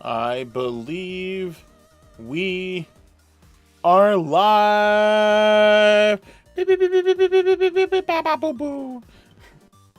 I believe we are live.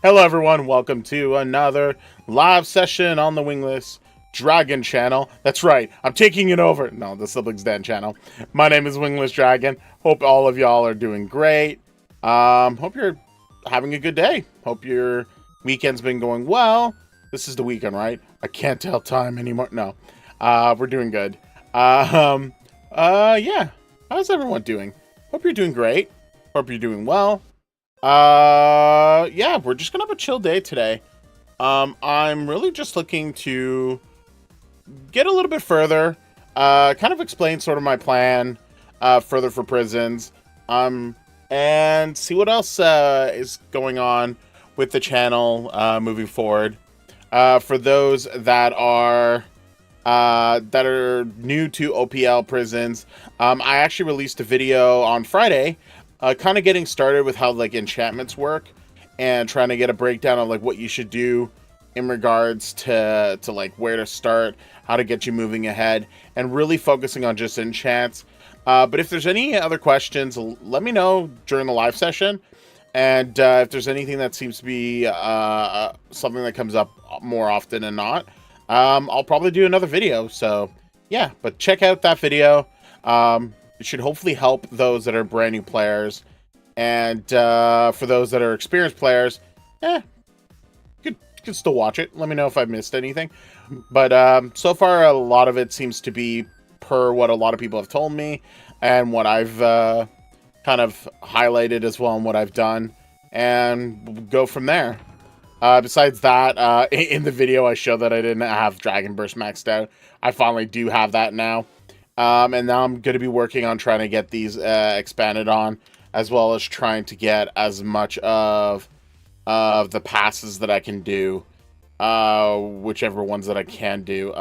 Hello everyone, welcome to another live session on the Wingless Dragon channel. That's right, I'm taking it over. No, the Siblings Den channel. My name is Wingless Dragon. Hope all of y'all are doing great. Hope you're having a good day. Hope your weekend's been going well. This is the weekend, right? I can't tell time anymore. No. We're doing good. Yeah. How's everyone doing? Hope you're doing great. Hope you're doing well. Yeah, we're just gonna have a chill day today. I'm really just looking to get a little bit further, kind of explain sort of my plan, further for prisons, and see what else, is going on with the channel, moving forward. For those that are new to OPL Prisons, I actually released a video on Friday, kind of getting started with how like enchantments work and trying to get a breakdown of like what you should do in regards to like where to start, how to get you moving ahead, and really focusing on just enchants. But if there's any other questions, let me know during the live session. And if there's anything that seems to be something that comes up more often than not, I'll probably do another video. So yeah, but check out that video. It should hopefully help those that are brand new players. And for those that are experienced players, you can still watch it. Let me know if I've missed anything. But so far, a lot of it seems to be per what a lot of people have told me and what I've kind of highlighted as well and what I've done, and we'll go from there. Besides that, in the video I showed that I didn't have Dragon Burst maxed out. I finally do have that now, and now I'm going to be working on trying to get these expanded on, as well as trying to get as much of the passes that I can do, whichever ones that I can do.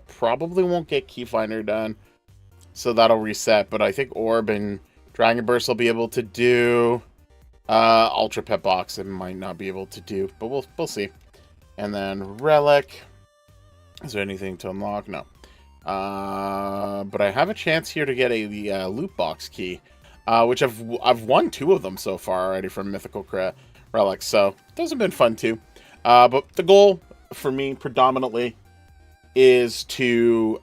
Probably won't get Keyfinder done, so that'll reset, but I think Orb and Dragon Burst will be able to do. Ultra Pet Box it might not be able to do, but we'll see. And then Relic. Is there anything to unlock? No. But I have a chance here to get the loot box key, which I've won 2 of them so far already from Mythical Relics, so those have been fun too. But the goal for me predominantly is to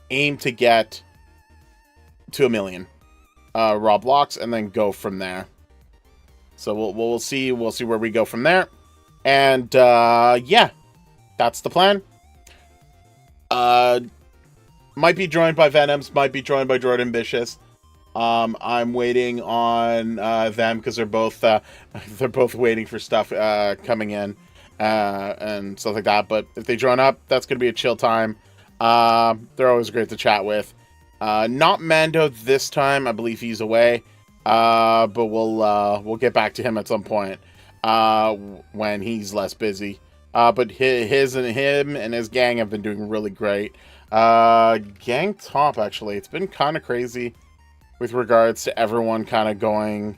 aim to get to 1 million. Raw blocks, and then go from there. So we'll see where we go from there. And yeah, that's the plan. Might be joined by Venoms, might be joined by Jordan Vicious. I'm waiting on them because they're both waiting for stuff coming in and stuff like that. But if they join up, that's gonna be a chill time. They're always great to chat with. Not Mando this time. I believe he's away. But we'll get back to him at some point when he's less busy. But him and his gang have been doing really great. Gang top, actually, it's been kind of crazy with regards to everyone kind of going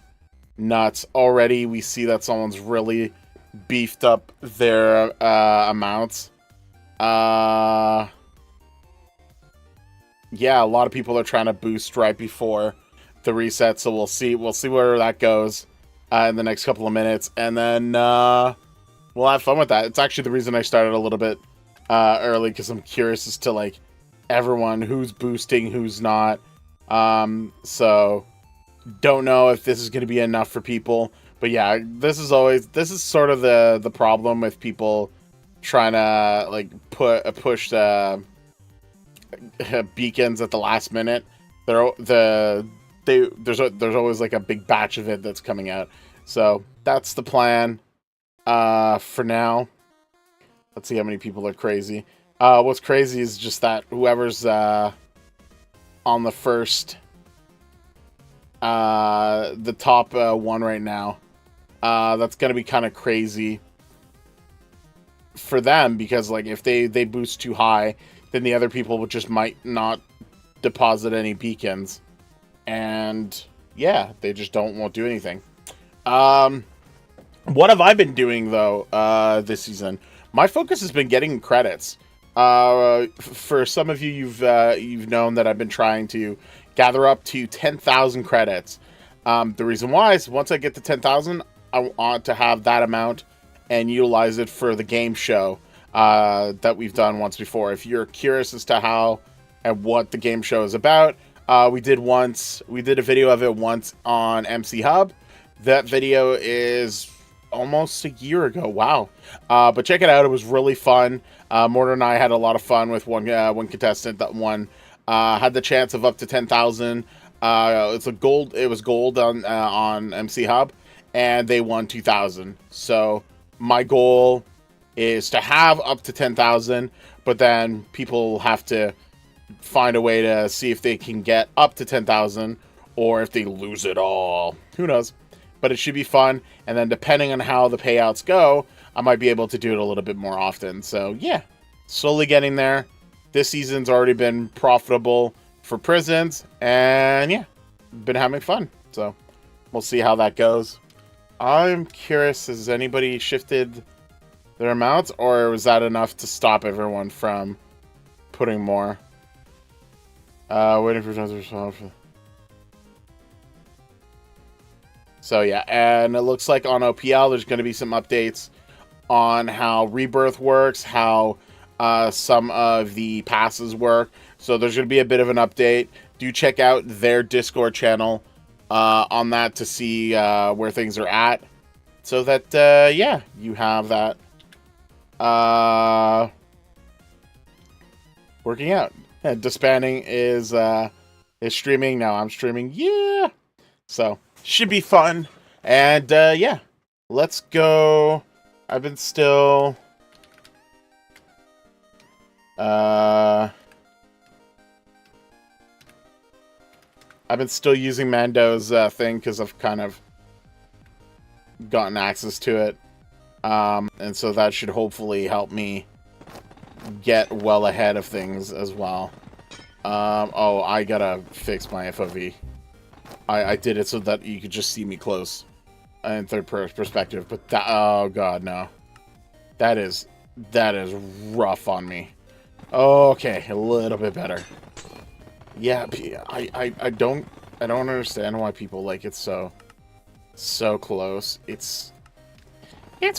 nuts. Already we see that someone's really beefed up their amounts. Yeah, a lot of people are trying to boost right before the reset, so we'll see where that goes in the next couple of minutes, and then we'll have fun with that. It's actually the reason I started a little bit early, because I'm curious as to like everyone who's boosting, who's not. So don't know if this is going to be enough for people, but yeah, this is sort of the problem with people trying to like push beacons at the last minute. There's always like a big batch of it that's coming out. So that's the plan for now. Let's see how many people are crazy. What's crazy is just that whoever's on the first the top one right now, that's gonna be kind of crazy for them, because like if they boost too high, then the other people just might not deposit any beacons, and yeah, they just won't do anything. What have I been doing though this season? My focus has been getting credits. For some of you, you've known that I've been trying to gather up to 10,000 credits. The reason why is once I get to 10,000, I want to have that amount and utilize it for the game show that we've done once before. If you're curious as to how and what the game show is about, we did a video of it once on MC Hub. That video is almost a year ago. Wow. But check it out. It was really fun. Mortar and I had a lot of fun with one contestant that won. Had the chance of up to 10,000. It was gold on MC Hub, and they won 2,000. So my goal is to have up to 10,000, but then people have to find a way to see if they can get up to 10,000 or if they lose it all. Who knows? But it should be fun, and then depending on how the payouts go, I might be able to do it a little bit more often. So yeah, slowly getting there. This season's already been profitable for Prisons, and yeah, been having fun. So we'll see how that goes. I'm curious, has anybody shifted their amounts, or was that enough to stop everyone from putting more? Waiting for transfer. So yeah, and it looks like on OPL there's going to be some updates on how Rebirth works, how some of the passes work. So there's going to be a bit of an update. Do check out their Discord channel on that to see where things are at. So that, yeah, you have that working out. Yeah, Disbanding is streaming. Now I'm streaming. Yeah! So, should be fun. And, yeah. Let's go. I've been still... I've been still using Mando's thing because I've kind of gotten access to it. And so that should hopefully help me get well ahead of things as well. Oh, I gotta fix my FOV. I did it so that you could just see me close in third perspective, but that, oh god, no. That is rough on me. Okay, a little bit better. Yeah, I don't understand why people like it so close. It's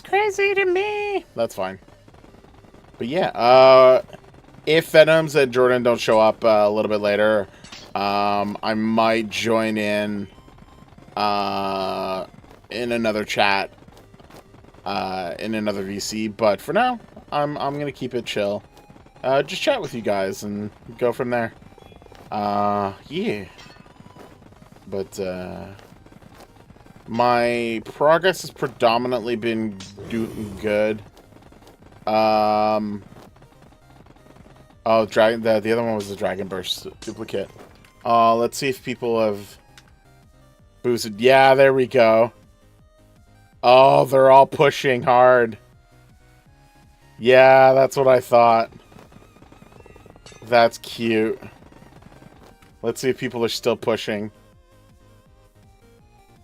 crazy to me. That's fine. But yeah, if Venoms and Jordan don't show up a little bit later, I might join in another chat, in another VC. But for now, I'm gonna keep it chill. Just chat with you guys and go from there. Yeah. But my progress has predominantly been doing good. Oh, Dragon. The other one was the Dragon Burst duplicate. Let's see if people have boosted. Yeah, there we go. Oh, they're all pushing hard. Yeah, that's what I thought. That's cute. Let's see if people are still pushing.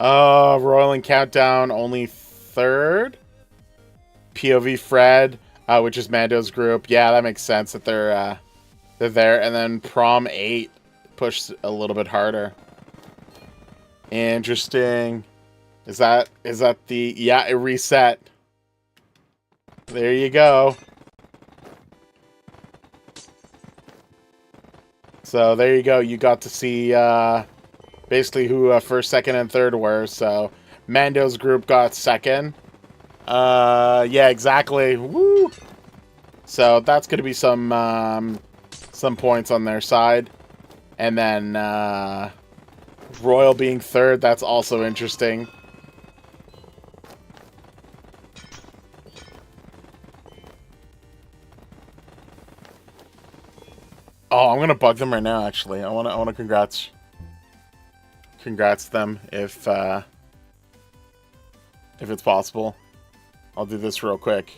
Royal and Countdown only third. POV Fred, which is Mando's group. Yeah, that makes sense that they're there. And then Prom 8 pushed a little bit harder. Interesting. Is that the... Yeah, it reset. There you go. So there you go. You got to see basically who first, second, and third were. So Mando's group got second. Yeah, exactly. Woo! So that's going to be some points on their side. And then Royal being third, that's also interesting. Oh, I'm gonna bug them right now. Actually, I wanna congrats them if it's possible. I'll do this real quick.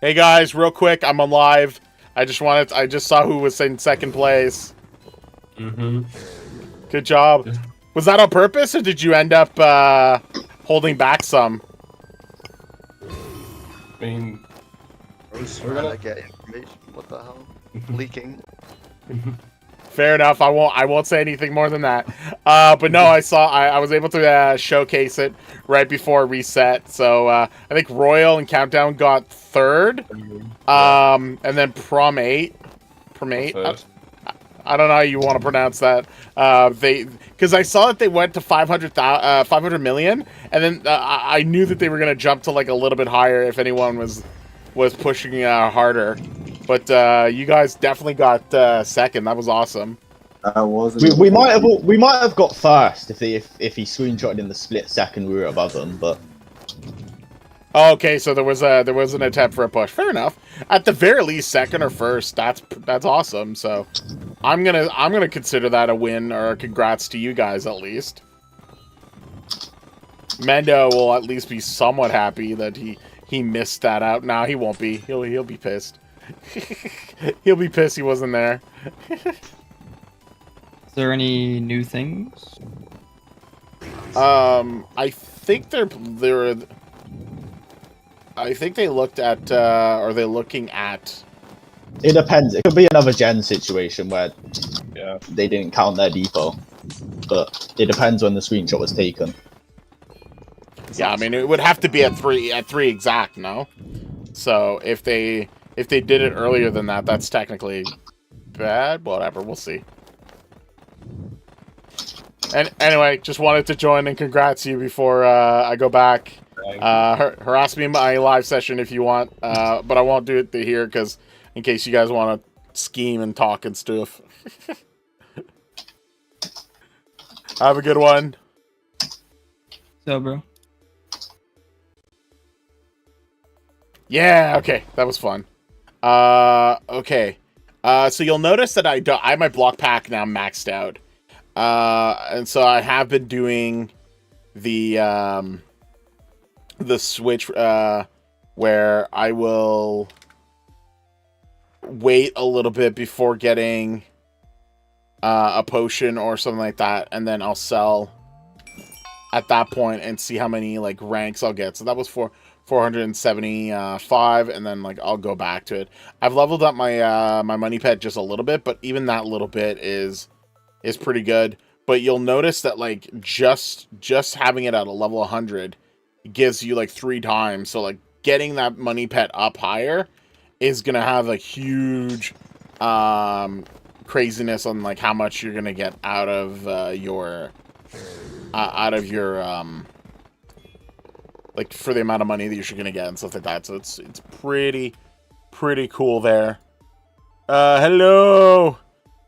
Hey guys, real quick, I'm on live. I just saw who was in second place. Good job. Was that on purpose, or did you end up holding back some? I mean, I was trying to get information. What the hell? Leaking. Fair enough. I won't say anything more than that. But no, I was able to showcase it right before reset. So I think Royal and Countdown got third. And then Promate. I don't know how you want to pronounce that. Because I saw that they went to 500 million, and then I knew that they were going to jump to like a little bit higher if anyone was pushing harder. But you guys definitely got second. That was awesome. We might have got first if he screenshotted in the split second we were above them, but. Oh, okay, so there was an attempt for a push. Fair enough. At the very least, second or first. That's awesome. So, I'm gonna consider that a win or a congrats to you guys at least. Mendo will at least be somewhat happy that he missed that out. Nah, he won't be. He'll be pissed. He'll be pissed he wasn't there. Is there any new things? I think I think they looked at, are they looking at... It depends. It could be another gen situation where they didn't count their depot. But it depends when the screenshot was taken. Yeah, I mean, it would have to be at 3 exact, no? So, if they did it earlier than that, that's technically bad. Whatever, we'll see. And anyway, just wanted to join and congrats you before I go back. Harass me in my live session if you want, but I won't do it here because in case you guys want to scheme and talk and stuff. Have a good one. So, bro. Yeah, okay, that was fun. Okay. So you'll notice that I have my block pack now maxed out. And so I have been doing the switch where I will wait a little bit before getting a potion or something like that, and then I'll sell at that point and see how many like ranks I'll get. So that was for 475, and then like I'll go back to it. I've leveled up my my money pet just a little bit, but even that little bit is pretty good. But you'll notice that like just having it at a level 100 gives you like 3 times. So like getting that money pet up higher is gonna have a huge craziness on like how much you're gonna get out of your like for the amount of money that you're gonna get and stuff like that. So it's pretty cool there. Hello.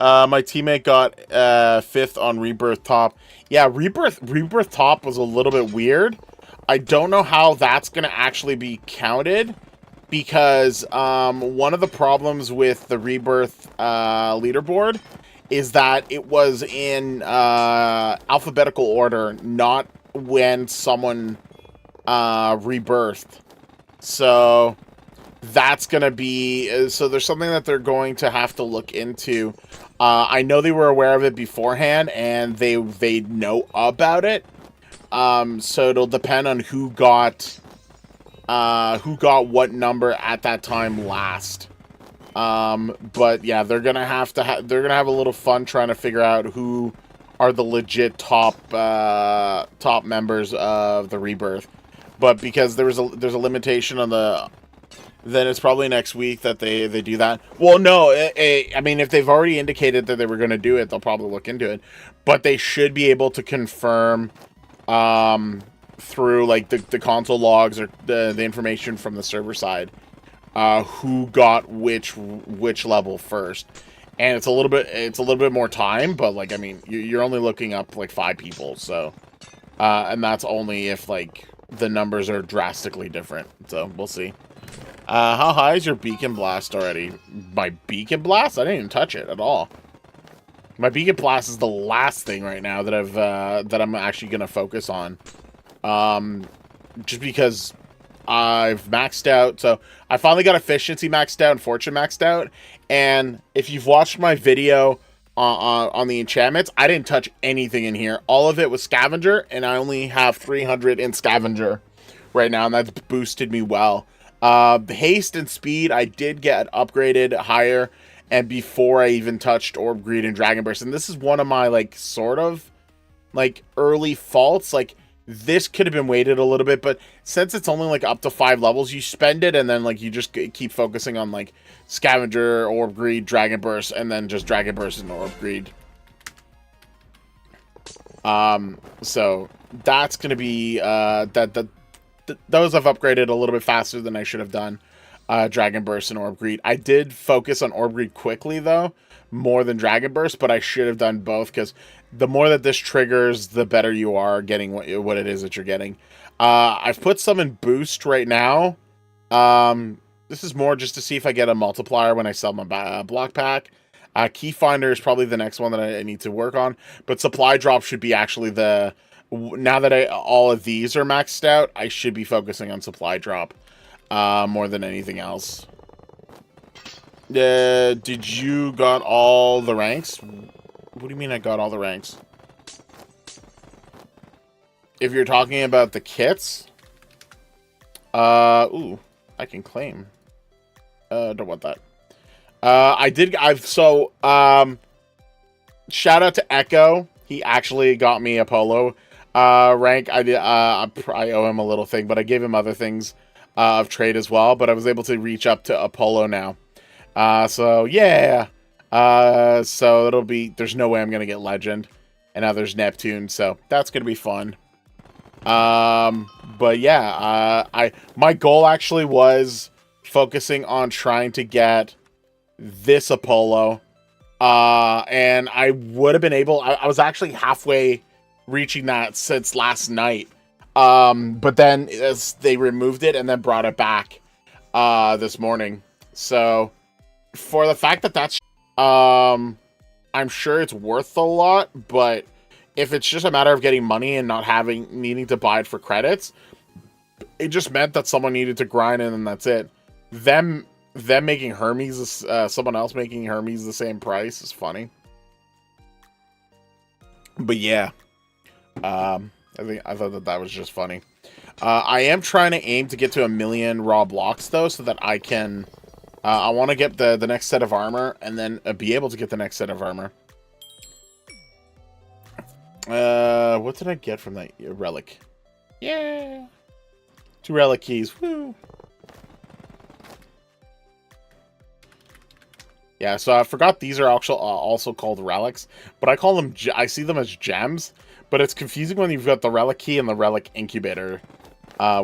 My teammate got 5th on Rebirth Top. Yeah, Rebirth Top was a little bit weird. I don't know how that's gonna actually be counted because one of the problems with the Rebirth leaderboard is that it was in alphabetical order, not when someone rebirthed. So that's gonna be so there's something that they're going to have to look into. I know they were aware of it beforehand and they know about it. So it'll depend on who got what number at that time last. But yeah, they're gonna have a little fun trying to figure out who are the legit top members of the Rebirth. But because there's a limitation on the, then it's probably next week that they do that. Well, no, I mean, if they've already indicated that they were going to do it, they'll probably look into it. But they should be able to confirm through like the console logs or the information from the server side who got which level first. And it's a little bit more time, but like I mean, you're only looking up like 5 people, so and that's only if like the numbers are drastically different. So we'll see. How high is your beacon blast already? My beacon blast? I didn't even touch it at all. My beacon blast is the last thing right now that I'm actually gonna focus on. Just because I've maxed out. So I finally got efficiency maxed out and fortune maxed out. And if you've watched my video on the enchantments, I didn't touch anything in here. All of it was scavenger, and I only have 300 in scavenger right now, and that's boosted me well. Haste and speed, I did get upgraded higher, and before I even touched Orb Greed and Dragon Burst. And this is one of my, like, sort of, like, early faults. Like, this could have been weighted a little bit, but since it's only, like, up to 5 levels, you spend it, and then, like, you just keep focusing on, like, Scavenger, Orb Greed, Dragon Burst, and then just Dragon Burst and Orb Greed. So that's going to be, those I've upgraded a little bit faster than I should have done. Dragon Burst and Orb Greed. I did focus on Orb Greed quickly, though, more than Dragon Burst, but I should have done both, because the more that this triggers, the better you are getting what it is that you're getting. I've put some in Boost right now. This is more just to see if I get a multiplier when I sell my block pack. Key Finder is probably the next one that I need to work on, but Supply Drop should be actually the... Now that all of these are maxed out, I should be focusing on Supply Drop more than anything else. Did you got all the ranks? What do you mean I got all the ranks? If you're talking about the kits, ooh, I can claim. Don't want that. Shout out to Echo. He actually got me a polo rank. I owe him a little thing, but I gave him other things of trade as well. But I was able to reach up to Apollo now. So yeah. So it'll be. There's no way I'm gonna get Legend, and now there's Neptune. So that's gonna be fun. But yeah. My goal actually was focusing on trying to get this Apollo. And I would have been able. I was actually halfway reaching that since last night. But then they removed it and then brought it back this morning. So for the fact that that's I'm sure it's worth a lot, but if it's just a matter of getting money and not needing to buy it for credits, it just meant that someone needed to grind and then that's it. Them making Hermes, someone else making Hermes the same price is funny. But yeah, I thought that was just funny. I am trying to aim to get to 1 million raw blocks though, so that I can. I want to get the next set of armor and then be able to get the next set of armor. What did I get from that relic? Yeah, 2 relic keys. Woo. Yeah, so I forgot these are also called relics, but I call them. I see them as gems, but it's confusing when you've got the relic key and the relic incubator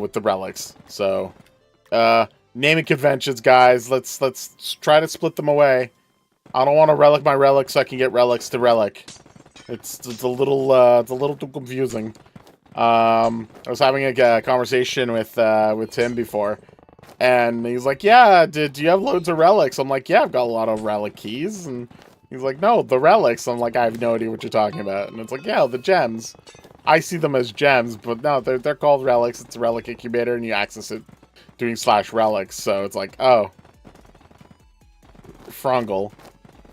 with the relics. So, naming conventions, guys. Let's try to split them away. I don't want to relic my relics so I can get relics to relic. It's a little too confusing. I was having a conversation with Tim before. And he's like, yeah, do you have loads of relics? I'm like, yeah, I've got a lot of relic keys. And he's like, no, the relics. I'm like, I have no idea what you're talking about. And it's like, yeah, the gems. I see them as gems, but no, they're called relics. It's a relic incubator, and you access it doing /relics. So it's like, oh. Frungle.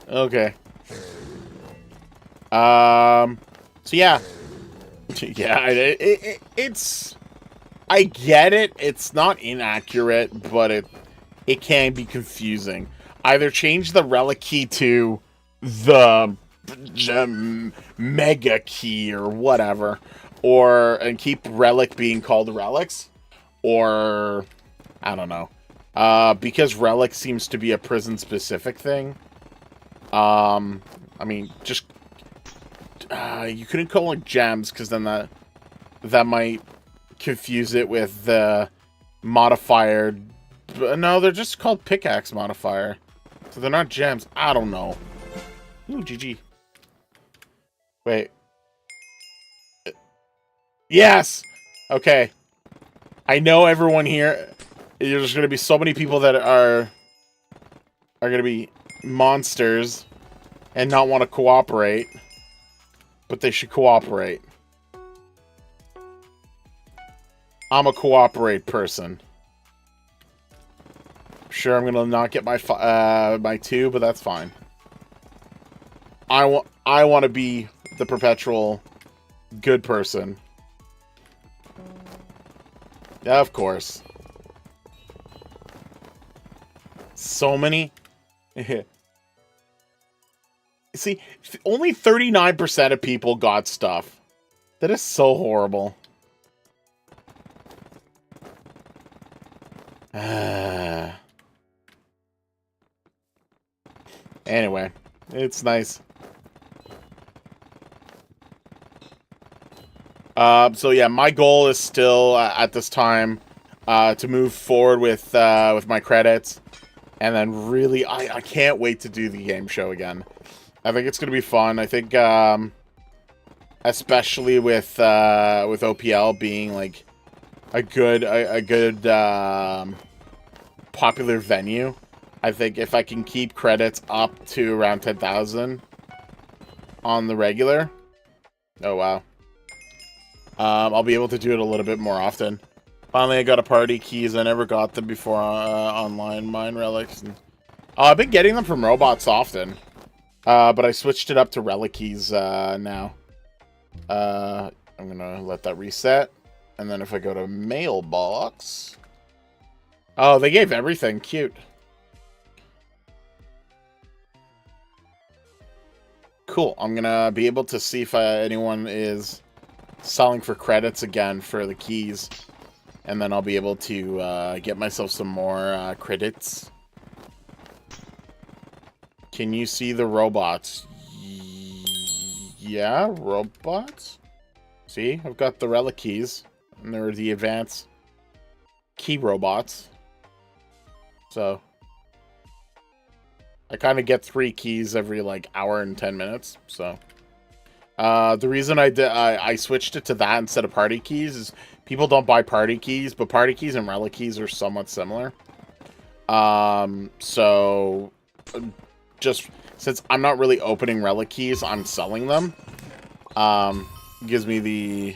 Okay. So yeah. Yeah, it's... I get it. It's not inaccurate, but it can be confusing. Either change the relic key to the mega key or whatever, and keep relic being called relics, or I don't know. Because relic seems to be a prison specific thing. I mean, just you couldn't call it gems because then that might confuse it with the modifier. No, they're just called pickaxe modifier, so they're not gems. I don't know. Ooh, GG. Wait. Yes. Okay. I know everyone here. There's gonna be so many people that are gonna be monsters and not want to cooperate, but they should cooperate. I'm a cooperate person. Sure, I'm gonna not get my 2, but that's fine. I want to be the perpetual good person. Yeah, of course. So many. See, only 39% of people got stuff. That is so horrible. Anyway, it's nice. So yeah, my goal is still at this time to move forward with my credits, and then really, I can't wait to do the game show again. I think it's gonna be fun. I think, especially with OPL being like a good popular venue. I think if I can keep credits up to around 10,000 on the regular, oh wow, I'll be able to do it a little bit more often. Finally, I got a party keys. I never got them before online. Mine relics. And, I've been getting them from robots often, but I switched it up to relic keys now. I'm gonna let that reset, and then if I go to mailbox, oh, they gave everything. Cute. Cool. I'm gonna be able to see if anyone is selling for credits again for the keys, and then I'll be able to get myself some more credits. Can you see the robots? Yeah, robots. See, I've got the relic keys, and they're the advanced key robots. So I kind of get 3 keys every like hour and 10 minutes. So the reason I switched it to that instead of party keys is people don't buy party keys, but party keys and relic keys are somewhat similar. So just since I'm not really opening relic keys, I'm selling them. Gives me the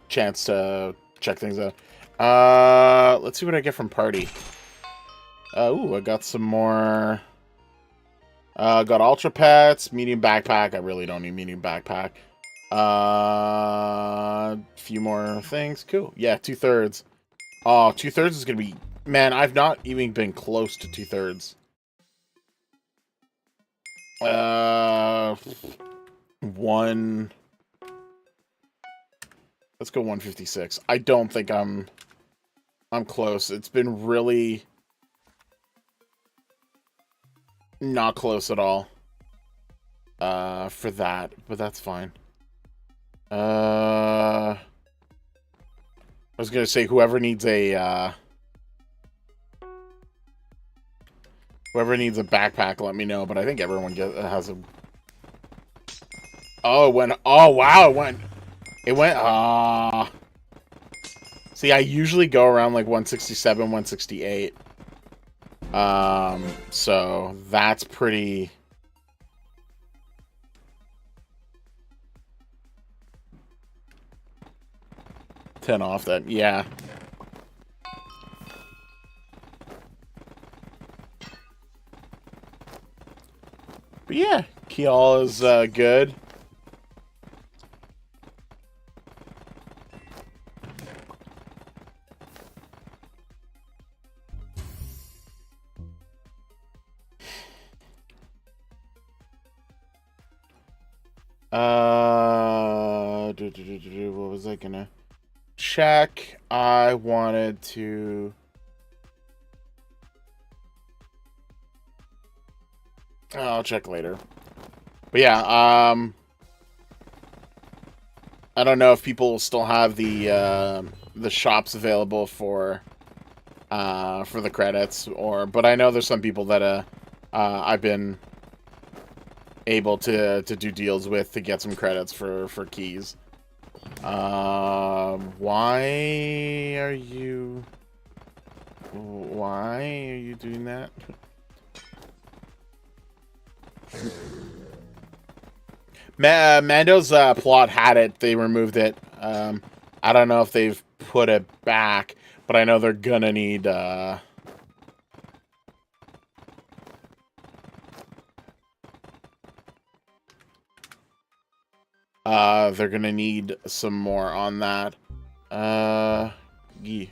chance to check things out. Let's see what I get from party. Ooh, I got some more. Got ultra pets, medium backpack. I really don't need medium backpack. Few more things. Cool. Yeah, 2/3. Oh, 2/3 is gonna be. Man, I've not even been close to 2/3. One. Let's go 156. I don't think I'm close. It's been really not close at all. For that, but that's fine. I was gonna say whoever needs a backpack, let me know. But I think everyone has a. Oh, it went. Oh wow, it went. It went. See, I usually go around like 167, 168. So that's pretty. $10 off that, yeah. But yeah, Kial is good. What was I gonna check? I wanted to. I'll check later. But yeah, I don't know if people still have the shops available for the credits, but I know there's some people that I've been able to do deals with to get some credits for keys. Why are you doing that? Mando's plot had it. They removed it. I don't know if they've put it back, but I know they're gonna need some more on that. Yee.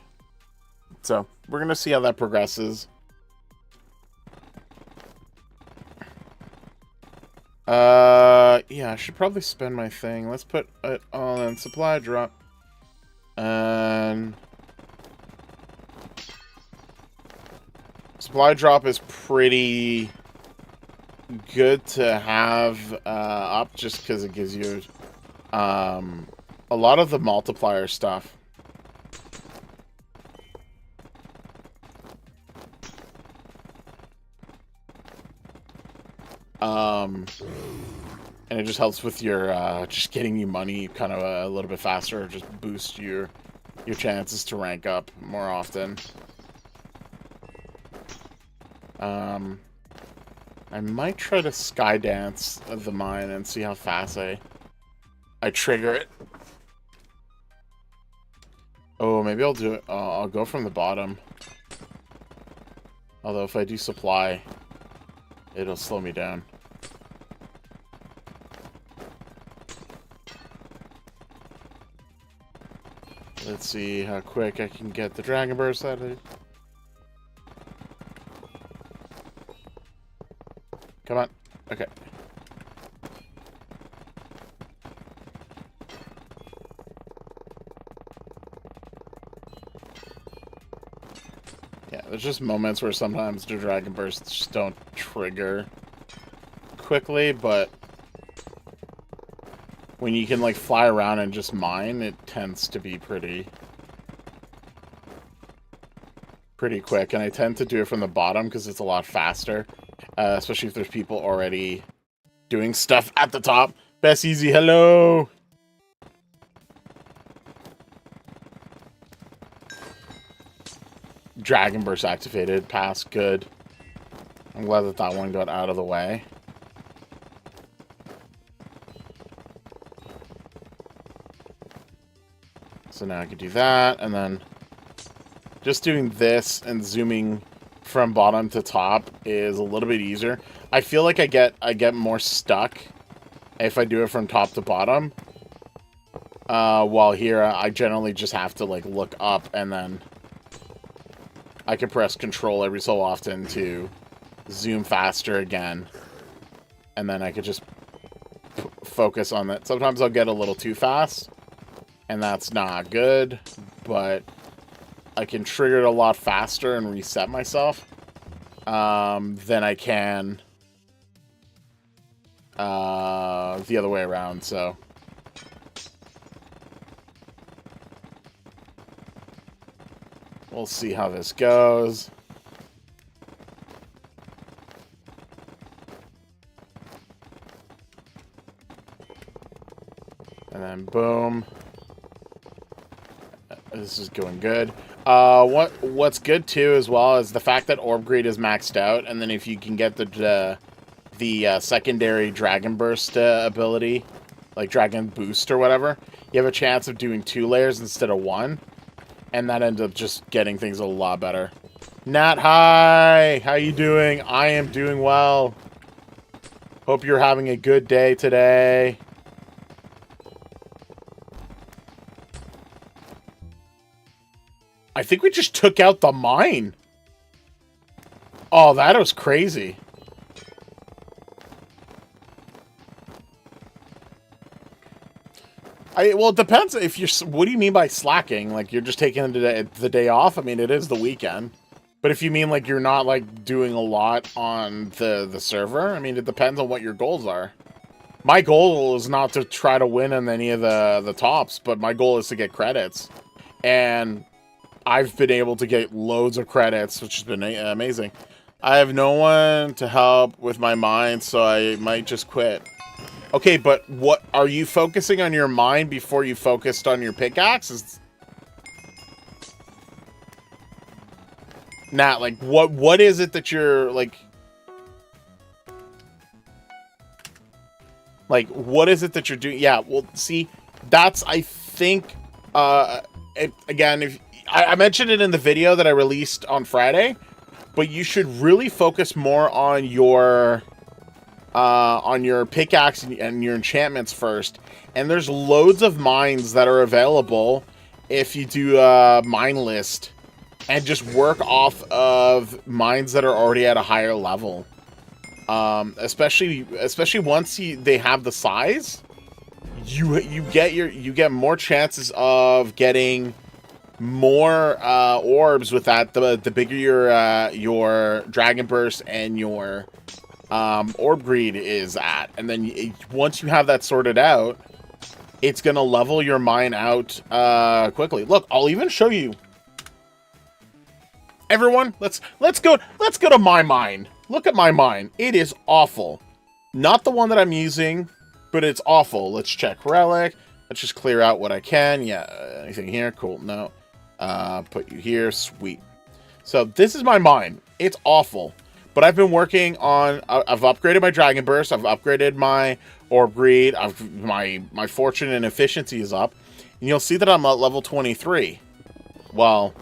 So we're gonna see how that progresses. Yeah, I should probably spend my thing. Let's put it all in supply drop. And supply drop is pretty good to have up, just because it gives you a lot of the multiplier stuff. And it just helps with your just getting you money kind of a little bit faster, just boost your chances to rank up more often. I might try to skydance the mine and see how fast I trigger it. Oh, maybe I'll do it. I'll go from the bottom. Although if I do supply, it'll slow me down. Let's see how quick I can get the Dragon Burst out of it. Come on. Okay. Yeah, there's just moments where sometimes the Dragon Bursts just don't trigger quickly, but when you can like fly around and just mine, it tends to be pretty quick. And I tend to do it from the bottom because it's a lot faster, especially if there's people already doing stuff at the top. Best Easy, hello. Dragon Burst activated. Pass, good. I'm glad that that one got out of the way. So now I can do that, and then just doing this and zooming from bottom to top is a little bit easier. I feel like I get more stuck if I do it from top to bottom. While here, I generally just have to like look up, and then I can press Control every so often to zoom faster again, and then I could just focus on that. Sometimes I'll get a little too fast, and that's not good, but I can trigger it a lot faster and reset myself than I can the other way around, so. We'll see how this goes. And then boom. This is going good. What's good too as well is the fact that Orb Greed is maxed out, and then if you can get the secondary Dragon Burst ability, like Dragon Boost or whatever, you have a chance of doing 2 layers instead of 1, and that ends up just getting things a lot better. Nat, hi! How you doing? I am doing well. Hope you're having a good day today. I think we just took out the mine. Oh, that was crazy. Well, it depends if you're... What do you mean by slacking? Like, you're just taking the day off? I mean, it is the weekend. But if you mean, like, you're not, like, doing a lot on the server, I mean, it depends on what your goals are. My goal is not to try to win on any of the tops, but my goal is to get credits. And I've been able to get loads of credits, which has been amazing. I have no one to help with my mine, so I might just quit. Okay, but what are you focusing on your mine before you focused on your pickaxe? Nat, like, what is it that you're, like, what is it that you're doing? Yeah, well, see, that's, I think, again, if I mentioned it in the video that I released on Friday, but you should really focus more on your pickaxe and your enchantments first. And there's loads of mines that are available if you do a mine list and just work off of mines that are already at a higher level. Especially once they have the size, you get more chances of getting more orbs with that. The bigger your Dragon Burst and your Orb Greed is at, and then once you have that sorted out, it's gonna level your mine out quickly. Look, I'll even show you. Everyone, let's go to my mine. Look at my mine. It is awful. Not the one that I'm using, but it's awful. Let's check relic. Let's just clear out what I can. Yeah, anything here? Cool. No. Put you here. Sweet. So this is my mine. It's awful. But I've been working on... I've upgraded my Dragon Burst. I've upgraded my Orb Greed. My Fortune and Efficiency is up. And you'll see that I'm at level 23. Well...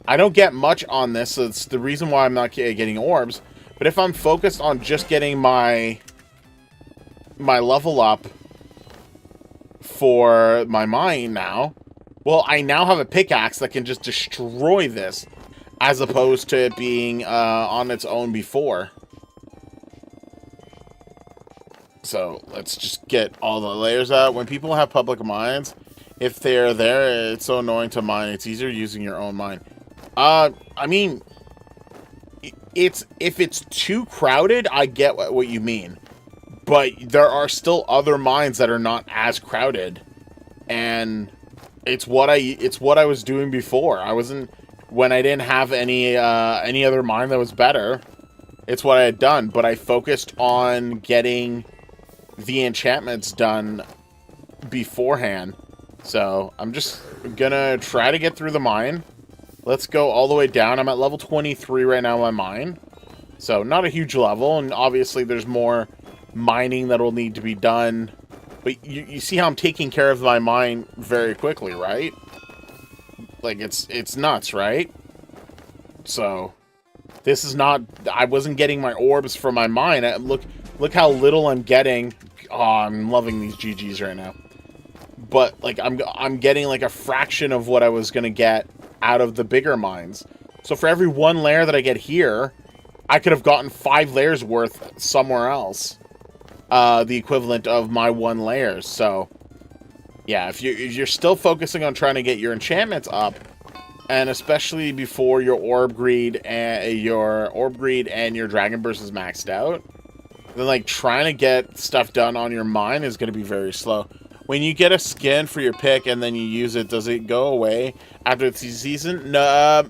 I don't get much on this, so it's the reason why I'm not getting orbs. But if I'm focused on just getting my level up for my mine now, well, I now have a pickaxe that can just destroy this, as opposed to it being on its own before. So let's just get all the layers out. When people have public mines, if they're there, it's so annoying to mine. It's easier using your own mine. I mean, if it's too crowded, I get what you mean. But there are still other mines that are not as crowded. And it's what I was doing before. When I didn't have any other mine that was better, it's what I had done. But I focused on getting the enchantments done beforehand. So I'm just gonna try to get through the mine. Let's go all the way down. I'm at level 23 right now on mine. So not a huge level, and obviously there's more mining that will need to be done. But you see how I'm taking care of my mine very quickly, right? Like, it's nuts, right? So this is not... I wasn't getting my orbs from my mine. Look how little I'm getting. Oh, I'm loving these GGs right now. But, like, I'm getting, like, a fraction of what I was going to get out of the bigger mines. So for every one layer that I get here, I could have gotten 5 layers worth somewhere else. The equivalent of my 1 layer. So yeah, if you're still focusing on trying to get your enchantments up, and especially before your Orb Greed and your Dragon Burst is maxed out, then like trying to get stuff done on your mine is going to be very slow. When you get a skin for your pick and then you use it, does it go away after it's season? No,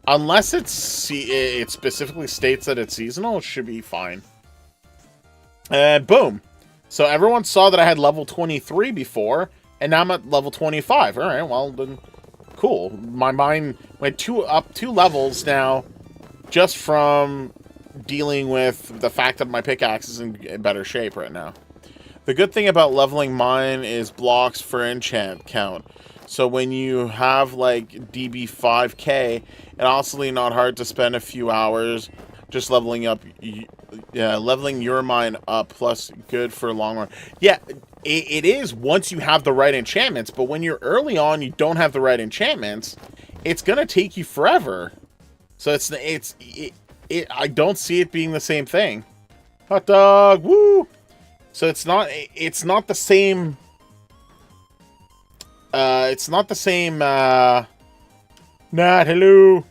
unless it specifically states that it's seasonal, it should be fine. And boom. So everyone saw that I had level 23 before, and now I'm at level 25. All right, well, then, cool. My mine went up 2 levels now, just from dealing with the fact that my pickaxe is in better shape right now. The good thing about leveling mine is blocks for enchant count. So when you have like DB 5k, it's honestly not hard to spend a few hours just leveling up. Yeah, leveling your mine up, plus good for long run. Yeah, it is once you have the right enchantments, but when you're early on, you don't have the right enchantments, it's gonna take you forever. So I don't see it being the same thing. Hot dog, woo! So it's not the same. It's not the same. Nat, hello.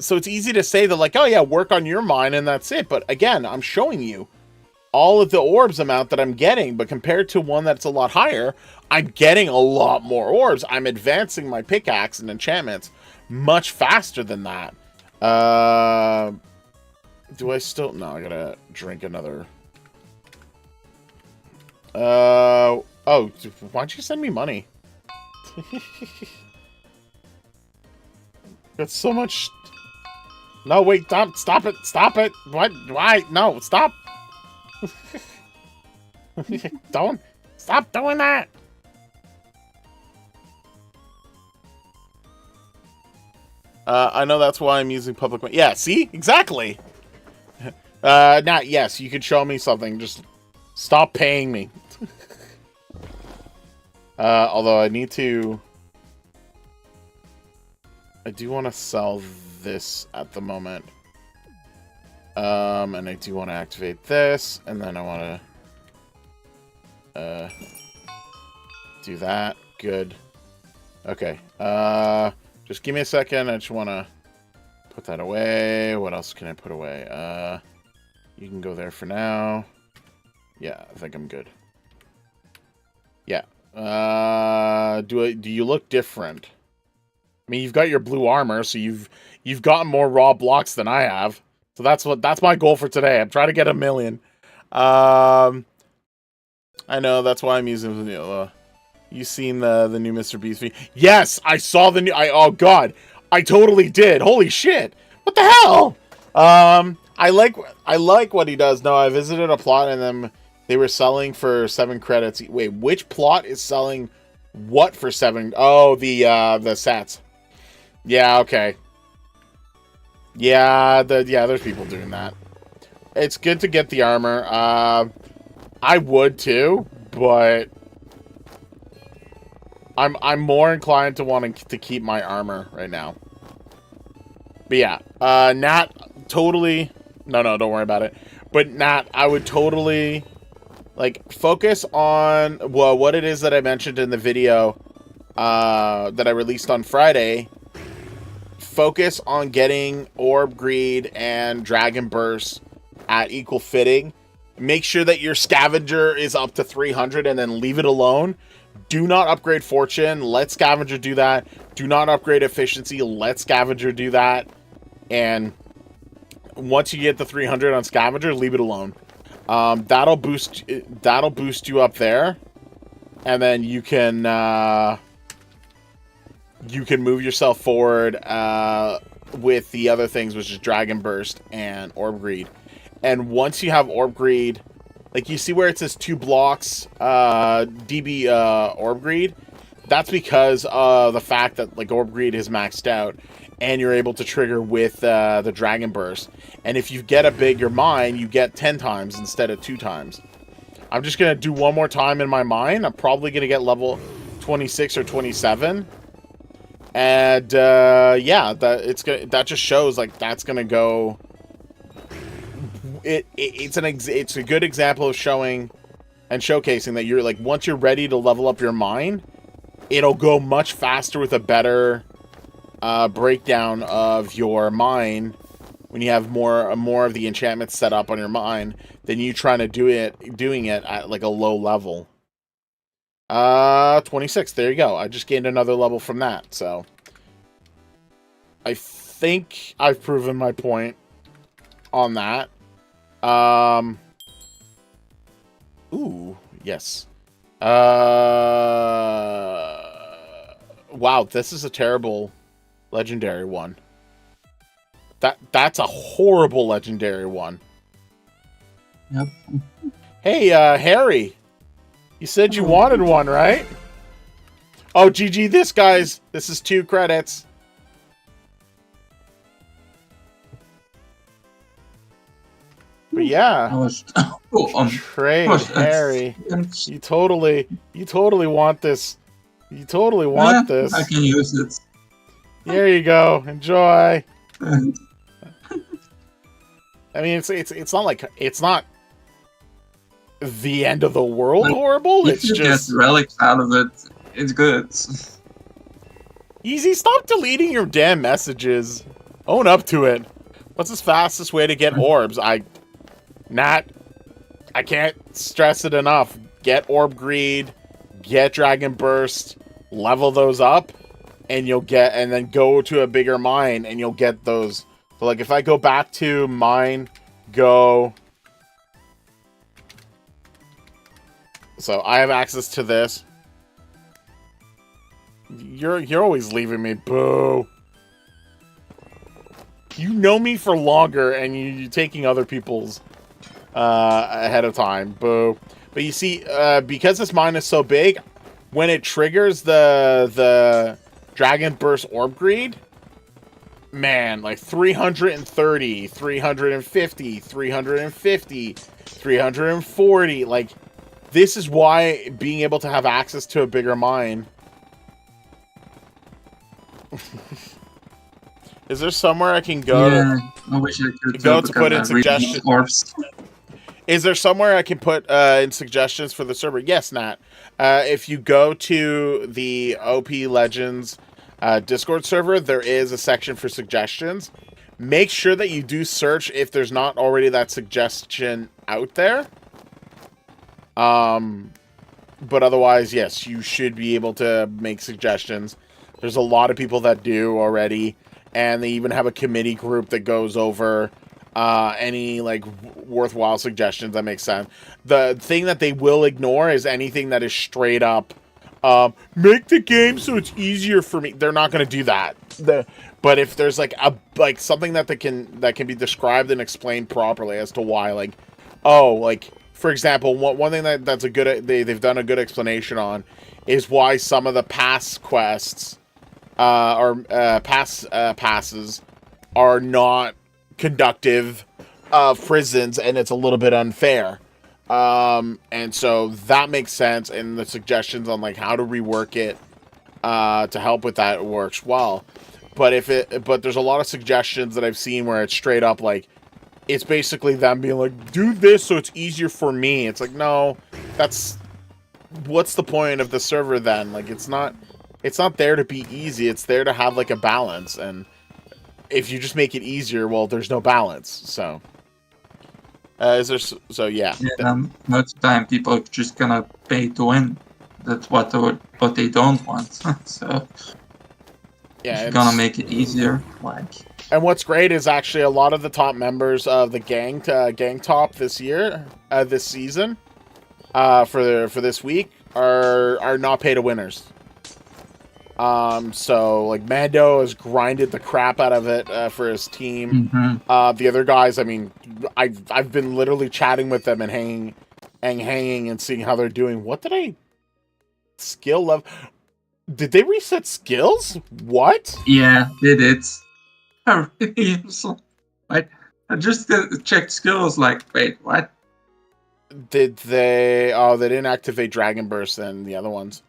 So it's easy to say that, like, oh yeah, work on your mine and that's it. But again, I'm showing you all of the orbs amount that I'm getting, but compared to one that's a lot higher, I'm getting a lot more orbs. I'm advancing my pickaxe and enchantments much faster than that. Do I still? No, I gotta drink another. Oh, why'd you send me money? That's so much. No, wait, stop it. What? Why? No, stop. Don't stop doing that. I know that's why I'm using public. Yeah, see, exactly. Not yes. You could show me something. Just stop paying me. Although I do want to sell this at the moment. And I do want to activate this, and then I want to do that. Good. Okay. Just give me a second. I just want to put that away. What else can I put away? You can go there for now. Yeah, I think I'm good. Yeah. Do you look different? I mean, you've got your blue armor, so you've gotten more raw blocks than I have. So that's my goal for today. I'm trying to get 1 million. I know that's why I'm using you seen the new Mr. Beast video? Yes, I saw the new. Oh god, I totally did. Holy shit! What the hell? I like what he does. No, I visited a plot and then they were selling for 7 credits. Wait, which plot is selling what for 7? Oh, the sets. Yeah, okay. Yeah, there's people doing that. It's good to get the armor. I would too, but I'm more inclined to wanting to keep my armor right now. But yeah, Nat, totally. No, don't worry about it. But Nat, I would totally like focus on what it is that I mentioned in the video that I released on Friday. Focus on getting Orb Greed and Dragon Burst at equal fitting. Make sure that your Scavenger is up to 300 and then leave it alone. Do not upgrade Fortune. Let Scavenger do that. Do not upgrade Efficiency. Let Scavenger do that. And once you get the 300 on Scavenger, leave it alone. That'll boost you up there. And then you can move yourself forward with the other things, which is Dragon Burst and Orb Greed. And once you have Orb Greed, like you see where it says 2 blocks DB Orb Greed, that's because of the fact that like Orb Greed is maxed out and you're able to trigger with the Dragon Burst. And if you get a bigger mine, you get 10 times instead of 2 times. I'm just going to do one more time in my mine. I'm probably going to get level 26 or 27. And yeah, that just shows like that's gonna go. It's a good example of showing and showcasing that you're like once you're ready to level up your mine, it'll go much faster with a better breakdown of your mine when you have more of the enchantments set up on your mine than you trying to doing it at like a low level. 26. There you go. I just gained another level from that, so I think I've proven my point on that. Ooh, yes. Wow, this is a terrible legendary one. That's a horrible legendary one. Yep. Hey, Harry. You said you wanted one, right? Oh, GG, this is 2 credits. But yeah, trade Harry. You totally want this. You totally want this. I can use it. There you go. Enjoy. I mean, it's not like it's not the end of the world horrible. If It's you just get relics out of it, it's good. easy. Stop deleting your damn messages. Own up to it. What's the fastest way to get orbs? I can't stress it enough. Get Orb Greed, get Dragon Burst, level those up, and then go to a bigger mine, and you'll get those. So, like, if I go back to mine, go. So I have access to this. You're always leaving me, boo. You know me for longer, and you're taking other people's ahead of time, boo. But you see, because this mine is so big, when it triggers the Dragon Burst Orb Greed, man, like 330, 350, 350, 340, like This is why being able to have access to a bigger mine. Is there somewhere I can go? Yeah, I wish I could go to because put in I really need suggestions. orbs. Is there somewhere I can put in suggestions for the server? Yes, Nat. If you go to the OPLegends Discord server, there is a section for suggestions. Make sure that you do search if there's not already that suggestion out there. But otherwise, yes, you should be able to make suggestions. There's a lot of people that do already, and they even have a committee group that goes over any like worthwhile suggestions that make sense. The thing that they will ignore is anything that is straight up make the game so it's easier for me. They're not going to do that. But if there's like something that can be described and explained properly as to why, like, oh, like for example, one thing that's a good they've done a good explanation on is why some of the past quests passes are not conductive of prisons, and it's a little bit unfair. And so that makes sense, and the suggestions on like how to rework it to help with that works well. But there's a lot of suggestions that I've seen where it's straight up like it's basically them being like, do this so it's easier for me. It's like, no, what's the point of the server then? Like it's not there to be easy, it's there to have like a balance, and if you just make it easier, well, there's no balance. So yeah. Most of the time people are just gonna pay to win. That's what they don't want. So yeah, it's gonna make it easier. Like, and what's great is actually a lot of the top members of the gang top this year, this season, for this week are not pay to winners. So like Mando has grinded the crap out of it for his team. mm-hmm. The other guys, I mean, I've been literally chatting with them and hanging and seeing how they're doing. What did I skill level? Did they reset skills? What? Yeah, they did. I just checked skills. Like, wait, what? Did they? Oh, they didn't activate Dragon Burst and the other ones.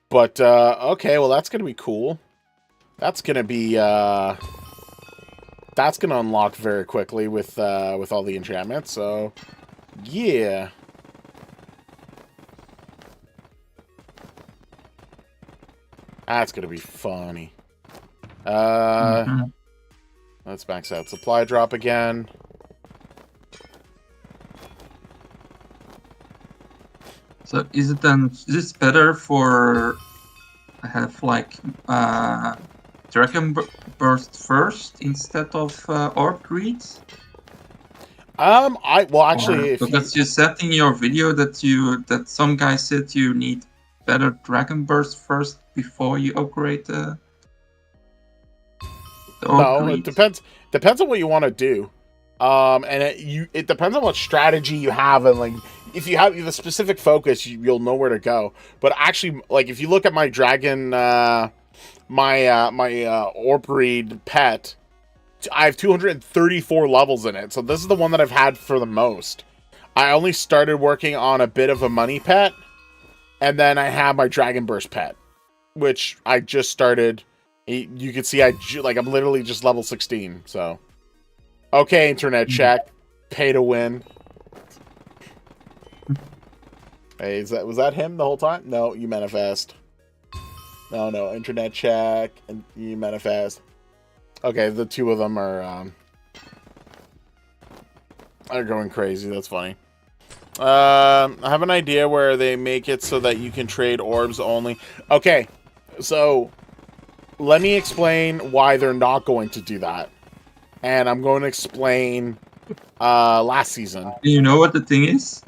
But okay, well that's gonna be cool. That's gonna be that's gonna unlock very quickly with all the enchantments. So yeah. That's gonna be funny. Let's max out supply drop again. So is this better for have like Dragon Burst first instead of Orb Greeds? Because you said in your video that some guy said you need better Dragon Burst first before you upgrade the Orb Greed. It depends on what you want to do. And it depends on what strategy you have, and like if you have a specific focus, you'll know where to go. But actually, like if you look at my dragon, my Orb Breed pet, I have 234 levels in it. So this is the one that I've had for the most. I only started working on a bit of a money pet, and then I have my Dragon Burst pet, which I just started. You can see I'm literally just level 16. So. Okay, internet check. Pay to win. Hey, was that him the whole time? No, you manifest. No, internet check and you manifest. Okay, the two of them are going crazy. That's funny. I have an idea where they make it so that you can trade orbs only. Okay, so let me explain why they're not going to do that. And I'm going to explain last season. You know what the thing is?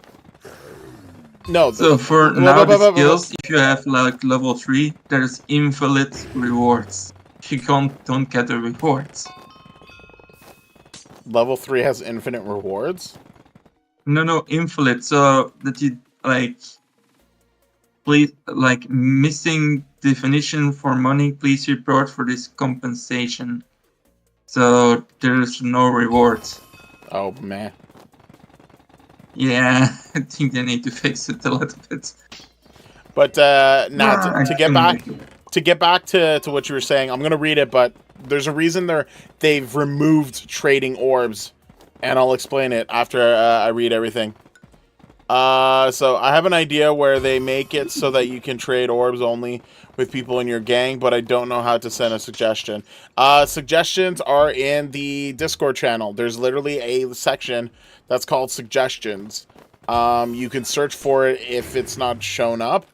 No. So for now the skills, if you have like level 3, there's infinite rewards. You don't get the rewards. Level 3 has infinite rewards? No, infinite. So that you please missing definition for money. Please report for this compensation. So there's no rewards. Oh man. Yeah, I think they need to fix it a little bit. But now I to get can back make it. to get back to what you were saying, I'm gonna read it, but there's a reason they've removed trading orbs, and I'll explain it after I read everything. So I have an idea where they make it so that you can trade orbs only with people in your gang, but I don't know how to send a suggestion. Suggestions are in the Discord channel. There's literally a section that's called suggestions. You can search for it if it's not shown up,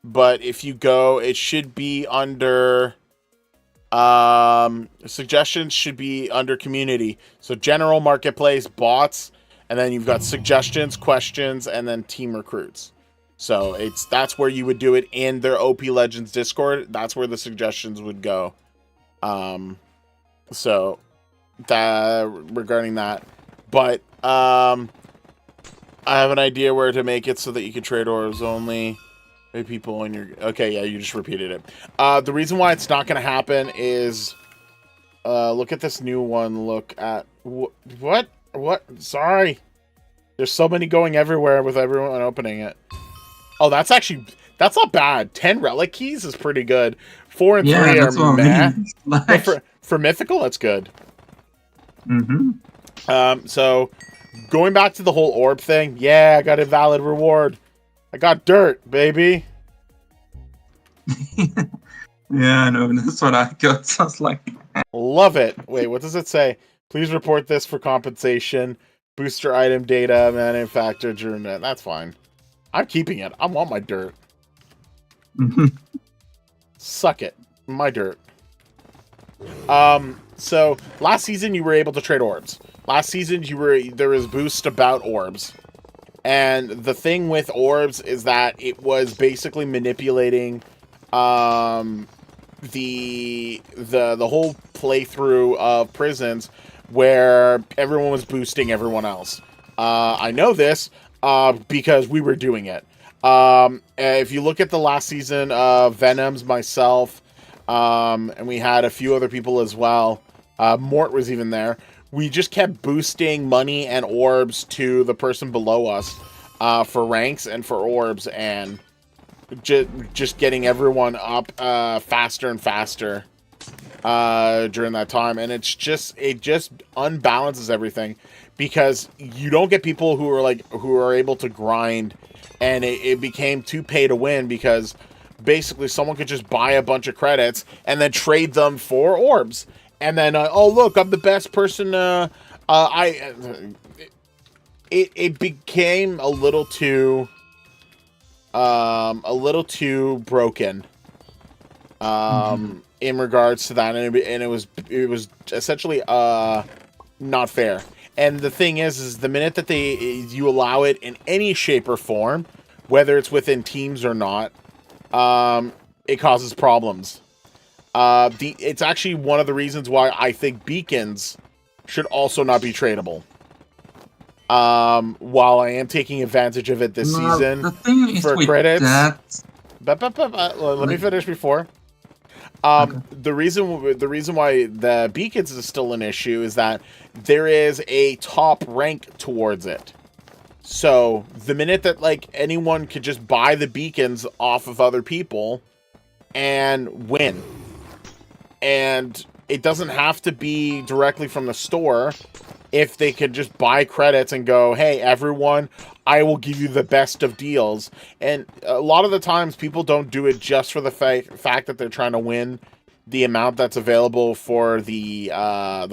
but if you go, it should be under suggestions should be under community. So general, marketplace, bots, and then you've got suggestions, questions, and then team recruits. So that's where you would do it in their OPLegends Discord. That's where the suggestions would go. So that regarding that, but I have an idea where to make it so that you can trade orbs only. People in your... Okay, yeah, you just repeated it. The reason why it's not going to happen is... look at this new one. Look at... What? What? Sorry. There's so many going everywhere with everyone opening it. Oh, that's actually... That's not bad. 10 relic keys is pretty good. 4 and 3 that's are what meh. I mean. Like... But for mythical, that's good. Mm-hmm. So, going back to the whole orb thing. Yeah, I got a valid reward. I got dirt, baby. Yeah, I know. That's what I got. Sounds like... Love it. Wait, what does it say? Please report this for compensation. Booster item data, manufacturer, journal. That's fine. I'm keeping it. I want my dirt. Suck it. My dirt. So last season you were able to trade orbs. Last season there was boost about orbs. And the thing with orbs is that it was basically manipulating the whole playthrough of Prisons where everyone was boosting everyone else. I know this because we were doing it. If you look at the last season of Venoms, myself, and we had a few other people as well. Mort was even there. We just kept boosting money and orbs to the person below us for ranks and for orbs, and just getting everyone up faster and faster during that time. And it just unbalances everything because you don't get people who are able to grind, and it became too pay to win because basically someone could just buy a bunch of credits and then trade them for orbs. And then, oh look, I'm the best person. It became a little too broken. In regards to that, and it was essentially not fair. And the thing is the minute that you allow it in any shape or form, whether it's within teams or not, it causes problems. It's actually one of the reasons why I think beacons should also not be tradable. While I am taking advantage of it this season the thing is for with credits. That... Let me finish before. Okay. The reason why the beacons is still an issue is that there is a top rank towards it. So the minute that anyone could just buy the beacons off of other people and win. And it doesn't have to be directly from the store. If they could just buy credits and go, hey, everyone, I will give you the best of deals. And a lot of the times people don't do it just for the fact that they're trying to win the amount that's available for the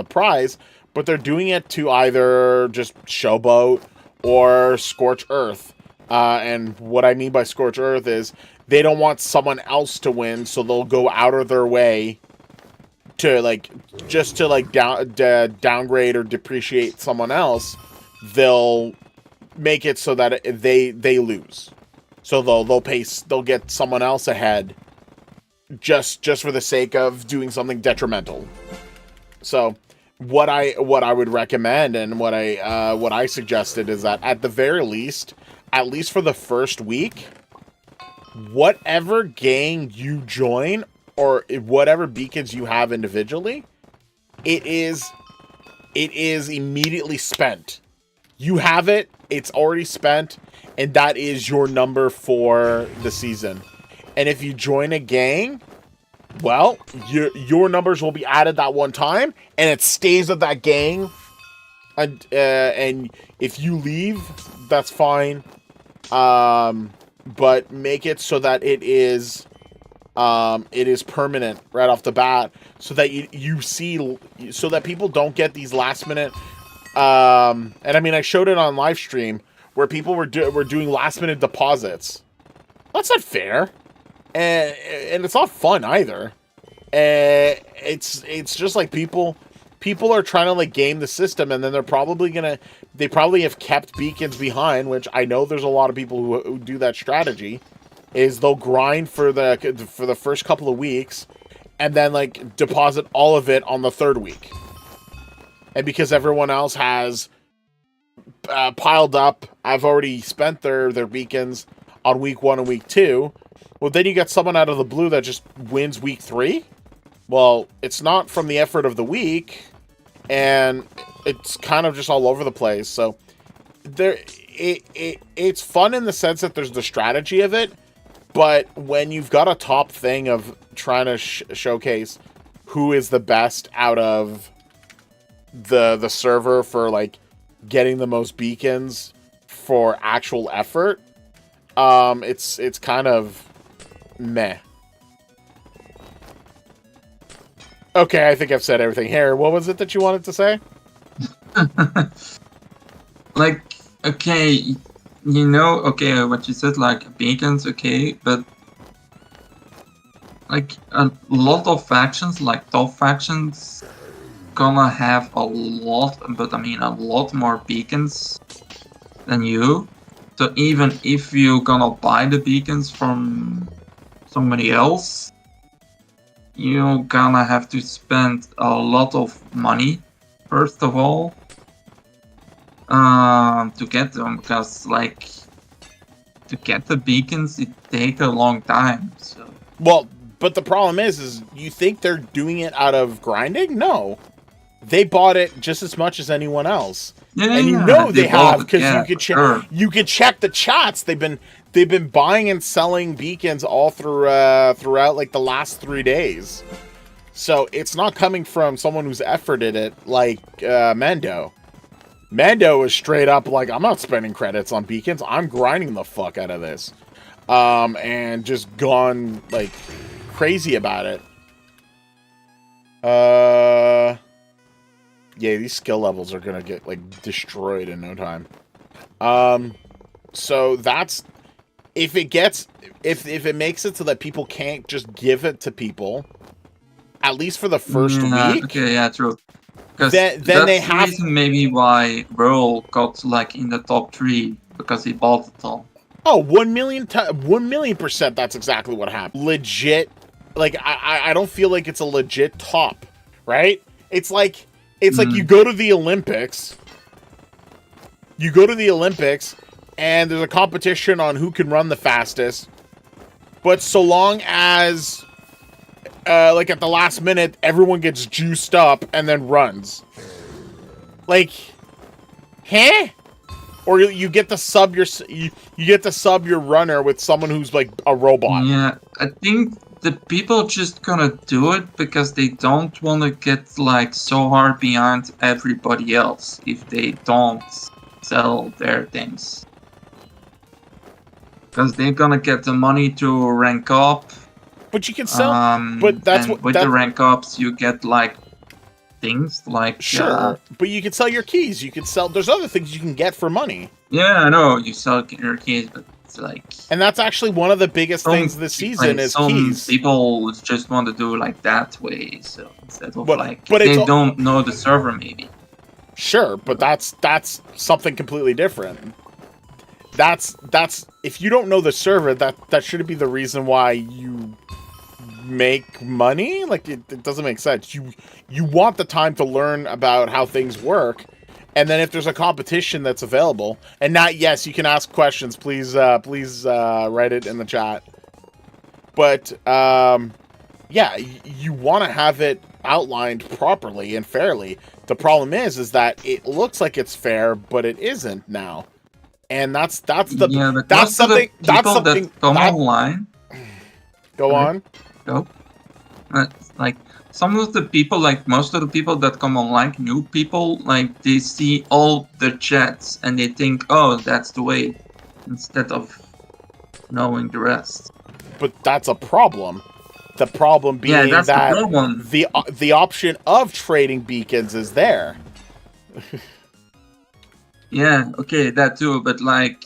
prize, but they're doing it to either just showboat or scorch earth. And what I mean by scorch earth is they don't want someone else to win, so they'll go out of their way to downgrade or depreciate someone else. They'll make it so that they lose. So they'll get someone else ahead just for the sake of doing something detrimental. So what I would recommend and what I suggested is that at the very least, at least for the first week, whatever gang you join or whatever beacons you have individually, it is immediately spent. You have it. It's already spent, and that is your number for the season. And if you join a gang, well, your numbers will be added that one time, and it stays with that gang. And if you leave, that's fine. But make it so that it is permanent right off the bat, so that you see, so that people don't get these last minute. And I mean, I showed it on live stream where people were doing last minute deposits. That's not fair, and it's not fun either. It's just like people are trying to like game the system, and then they probably have kept beacons behind, which I know there's a lot of people who do that strategy. Is they'll grind for the first couple of weeks, and then like deposit all of it on the third week. And because everyone else has piled up, I've already spent their beacons on week 1 and week 2. Well, then you get someone out of the blue that just wins week 3. Well, it's not from the effort of the week, and it's kind of just all over the place. So it's fun in the sense that there's the strategy of it, but when you've got a top thing of trying to showcase who is the best out of the server for like getting the most beacons for actual effort, it's kind of meh. Okay, I think I've said everything here. What was it that you wanted to say? Like, okay, you know, okay, what you said, like beacons, okay, but like a lot of factions, like top factions, gonna have a lot, but I mean a lot more beacons than you. So even if you're gonna buy the beacons from somebody else, you're gonna have to spend a lot of money, first of all, to get them, because like to get the beacons, it takes a long time. So well, but the problem is you think they're doing it out of grinding? No, they bought it just as much as anyone else. yeah, And you yeah, know they have, because yeah, you could sure. you could check the chats. They've been buying and selling beacons all throughout like the last 3 days. So it's not coming from someone who's efforted it like Mando. Mando is straight up like, I'm not spending credits on beacons. I'm grinding the fuck out of this. And just gone like crazy about it. Yeah, these skill levels are gonna get like destroyed in no time. So that's if it makes it so that people can't just give it to people, at least for the first week. Okay, yeah, true. Because Then that's they the have reason maybe why Roll got like in the top 3, because he bought it all. Oh, 1,000,000%. That's exactly what happened. Legit. Like, I don't feel like it's a legit top, right? It's like you go to the Olympics. You go to the Olympics, and there's a competition on who can run the fastest. But so long as, like at the last minute, everyone gets juiced up and then runs. Like, huh? Or you get to sub your runner with someone who's like a robot. Yeah, I think the people just gonna do it because they don't want to get like so hard behind everybody else if they don't sell their things. Because they're gonna get the money to rank up. But you can sell. But that's what with the rank ups you get like things like sure. But you can sell your keys. You can sell. There's other things you can get for money. Yeah, I know you sell your keys, but it's like. And that's actually one of the biggest things this season is keys. Some people just want to do like that way, so instead of but they don't know the server maybe. Sure, but that's something completely different. That's if you don't know the server, that shouldn't be the reason why you make money. Like it doesn't make sense. You want the time to learn about how things work, and then if there's a competition that's available, and not yes, you can ask questions. Please write it in the chat. But yeah, you want to have it outlined properly and fairly. The problem is that it looks like it's fair, but it isn't now. And that's But that's most of the people something that come that online, go on. go. Like some of the people, like most of the people that come online, new people, like they see all the chats and they think, oh, that's the way, instead of knowing the rest. But that's a problem. The problem being that's that the problem. the option of trading beacons is there. Yeah, okay, that too, but like,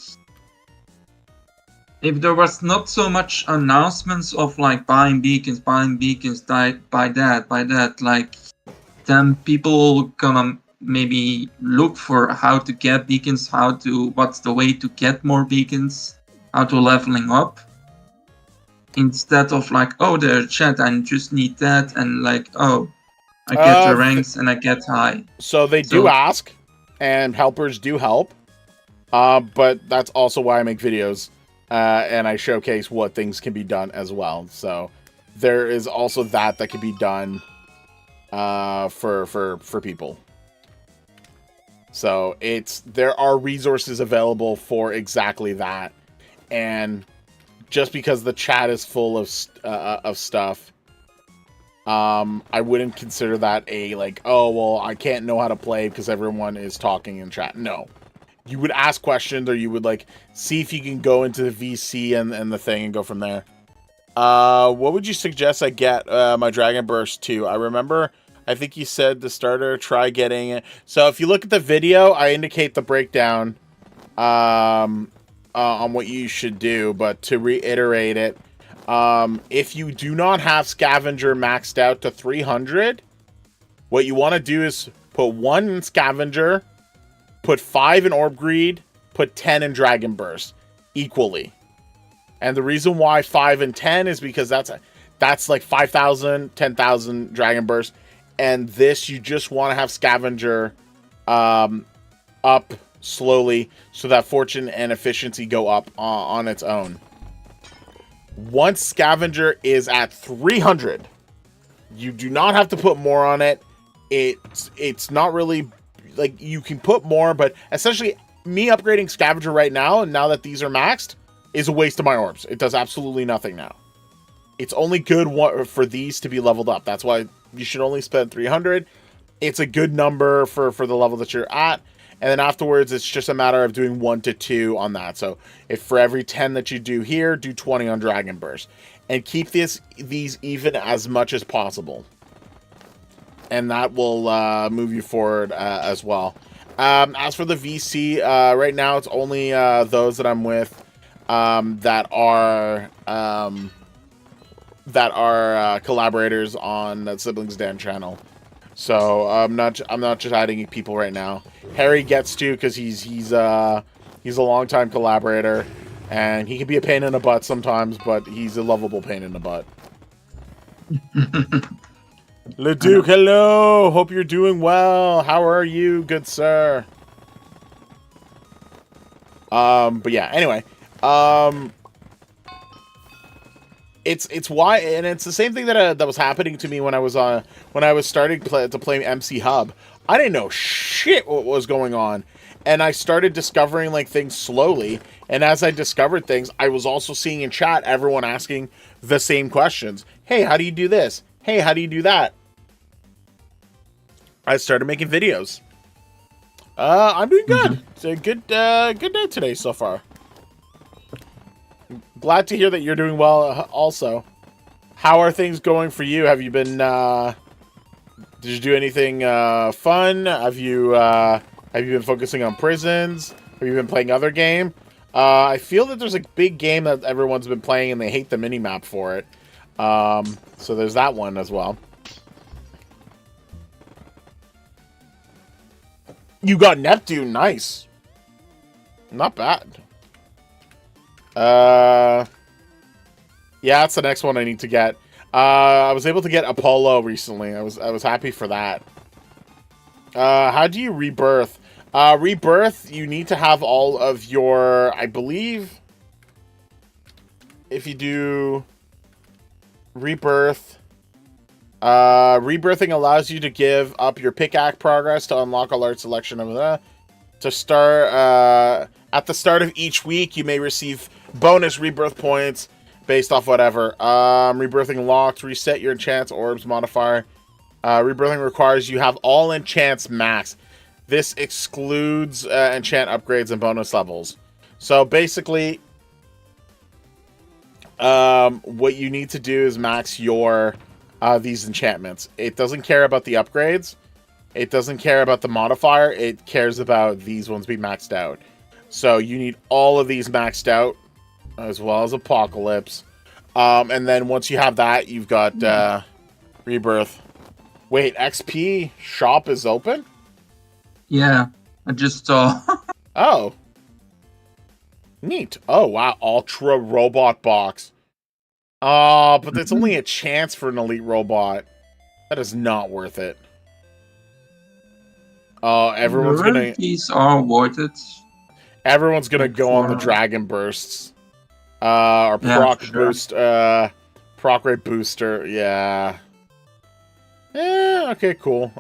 if there was not so much announcements of like buying beacons, buy that, like, then people gonna maybe look for how to get beacons, what's the way to get more beacons, how to leveling up, instead of like, oh, there's chat, I just need that, and like, oh, I get the ranks and I get high. So they do ask, and helpers do help, but that's also why I make videos, and I showcase what things can be done as well. So there is also that can be done for people. So there are resources available for exactly that, and just because the chat is full of stuff, I wouldn't consider that a like, oh well, I can't know how to play because everyone is talking in chat. No, you would ask questions, or you would like see if you can go into the VC and the thing and go from there. What would you suggest I get my Dragon Burst to? I remember, I think you said the starter, try getting it. So if you look at the video, I indicate the breakdown on what you should do, but to reiterate it, if you do not have Scavenger maxed out to 300, what you want to do is put 1 in Scavenger, put 5 in Orb Greed, put 10 in Dragon Burst, equally. And the reason why 5 and 10 is because that's like 5,000, 10,000 Dragon Burst, and this you just want to have Scavenger up slowly so that fortune and efficiency go up on its own. Once Scavenger is at 300, you do not have to put more on it. It's not really like, you can put more, but essentially me upgrading Scavenger right now, and now that these are maxed, is a waste of my orbs. It does absolutely nothing now. It's only good for these to be leveled up. That's why you should only spend 300. It's a good number for the level that you're at. And then afterwards, it's just a matter of doing 1 to 2 on that. So if for every 10 that you do here, do 20 on Dragon Burst. And keep these even as much as possible. And that will move you forward as well. As for the VC, right now it's only those that I'm with that are collaborators on the Siblings Dan channel. So I'm not just adding people right now. Harry gets to, because he's a longtime collaborator, and he can be a pain in the butt sometimes, but he's a lovable pain in the butt. Leduc, hello. Hope you're doing well. How are you, good sir? But yeah. Anyway, It's why, and it's the same thing that was happening to me when I was starting to play MC Hub. I didn't know shit what was going on, and I started discovering like things slowly. And as I discovered things, I was also seeing in chat everyone asking the same questions. Hey, how do you do this? Hey, how do you do that? I started making videos. I'm doing good. It's a good day today so far. Glad to hear that you're doing well also. How are things going for you? Have you been, did you do anything fun? Have you been focusing on prisons? Have you been playing other game? I feel that there's a big game that everyone's been playing and they hate the minimap for it. So there's that one as well. You got Neptune, nice. Not bad. Yeah, that's the next one I need to get. I was able to get Apollo recently. I was happy for that. How do you rebirth? Rebirth, you need to have all of your, I believe, if you do rebirth, Rebirthing allows you to give up your pickaxe progress to unlock a large selection of to start at the start of each week. You may receive bonus rebirth points based off whatever. Rebirthing locked. Reset your enchants orbs modifier. Rebirthing requires you have all enchants max. This excludes enchant upgrades and bonus levels. So basically, what you need to do is max your these enchantments. It doesn't care about the upgrades. It doesn't care about the modifier. It cares about these ones being maxed out. So you need all of these maxed out, as well as Apocalypse. And then once you have that, you've got Rebirth. Wait, XP shop is open? Yeah, I just saw. Oh. Neat. Oh, wow. Ultra Robot Box. But that's only a chance for an elite robot. That is not worth it. Everyone's gonna... These are worth it. Everyone's gonna go on the Dragon Bursts. Or Proc Boost, Proc Rate Booster, yeah. Okay, cool.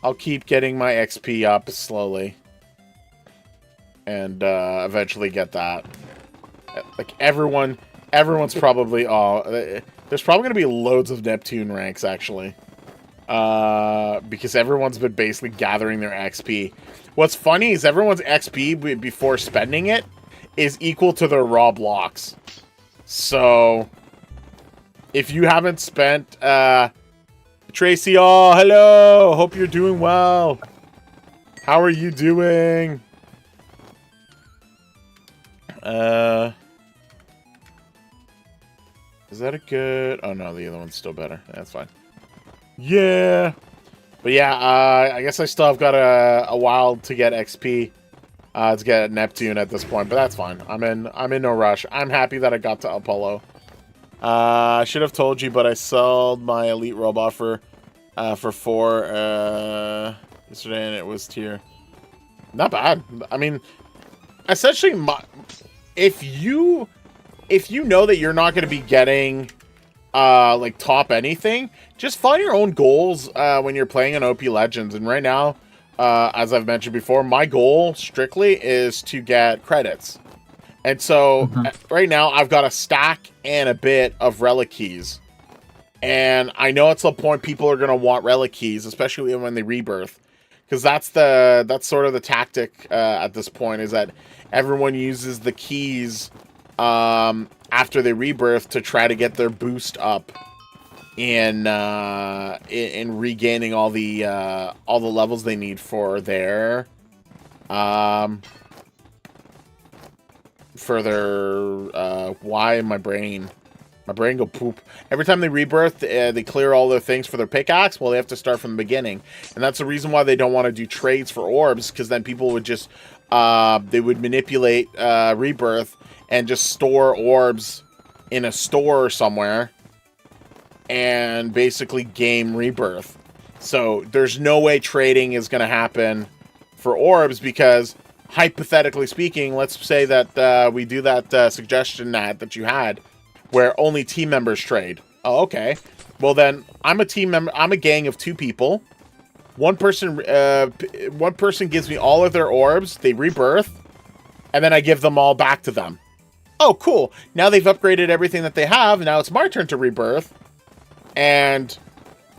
I'll keep getting my XP up slowly. And, eventually get that. Like, everyone's probably, there's probably gonna be loads of Neptune ranks, actually. Because everyone's been basically gathering their XP. What's funny is everyone's XP before spending it is equal to their raw blocks. So, if you haven't spent, Tracy, oh, hello! Hope you're doing well. How are you doing? Is that a good... Oh, no, the other one's still better. That's fine. Yeah! But yeah, I guess I still have got a while to get XP. To get Neptune at this point, but that's fine. I'm in no rush. I'm happy that I got to Apollo. I should have told you, but I sold my elite robot for 4 yesterday, and it was tier. Not bad. I mean, essentially, if you know that you're not going to be getting like top anything, just find your own goals when you're playing on OPLegends. And right now, as I've mentioned before, my goal strictly is to get credits. And so right now I've got a stack and a bit of relic keys. And I know at some point people are going to want relic keys, especially when they rebirth. Because that's sort of the tactic at this point, is that everyone uses the keys after they rebirth to try to get their boost up in regaining all the levels they need for their why my brain go poop. Every time they rebirth, they clear all their things for their pickaxe. Well, they have to start from the beginning, and that's the reason why they don't want to do trades for orbs, because then people would just they would manipulate rebirth and just store orbs in a store somewhere and basically game rebirth. So there's no way trading is going to happen for orbs, because hypothetically speaking, let's say that we do that suggestion that you had where only team members trade. Oh, okay. Well, then I'm a team member. I'm a gang of 2 people. One person gives me all of their orbs. They rebirth, and then I give them all back to them. Oh, cool. Now they've upgraded everything that they have. Now it's my turn to rebirth, and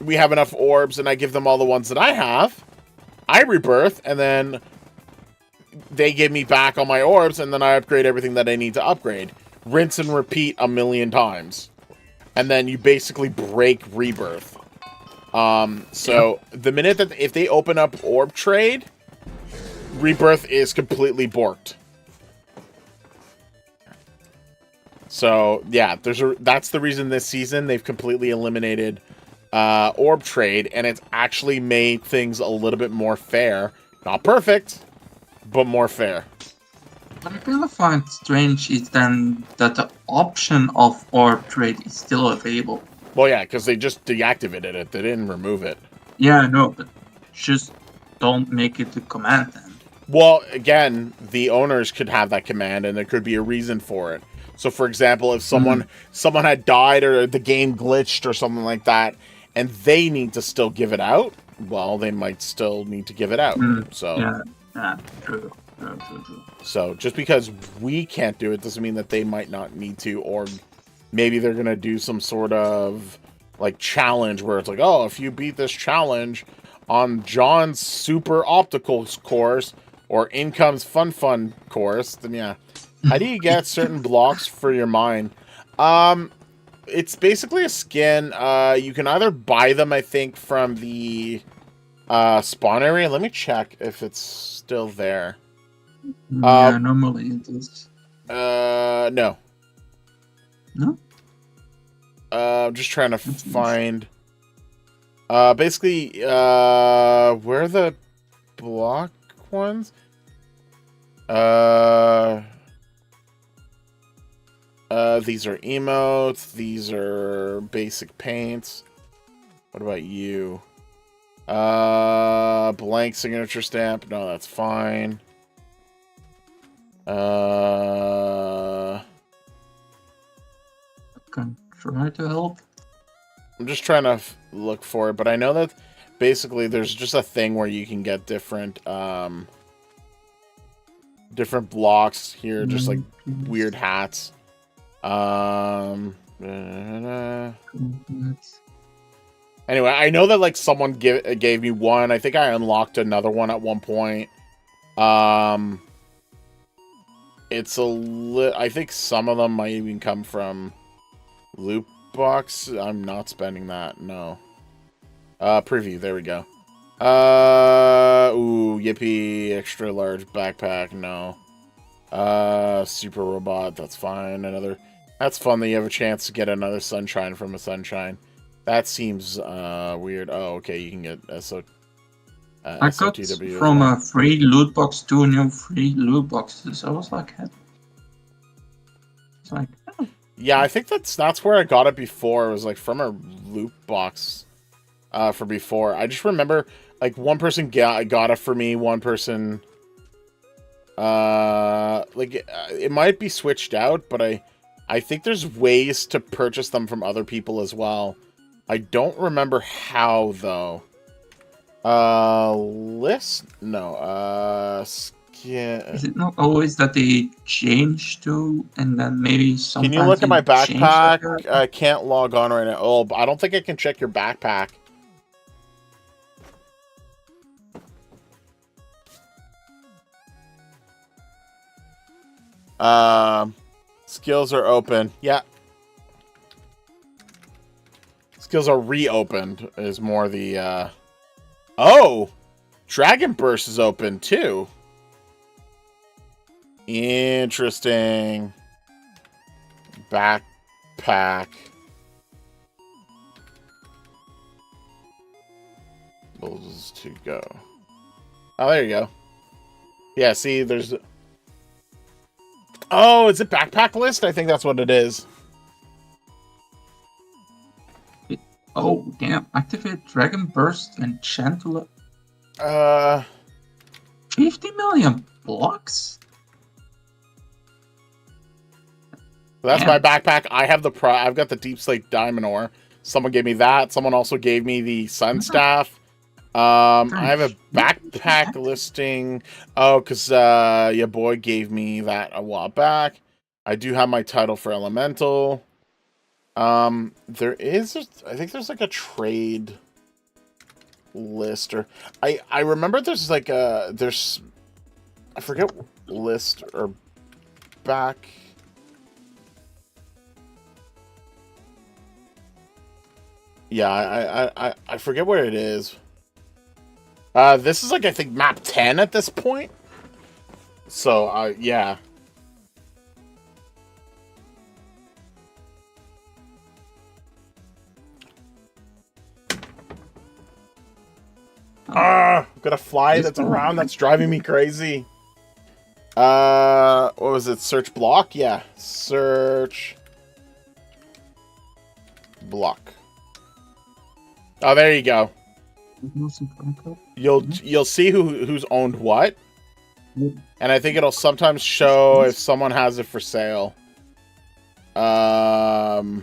we have enough orbs, and I give them all the ones that I have. I rebirth, and then they give me back all my orbs, and then I upgrade everything that I need to upgrade. Rinse and repeat 1,000,000 times. And then you basically break rebirth. So the minute that if they open up orb trade, rebirth is completely borked. So yeah, that's the reason this season they've completely eliminated orb trade, and it's actually made things a little bit more fair. Not perfect, but more fair. What I kind of find strange is then that the option of orb trade is still available. Well, yeah, because they just deactivated it. They didn't remove it. Yeah, I know, but just don't make it the command then. Well, again, the owners could have that command, and there could be a reason for it. So, for example, if someone had died or the game glitched or something like that, and they need to still give it out, well, they might still need to give it out. So yeah, true. So just because we can't do it doesn't mean that they might not need to, or maybe they're gonna do some sort of like challenge where it's like, oh, if you beat this challenge on John's super opticals course or Income's fun course, then yeah. How do you get certain blocks for your mine? It's basically a skin. You can either buy them, I think, from the spawn area. Let me check if it's still there. Yeah, normally it is. No. No? I'm just trying to find. Basically, where are the block ones? These are emotes. These are basic paints. What about you? Blank signature stamp. No, that's fine. Can try to help. I'm just trying to look for it, but I know that basically there's just a thing where you can get different different blocks here, just like weird hats. Anyway, I know that like someone gave me one. I think I unlocked another one at one point. It's I think some of them might even come from loot box. I'm not spending that. No. Preview. There we go. Ooh, yippee. Extra large backpack. No. Super robot. That's fine. That's fun that you have a chance to get another sunshine from a sunshine. That seems weird. Oh, okay. You can get I got from a free loot box 2 new free loot boxes. I was like, it's like, oh. Yeah, I think that's where I got it before. It was like from a loot box for before. I just remember like one person got it for me. One person it might be switched out, but I think there's ways to purchase them from other people as well. I don't remember how though. List? No. Skin. Is it not always that they change to, and then maybe sometimes? Can you look at my backpack? I can't log on right now. Oh, I don't think I can check your backpack. Skills are open. Yeah. Skills are reopened is more the, Oh! Dragon Burst is open, too. Interesting. Backpack. Those to go. Oh, there you go. Yeah, see, there's... Oh, is it backpack list? I think that's what it is. Oh, damn. Activate Dragon Burst and Chantula. 50 million blocks? That's my backpack. I have I've got the Deep Slate Diamond Ore. Someone gave me that. Someone also gave me the Sun Staff. I have a backpack listing. Oh, because your boy gave me that a while back. I do have my title for Elemental. There is, I think there's like a trade list, or I remember there's like I forget list or back. Yeah, I forget where it is. This is like, I think map 10 at this point. So, yeah. I've got a fly that's around that's driving me crazy. What was it? Search block? Yeah. Search block. Oh, there you go. You'll see who's owned what. And I think it'll sometimes show if someone has it for sale. So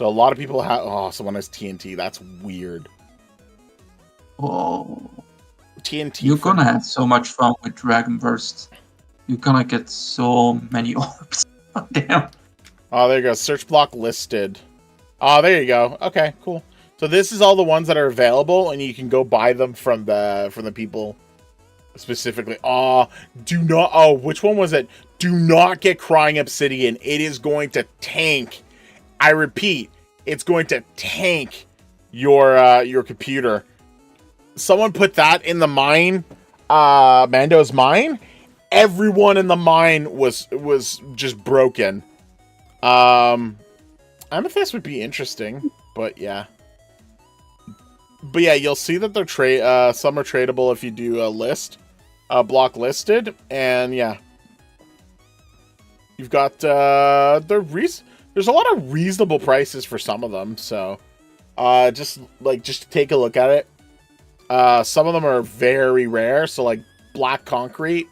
a lot of people have. Oh, someone has TNT. That's weird. Oh, TNT. you're gonna have so much fun with Dragon Burst. You're gonna get so many orbs. Oh, damn. Oh, there you go. Search block listed. Oh, there you go. Okay, cool. So this is all the ones that are available, and you can go buy them from the people specifically. Oh, do not. Oh, which one was it? Do not get Crying Obsidian. It is going to tank. I repeat, it's going to tank your computer. Someone put that in the mine, Mando's mine. Everyone in the mine was just broken. Amethyst would be interesting, but yeah. But yeah, you'll see that they're some are tradable if you do a list, block listed, and yeah. You've got there's a lot of reasonable prices for some of them, so just to take a look at it. Some of them are very rare, so like Black Concrete,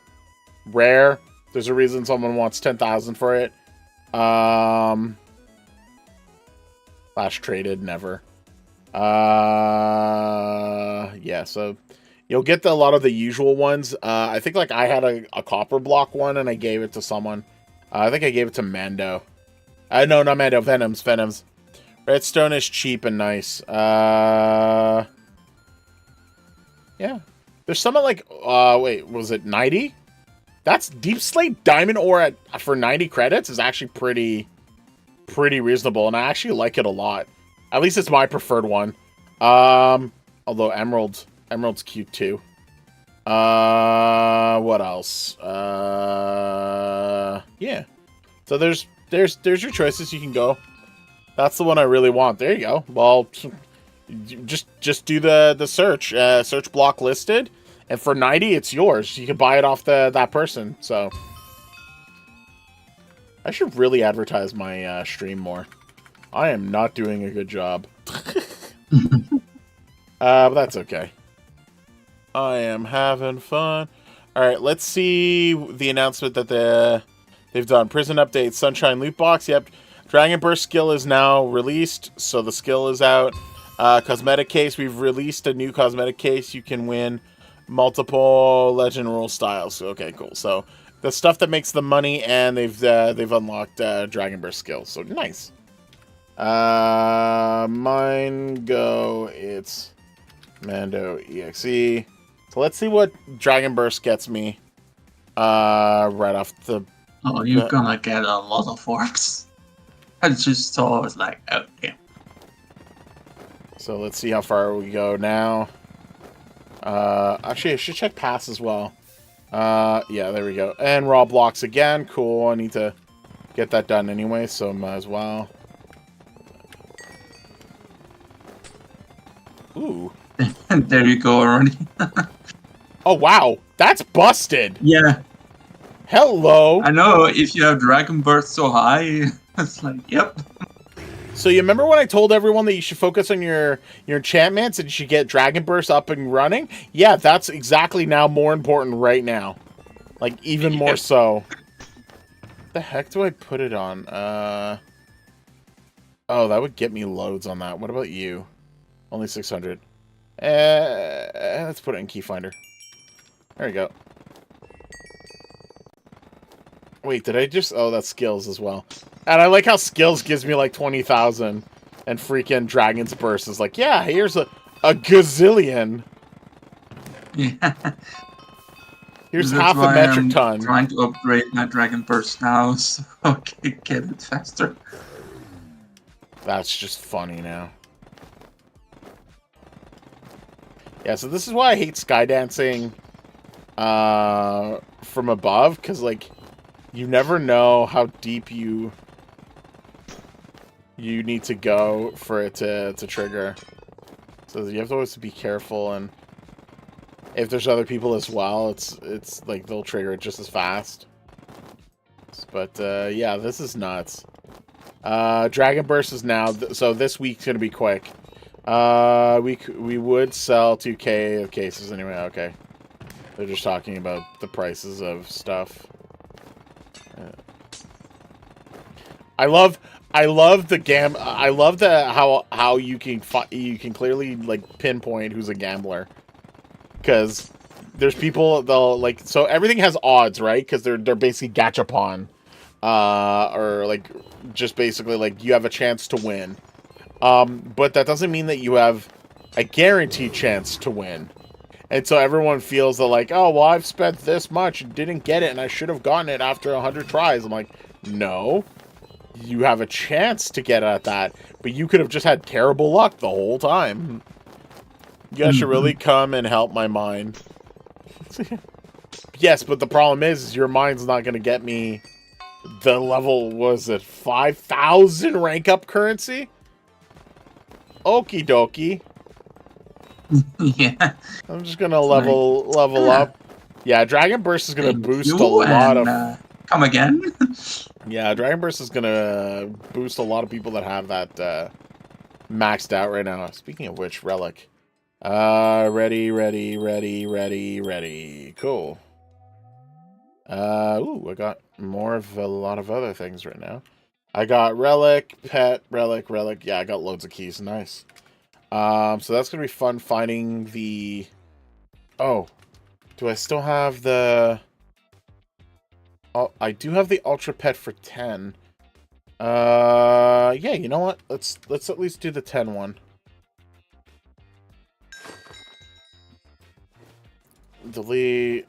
rare. There's a reason someone wants 10,000 for it. Flash traded, never. Yeah, so you'll get a lot of the usual ones. I think like I had a copper block one and I gave it to someone. I think I gave it to Mando. No, not Mando. Venoms. Redstone is cheap and nice. Yeah. There's some at like, wait, was it 90? That's Deep Slate Diamond ore for 90 credits is actually pretty reasonable, and I actually like it a lot. At least it's my preferred one. Although Emerald's cute too. What else? Yeah. So there's your choices. You can go. That's the one I really want. There you go. Well, just do the search. Search block listed, and for 90, it's yours. You can buy it off that person. So I should really advertise my stream more. I am not doing a good job. But that's okay. I am having fun. All right, let's see the announcement that they've done. Prison update, Sunshine loot box. Yep, Dragon Burst skill is now released, so the skill is out. Cosmetic case, we've released a new cosmetic case. You can win multiple legend rule styles. Okay, cool. So the stuff that makes the money, and they've unlocked Dragon Burst skills. So nice. Mine go. It's Mando EXE. So let's see what Dragon Burst gets me. Right off the. Oh, you're gonna get a lot of orbs. I just saw. I was like, oh damn. So let's see how far we go now. Actually, I should check pass as well. Yeah, there we go. And raw blocks again. Cool. I need to get that done anyway, so might as well. Ooh. There you go already. Oh, wow. That's busted. Yeah. Hello. I know, if you have Dragon Burst so high, it's like, yep. So you remember when I told everyone that you should focus on your enchantments and you should get Dragon Burst up and running? Yeah, that's exactly now more important right now. Like, even more so. The heck do I put it on? Oh, that would get me loads on that. What about you? Only 600. Let's put it in Keyfinder. There we go. Wait, did I just... Oh, that's skills as well. And I like how skills gives me like 20,000. And freaking Dragon's Burst is like, yeah, here's a gazillion. Yeah. Here's half a metric ton. I'm trying to upgrade my Dragon Burst now, so I can get it faster. That's just funny now. Yeah, so this is why I hate skydancing from above, because, like, you never know how deep you need to go for it to trigger. So you have to always be careful, and if there's other people as well, it's like they'll trigger it just as fast. But yeah, this is nuts. Dragon Burst is now, so this week's gonna be quick. We would sell 2K of cases anyway. Okay, they're just talking about the prices of stuff. I love the I love the how you can clearly like pinpoint who's a gambler, because there's people they'll like, so everything has odds, right? Because they're basically gachapon, or like just basically like you have a chance to win, but that doesn't mean that you have a guaranteed chance to win. And so everyone feels that like, oh, well, I've spent this much and didn't get it, and I should have gotten it after 100 tries. I'm like, no. You have a chance to get at that, but you could have just had terrible luck the whole time. You guys should really come and help my mind. Yes, but the problem is your mind's not going to get me the level, was it 5,000 rank up currency? Okie dokie. Yeah. I'm just gonna level up. Yeah, Dragon Burst is gonna boost a lot of. Come again? Yeah, Dragon Burst is gonna boost a lot of people that have that maxed out right now. Speaking of which, Relic. Ready. Cool. Ooh, I got more of a lot of other things right now. I got Relic, Pet, Relic. Yeah, I got loads of keys. Nice. So that's gonna be fun finding the... Oh, do I still have the... Oh, I do have the Ultra Pet for 10. Yeah, you know what? Let's at least do the 10 one. Delete.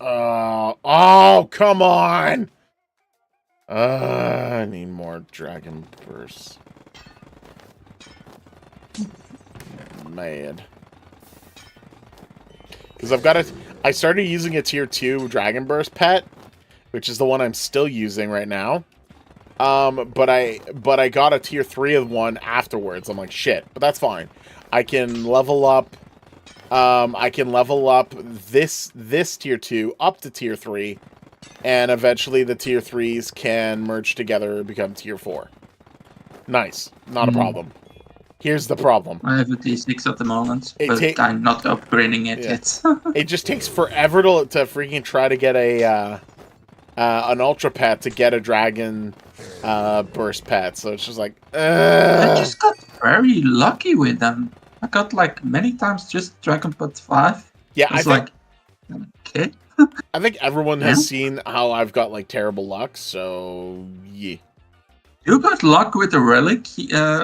Oh, come on! I need more Dragon Bursts. Mad. Because I started using a tier 2 Dragon Burst pet, which is the one I'm still using right now. But I got a tier 3 of one afterwards. I'm like, shit, but that's fine. I can level up this tier 2 up to tier 3, and eventually the tier 3s can merge together and become tier 4. Nice. Not a problem. Here's the problem. I have a T6 at the moment, but I'm not upgrading it yet. It just takes forever to freaking try to get an Ultra Pet to get a Dragon Burst Pet. So it's just like... I just got very lucky with them. I got like many times just Dragon Pet 5. Yeah, I think... okay. I think everyone has seen how I've got like terrible luck, so yeah. You got luck with the relic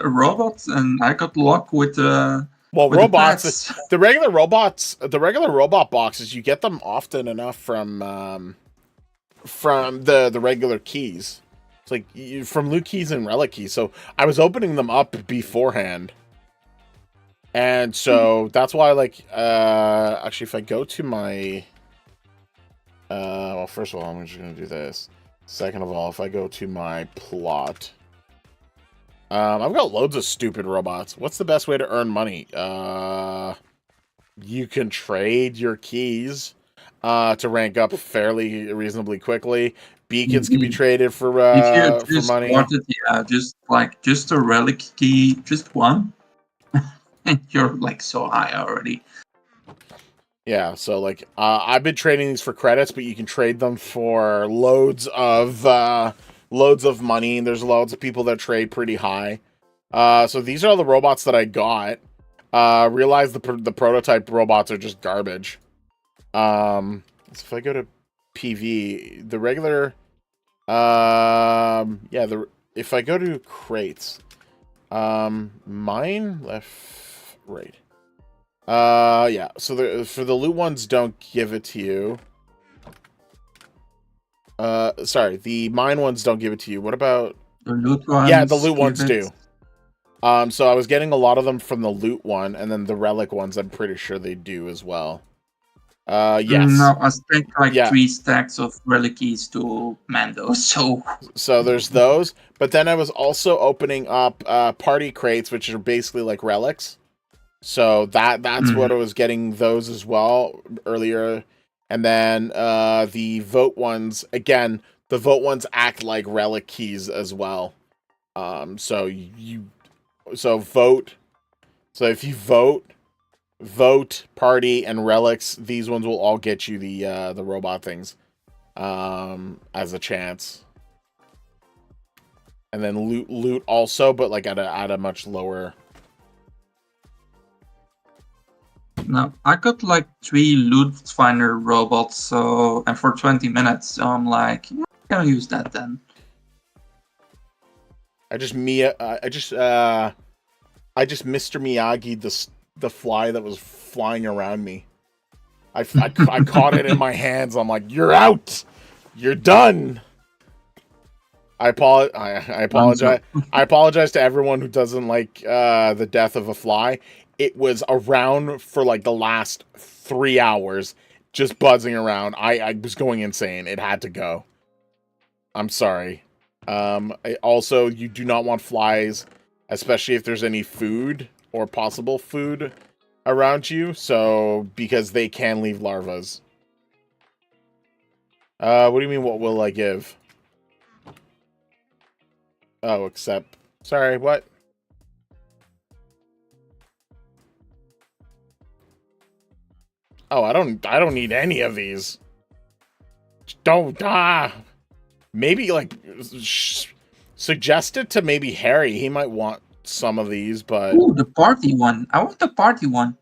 robots, and I got luck with with robots. The regular robot boxes, you get them often enough from the regular keys. It's like from loot keys and relic keys. So I was opening them up beforehand, and so that's why like actually if I go to my well, first of all, I'm just gonna do this. Second of all, if I go to my plot, I've got loads of stupid robots. What's the best way to earn money? You can trade your keys to rank up fairly reasonably quickly. Beacons can be traded for money. Just a relic key, just one, and you're like so high already. Yeah, so like I've been trading these for credits, but you can trade them for loads of money, and there's loads of people that trade pretty high. So these are all the robots that I got. Realize the prototype robots are just garbage. So if I go to PV, the regular if I go to crates, mine left right. Yeah, so for the loot ones, don't give it to you. Sorry, the mine ones don't give it to you. What about... The loot ones? Yeah, the loot ones do. So I was getting a lot of them from the loot one, and then the relic ones, I'm pretty sure they do as well. Yes. No, I spent like 3 stacks of relic keys to Mando, so... So there's those, but then I was also opening up party crates, which are basically like relics. So that's what I was getting those as well earlier. And then the vote ones, again, the vote ones act like relic keys as well. So vote. So if you vote, party, and relics, these ones will all get you the robot things. as a chance. And then loot also, but like at a much lower. No, I got like 3 loot finder robots, so and for 20 minutes, so I'm like, yeah, I'm gonna use that then. I just Mr. Miyagi the fly that was flying around me. I caught it in my hands. I'm like, you're out. You're done. I apologize. I apologize to everyone who doesn't like the death of a fly. It was around for like the last 3 hours, just buzzing around. I was going insane. It had to go. I'm sorry. Also, you do not want flies, especially if there's any food or possible food around you. So because they can leave larvas. What do you mean? What will I give? Oh, except. Sorry, what? Oh, I don't need any of these. Don't maybe like suggest it to maybe Harry. He might want some of these, but Ooh, the party one. I want the party one.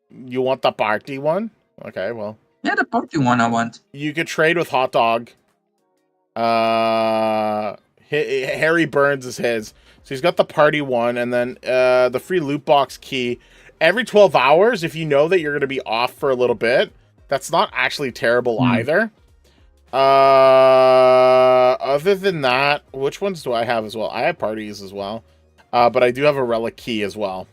You want the party one? Okay, well. Yeah, the party one I want. You could trade with Hot Dog. Harry Burns is his. So he's got the party one, and then the free loot box key. Every 12 hours, if you know that you're going to be off for a little bit, that's not actually terrible either. Other than that, which ones do I have as well? I have parties as well. But I do have a relic key as well.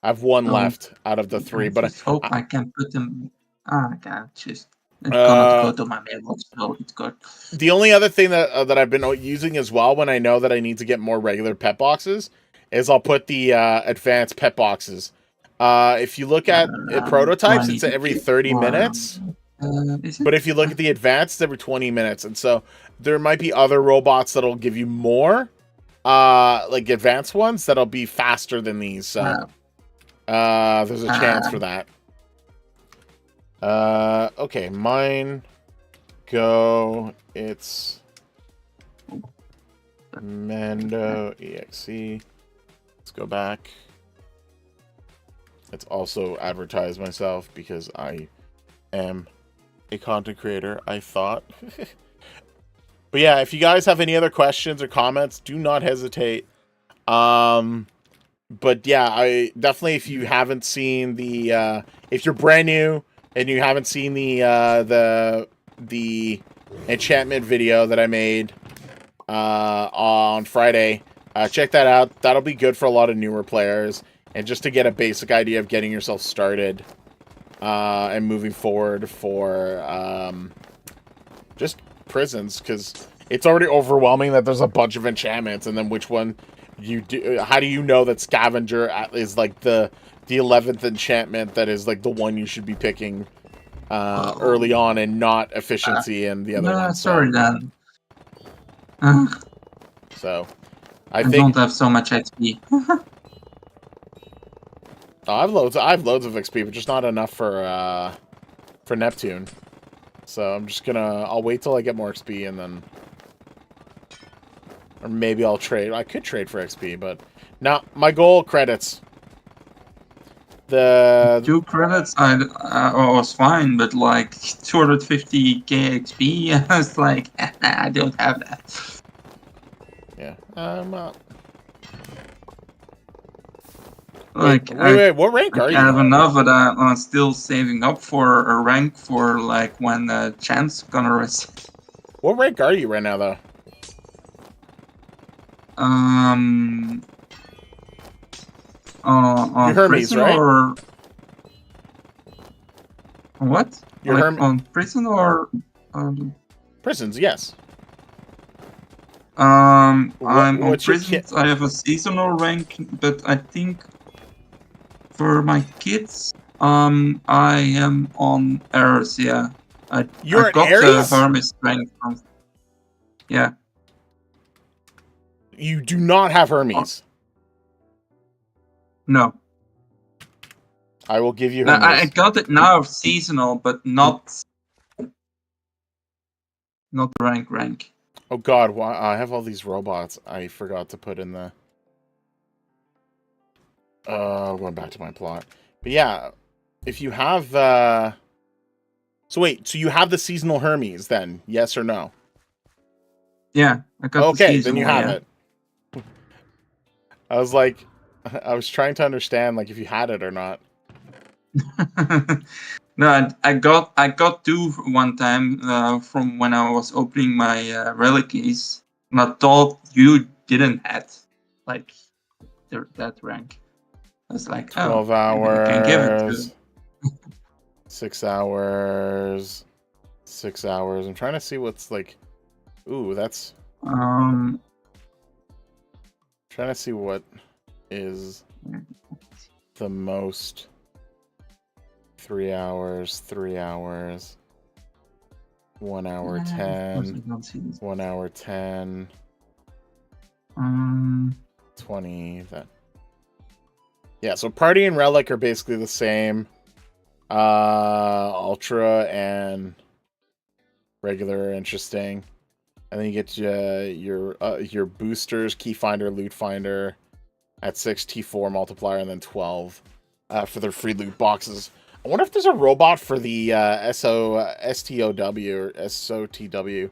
I have one left out of the 3, but I hope I can put them. I can't just. It's gonna go to my mailbox, so it's good. The only other thing that I've been using as well when I know that I need to get more regular pet boxes is I'll put the advanced pet boxes. If you look at prototypes, it's every 30 minutes. But if you look at the advanced, it's every 20 minutes. And so there might be other robots that'll give you more, like advanced ones that'll be faster than these. So there's a chance for that. Okay, mine go. It's Mando EXE. Let's go back. Let's also advertise myself because I am a content creator, I thought. But yeah, if you guys have any other questions or comments, do not hesitate. But yeah, I definitely, if you haven't seen the if you're brand new and you haven't seen the enchantment video that I made on Friday, check that out. That'll be good for a lot of newer players and just to get a basic idea of getting yourself started and moving forward for just prisons, because it's already overwhelming that there's a bunch of enchantments, and then which one you do. How do you know that scavenger is like the 11th enchantment that is like the one you should be picking early on, and not efficiency and the other one? Sorry, Dan. So I don't have so much XP. I have loads of XP, but just not enough for Neptune. So I'm just I'll wait till I get more XP and then, or maybe I'll trade. I could trade for XP, but now my goal credits. The 2 credits I was fine, but like 250k XP, I was like, I don't have that. Yeah, Like, wait, what rank are you? I have enough, but I'm still saving up for a rank for like when the chance gonna reset. What rank are you right now, though? On Hermes, prison, right? or what? You're like on prison or prisons? Yes. I'm on what's your prisons. I have a seasonal rank, but I think for my kids, I am on Ares. Yeah, I You're got Ares? the Hermes rank from. Yeah. You do not have Hermes. No. I will give you No, Hermes. I got it now seasonal, but not Not rank. Oh god, why I have all these robots I forgot to put in the... going back to my plot. But yeah, if you have... So wait, so you have the seasonal Hermes then? Yes or no? Yeah, I got the Okay, then seasonal, you have yeah. it. I was like... I was trying to understand like if you had it or not. No, I got 2 one time from when I was opening my relic keys, and I thought you didn't have like that rank. I was like, 12 maybe I can give it to hours. 6 hours. 6 hours. I'm trying to see what's like... Ooh, that's... him. Trying to see what is the most... 3 hours, 3 hours, 1 hour 10, 1 hour 10, 20. That. Yeah, so Party and Relic are basically the same. Ultra and regular are interesting. And then you get your boosters, Key Finder, Loot Finder at 6, T4 multiplier, and then 12 for their free loot boxes. I wonder if there's a robot for the STOW or SOTW.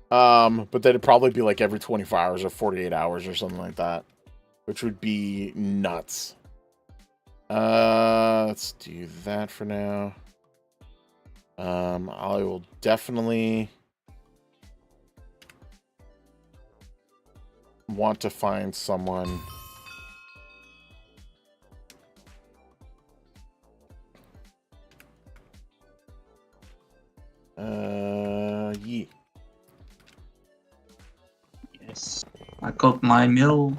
But that'd probably be like every 24 hours or 48 hours or something like that, which would be nuts. Let's do that for now. I will definitely want to find someone. Yeah. Yes, I got my mill.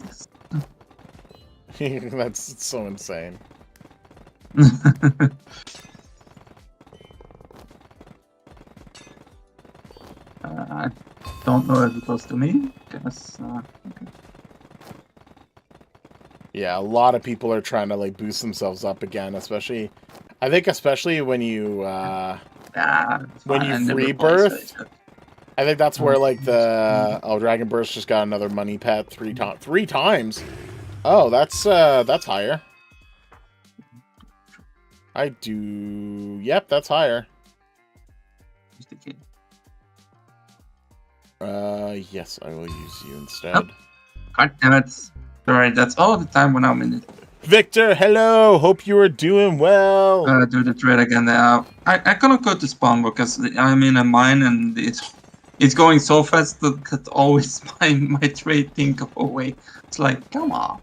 Yes. That's so insane. I don't know if it goes to me. Guess. Okay. Yeah, a lot of people are trying to like boost themselves up again, especially. I think especially when you free birth. I think that's where like the Dragon Burst just got another money pet 3 times. Oh, that's higher. I do. Yep, that's higher. Yes, I will use you instead. Oh. God damn it! Alright, that's all the time when I'm in it. Victor, hello. Hope you are doing well. Do the trade again now. I cannot go to spawn because I'm in a mine and it's going so fast that always my trade thing go away. It's like, come on.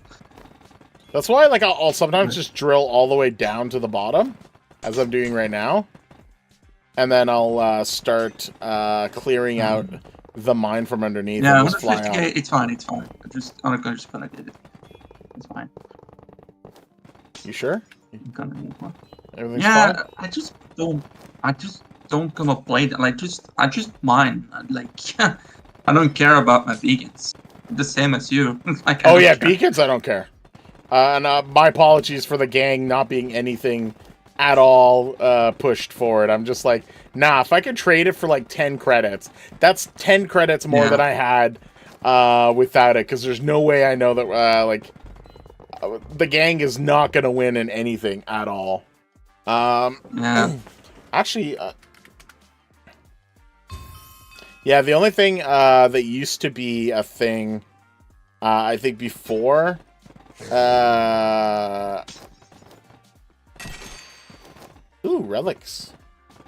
That's why like I'll sometimes just drill all the way down to the bottom, as I'm doing right now, and then I'll start clearing out the mine from underneath. Yeah, and just fly out. it's fine. I'm gonna get it. It's fine. You sure? I'm gonna need one. Everything's Yeah, fine? I just don't gonna play that. Like I just mine. Like I don't care about my beacons. The same as you. Like, Oh yeah, beacons I don't care. And my apologies for the gang not being anything at all pushed forward. I'm just like, nah, if I could trade it for like 10 credits, that's 10 credits more than I had without it, because there's no way I know that the gang is not going to win in anything at all. Yeah. Actually, yeah, the only thing that used to be a thing, I think before... Ooh, relics.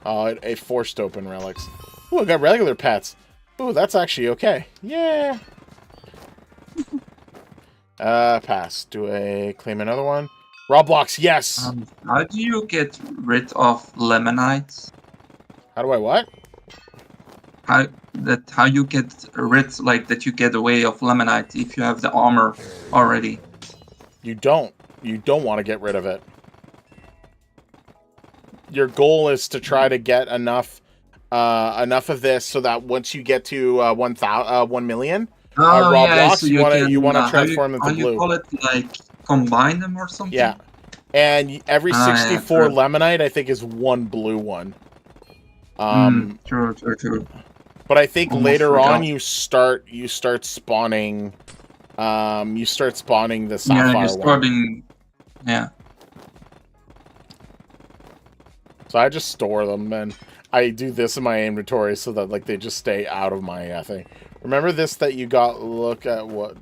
Oh, it forced open relics. Ooh, I got regular pets. Ooh, that's actually okay. Yeah. Pass. Do I claim another one? Roblox, yes! How do you get rid of lemonites? How do I what? How you get rid, like, that you get away of lemonite if you have the armor already? You don't. You don't want to get rid of it. Your goal is to try to get enough of this so that once you get to 1 million Roblox, so you want to transform into blue. You call it, like, combine them or something? Yeah. And every 64 lemonite, I think, is 1 blue one. True. But I think Almost later forgot. on you start spawning the Yeah, sapphire you're one. starting. Yeah. So I just store them, and I do this in my inventory so that like they just stay out of my thing. Remember this that you got? Look at what?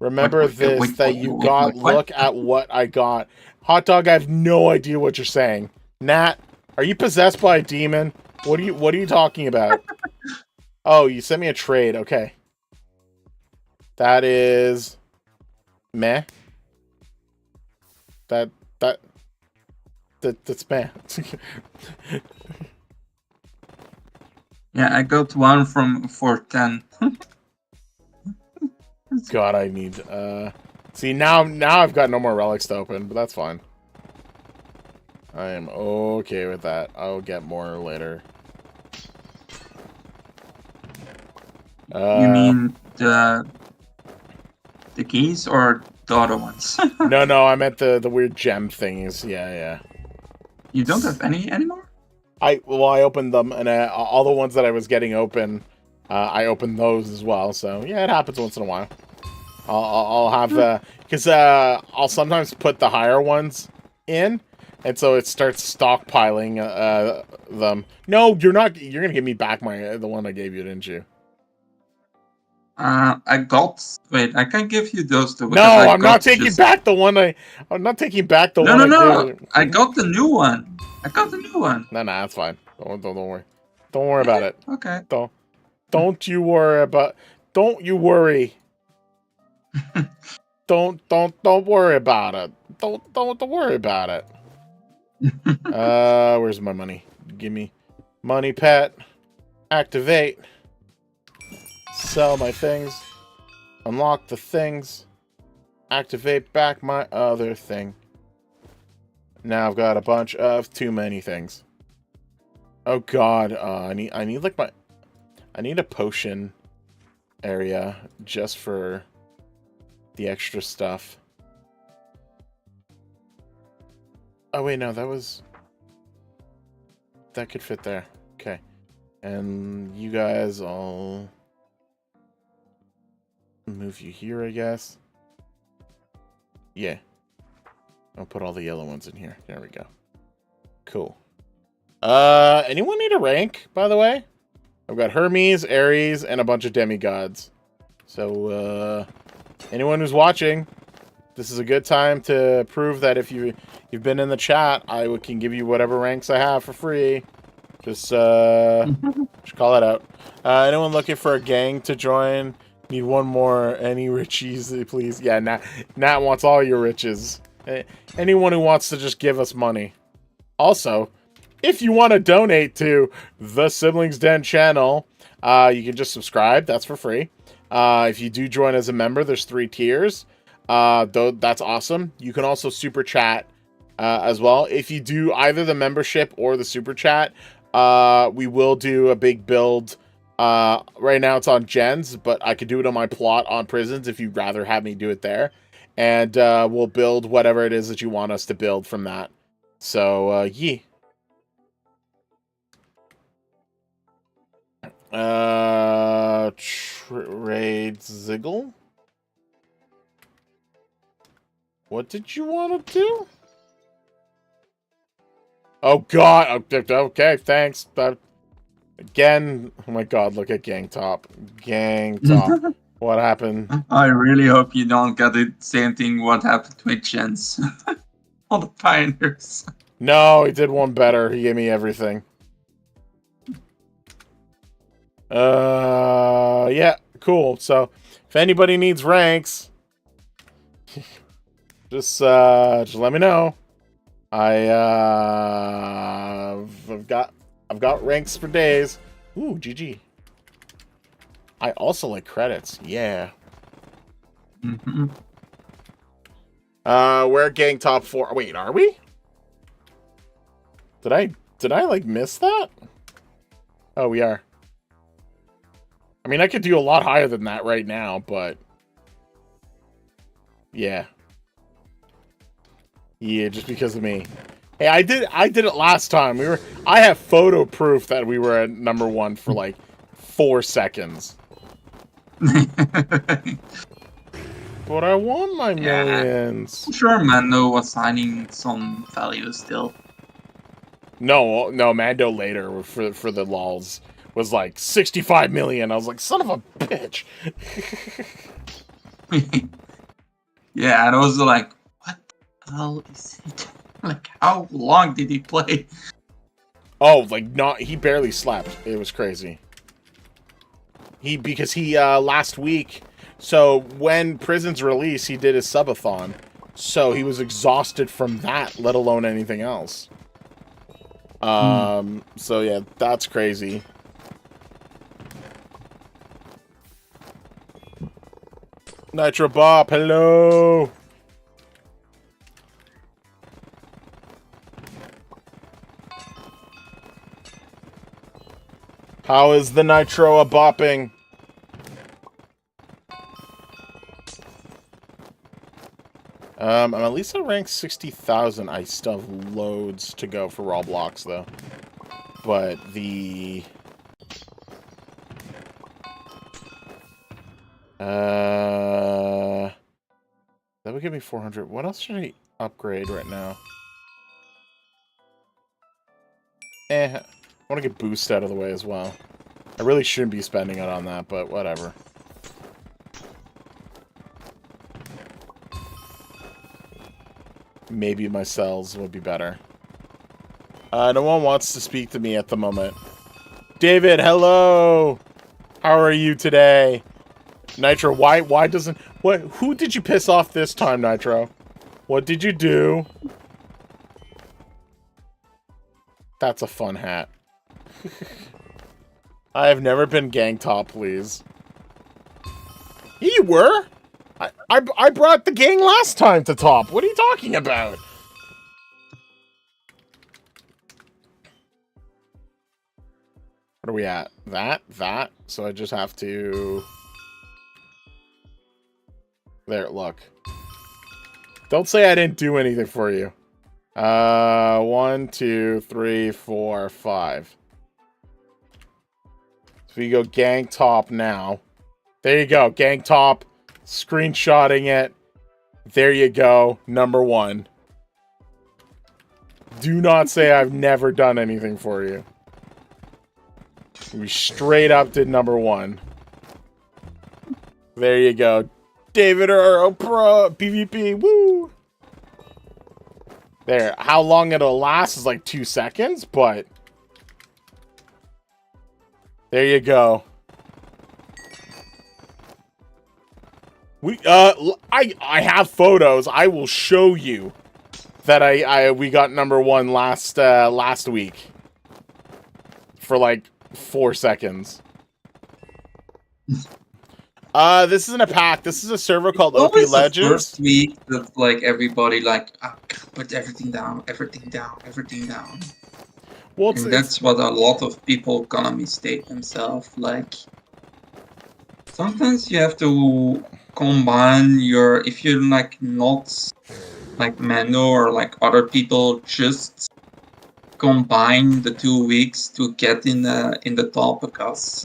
Remember Wait, this that you got? what? Look at what I got. Hot dog, I have no idea what you're saying. Nat, are you possessed by a demon? What are you talking about? Oh, you sent me a trade. Okay. That is meh. That's meh. Yeah, I got one for 10. God, I need see now I've got no more relics to open, but that's fine. I am okay with that. I'll get more later. You mean the keys or the other ones? No, I meant the weird gem things. Yeah. You don't have any anymore? I opened them, and all the ones that I was getting open, I opened those as well. So yeah, it happens once in a while. I'll have because I'll sometimes put the higher ones in, and so it starts stockpiling them. No, you're not. You're gonna give me back the one I gave you, didn't you? I got. Wait, I can give you those two. No, I'm not taking back the one I'm not taking back the one I gave you. I got the new one. No, that's fine. Don't worry. Don't worry about it. Okay. Don't you worry about. Don't you worry. Don't worry about it. Don't worry about it. Where's my money? Give me money, pet. Activate. Sell my things. Unlock the things. Activate back my other thing. Now I've got a bunch of too many things. Oh god, I need like I need a potion area just for the extra stuff. Oh wait, no, that could fit there. Okay. And you guys, I'll move you here, I guess. Yeah. I'll put all the yellow ones in here. There we go. Cool. Anyone need a rank, by the way? I've got Hermes, Ares, and a bunch of demigods. So, anyone who's watching, this is a good time to prove that if you've been in the chat, I can give you whatever ranks I have for free. Just call it out. Anyone looking for a gang to join? Need one more. Any richies, please? Yeah, Nat wants all your riches. Anyone who wants to just give us money. Also, if you want to donate to the Siblings Den channel, you can just subscribe. That's for free. If you do join as a member, there's 3 tiers. Though that's awesome. You can also super chat as well. If you do either the membership or the super chat, we will do a big build. Right now it's on gens, but I could do it on my plot on prisons if you'd rather have me do it there. And we'll build whatever it is that you want us to build from that. So, yeah. Trade Ziggle? What did you want to do? Oh god, okay, thanks. Again, oh my god, look at Gang Top. Gang Top. What happened? I really hope you don't get the same thing what happened with Gens. All the pioneers. No, he did one better. He gave me everything. Yeah, cool. So, if anybody needs ranks, just let me know. I've got ranks for days. Ooh, GG. I also like credits. Yeah. Mm-hmm. We're gang top 4. Wait, are we? Did I like miss that? Oh, we are. I mean, I could do a lot higher than that right now, but yeah. Yeah, just because of me. Hey, I did it last time. I have photo proof that we were at number 1 for like 4 seconds. But I want my millions. I'm sure Mando was signing some value still. No, Mando later for the lols was like 65 million. I was like, son of a bitch. Yeah, and I was like, what the hell is he doing? Like, how long did he play? Oh, like he barely slept. It was crazy. Because he last week, so when Prisons released, he did his subathon. So he was exhausted from that, let alone anything else. So yeah, that's crazy. Nitro Bop, hello. How is the Nitro a bopping? I'm at least at rank 60,000. I still have loads to go for raw blocks, though. But the... That would give me 400. What else should I upgrade right now? I want to get boost out of the way as well. I really shouldn't be spending it on that, but whatever. Maybe my cells would be better. No one wants to speak to me at the moment. David, hello! How are you today? Nitro, why doesn't... Who did you piss off this time, Nitro? What did you do? That's a fun hat. I have never been gang top, please. You were? I brought the gang last time to top. What are you talking about? What are we at? That? So I just have to... There, look. Don't say I didn't do anything for you. 1, 2, 3, 4, 5. So you go gang top now. There you go, gang top. Screenshotting it. There you go, number 1. Do not say I've never done anything for you. We straight up did number 1. There you go. David Earl Pro PvP, woo! There, how long it'll last is like 2 seconds, but there you go. I have photos. I will show you that we got number 1 last week for like 4 seconds. This isn't a pack. This is a server called OPLegends. The first week that like everybody like put everything down. Well, that's what a lot of people gonna mistake themselves. Like sometimes you have to combine if you're like not like Mando or like other people, just combine the 2 weeks to get in the top because.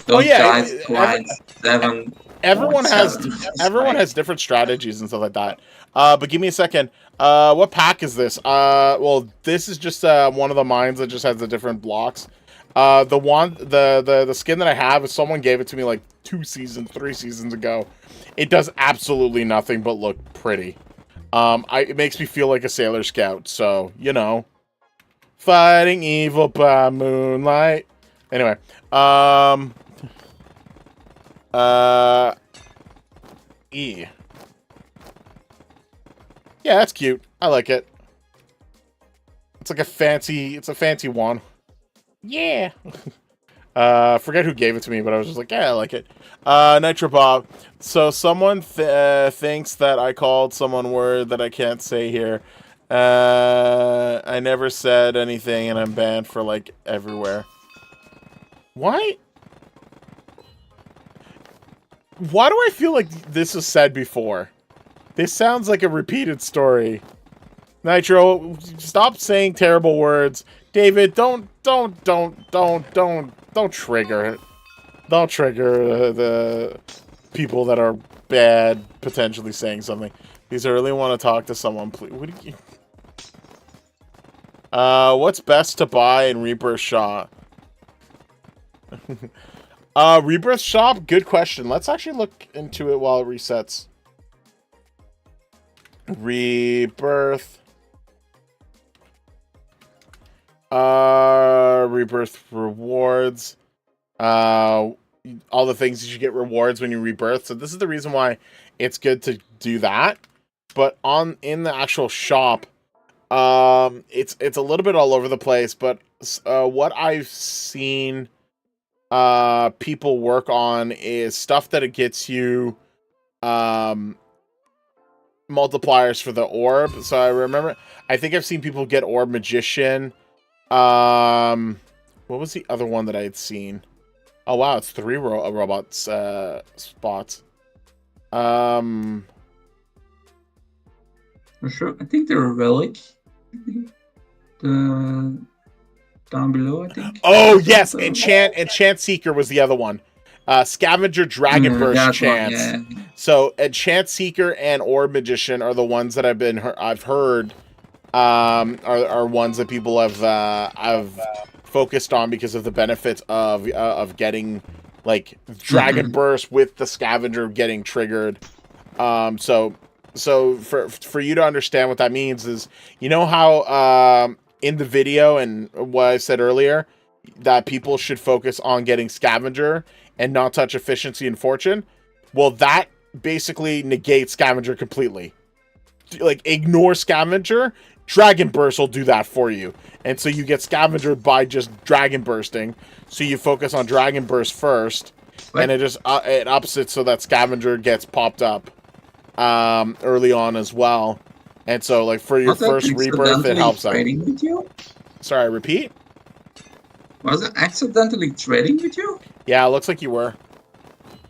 Those guys grind 7. Everyone has different strategies and stuff like that. But give me a second. What pack is this? Well, this is just one of the mines that just has the different blocks. The skin that I have, if someone gave it to me like 3 seasons ago, it does absolutely nothing but look pretty. It makes me feel like a Sailor Scout. So you know, fighting evil by moonlight. Anyway, E. Yeah, that's cute. I like it. It's like a fancy one. Yeah. Forget who gave it to me, but I was just like, yeah, I like it. Nitro Bob. So someone thinks that I called someone word that I can't say here. I never said anything and I'm banned for like everywhere. Why? Why do I feel like this was said before? This sounds like a repeated story. Nitro, stop saying terrible words. David, don't trigger. Don't trigger the people that are bad potentially saying something. Because I really want to talk to someone, please. What do you... what's best to buy in Rebirth Shop? Rebirth Shop? Good question. Let's actually look into it while it resets. Rebirth. Rebirth rewards. All the things you should get rewards when you rebirth. So this is the reason why it's good to do that. But in the actual shop, it's a little bit all over the place. But what I've seen people work on is stuff that it gets you multipliers for the orb. So I think I've seen people get Orb Magician. What was the other one that I had seen? Oh wow, it's 3 robots spots. For sure, I think they're a relic. Down below, I think. Oh yes, Enchant Seeker was the other one. Scavenger Dragon Burst Chance. Yeah. So Enchant Seeker and Orb Magician are the ones that I've heard are ones that people have focused on because of the benefits of getting like Dragon Burst with the Scavenger getting triggered. So for you to understand what that means is, you know how in the video and what I said earlier that people should focus on getting Scavenger and not touch Efficiency and Fortune? Well, that basically negates Scavenger completely. Like, ignore Scavenger, Dragon Burst will do that for you. And so you get Scavenger by just Dragon Bursting. So you focus on Dragon Burst first, and it just it ups it so that Scavenger gets popped up early on as well. And so, like, for your first rebirth, it helps out. With you? Sorry, repeat? Was it accidentally trading with you? Yeah, it looks like you were.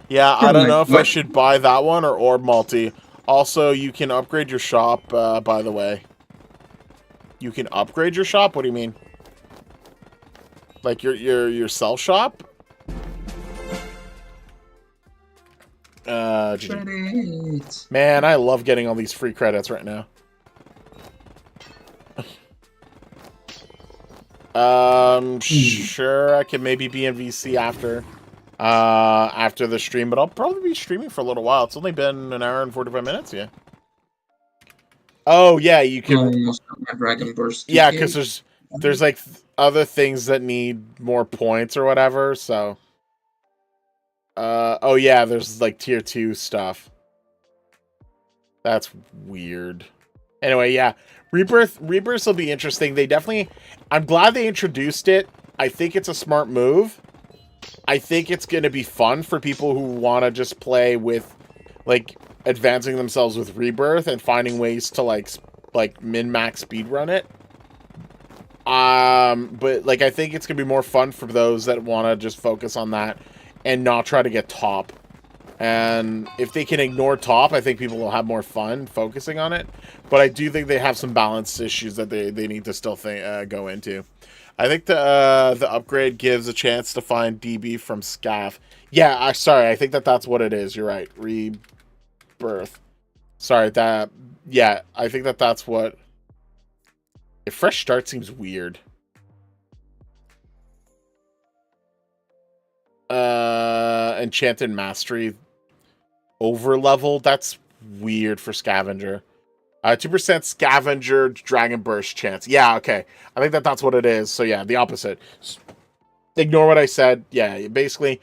Yeah, I don't know if I should buy that one or Orb Multi. Also, you can upgrade your shop, by the way. You can upgrade your shop? What do you mean? Like your sell shop? Credits. Man, I love getting all these free credits right now. Sure, I can maybe be in VC after the stream, but I'll probably be streaming for a little while. It's only been an hour and 45 minutes, yeah. Oh, yeah, you can... Dragon Burst. Yeah, because there's like other things that need more points or whatever, so... oh yeah, there's like tier 2 stuff. That's weird. Anyway, yeah. Rebirth will be interesting. They definitely... I'm glad they introduced it. I think it's a smart move. I think it's going to be fun for people who want to just play with, like, advancing themselves with Rebirth and finding ways to, like min-max speedrun it. But, like, I think it's going to be more fun for those that want to just focus on that and not try to get top. And if they can ignore top, I think people will have more fun focusing on it. But I do think they have some balance issues that they need to still go into. I think the upgrade gives a chance to find DB from Scav. Yeah, sorry, I think that's what it is. You're right. Rebirth. Sorry, yeah, I think that's what... A fresh start seems weird. Enchanted Mastery over level, that's weird for Scavenger. 2% Scavenger Dragon Burst chance. Yeah, okay. I think that's what it is. So yeah, the opposite. Ignore what I said. Yeah, basically,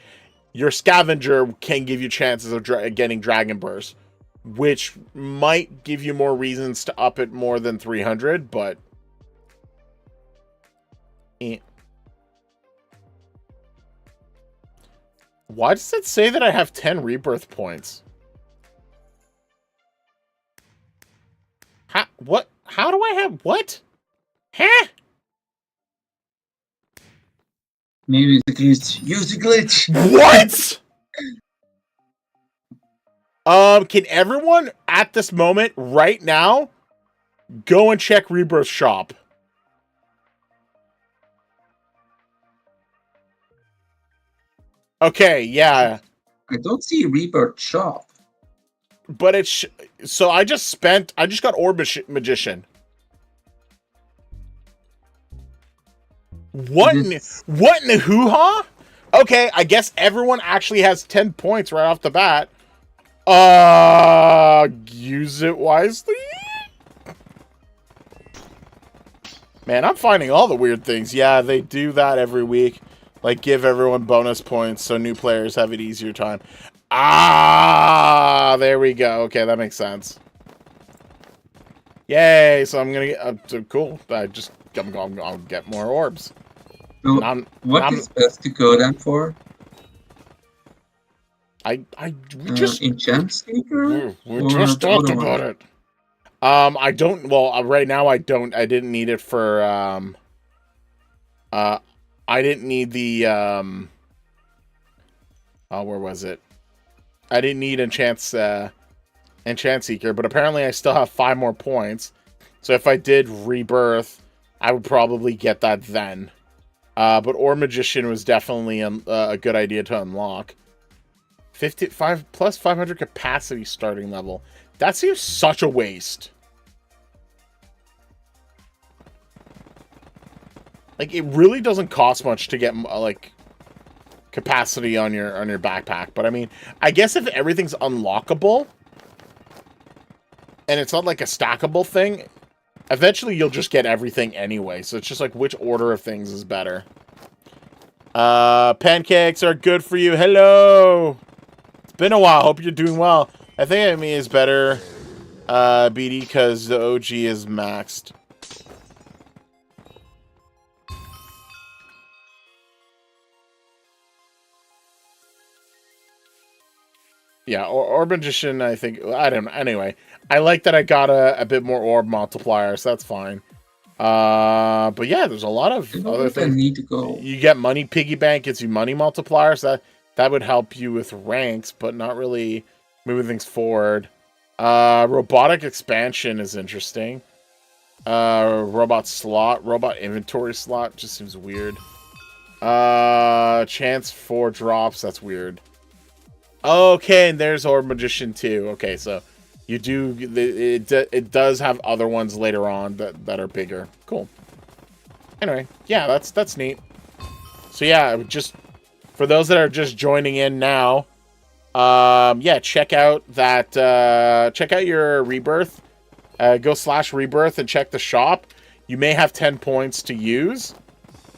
your Scavenger can give you chances of getting Dragon Burst, which might give you more reasons to up it more than 300, but... Why does it say that I have 10 rebirth points? What? How do I have what? Huh? Maybe it's a glitch. Use the glitch. What? Can everyone at this moment right now Go and check Rebirth shop. Okay, yeah. I don't see Rebirth shop. But it's... So I just got Orb Magician. What in the hoo-ha? Okay, I guess everyone actually has 10 points right off the bat. Use it wisely? Man, I'm finding all the weird things. Yeah, they do that every week. Like, give everyone bonus points so new players have an easier time. There we go. Okay, that makes sense. Yay, so I'm gonna get... so cool. I'll get more orbs. So what is best to go then for? We just... Enchant Seeker? We just talked about it. I don't... Well, right now I don't... I didn't need it for... I didn't need the... where was it? I didn't need Enchant Seeker, but apparently I still have 5 more points. So if I did Rebirth, I would probably get that then. But Orb Magician was definitely a good idea to unlock. 55 plus 500 capacity starting level. That seems such a waste. Like, it really doesn't cost much to get, like, capacity on your backpack. But, I mean, I guess if everything's unlockable, and it's not, like, a stackable thing, eventually you'll just get everything anyway. So it's just, like, which order of things is better. Pancakes are good for you. Hello! It's been a while. Hope you're doing well. I think Amy is better, BD, because the OG is maxed. Yeah, Orb Magician, I think... I don't know. Anyway, I like that I got a bit more orb multiplier, so that's fine. But yeah, there's a lot of other things. Need to go. You get money. Piggy Bank gets you money multipliers. That would help you with ranks, but not really moving things forward. Robotic expansion is interesting. Robot inventory slot just seems weird. Chance 4 drops, that's weird. Okay, and there's Orb Magician too. Okay, so you do it does have other ones later on that are bigger. Cool. Anyway, yeah, that's neat. So yeah, just for those that are just joining in now, yeah, check out your Rebirth. Go /Rebirth and check the shop. You may have 10 points to use,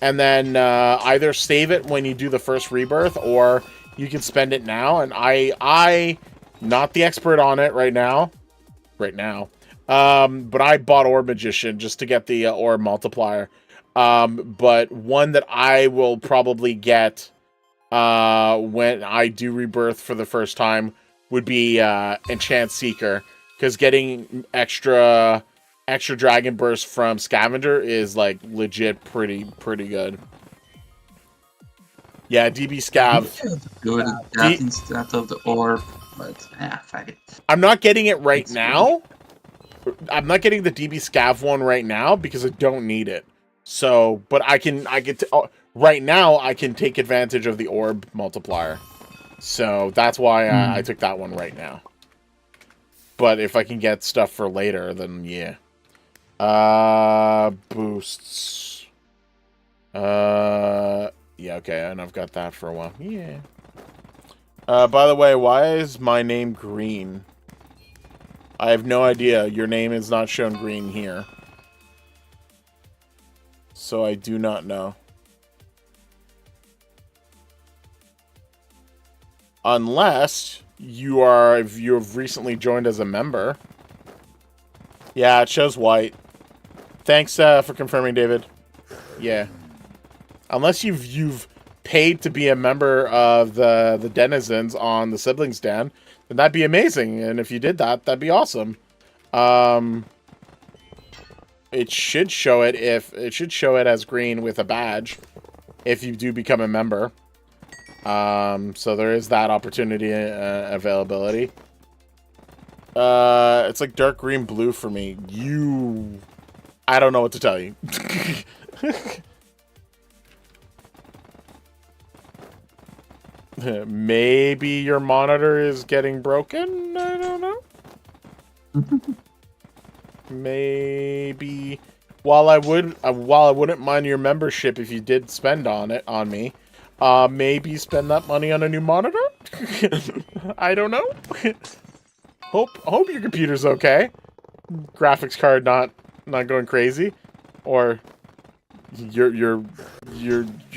and then either save it when you do the first Rebirth, or you can spend it now. And I not the expert on it right now, but I bought Orb Magician just to get the Orb multiplier. But one that I will probably get when I do Rebirth for the first time would be Enchant Seeker, because getting extra Dragon Burst from Scavenger is like legit pretty good. Yeah, DB Scav. Good at that instead of the orb, but fuck it. I'm not getting it right now. I'm not getting the DB Scav one right now because I don't need it. So, but right now I can take advantage of the orb multiplier. So that's why I took that one right now. But if I can get stuff for later, then yeah. Boosts. Yeah, okay, and I've got that for a while. Yeah. By the way, why is my name green? I have no idea. Your name is not shown green here. So I do not know. Unless you've recently joined as a member. Yeah, it shows white. Thanks for confirming, David. Yeah. Unless you've paid to be a member of the denizens on the Siblings Den, then that'd be amazing. And if you did that, that'd be awesome. It should show it as green with a badge if you do become a member. So there is that opportunity availability. It's like dark green blue for me. I don't know what to tell you. Maybe your monitor is getting broken? I don't know. Maybe. While I wouldn't mind your membership if you did spend on me, maybe spend that money on a new monitor? I don't know. Hope your computer's okay. Graphics card not going crazy, or you're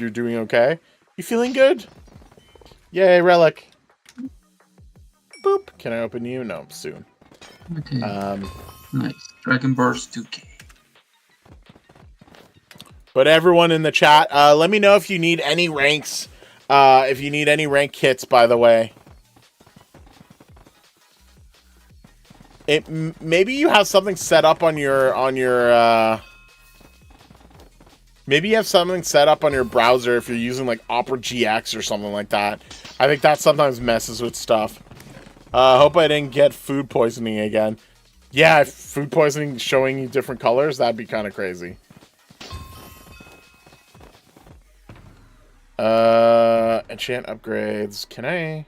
doing okay. You feeling good? Yay, relic. Boop. Can I open you? No, soon. Okay. Nice. Dragon Burst 2K. But everyone in the chat, let me know if you need any ranks. If you need any rank kits, by the way. Maybe you have something set up on your maybe you have something set up on your browser if you're using like Opera GX or something like that. I think that sometimes messes with stuff. Hope I didn't get food poisoning again. Yeah, if food poisoning showing you different colors, that'd be kind of crazy. Enchant upgrades. Can I?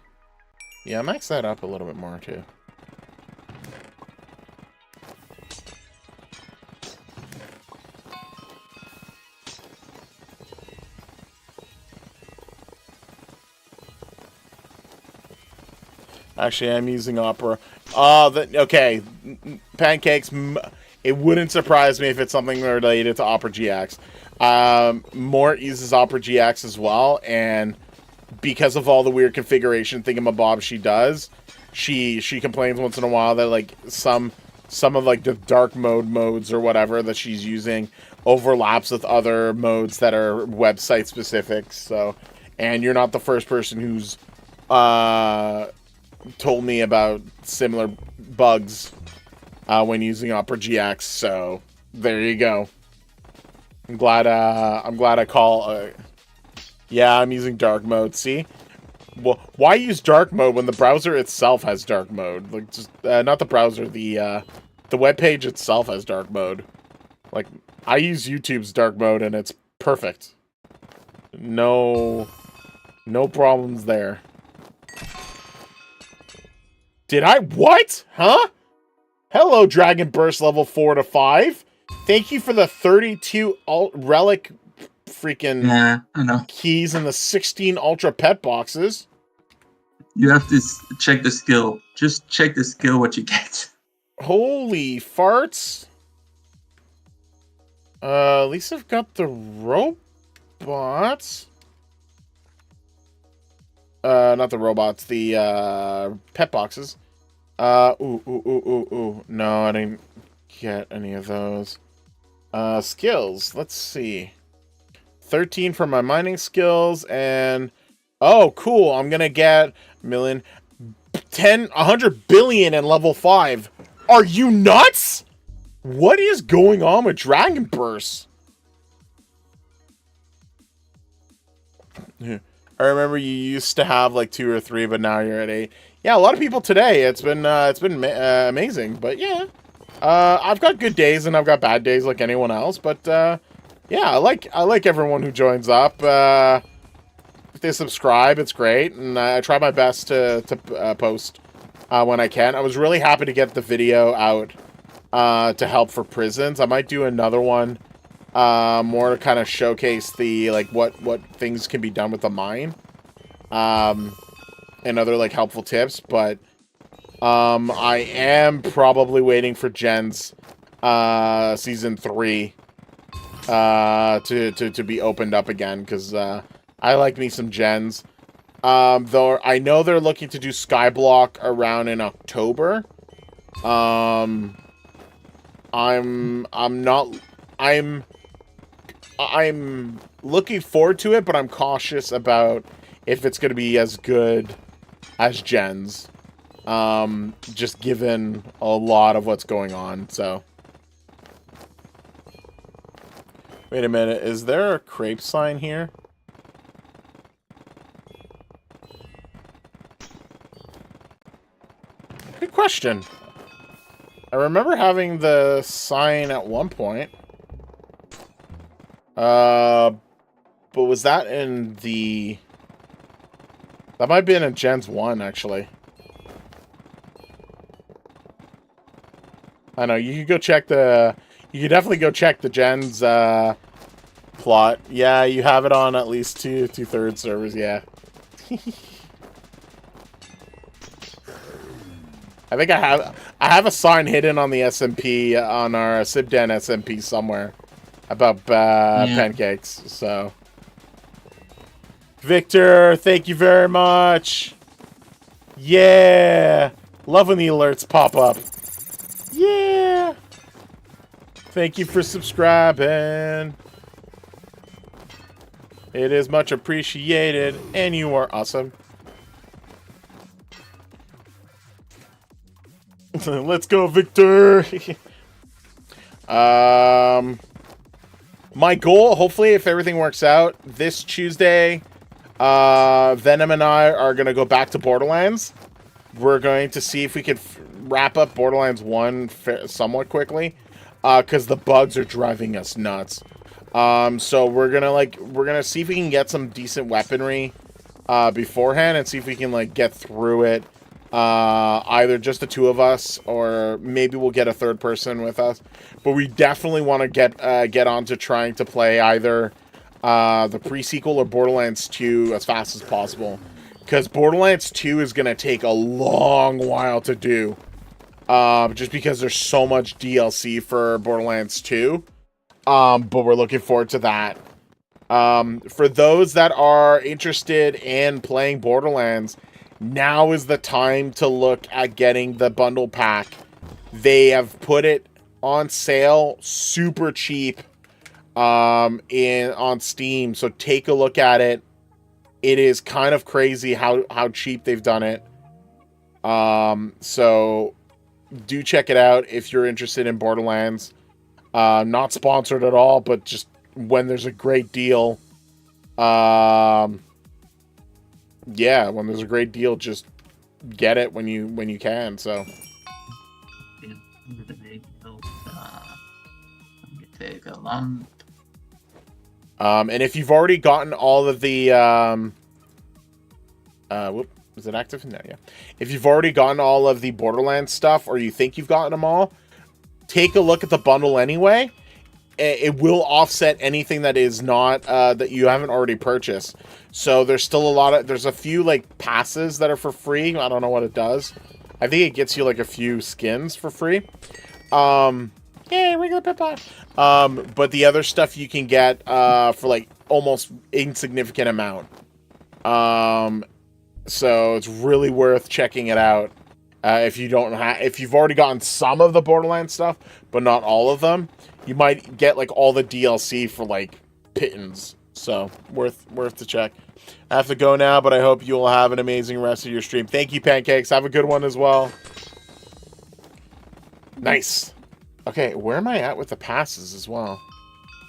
Yeah, max that up a little bit more too. Actually, I'm using Opera. Okay. Pancakes, it wouldn't surprise me if it's something related to Opera GX. Mort uses Opera GX as well, and because of all the weird configuration thingamabob she does, she complains once in a while that like some of like the dark modes or whatever that she's using overlaps with other modes that are website specific. So, and you're not the first person who's told me about similar bugs when using Opera GX, so there you go. I'm glad I call. Yeah, I'm using dark mode. See, well, why use dark mode when the browser itself has dark mode? Like, just not the browser, the web page itself has dark mode. Like, I use YouTube's dark mode and it's perfect. No problems there. Did I? What? Huh? Hello, Dragon Burst level 4 to 5. Thank you for the 32 relic freaking I know. keys and the 16 ultra pet boxes. You have to check the skill. Just check the skill what you get. Holy farts. At least I've got the robots. Not the robots, the pet boxes. Ooh. No, I didn't get any of those. Skills. Let's see. 13 for my mining skills, and oh, cool. I'm gonna get 100 billion in level 5. Are you nuts? What is going on with Dragon Burst? I remember you used to have like 2 or 3, but now you're at 8. Yeah, a lot of people today. It's been amazing. But yeah, I've got good days and I've got bad days like anyone else. But yeah, I like everyone who joins up. If they subscribe, it's great, and I try my best to post when I can. I was really happy to get the video out to help for prisons. I might do another one. More to kind of showcase the like what things can be done with the mine, and other like helpful tips. But I am probably waiting for Gen's season 3 to be opened up again, because I like me some Gens. Though I know they're looking to do Skyblock around in October. I'm looking forward to it, but I'm cautious about if it's going to be as good as Gens. Just given a lot of what's going on, so. Wait a minute, is there a crepe sign here? Good question. I remember having the sign at one point. But was that in the... That might have been in Gens 1, actually. I know, you could go check the... You could definitely go check the Gens, plot. Yeah, you have it on at least two-thirds servers, yeah. I think I have a sign hidden on the SMP, on our Sibden SMP somewhere. About, pancakes, so... Victor, thank you very much. Yeah. Love when the alerts pop up. Yeah. Thank you for subscribing. It is much appreciated, and you are awesome. Let's go, Victor. My goal, hopefully, if everything works out, this Tuesday... Venom and I are going to go back to Borderlands. We're going to see if we can wrap up Borderlands 1 somewhat quickly. Because the bugs are driving us nuts. So we're going to see if we can get some decent weaponry beforehand and see if we can, get through it. Either just the two of us or maybe we'll get a third person with us. But we definitely want to get on to trying to play either... the pre-sequel or Borderlands 2 as fast as possible. Because Borderlands 2 is going to take a long while to do. Just because there's so much DLC for Borderlands 2. But we're looking forward to that. For those that are interested in playing Borderlands, now is the time to look at getting the bundle pack. They have put it on sale super cheap. On Steam, so take a look at it. It is kind of crazy how cheap they've done it. So do check it out if you're interested in Borderlands. Not sponsored at all, but just when there's a great deal. Yeah, when there's a great deal, just get it when you can. So. Take a long. And if you've already gotten all of the, is it active? No, yeah. If you've already gotten all of the Borderlands stuff, or you think you've gotten them all, take a look at the bundle anyway. It will offset anything that is not, that you haven't already purchased. So there's still there's a few, passes that are for free. I don't know what it does. I think it gets you, a few skins for free. Yay, regular Pippa. But the other stuff you can get for almost insignificant amount. So it's really worth checking it out. If you've already gotten some of the Borderlands stuff, but not all of them, you might get all the DLC for pittance. So worth to check. I have to go now, but I hope you'll have an amazing rest of your stream. Thank you, Pancakes. Have a good one as well. Nice. Okay, where am I at with the passes as well?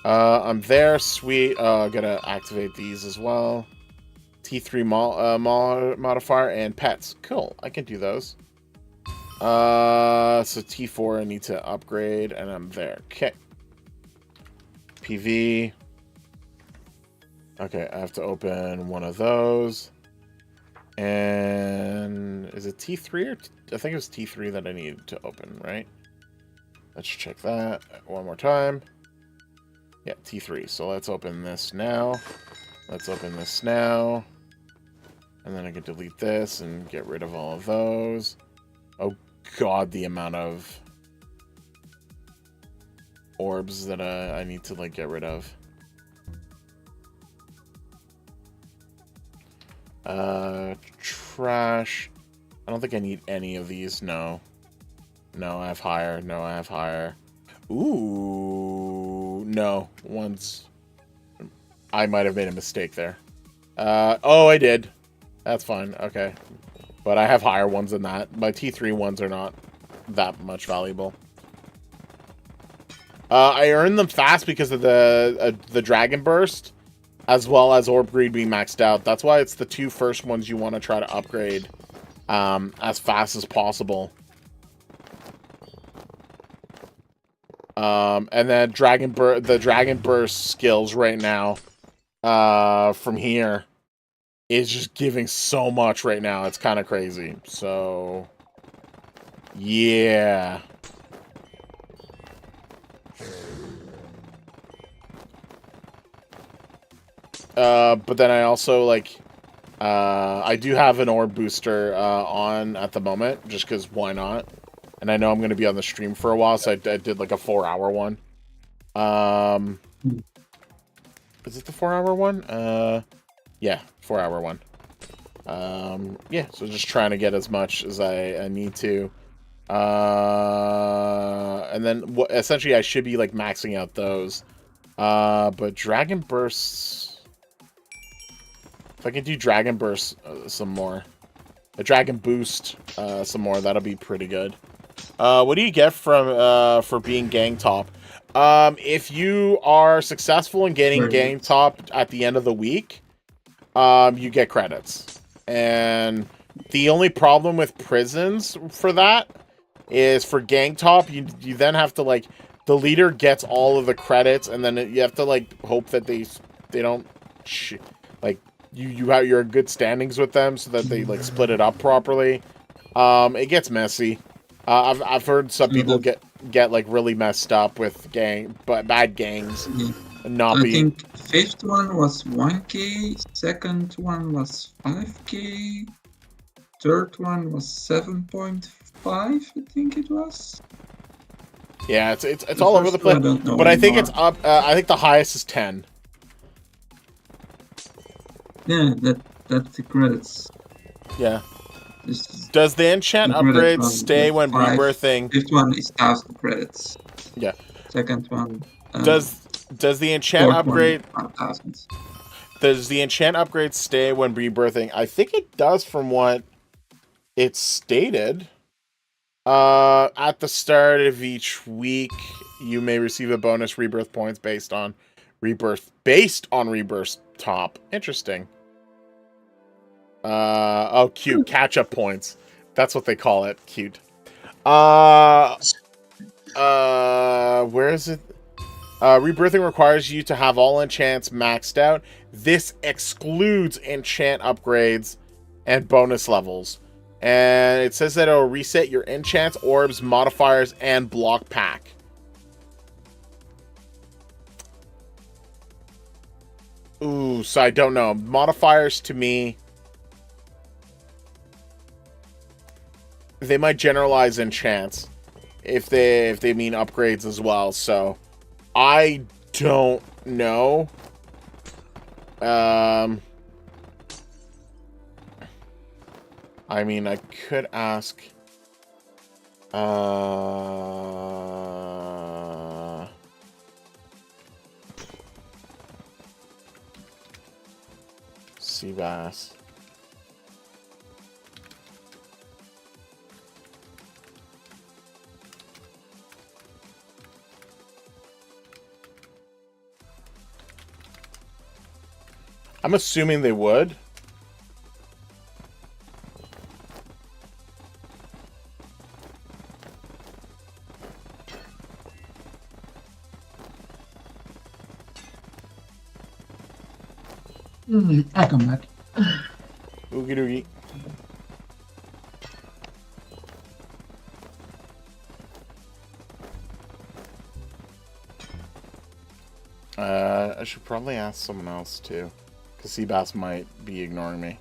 I'm there, sweet. I gotta activate these as well. T3 modifier and pets. Cool, I can do those. So T4 I need to upgrade, and I'm there. Okay. PV. Okay, I have to open one of those. And is it T3 or... I think it was T3 that I needed to open, right? Let's check that one more time. Yeah, T3. So let's open this now. Let's open this now. And then I can delete this and get rid of all of those. Oh god, the amount of orbs that I need to get rid of. Trash. I don't think I need any of these. No. No, I have higher. No, I have higher. Ooh. No. One's... I might have made a mistake there. Oh, I did. That's fine. Okay. But I have higher ones than that. My T3 ones are not that much valuable. I earned them fast because of the Dragon Burst, as well as Orb Greed being maxed out. That's why it's the two first ones you want to try to upgrade as fast as possible. And then the Dragon Burst skills right now, from here, is just giving so much right now. It's kind of crazy. So, yeah. But then I also, like, I do have an orb booster on at the moment, just because why not? And I know I'm going to be on the stream for a while, so I did like a 4-hour one. Is it the 4-hour one? Yeah, 4-hour one. Yeah, so just trying to get as much as I need to. And then essentially I should be like maxing out those. But Dragon Bursts, if I can do Dragon Burst some more, a Dragon Boost some more, that'll be pretty good. What do you get from for being gang top? If you are successful in getting gang top at the end of the week, you get credits. And the only problem with prisons for that is for gang top, you then have to, like, the leader gets all of the credits, and then you have to, like, hope that they don't like you're in good standings with them so that they, like, split it up properly. It gets messy. I've heard some people get like really messed up with bad gangs. I think 5th one was 1k, 2nd one was 5k, 3rd one was 7.5, I think it was. Yeah, it's all over the place. But I think it's up. I think the highest is 10. Yeah, that's the credits. Yeah. Does the enchant upgrade stay when rebirthing? 5th one is 1000 credits. Yeah. 2nd one. Does the enchant upgrade? 1000. Does the enchant upgrade stay when rebirthing? I think it does, from what it's stated. At the start of each week, you may receive a bonus rebirth points based on rebirth top. Interesting. Oh, cute. Catch-up points. That's what they call it. Cute. Where is it? Rebirthing requires you to have all enchants maxed out. This excludes enchant upgrades and bonus levels. And it says that it'll reset your enchants, orbs, modifiers, and block pack. Ooh, so I don't know. Modifiers, to me, they might generalize enchants if they mean upgrades as well. So I don't know. I mean, I could ask. Seabass. I'm assuming they would. I come back. Oogie doogie. I should probably ask someone else too, because Seabass might be ignoring me.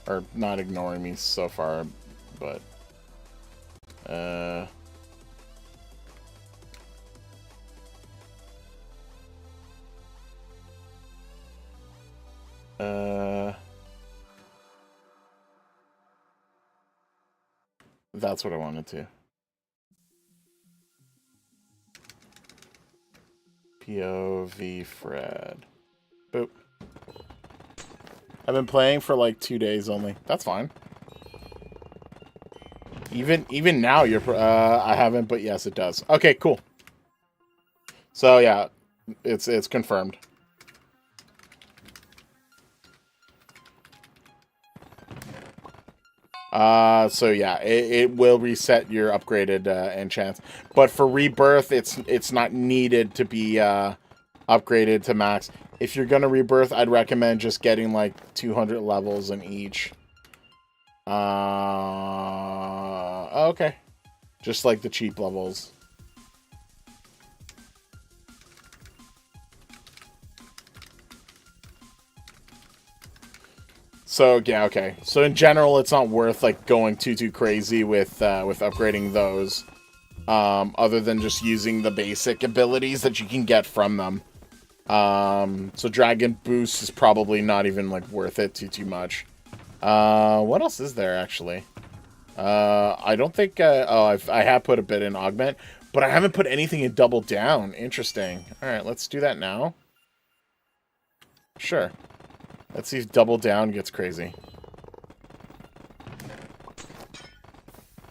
Or not ignoring me so far, but that's what I wanted to. POV Fred. Boop. I've been playing for like 2 days only. That's fine. Even now you're I haven't, but yes it does. Okay, cool. So yeah, it's confirmed. So yeah, it will reset your upgraded enchants. But for rebirth, it's not needed to be upgraded to max. If you're gonna rebirth, I'd recommend just getting like 200 levels in each. Okay. Just like the cheap levels. So yeah, okay. So in general, it's not worth like going too crazy with upgrading those, other than just using the basic abilities that you can get from them. So Dragon Boost is probably not even like worth it too much. What else is there actually? I don't think. I have put a bit in Augment, but I haven't put anything in Double Down. Interesting. All right, let's do that now. Sure. Let's see if Double Down gets crazy.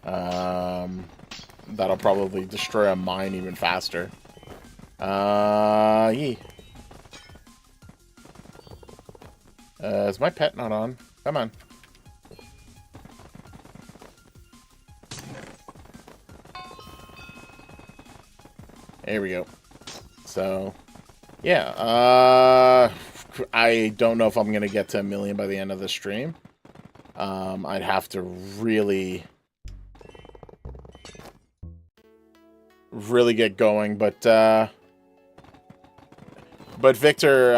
That'll probably destroy a mine even faster. Yee. Is my pet not on? Come on. There we go. So, yeah. I don't know if I'm going to get to 1 million by the end of the stream. I'd have to really get going, but Victor,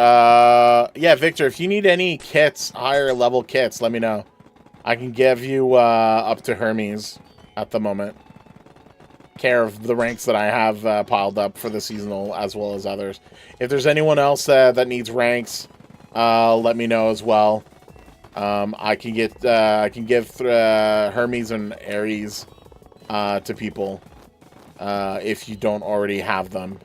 yeah, Victor, if you need any kits, higher level kits, let me know. I can give you up to Hermes at the moment. Care of the ranks that I have piled up for the seasonal as well as others. If there's anyone else that needs ranks, let me know as well. I can give Hermes and Ares to people if you don't already have them.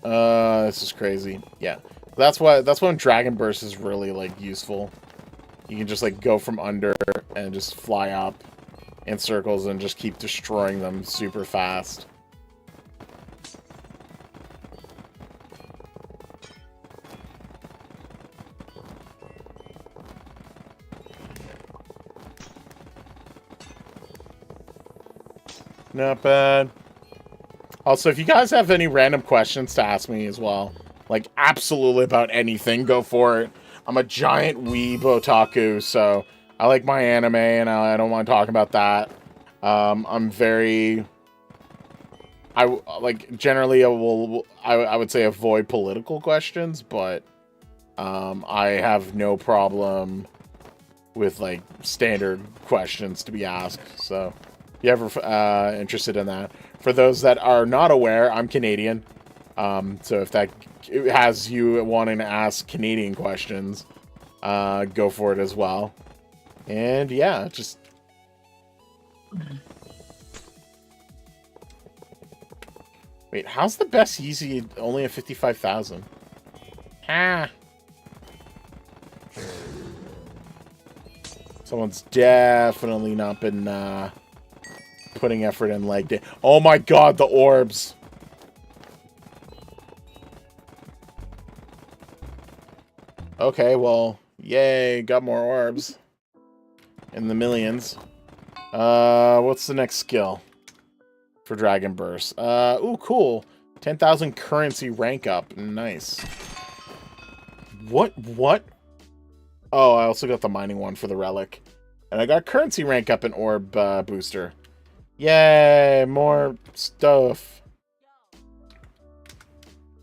This is crazy. Yeah. That's when Dragon Burst is really like useful. You can just like go from under and just fly up in circles and just keep destroying them super fast. Not bad. Also, if you guys have any random questions to ask me as well, like absolutely about anything, go for it. I'm a giant weeb otaku, so I like my anime and I don't want to talk about that. I'm very... generally I would say avoid political questions, but I have no problem with like standard questions to be asked. So if you're ever interested in that. For those that are not aware, I'm Canadian. So if that has you wanting to ask Canadian questions, go for it as well. And yeah, just... Wait, how's the best Yeezy only at 55,000? Ah. Someone's definitely not been putting effort in leg day. Oh my god, the orbs! Okay, well, yay, got more orbs. In the millions. What's the next skill for Dragon Burst? Ooh, cool. 10,000 currency rank up. Nice. What? Oh, I also got the mining one for the relic. And I got currency rank up in orb booster. Yay, more stuff.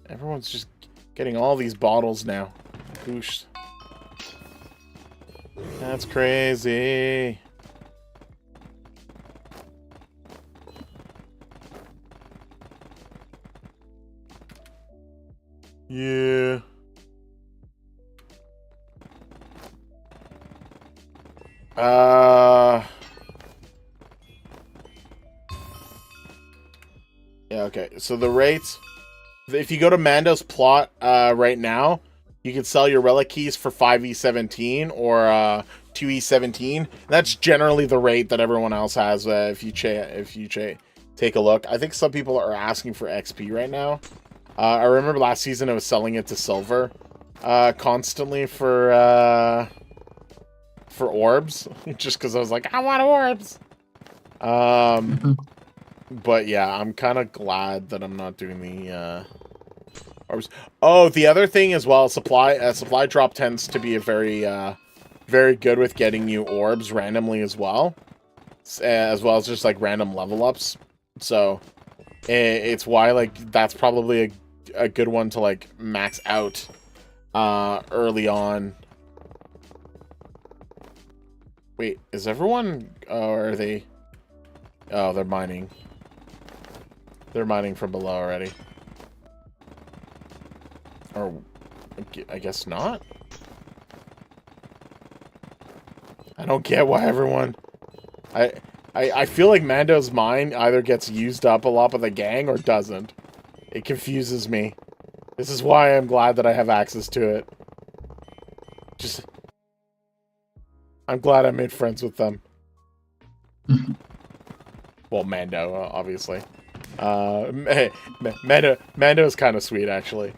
Everyone's just getting all these bottles now. Boosh. That's crazy. Yeah. Yeah, okay. So the rates, if you go to Mando's plot right now, you can sell your relic keys for 5e17 or 2e17. That's generally the rate that everyone else has if you take a look. I think some people are asking for XP right now. I remember last season I was selling it to silver constantly for orbs, just because I was like, I want orbs. But yeah, I'm kind of glad that I'm not doing the orbs. Oh, the other thing as well, supply drop tends to be a very good with getting you orbs randomly as well as just like random level ups. So it's why like that's probably a good one to like max out early on. Wait, is everyone or are they? Oh, they're mining. They're mining from below already. Or I guess not. I don't get why everyone. I feel like Mando's mine either gets used up a lot by the gang or doesn't. It confuses me. This is why I'm glad that I have access to it. I'm glad I made friends with them. Well, Mando, obviously. Mando is kind of sweet, actually.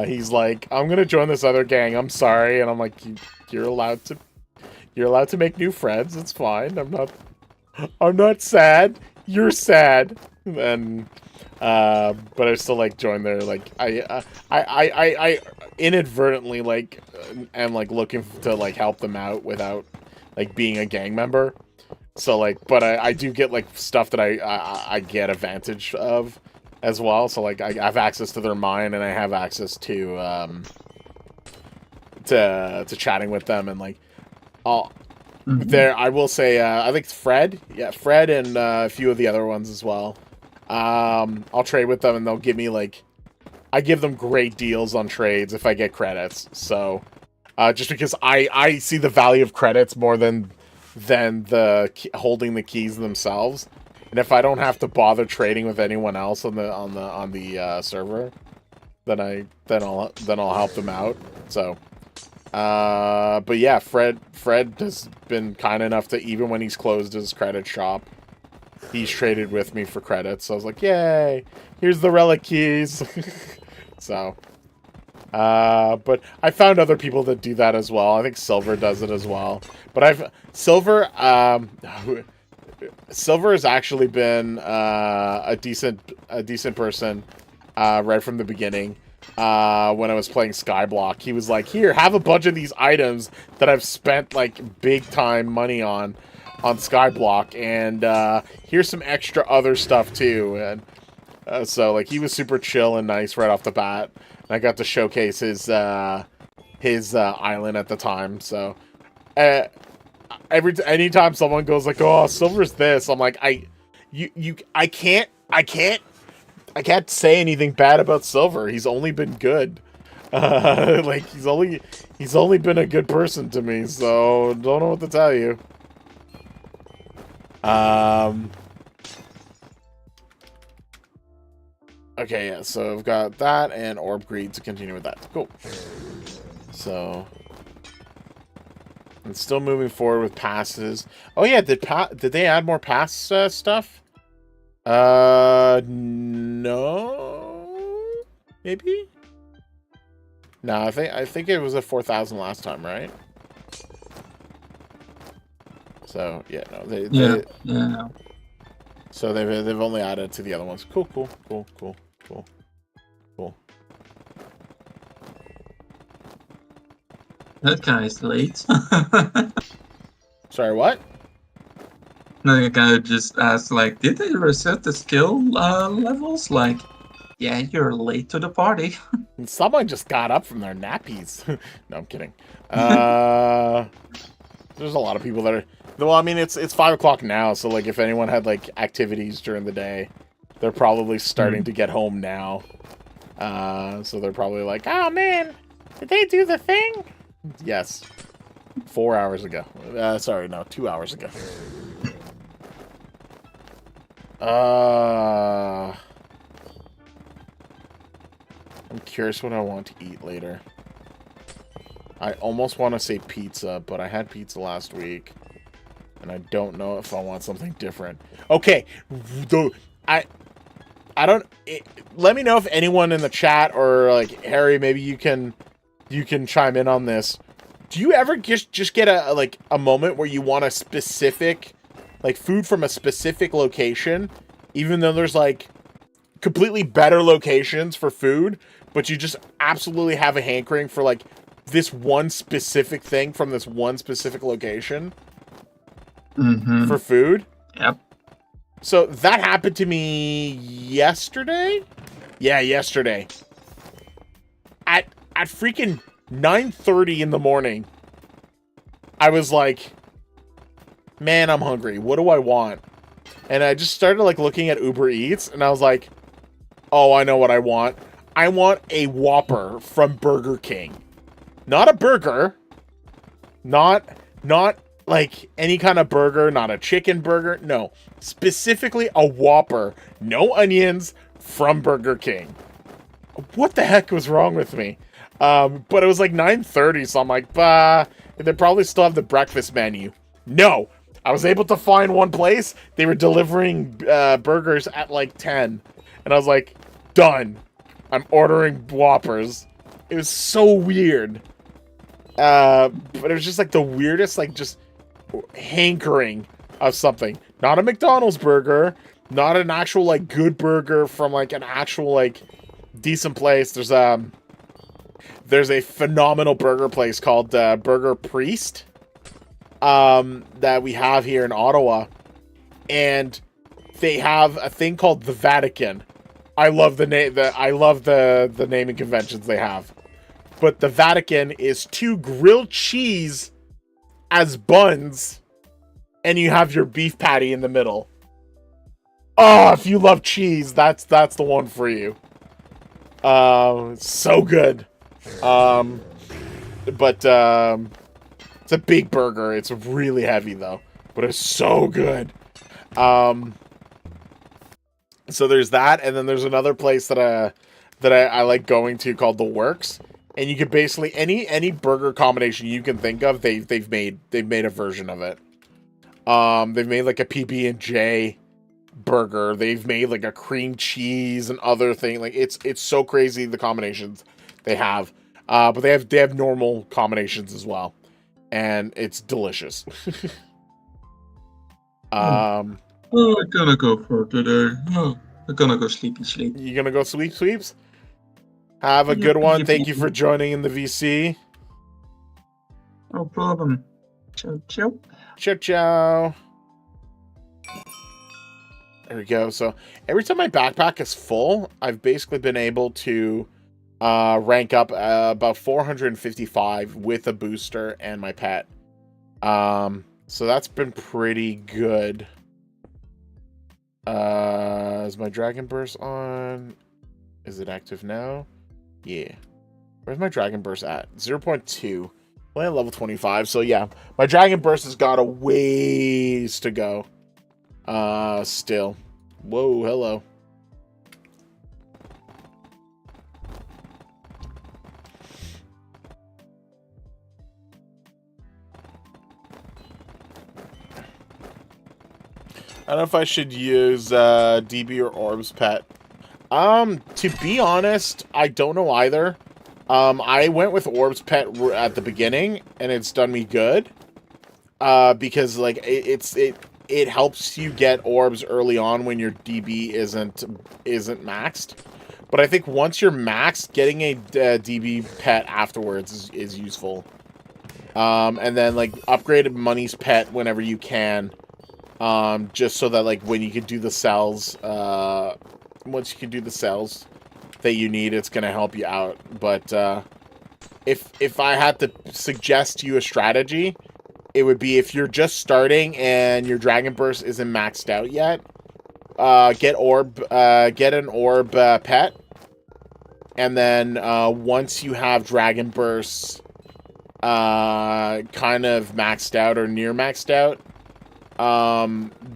He's like, I'm gonna join this other gang. I'm sorry, and I'm like, you're allowed to make new friends. It's fine. I'm not sad. You're sad. And but I still like join there. Like I inadvertently like am like looking to like help them out without like being a gang member. So like, but I do get like stuff that I get advantage of as well. So like I have access to their mine and I have access to chatting with them and like there I will say I think Fred and a few of the other ones as well. I'll trade with them and they'll give me like I give them great deals on trades if I get credits. So just because I see the value of credits more than the holding the keys themselves, and if I don't have to bother trading with anyone else on the server, then I'll help them out. So, but yeah, Fred has been kind enough to, even when he's closed his credit shop, he's traded with me for credits. So I was like, yay! Here's the relic keys. So, but I found other people that do that as well. I think Silver does it as well. But Silver has actually been a decent person right from the beginning. When I was playing Skyblock, he was like, "Here, have a bunch of these items that I've spent like big time money on Skyblock, and here's some extra other stuff too." And so like he was super chill and nice right off the bat. And I got to showcase his island at the time. So anytime someone goes like, "Oh, Silver's this," I'm like, I can't say anything bad about Silver. He's only been good. Like he's only been a good person to me. So don't know what to tell you. Okay, yeah, so I've got that and Orb Greed to continue with that. Cool. So, I'm still moving forward with passes. Oh yeah, did they add more pass stuff? No, maybe. No, I think it was at 4,000 last time, right? So yeah, no, yeah. So they've only added to the other ones. Cool. That guy is late. Sorry, what? No, the guy just asked, like, did they reset the skill levels? Like, yeah, you're late to the party. And someone just got up from their nappies. No, I'm kidding. There's a lot of people that are... Well, I mean, it's 5 o'clock now, so, like, if anyone had, like, activities during the day, they're probably starting to get home now. So they're probably like, oh, man, did they do the thing? Yes. 4 hours ago. Sorry, no, 2 hours ago. I'm curious what I want to eat later. I almost want to say pizza, but I had pizza last week. And I don't know if I want something different. Okay, I don't. Let me know if anyone in the chat or like Harry, maybe you can chime in on this. Do you ever just get a moment where you want a specific like food from a specific location, even though there's like completely better locations for food, but you just absolutely have a hankering for like this one specific thing from this one specific location for food? Yep. So that happened to me yesterday. Yeah, yesterday. At freaking 9:30 in the morning, I was like, man, I'm hungry. What do I want? And I just started like looking at Uber Eats, and I was like, oh, I know what I want. I want a Whopper from Burger King. Not a burger. Not like any kind of burger, not a chicken burger. No, specifically a Whopper. No onions from Burger King. What the heck was wrong with me? But it was like 9:30, so I'm like, bah, they probably still have the breakfast menu. No, I was able to find one place. They were delivering burgers at like 10. And I was like, done. I'm ordering Whoppers. It was so weird. But it was just like the weirdest, like just hankering of something. Not a McDonald's burger. Not an actual like good burger from like an actual like decent place. There's a phenomenal burger place called Burger Priest that we have here in Ottawa, and they have a thing called the Vatican. I love the name. I love the naming conventions they have. But the Vatican is 2 grilled cheese as buns, and you have your beef patty in the middle. Oh, if you love cheese, that's the one for you. It's so good. But it's a big burger. It's really heavy though, but it's so good. So there's that, and then there's another place that I like going to called The Works, and you can basically any burger combination you can think of, they've made a version of it. They've made like a PB&J burger. They've made like a cream cheese and other thing. Like it's so crazy the combinations they have. But they have normal combinations as well, and it's delicious. Oh, I'm gonna go for today. Oh, I'm gonna go sleep. You gonna go sweeps? Have a good one. Thank you for joining in the VC. No problem. Ciao, ciao. Ciao, ciao. There we go. So every time my backpack is full, I've basically been able to rank up about 455 with a booster and my pet. So that's been pretty good. Is my Dragon Burst on? Is it active now? Yeah. Where's my Dragon Burst at? 0.2. Only at level 25. So yeah, my Dragon Burst has got a ways to go. Still. Whoa, hello. I don't know if I should use DB or Orbs pet. To be honest, I don't know either. I went with Orbs pet at the beginning, and it's done me good. Because like it helps you get orbs early on when your DB isn't maxed. But I think once you're maxed, getting a DB pet afterwards is useful. And then like upgraded money's pet whenever you can. Just so that like when you can do the cells, once you can do the cells that you need, it's gonna help you out. But if I had to suggest to you a strategy, it would be if you're just starting and your Dragon Burst isn't maxed out yet, get an orb pet, and then once you have Dragon Burst kind of maxed out or near maxed out,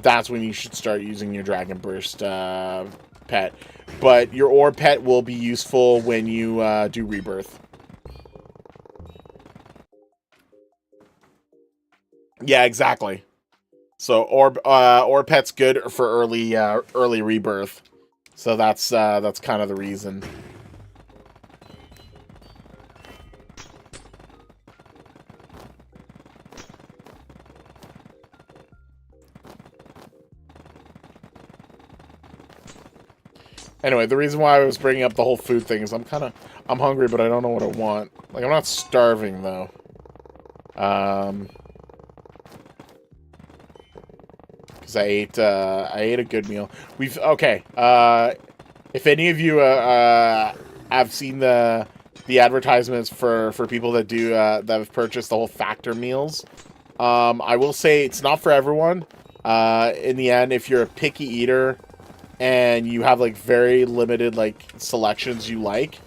that's when you should start using your Dragon Burst pet. But your orb pet will be useful when you do rebirth. Yeah, exactly. So orb pet's good for early rebirth. So that's kind of the reason. Anyway, the reason why I was bringing up the whole food thing is I'm hungry, but I don't know what I want. Like, I'm not starving though. Because I ate a good meal. Okay. If any of you have seen the advertisements for people that do that have purchased the whole factor meals, I will say it's not for everyone. In the end, if you're a picky eater and you have like very limited like selections you like,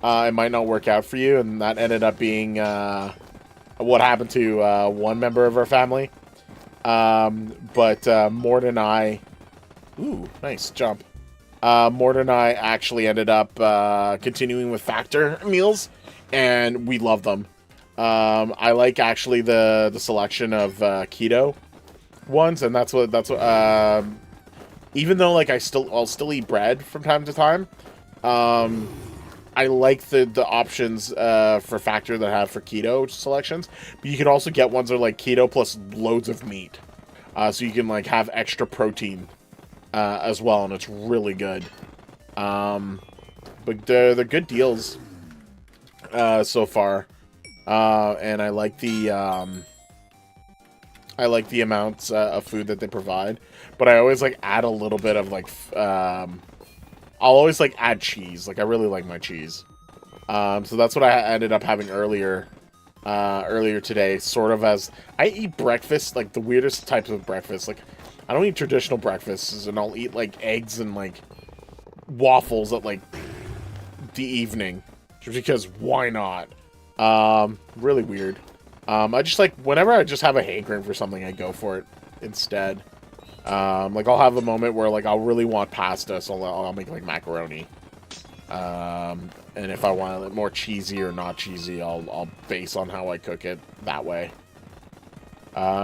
it might not work out for you, and that ended up being what happened to one member of our family. But Mort and I, ooh, nice jump. Mort and I actually ended up continuing with factor meals, and we love them. I like actually the selection of keto ones, and that's what even though like I'll still eat bread from time to time, I like the options for factor that I have for keto selections. But you can also get ones that are like keto plus loads of meat, so you can like have extra protein as well, and it's really good. But they're good deals so far, and I like the amounts of food that they provide. But I always like add a little bit of like I'll always like add cheese. Like I really like my cheese. So that's what I ended up having earlier today, sort of as I eat breakfast, like the weirdest types of breakfast. Like I don't eat traditional breakfasts, and I'll eat like eggs and like waffles at like the evening, just because why not? Really weird. I just like whenever I just have a hankering for something, I go for it instead. Like I'll have a moment where like I'll really want pasta, so I'll make like macaroni. And if I want it more cheesy or not cheesy, I'll base on how I cook it that way.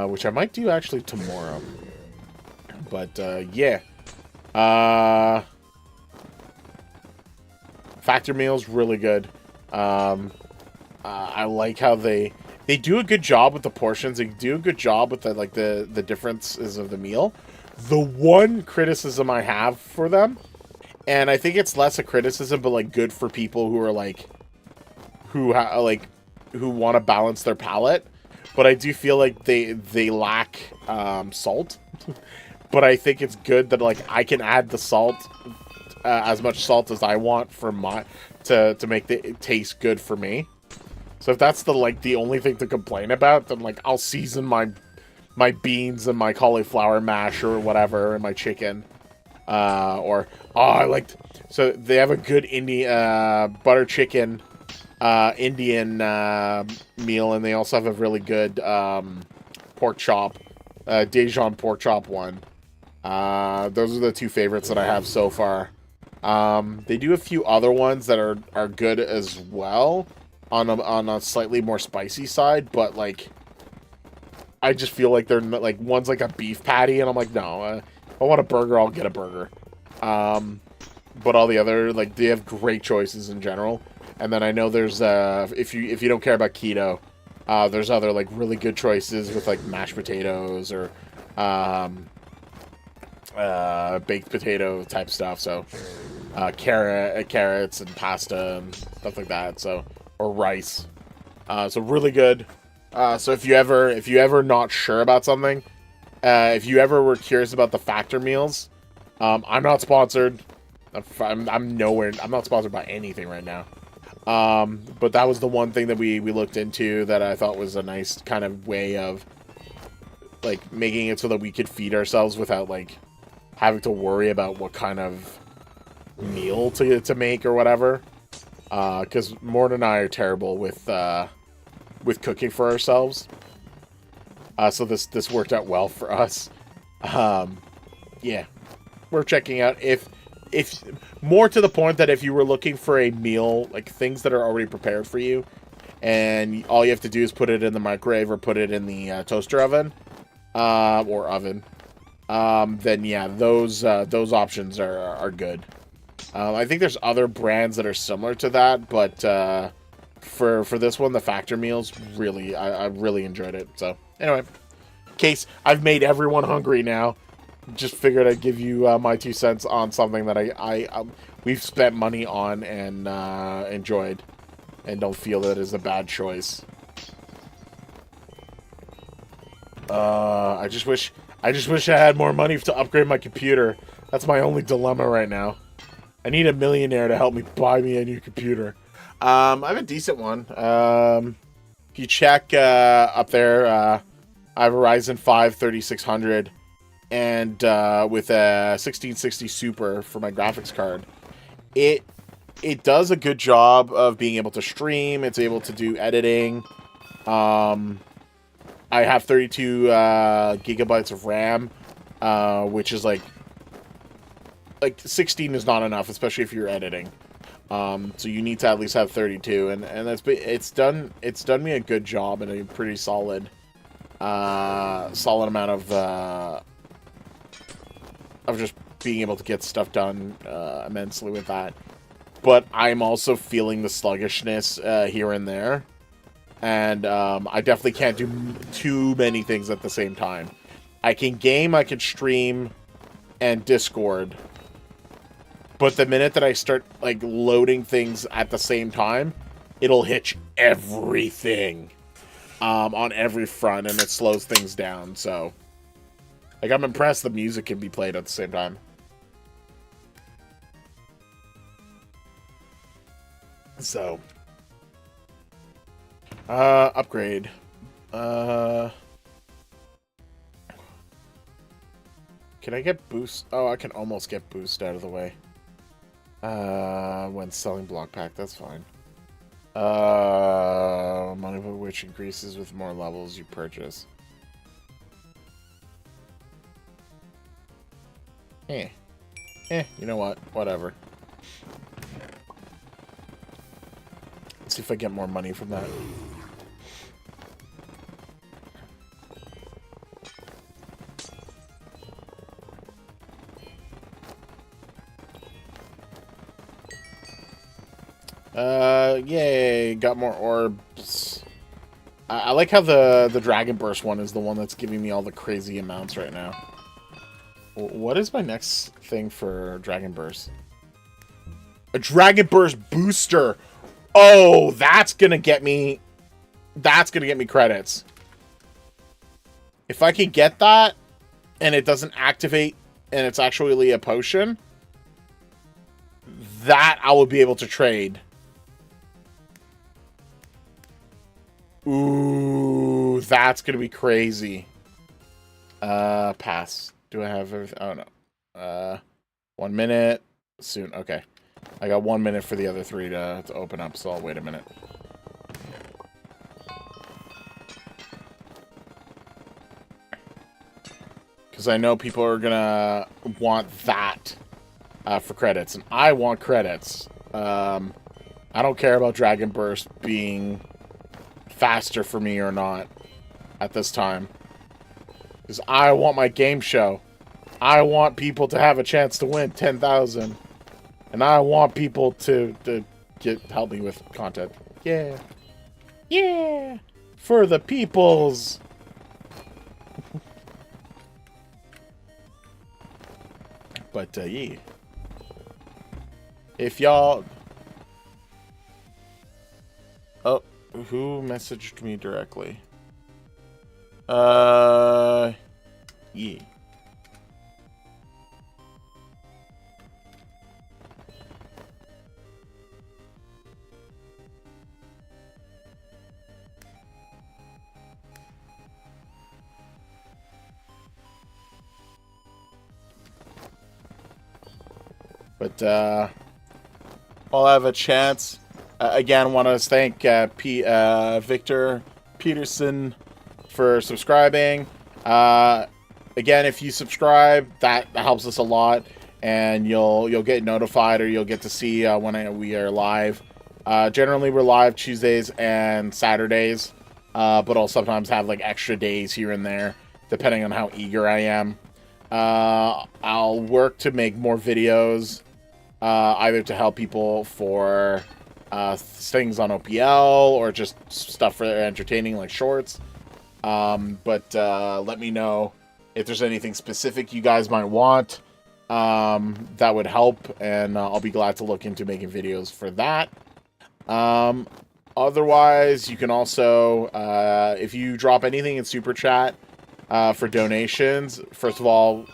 Which I might do actually tomorrow. But yeah. Factor meals really good. I like how they do a good job with the portions. They do a good job with the differences of the meal. The one criticism I have for them, and I think it's less a criticism, but like good for people who are like who want to balance their palate, but I do feel like they lack salt. But I think it's good that like I can add the salt, as much salt as I want for to make it taste good for me. So if that's the only thing to complain about, then like I'll season my beans and my cauliflower mash or whatever, and my chicken. So they have a good butter chicken Indian meal, and they also have a really good pork chop, Dijon pork chop one. Those are the two favorites that I have so far. They do a few other ones that are good as well on a slightly more spicy side, but like I just feel like they're not, like one's like a beef patty, and I'm like, no, if I want a burger, I'll get a burger. But all the other, like, they have great choices in general. And then I know there's if you don't care about keto, there's other like really good choices with like mashed potatoes or baked potato type stuff. So carrots and pasta and stuff like that. So or rice. So really good. So if you ever not sure about something, if you ever were curious about the factor meals, I'm not sponsored. I'm not sponsored by anything right now. But that was the one thing that we looked into that I thought was a nice kind of way of like making it so that we could feed ourselves without like having to worry about what kind of meal to make or whatever. Because Mort and I are terrible with cooking for ourselves. So this worked out well for us. Yeah, we're checking out if more to the point that if you were looking for a meal, like things that are already prepared for you, and all you have to do is put it in the microwave or put it in the toaster oven, or oven, then yeah, those options are good. I think there's other brands that are similar to that, but for this one, the Factor meals, really, I really enjoyed it. So anyway, Case, I've made everyone hungry now. Just figured I'd give you my 2 cents on something that we've spent money on and enjoyed, and don't feel that is a bad choice. I just wish I had more money to upgrade my computer. That's my only dilemma right now. I need a millionaire to help me buy me a new computer. I have a decent one. If you check up there, I have a Ryzen 5 3600 and with a 1660 Super for my graphics card. It does a good job of being able to stream. It's able to do editing. I have 32 gigabytes of RAM, which is like 16 is not enough, especially if you're editing. So you need to at least have 32, and it's done me a good job and a pretty solid amount of just being able to get stuff done immensely with that. But I'm also feeling the sluggishness here and there. And I definitely can't do too many things at the same time. I can game, I can stream, and Discord. But the minute that I start like loading things at the same time, it'll hitch everything on every front, and it slows things down. So, like, I'm impressed the music can be played at the same time. So. Upgrade. Can I get boost? Oh, I can almost get boost out of the way. When selling block pack, that's fine. Money for which increases with more levels you purchase. You know what? Whatever. Let's see if I get more money from that. Yay, got more orbs. I like how the Dragon Burst one is the one that's giving me all the crazy amounts right now. What is my next thing for Dragon Burst? A Dragon Burst booster. Oh, that's gonna get me credits. If I can get that and it doesn't activate and it's actually a potion, that I will be able to trade. Ooh, that's gonna be crazy. Pass. Do I have everything? Oh no. 1 minute. Soon. Okay. I got 1 minute for the other three to open up, so I'll wait a minute. Because I know people are gonna want that for credits, and I want credits. I don't care about Dragon Burst being faster for me or not at this time. Because I want my game show. I want people to have a chance to win 10,000. And I want people to help me with content. Yeah. Yeah. For the peoples. But, yeah. If y'all... Oh, who messaged me directly? Yeah. But, I'll have a chance. Again, want to thank Victor Peterson for subscribing. Again, if you subscribe, that helps us a lot, and you'll get notified, or you'll get to see when we are live. Generally, we're live Tuesdays and Saturdays, but I'll sometimes have like extra days here and there. depending on how eager I am. I'll work to make more videos, either to help people for things on OPL or just stuff for entertaining, like shorts. But let me know if there's anything specific you guys might want. That would help, and I'll be glad to look into making videos for that. Otherwise, you can also, if you drop anything in Super Chat for donations, first of all,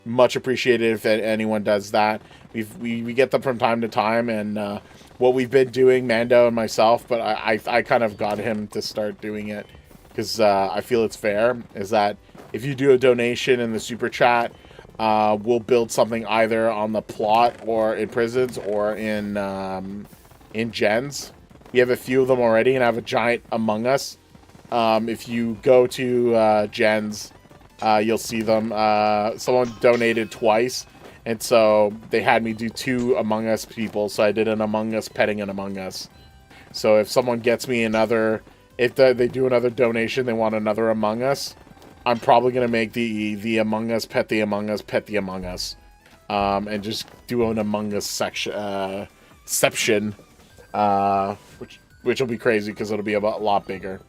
much appreciated if anyone does that. We get them from time to time, and what we've been doing, Mando and myself, but I kind of got him to start doing it because I feel it's fair, is that if you do a donation in the Super Chat, we'll build something either on the plot or in prisons or in gens. We have a few of them already, and I have a giant Among Us. If you go to gens, you'll see them. Someone donated twice, and so they had me do 2 Among Us people, so I did an Among Us petting an Among Us. So if someone gets me another, if they do another donation, they want another Among Us, I'm probably going to make the Among Us pet the Among Us pet the Among Us, and just do an Among Us section, which will be crazy because it'll be a lot bigger.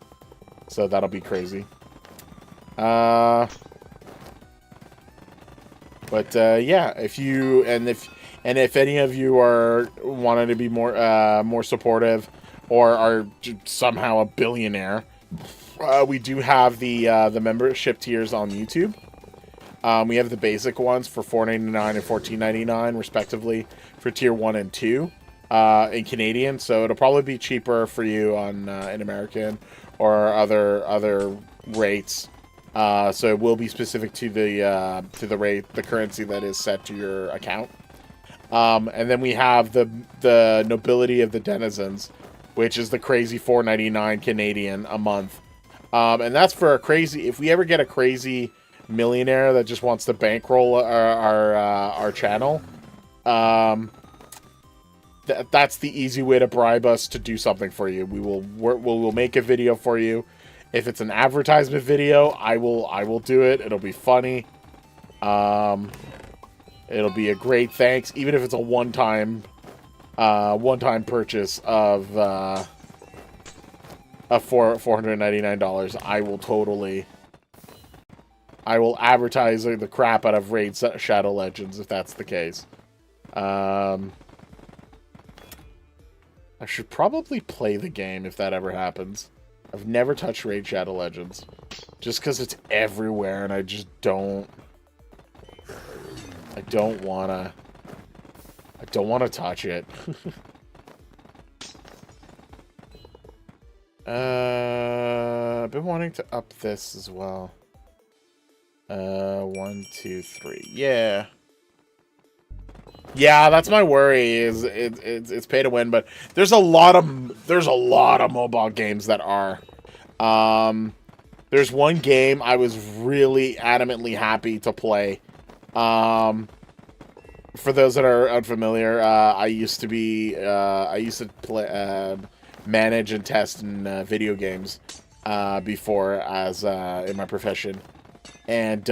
So that'll be crazy. But yeah, if any of you are wanting to be more supportive or are somehow a billionaire, we do have the membership tiers on YouTube. We have the basic ones for $4.99 and $14.99 respectively for tier 1 and 2 in Canadian. So it'll probably be cheaper for you on in American or other rates. So it will be specific to the rate, the currency that is set to your account. And then we have the Nobility of the Denizens, which is the crazy $4.99 Canadian a month. And that's for a crazy, if we ever get a crazy millionaire that just wants to bankroll our channel, that's the easy way to bribe us to do something for you. We'll make a video for you. If it's an advertisement video, I will do it. It'll be funny. It'll be a great thanks, even if it's a one-time purchase of $499. I will advertise the crap out of Raid Shadow Legends if that's the case. I should probably play the game if that ever happens. I've never touched Raid Shadow Legends, just because it's everywhere, and I just don't wanna touch it. I've been wanting to up this as well. 1, 2, 3. Yeah, that's my worry. Is it's pay to win, but there's a lot of mobile games that are. There's one game I was really adamantly happy to play. For those that are unfamiliar, I used to play, manage and test in video games before as in my profession, and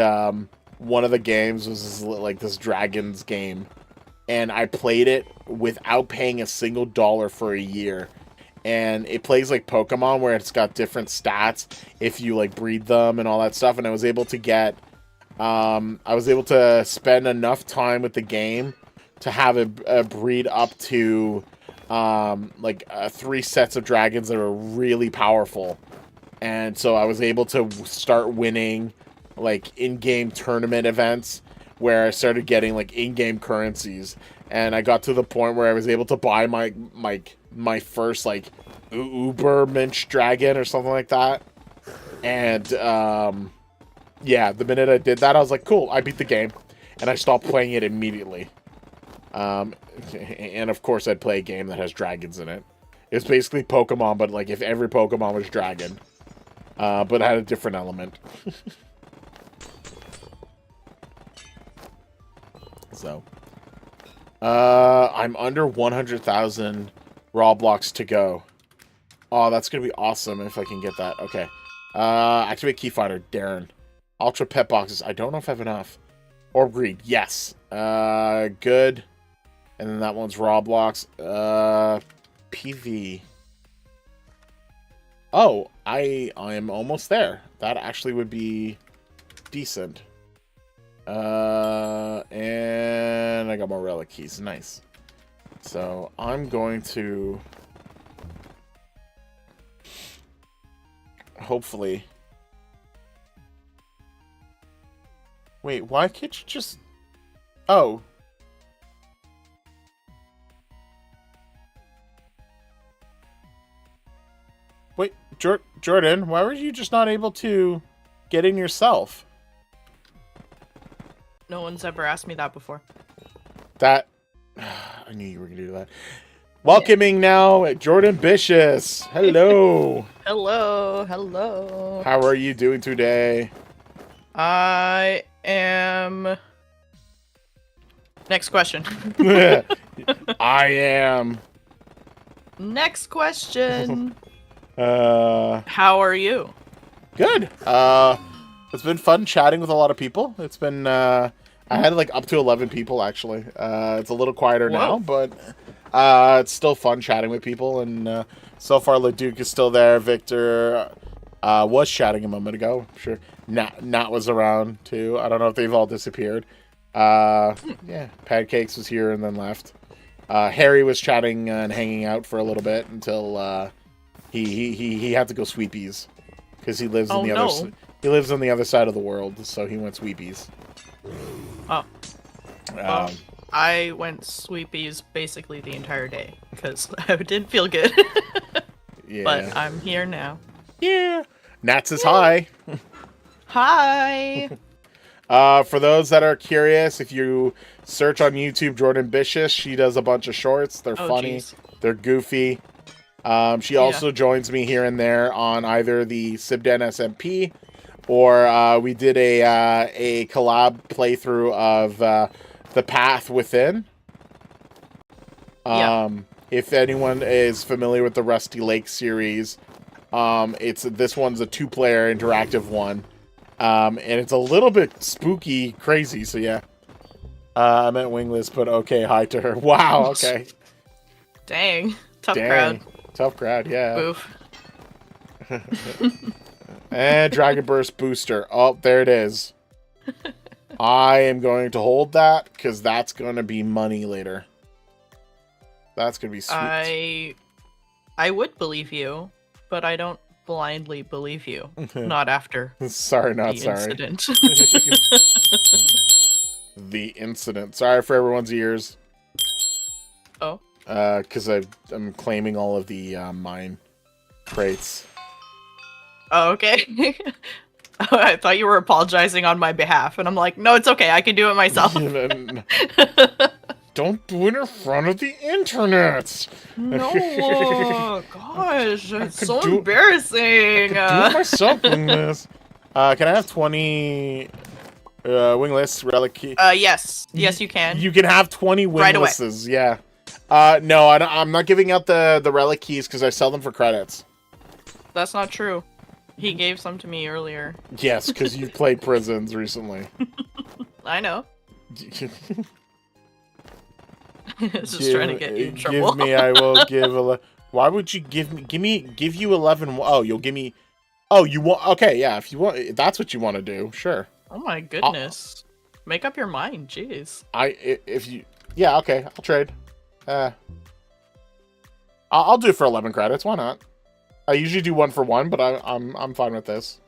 one of the games was this dragons game. And I played it without paying a single dollar for a year. And it plays like Pokemon, where it's got different stats if you like breed them and all that stuff. And I was able to get, spend enough time with the game to have a breed up to 3 sets of dragons that are really powerful. And so I was able to start winning like in-game tournament events, where I started getting like in-game currencies, and I got to the point where I was able to buy my first like Uber Minch Dragon or something like that. And yeah, the minute I did that, I was like, cool, I beat the game, and I stopped playing it immediately. And of course, I'd play a game that has dragons in it. It's basically Pokemon, but like if every Pokemon was dragon, but it had a different element. So, I'm under 100,000 raw blocks to go. Oh, that's gonna be awesome if I can get that. Okay. Activate Key Fighter, Darren. Ultra pet boxes. I don't know if I have enough. Orb greed. Yes. Good. And then that one's raw blocks. PV. Oh, I am almost there. That actually would be decent. And I got more relic keys. Nice. So I'm going to hopefully. Wait, why can't you just... Oh. Wait, Jordan, why were you just not able to get in yourself? No one's ever asked me that before. That... I knew you were going to do that. Welcoming now, Jordan Bishus. Hello. Hello, hello. How are you doing today? I am... Next question. I am. Next question. How are you? Good. It's been fun chatting with a lot of people. It's been, I had like up to 11 people actually. It's a little quieter now, but it's still fun chatting with people. And so far, Leduc is still there. Victor was chatting a moment ago. I'm sure Nat was around too. I don't know if they've all disappeared. Yeah, Pancakes was here and then left. Harry was chatting and hanging out for a little bit until he had to go sweepies because he lives on the other. He lives on the other side of the world, so he went sweepies. Oh. Well, I went sweepies basically the entire day because I didn't feel good. Yeah. But I'm here now. Yeah. Nats is high. Hi. For those that are curious, if you search on YouTube Jordan Bishus, she does a bunch of shorts. They're funny. Geez. They're goofy. She also joins me here and there on either the Sibden SMP or we did a collab playthrough of The Path Within. If anyone is familiar with the Rusty Lake series, this one's a 2-player interactive one. And it's a little bit spooky, crazy, so yeah. I meant wingless, but okay, hi to her. Wow, okay. Dang. Tough crowd. Tough crowd, yeah. Oof. And Dragon Burst Booster. Oh, there it is. I am going to hold that, because that's going to be money later. That's going to be sweet. I would believe you, but I don't blindly believe you. Not after sorry, not the sorry. Incident. The incident. Sorry for everyone's ears. Oh. Because I'm claiming all of the mine crates. Oh, okay. I thought you were apologizing on my behalf, and I'm like, no, it's okay. I can do it myself. Don't do it in front of the internet. No, gosh, it's so embarrassing. I could do it myself, Wingless. Can I have 20 wingless relic key? Yes, you can. You can have 20 winglesses. Right away. Yeah. No, I'm not giving out the relic keys because I sell them for credits. That's not true. He gave some to me earlier. Yes, because you've played Prisons recently. I know. Just trying to get you in trouble. Give me, I will give. Why would you give you 11? Oh, you'll give me. Oh, you want? Okay, yeah. If you want, if that's what you want to do, sure. Oh my goodness. Make up your mind, jeez. Yeah, okay, I'll trade. I'll do it for 11 credits. Why not? I usually do 1 for 1, but I'm fine with this.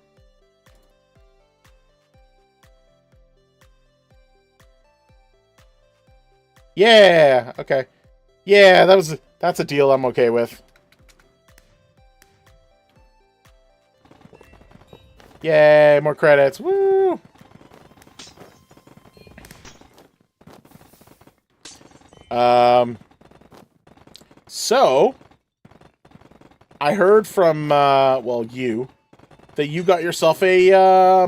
Yeah, okay. Yeah, that's a deal I'm okay with. Yay, more credits. Woo! So I heard from you that you got yourself a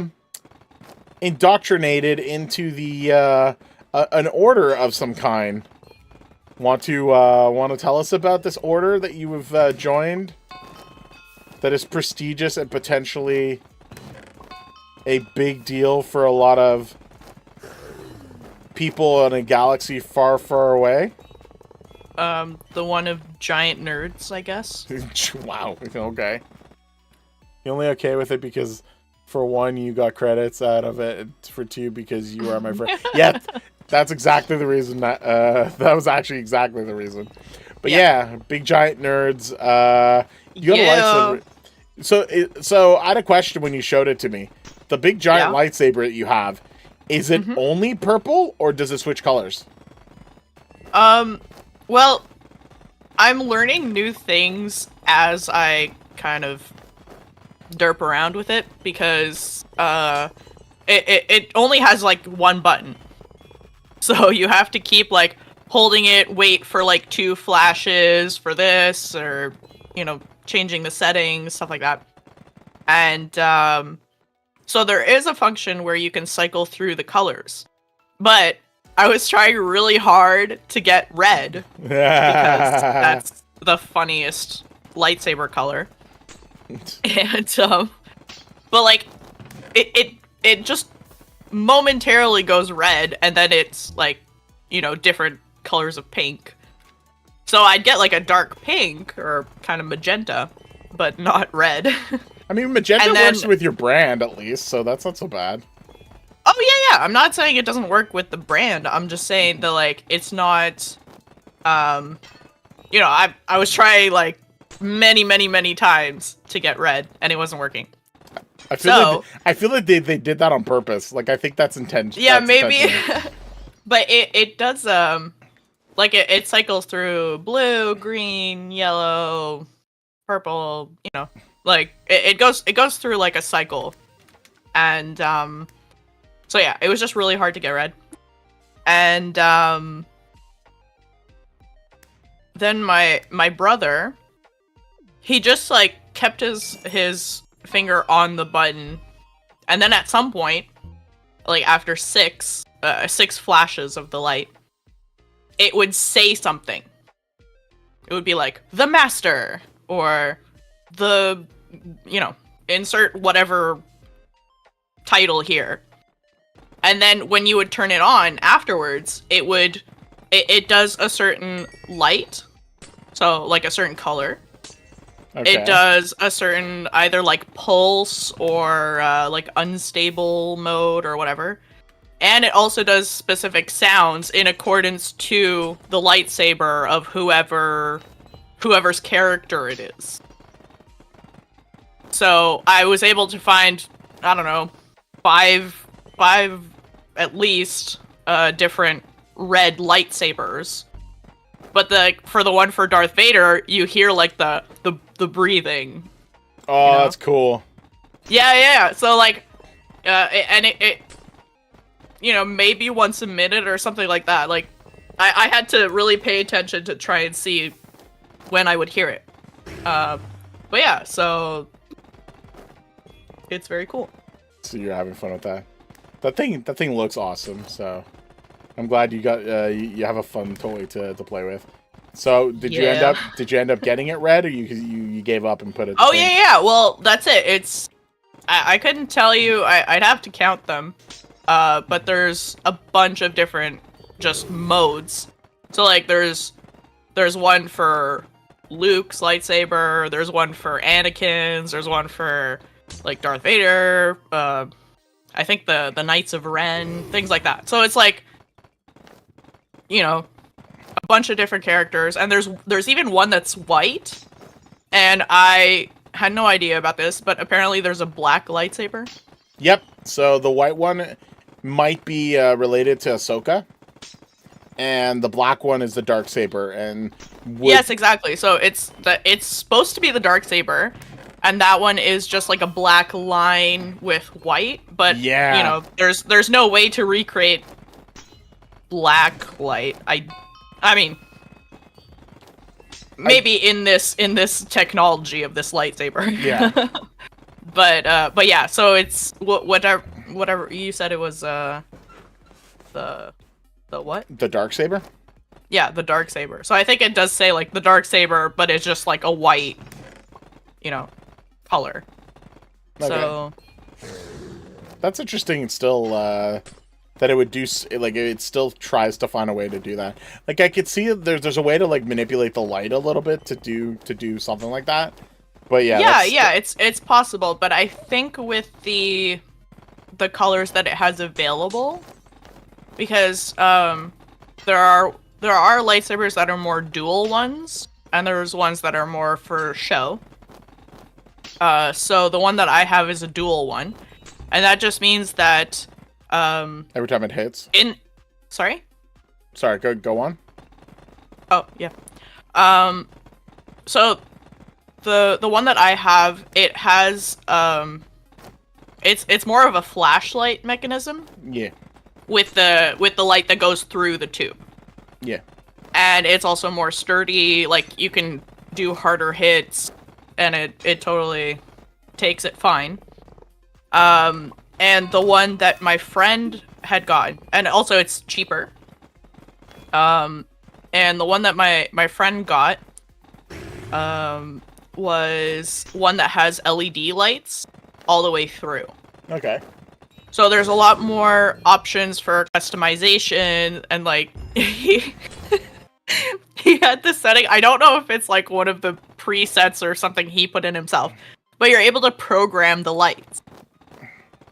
indoctrinated into the an order of some kind. Want to tell us about this order that you have joined? That is prestigious and potentially a big deal for a lot of people in a galaxy far, far away? The one of giant nerds, I guess. Wow. Okay. You're only okay with it because, for one, you got credits out of it. For two, because you are my friend. Yeah, that's exactly the reason. That was actually exactly the reason. But yeah, big giant nerds. You have a lightsaber. So I had a question when you showed it to me. The big giant lightsaber that you have, is it only purple or does it switch colors? Well, I'm learning new things as I kind of derp around with it because it only has like one button. So you have to keep like holding it, wait for like 2 flashes for this, or you know, changing the settings, stuff like that. And so there is a function where you can cycle through the colors. But I was trying really hard to get red because that's the funniest lightsaber color. And but like it just momentarily goes red, and then it's like, you know, different colors of pink. So I'd get like a dark pink or kind of magenta, but not red. I mean, magenta works with your brand at least, so that's not so bad. Oh yeah. I'm not saying it doesn't work with the brand. I'm just saying that like it's not. You know, I was trying like many times to get red, and it wasn't working. I feel like they did that on purpose. Like I think that's intentional. Yeah, maybe. But it does like it cycles through blue, green, yellow, purple, you know. Like it goes through like a cycle. And so yeah, it was just really hard to get red. And then my brother, he just like kept his finger on the button, and then at some point, like after 6 flashes of the light, it would say something. It would be like the master, or the, you know, insert whatever title here. And then when you would turn it on afterwards, it does a certain light, so like a certain color. Okay. It does a certain either like pulse or like unstable mode or whatever. And it also does specific sounds in accordance to the lightsaber of whoever's character it is. So I was able to find, I don't know, five at least different red lightsabers. But for the one for Darth Vader, you hear like the breathing. Oh, you know? That's cool. Yeah. So like, and it, you know, maybe once a minute or something like that. Like, I had to really pay attention to try and see when I would hear it. But yeah, so it's very cool. So you're having fun with that. That thing looks awesome. So I'm glad you got you have a fun toy to play with. So did you end up getting it red, or you gave up and put it? Oh yeah. Well, that's it. It's I couldn't tell you. I'd have to count them. But there's a bunch of different just modes. So like there's one for Luke's lightsaber. There's one for Anakin's. There's one for like Darth Vader. I think the Knights of Ren, things like that. So it's like, you know, a bunch of different characters, and there's even one that's white, and I had no idea about this, but apparently there's a black lightsaber. Yep. So the white one might be related to Ahsoka, and the black one is the Darksaber. And yes, exactly. So it's supposed to be the Darksaber, and that one is just like a black line with white. But yeah, you know, there's no way to recreate black light. I mean, maybe in this technology of this lightsaber. Yeah. but yeah, so it's whatever you said it was the what? The Darksaber? Yeah, the Darksaber. So I think it does say like the Darksaber, but it's just like a white, you know, color. Okay. That's interesting. Still, that it would do like it still tries to find a way to do that. Like I could see there's a way to like manipulate the light a little bit to do something like that. But yeah, it's possible. But I think with the colors that it has available, because there are lightsabers that are more dual ones, and there's ones that are more for show. So the one that I have is a dual one, and that just means that every time it hits. Sorry, go on. Oh yeah. So the one that I have, it has it's more of a flashlight mechanism. Yeah. With the light that goes through the tube. Yeah. And it's also more sturdy. Like you can do harder hits, and it totally takes it fine. And the one that my friend had gotten, and also it's cheaper. And the one that my friend got, was one that has LED lights all the way through. Okay. So there's a lot more options for customization, and like he had this setting. I don't know if it's like one of the presets or something he put in himself, but you're able to program the lights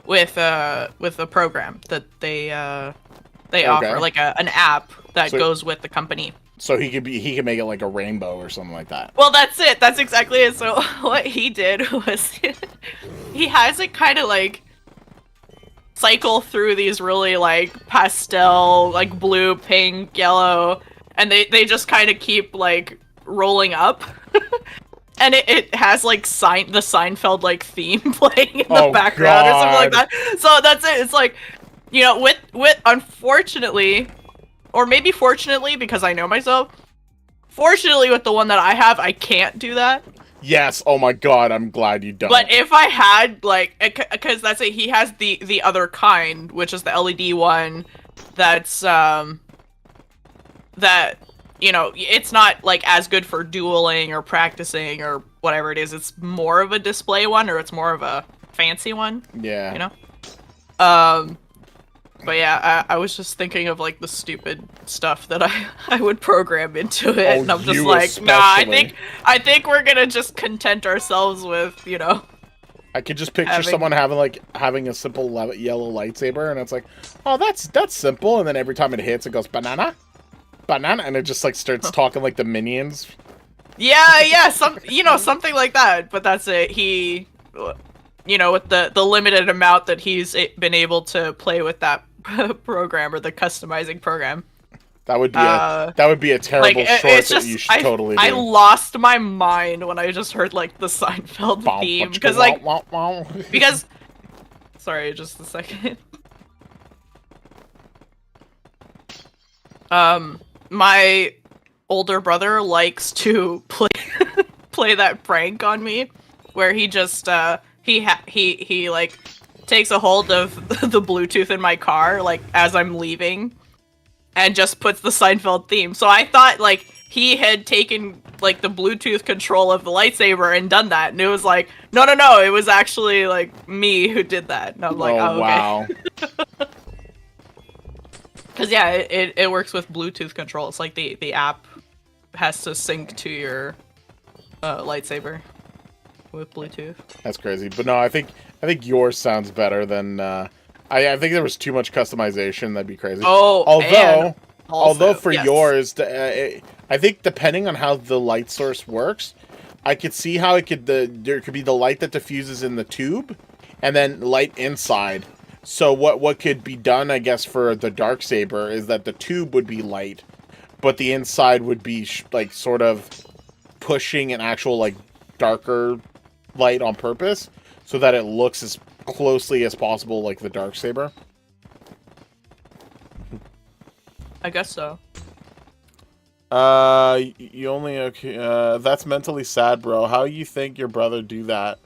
with a program that they offer, like an app that goes with the company. So he could make it like a rainbow or something like that. Well, that's it. That's exactly it. So what he did was he has it kind of like cycle through these really like pastel, like blue, pink, yellow, and they just kind of keep like rolling up. And it has like the Seinfeld like theme playing in the background or something like that. So that's it. It's like, you know, with unfortunately, or maybe fortunately, because I know myself, fortunately with the one that I have, I can't do that. Yes. Oh my God. I'm glad you don't. But if I had, like, because that's it, he has the other kind, which is the LED one. That's that, you know, it's not like as good for dueling or practicing or whatever it is. It's more of a display one, or it's more of a fancy one. Yeah. You know. But yeah, I was just thinking of like the stupid stuff that I would program into it, and I'm just like, especially. nah, I think we're gonna just content ourselves with, you know. I could just picture someone having a simple yellow lightsaber, and it's like, oh, that's simple, and then every time it hits, it goes banana, and it just like starts talking like the Minions. Yeah, something like that. But that's it. He, you know, with the limited amount that he's been able to play with that program, or the customizing program. That would be a terrible short that you should totally do. I lost my mind when I just heard like the Seinfeld theme, because because sorry, just a second. My older brother likes to play that prank on me, where he just he like takes a hold of the Bluetooth in my car, like, as I'm leaving, and just puts the Seinfeld theme. So I thought, like, he had taken, like, the Bluetooth control of the lightsaber and done that, and it was like, no, it was actually, like, me who did that. And I'm like, oh, okay. Wow. Because, yeah, it works with Bluetooth control. It's like the app has to sync to your lightsaber with Bluetooth. That's crazy. But no, I think yours sounds better than I think there was too much customization. That'd be crazy. Oh, although for yours, I think depending on how the light source works, I could see how there could be the light that diffuses in the tube, and then light inside. So what could be done, I guess, for the Darksaber is that the tube would be light, but the inside would be like sort of pushing an actual like darker light on purpose, so that it looks as closely as possible like the Darksaber. I guess so. You only okay? That's mentally sad, bro. How you think your brother do that?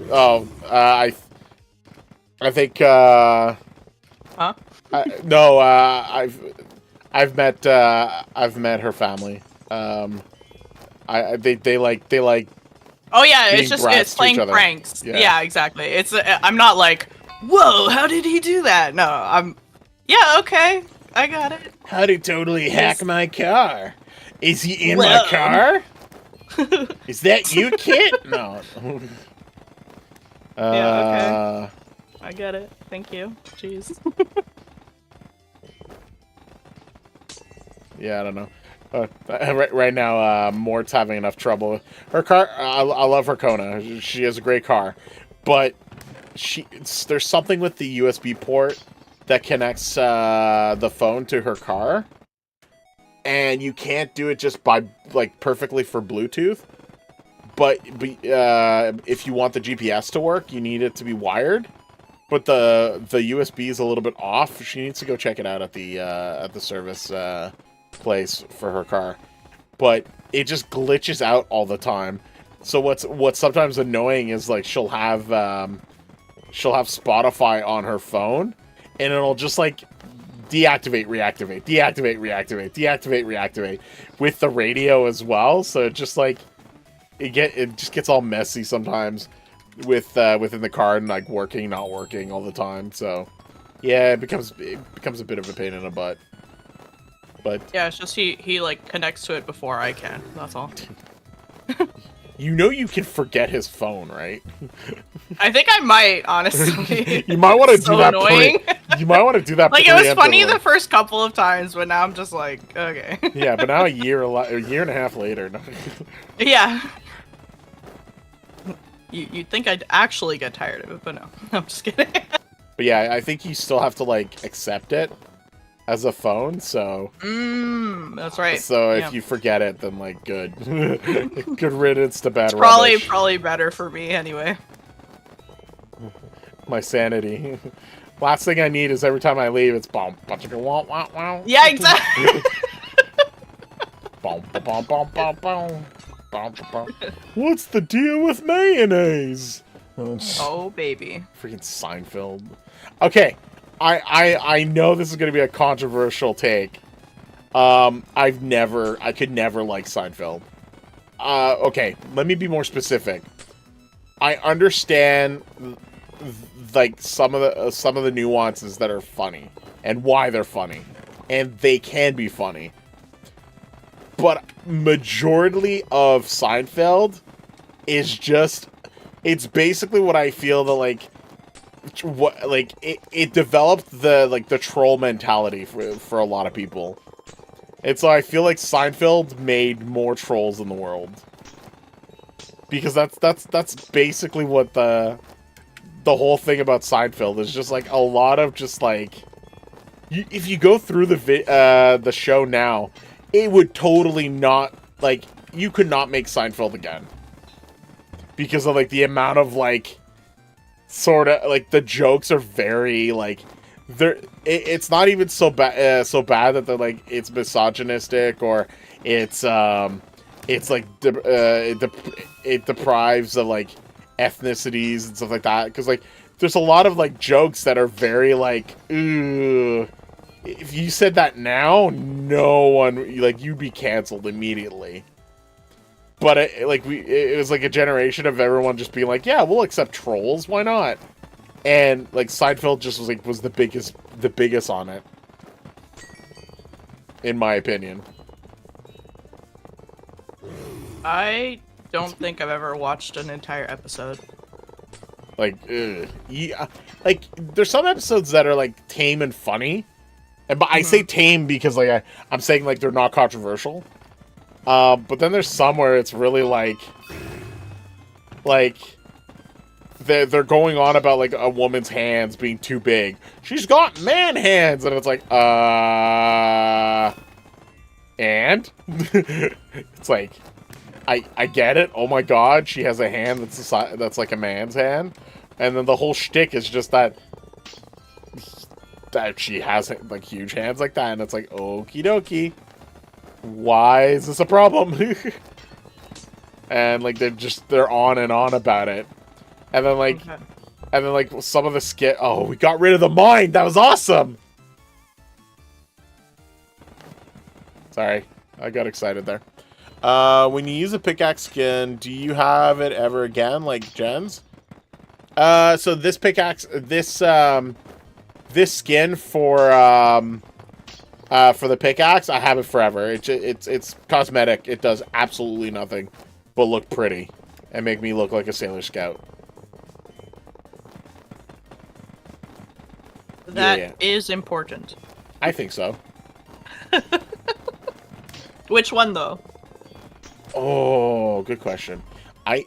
Oh, I think. Huh? No. I've met her family. They like Oh yeah, being it's just brats it's to playing each other. pranks. Yeah. Yeah, exactly. It's I'm not like, whoa, how did he do that? No, I'm. Yeah, okay, I got it. How'd he totally hack my car? Is he in Well. my car? Is that you, Kit? No. Yeah, okay. I get it. Thank you. Jeez. Yeah, I don't know. Right now, Mort's having enough trouble. Her car, I love her Kona. She has a great car, but there's something with the USB port that connects the phone to her car, and you can't do it just by like perfectly for Bluetooth. But if you want the GPS to work, you need it to be wired. But the USB is a little bit off. She needs to go check it out at the service place for her car. But it just glitches out all the time. So what's sometimes annoying is like she'll have Spotify on her phone, and it'll just like deactivate, reactivate, deactivate, reactivate, deactivate, reactivate with the radio as well. So it just like it just gets all messy sometimes with within the car and like working, not working all the time. So yeah, it becomes a bit of a pain in the butt. But Yeah, it's just he like connects to it before I can. That's all. you know you can forget his phone, right? I think I might, honestly. You might want to do that. Annoying. You might want to do that. Like it was funny preemptively. the first couple of times, but now I'm just like, okay. Yeah, but now a year and a half later. Yeah. You'd think I'd actually get tired of it, but no. I'm just kidding. But yeah, I think you still have to like accept it as a phone. So That's right. So Yeah. if you forget it, then like good, good riddance to bad It's rubbish. probably better for me anyway. My sanity. Last thing I need is every time I leave, it's bomb. Wow. Yeah, exactly. Bom, bom, bom, bom, bom. What's the deal with mayonnaise? Oh baby. Freaking Seinfeld. Okay, I know this is gonna be a controversial take. I could never like Seinfeld. Okay, let me be more specific. I understand like some of the nuances that are funny and why they're funny, and they can be funny. But majority of Seinfeld is just, it's basically what I feel that like, what like it developed the troll mentality for a lot of people. And so I feel like Seinfeld made more trolls in the world. Because that's basically what the whole thing about Seinfeld is, just like a lot of just like, if you go through the show now, it would totally not, like, you could not make Seinfeld again. Because of, like, the amount of, like, sort of, like, the jokes are very, like, it's not even so bad that they're, like, it's misogynistic, or it's like, it deprives of, like, ethnicities and stuff like that. Because, like, there's a lot of, like, jokes that are very, like, ooh. If you said that now, no one, like, you'd be canceled immediately. But it was like a generation of everyone just being like, yeah, we'll accept trolls, why not? And like Seinfeld just was the biggest on it, in my opinion. I don't think I've ever watched an entire episode. Like, yeah, like there's some episodes that are like tame and funny. But I say tame because, like, I'm saying, like, they're not controversial. But then there's some where it's really, like, they're going on about, like, a woman's hands being too big. She's got man hands! And it's like, and? It's like, I get it. Oh my god, she has a hand that's like a man's hand. And then the whole shtick is just that she has like huge hands like that, and it's like, okie dokie, why is this a problem? And like they're on and on about it, and then like some of the skit, oh, we got rid of the mind, that was awesome. Sorry, I got excited there. When you use a pickaxe skin, do you have it ever again, like Jen's? So this pickaxe, this skin for the pickaxe, I have it forever. It's cosmetic. It does absolutely nothing but look pretty and make me look like a Sailor Scout. That is important. I think so. Which one, though? Oh, good question. I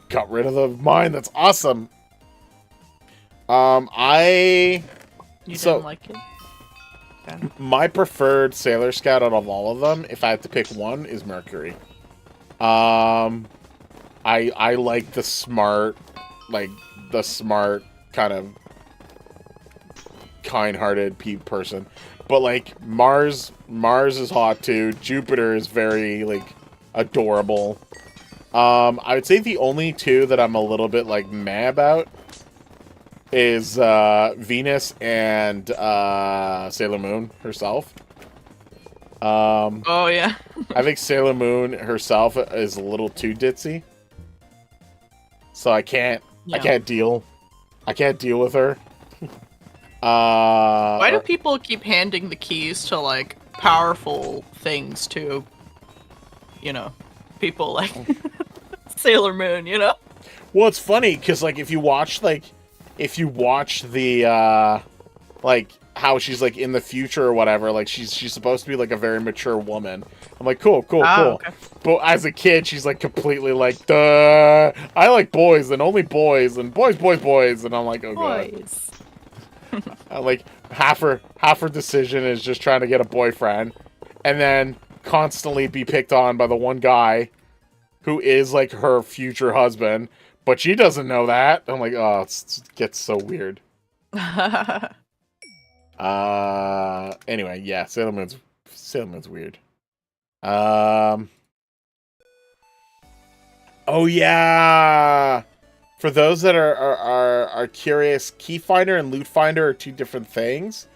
got rid of the mine. That's awesome. You didn't like it? Okay. My preferred Sailor Scout out of all of them, if I had to pick one, is Mercury. I like the smart, kind of kind-hearted person. But like Mars is hot too. Jupiter is very like adorable. I would say the only two that I'm a little bit like meh about is Venus and Sailor Moon herself. Oh yeah. I think Sailor Moon herself is a little too ditzy. So I can't deal with her. Why do people keep handing the keys to like powerful things to, you know, people like Sailor Moon, you know? Well, it's funny because like if you watch the like how she's like in the future or whatever, like she's supposed to be like a very mature woman. I'm like, cool. Okay. But as a kid, she's like completely like, duh, I like boys and only boys and boys, and I'm like, oh Boys. god. Like half her decision is just trying to get a boyfriend, and then constantly be picked on by the one guy who is like her future husband, but she doesn't know that. I'm like, oh, it gets so weird. Anyway, yeah, Sailor Moon's weird. Oh yeah. For those that are curious, Key Finder and Loot Finder are two different things.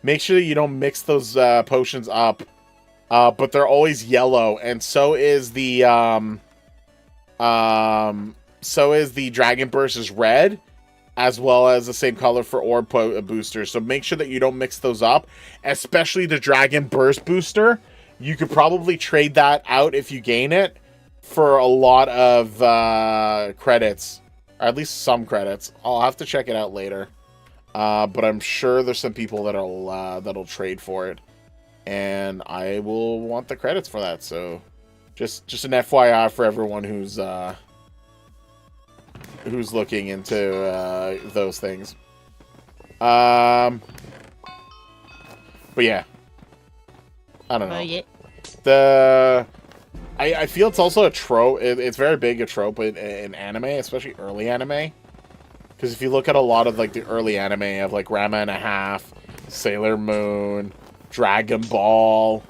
Make sure that you don't mix those potions up. But they're always yellow, and so is the Dragon Burst is red, as well as the same color for Orb boosters. So make sure that you don't mix those up, especially the Dragon Burst booster. You could probably trade that out if you gain it for a lot of credits, or at least some credits. I'll have to check it out later, but I'm sure there's some people that'll trade for it, and I will want the credits for that. So just an FYI for everyone who's looking into those things. But yeah, I don't know. I feel it's also a trope. It's very big a trope in anime, especially early anime. Because if you look at a lot of like the early anime of like Ranma and a Half, Sailor Moon, Dragon Ball,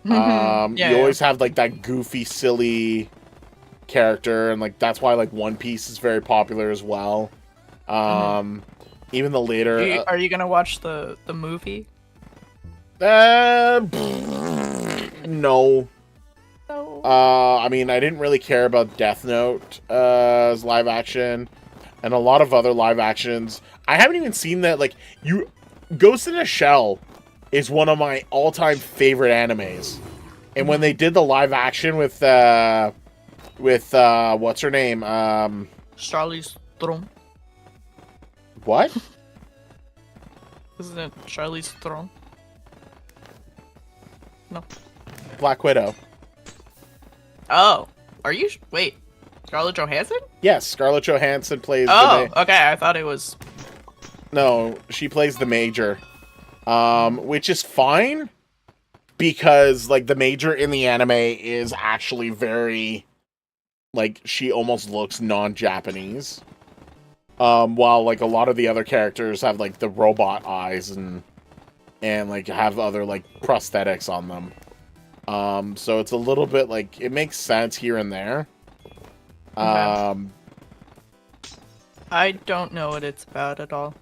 you always have like that goofy, silly character, and like that's why like One Piece is very popular as well. Even the later. Are you gonna watch the movie? No. No. I mean, I didn't really care about Death Note as live action, and a lot of other live actions. I haven't even seen that. Like, Ghost in a Shell is one of my all-time favorite animes, and when they did the live action with what's her name? Charlize Theron. What? Isn't it Charlize Theron? No. Black Widow. Oh, are you? Wait, Scarlett Johansson? Yes, Scarlett Johansson plays. Oh, okay. I thought it was. No, she plays the Major, which is fine because like the Major in the anime is actually very, like, she almost looks non-Japanese, while like a lot of the other characters have like the robot eyes and like have other like prosthetics on them. So it's a little bit like, it makes sense here and there. Okay. I don't know what it's about at all.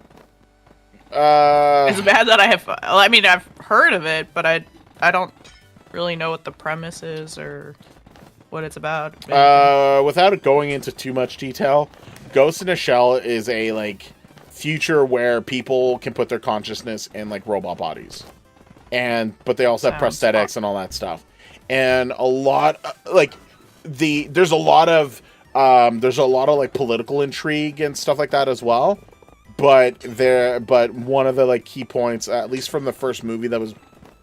It's bad that I have. I mean, I've heard of it, but I don't really know what the premise is or what it's about. Without going into too much detail, Ghost in a Shell is a like future where people can put their consciousness in like robot bodies, but they also have Sounds prosthetics and all that stuff, and a lot like there's a lot of like political intrigue and stuff like that as well. But one of the like key points, at least from the first movie that was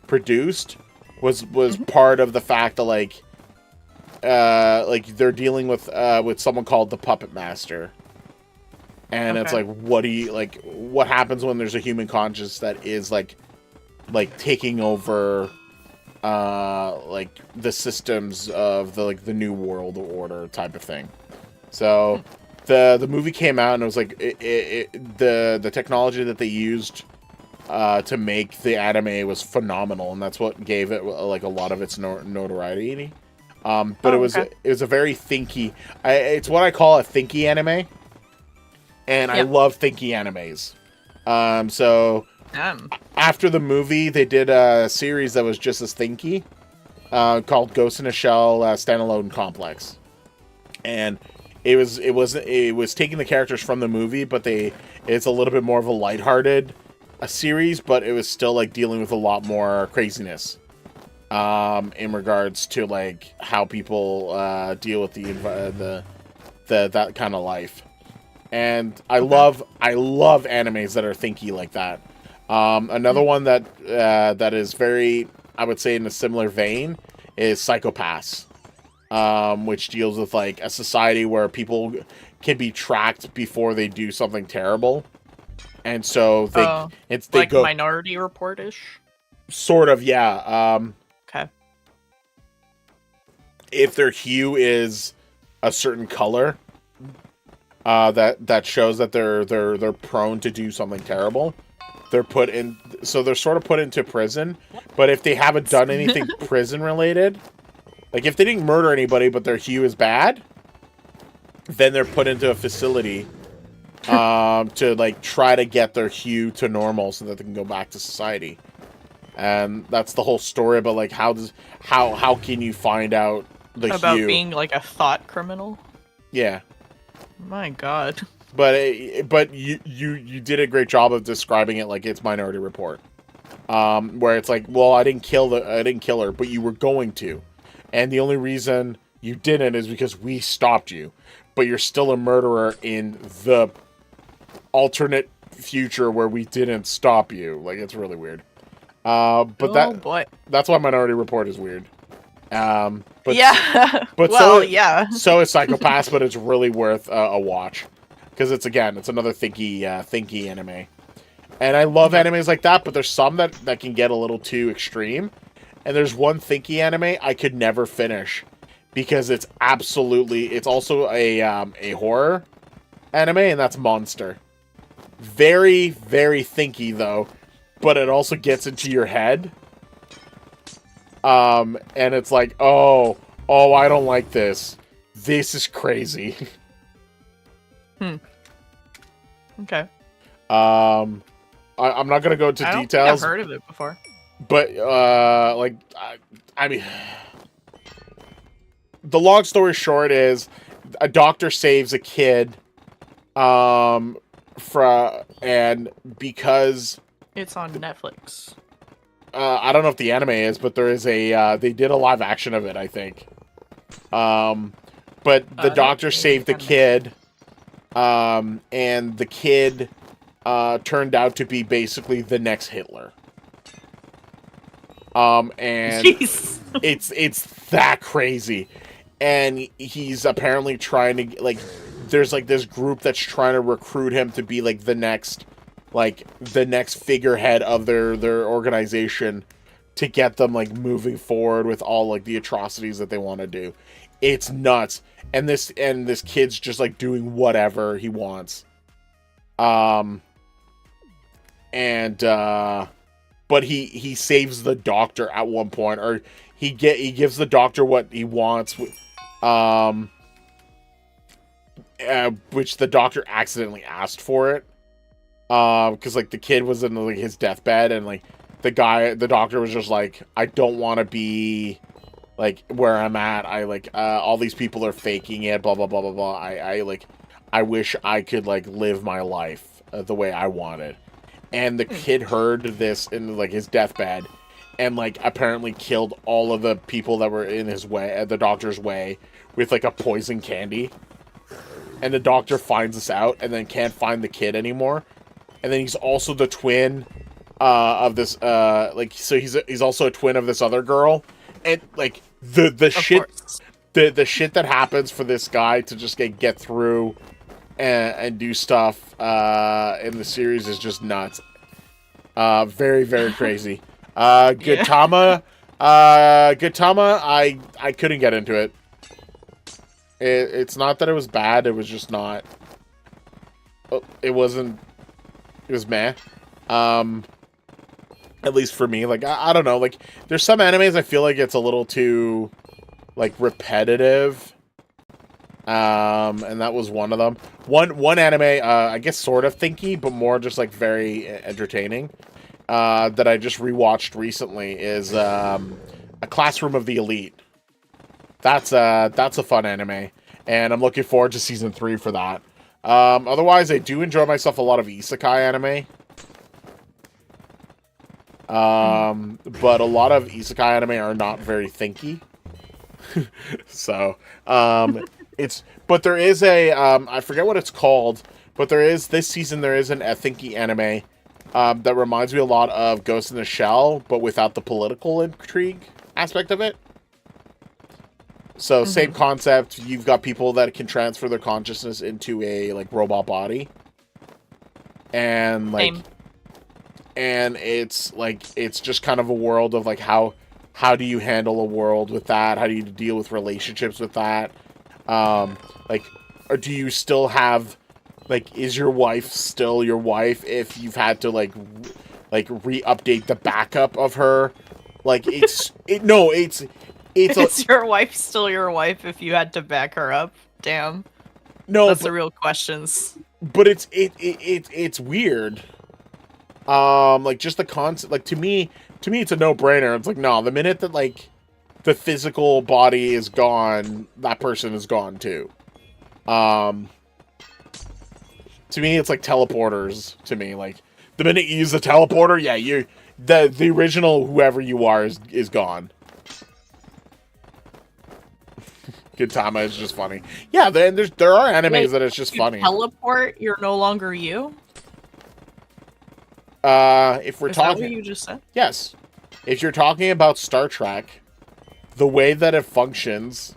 produced, was part of the fact that like they're dealing with someone called the Puppet Master, and it's like, what happens when there's a human conscious that is like taking over like the systems of the new world order type of thing. So the movie came out and it was like the technology that they used to make the anime was phenomenal, and that's what gave it like a lot of its notoriety. But it was a very thinky. It's what I call a thinky anime, and I love thinky animes. So after the movie, they did a series that was just as thinky, called Ghost in a Shell Standalone Complex, and it was taking the characters from the movie, but it's a little bit more of a lighthearted series, but it was still like dealing with a lot more craziness. In regards to like how people deal with the that kind of life, and I love animes that are thinky like that. Another one that is very, I would say, in a similar vein is Psychopaths, which deals with like a society where people can be tracked before they do something terrible, and so they like go Minority Report-ish. Sort of, yeah. Okay. If their hue is a certain color, that shows that they're prone to do something terrible, they're sort of put into prison. But if they haven't done anything prison related, like if they didn't murder anybody but their hue is bad, then they're put into a facility to like try to get their hue to normal so that they can go back to society. And that's the whole story about like how can you find out the about hue? Being like a thought criminal? Yeah. My God. But you did a great job of describing it like it's Minority Report, where it's like, well, I didn't kill her, but you were going to, and the only reason you didn't is because we stopped you, but you're still a murderer in the alternate future where we didn't stop you. Like, it's really weird. But that's why Minority Report is weird. But yeah. But well, yeah. So is Psychopaths, but it's really worth a watch, because it's another thinky anime, and I love animes like that. But there's some that can get a little too extreme, and there's one thinky anime I could never finish because it's also a horror anime, and that's Monster. Very, very thinky though, but it also gets into your head. And it's like, oh, I don't like this. This is crazy. Okay. I'm not gonna go into details. I don't think I've heard of it before. But I mean, the long story short is a doctor saves a kid, and because it's on Netflix. I don't know if the anime is, but there is they did a live action of it, I think. But the doctor saved the kid, and the kid turned out to be basically the next Hitler. And Jeez. it's that crazy, and he's apparently trying to like. There's like this group that's trying to recruit him to be like the next figurehead of their organization, to get them like moving forward with all like the atrocities that they want to do. It's nuts. And this kid's just like doing whatever he wants. But he saves the doctor at one point, or he gives the doctor what he wants, which the doctor accidentally asked for it. Because like the kid was in like his deathbed, and like the doctor was just like, I don't want to be like where I'm at. I like all these people are faking it, blah blah blah blah blah. I wish I could like live my life the way I wanted. And the kid heard this in like his deathbed, and like apparently killed all of the people that were in his way, the doctor's way, with like a poison candy. And the doctor finds this out, and then can't find the kid anymore. And then he's also the twin of this like, so he's also a twin of this other girl. And like the shit the shit that happens for this guy to just get through and do stuff in the series is just nuts. Very, very crazy. Gutama, I couldn't get into it. It's not that it was bad, it was just not. It was meh. At least for me, like I don't know, like there's some animes I feel like it's a little too like repetitive. And that was one of them. One anime, I guess sort of thinky, but more just like very entertaining, that I just rewatched recently is A Classroom of the Elite. That's a fun anime, and I'm looking forward to season 3 for that. Otherwise, I do enjoy myself a lot of isekai anime. But a lot of isekai anime are not very thinky. So, but there is a, I forget what it's called, but this season there is a thinky anime, that reminds me a lot of Ghost in the Shell, but without the political intrigue aspect of it. So, same concept, you've got people that can transfer their consciousness into a, like, robot body. And, like, and it's, like, it's just kind of a world of, like, how do you handle a world with that? How do you deal with relationships with that? Like, or do you still have, like, is your wife still your wife if you've had to, like re-update the backup of her? Like, it's your wife still your wife if you had to back her up? Damn. No, that's the real questions. But it's weird. Like just the concept. Like to me, it's a no-brainer. It's like, no, the minute that like the physical body is gone, that person is gone too. To me, it's like teleporters. To me, like the minute you use the teleporter, yeah, the original whoever you are is gone. Gintama is just funny. Yeah, there are animes that it's just funny. Teleport, you're no longer you? If we're is talking, that what you just said? Yes. If you're talking about Star Trek, the way that it functions,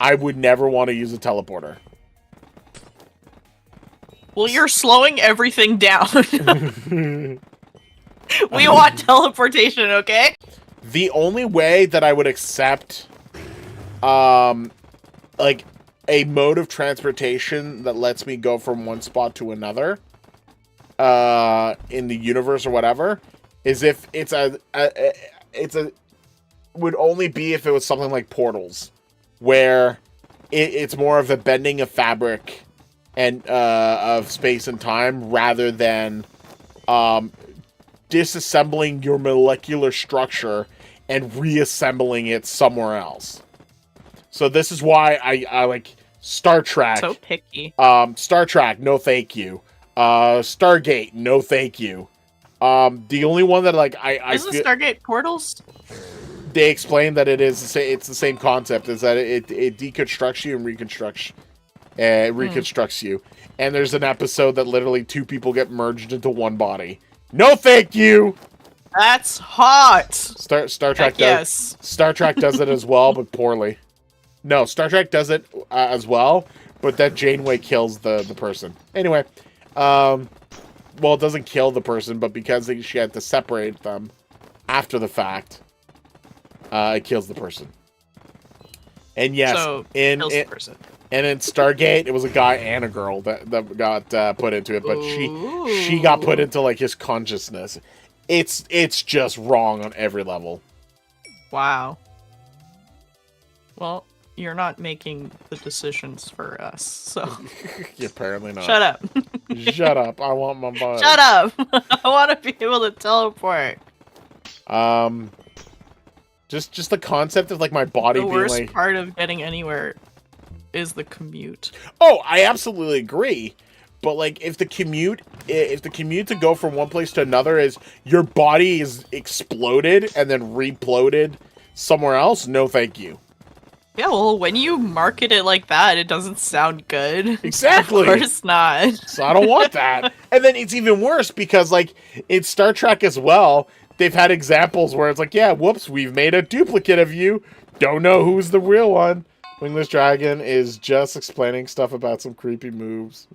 I would never want to use a teleporter. Well, you're slowing everything down. We want teleportation, okay? The only way that I would accept, like, a mode of transportation that lets me go from one spot to another, in the universe or whatever, is if it's would only be if it was something like portals, where it's more of a bending of fabric and of space and time rather than disassembling your molecular structure and reassembling it somewhere else. So this is why I like Star Trek. So picky. Star Trek, no thank you. Stargate, no thank you. The only one that like Isn't Stargate portals? They explain that it's the same concept, is that it deconstructs you and reconstructs you. And there's an episode that literally 2 people get merged into one body. No thank you. That's hot. Star Trek yes. Star Trek does it as well, but poorly. No, Star Trek does it as well, but that Janeway kills the person. Anyway, well, it doesn't kill the person, but because she had to separate them after the fact, it kills the person. And yes, so kills the person. And in Stargate, it was a guy and a girl that got put into it, but she got put into like his consciousness. It's just wrong on every level. Wow. Well, you're not making the decisions for us, so apparently not. Shut up. Shut up. I want my body. Shut up. I want to be able to teleport. Just the concept of like my body The being worst like. part of getting anywhere is the commute. Oh, I absolutely agree. But like, if the commute to go from one place to another is your body is exploded and then reploded somewhere else, no, thank you. Yeah, well, when you market it like that, it doesn't sound good. Exactly. Of course not. So I don't want that. And then it's even worse because like in Star Trek as well, they've had examples where it's like, yeah, whoops, we've made a duplicate of you. Don't know who's the real one. Wingless Dragon is just explaining stuff about some creepy moves.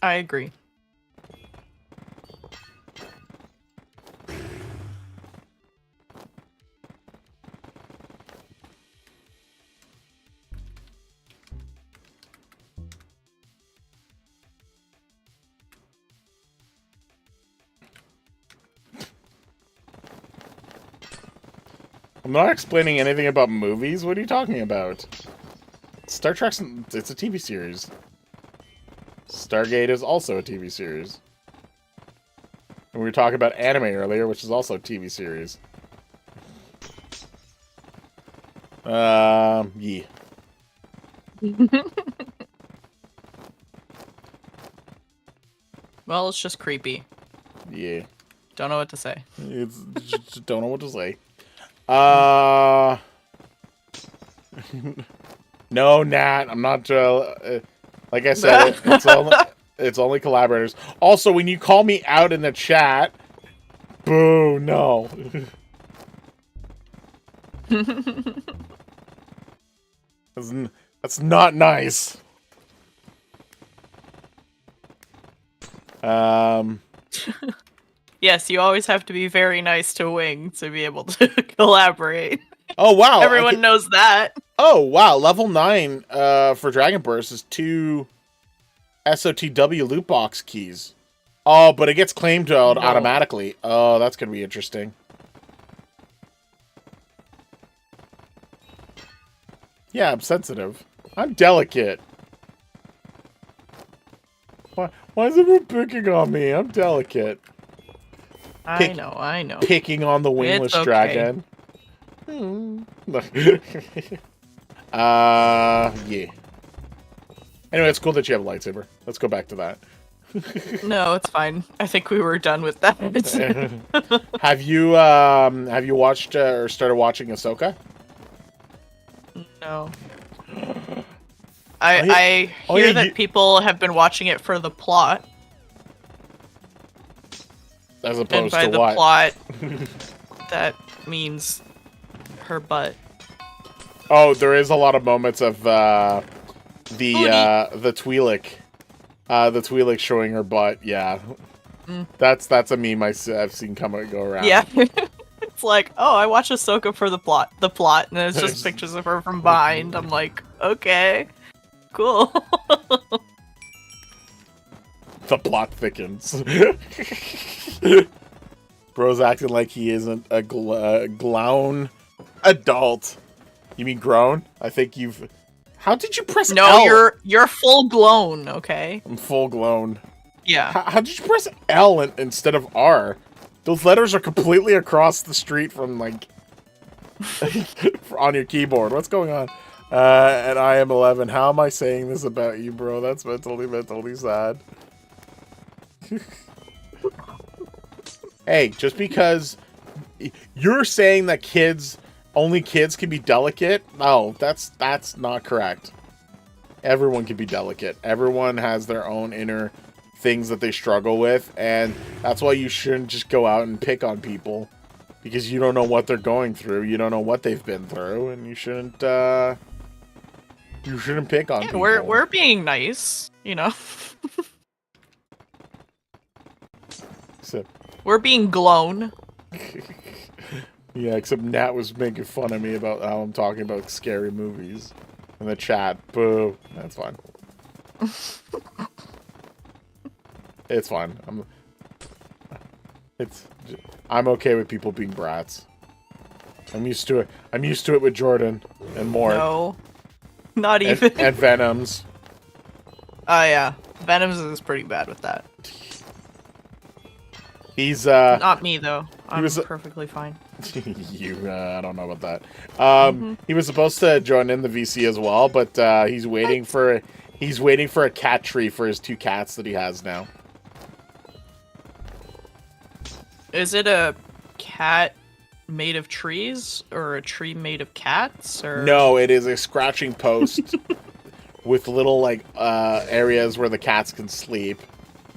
I agree. I'm not explaining anything about movies. What are you talking about? Star Trek's it's a TV series. Stargate is also a TV series. And we were talking about anime earlier, which is also a TV series. Yeah. Well, it's just creepy. Yeah. Don't know what to say. It's just don't know what to say. No, Nat, I'm not. Like I said, it's only collaborators. Also, when you call me out in the chat, boo, no. That's not nice. Yes, you always have to be very nice to Wing to be able to collaborate. Oh wow! Everyone knows that. Oh wow! Level 9 for Dragon Burst is 2 SOTW loot box keys. Oh, but it gets claimed automatically. Oh, that's gonna be interesting. Yeah, I'm sensitive. I'm delicate. Why is everyone picking on me? I'm delicate. I know. Picking on the wingless dragon. Yeah. Anyway, it's cool that you have a lightsaber. Let's go back to that. No, it's fine. I think we were done with that. Have you watched or started watching Ahsoka? No. I hear that people have been watching it for the plot. As opposed and by to the what? Plot, that means her butt. Oh, there is a lot of moments of the Twi'lek. The Twi'lek showing her butt, yeah. That's a meme I've seen come and go around. Yeah. It's like, oh, I watched Ahsoka for the plot, and it's just pictures of her from behind. I'm like, okay, cool. The plot thickens. Bro's acting like he isn't a grown adult. You mean grown? I think you've... How did you press L? No, you're full blown, okay? I'm full blown. Yeah. How did you press L instead of R? Those letters are completely across the street from, like... on your keyboard. What's going on? And I am 11. How am I saying this about you, bro? That's mentally sad. Hey, just because you're saying that only kids can be delicate, no, that's not correct. Everyone can be delicate. Everyone has their own inner things that they struggle with, and that's why you shouldn't just go out and pick on people, because you don't know what they're going through, you don't know what they've been through, and you shouldn't pick on people. We're being nice, you know. We're being glown. Yeah, except Nat was making fun of me about how I'm talking about scary movies in the chat. Boo. That's fine. It's fine. I'm okay with people being brats. I'm used to it. I'm used to it with Jordan and more. No. Not even. And Venoms. Oh yeah. Venoms is pretty bad with that. He's Not me though. I'm was- perfectly fine. I don't know about that. He was supposed to join in the VC as well, but he's waiting for a cat tree for his 2 cats that he has now. Is it a cat made of trees or a tree made of cats? Or No, it is a scratching post with little like areas where the cats can sleep.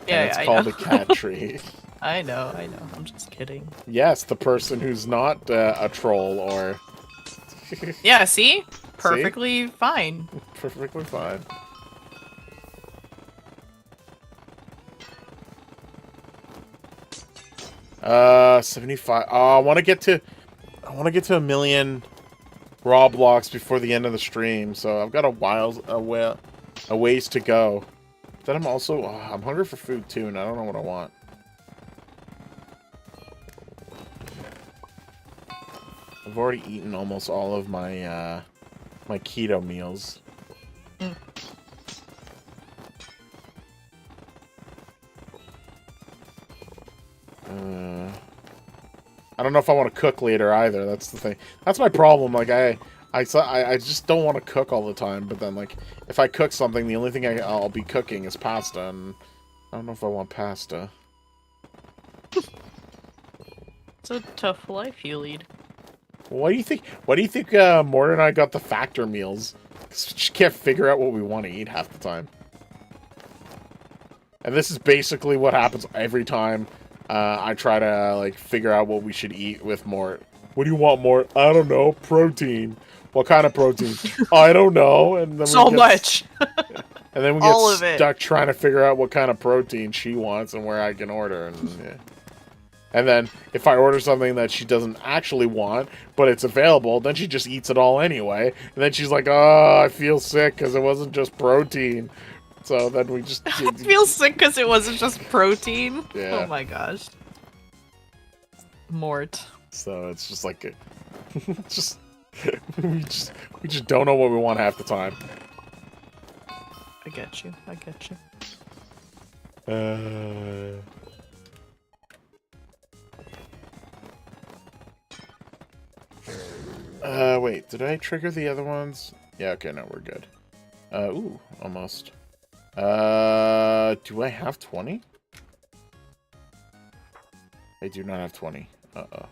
Yeah, and it's I called know. a cat tree. I know. I'm just kidding. Yes, the person who's not a troll or Yeah, see? Perfectly fine. perfectly fine. Uh, 75. Oh, I want to get to a million raw blocks before the end of the stream, so I've got a ways to go. But then I'm also I'm hungry for food too, and I don't know what I want. I've already eaten almost all of my my keto meals. I don't know if I want to cook later either. That's the thing. That's my problem. Like I just don't want to cook all the time. But then like if I cook something, the only thing I'll be cooking is pasta, and I don't know if I want pasta. It's a tough life you lead. What do you think? What do you think? Morta and I got the factor meals. 'Cause we just can't figure out what we want to eat half the time. And this is basically what happens every time I try to like figure out what we should eat with Mort. What do you want, Mort? I don't know. Protein. What kind of protein? I don't know. And then So much. And then we All get of it. stuck trying to figure out what kind of protein she wants and where I can order. And yeah. And then if I order something that she doesn't actually want, but it's available, then she just eats it all anyway. And then she's like, "Oh, I feel sick because it wasn't just protein." So then we just I feel sick because it wasn't just protein. Yeah. Oh my gosh. Mort. So it's just like just we just don't know what we want half the time. I get you. I get you. Wait, did I trigger the other ones? Yeah, okay, no, we're good. Ooh, almost. Do I have 20? I do not have 20. Uh-oh.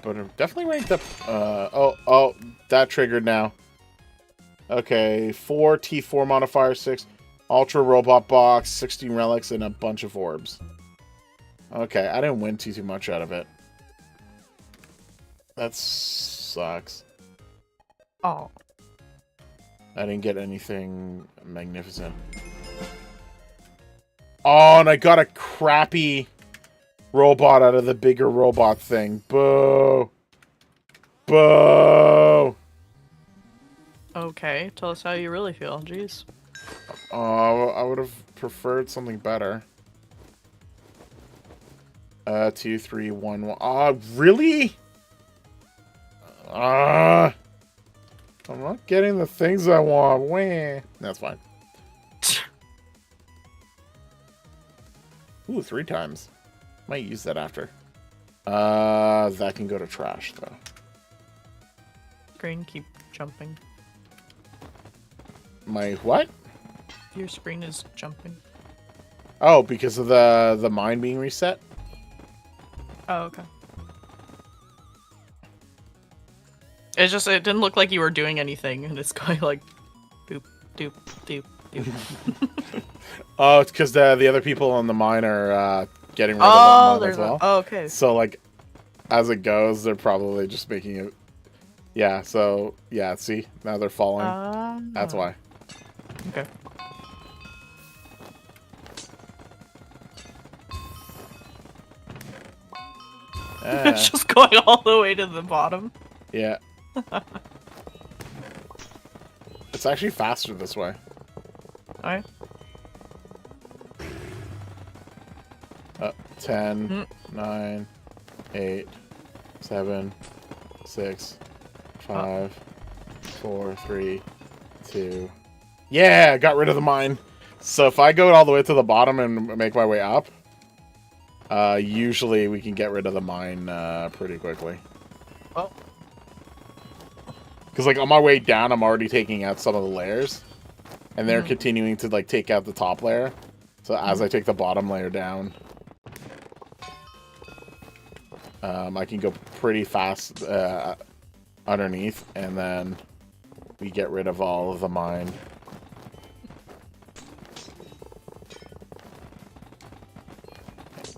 But I'm definitely ranked up. Oh, that triggered now. Okay, 4 T4 modifier, 6 Ultra Robot Box, 16 relics, and a bunch of orbs. Okay, I didn't win too much out of it. That sucks. Oh. I didn't get anything magnificent. Oh, and I got a crappy robot out of the bigger robot thing. Boo. Boo. Okay, tell us how you really feel. Jeez. Oh, I would have preferred something better. 2, 3, 1, 1. Oh, really? I'm not getting the things I want. Wah. That's fine. Ooh, 3 times. Might use that after. That can go to trash, though. Screen keep jumping. My what? Your screen is jumping. Oh, because of the mine being reset? Oh, okay. It didn't look like you were doing anything, and it's going like, doop, doop, doop, doop. Oh, it's because the other people on the mine are getting rid of that mod as well. Oh, okay. So, like, as it goes, they're probably just making it... Yeah, so, yeah, see? Now they're falling. That's why. Okay. It's just going all the way to the bottom. Yeah. It's actually faster this way. Alright. 10, 9, 8, 7, 6, 5, 4, 3, 2. Yeah, got rid of the mine. So if I go all the way to the bottom and make my way up, usually we can get rid of the mine pretty quickly. Oh. Because like on my way down, I'm already taking out some of the layers, and they're continuing to like take out the top layer. So as I take the bottom layer down, I can go pretty fast underneath, and then we get rid of all of the mine.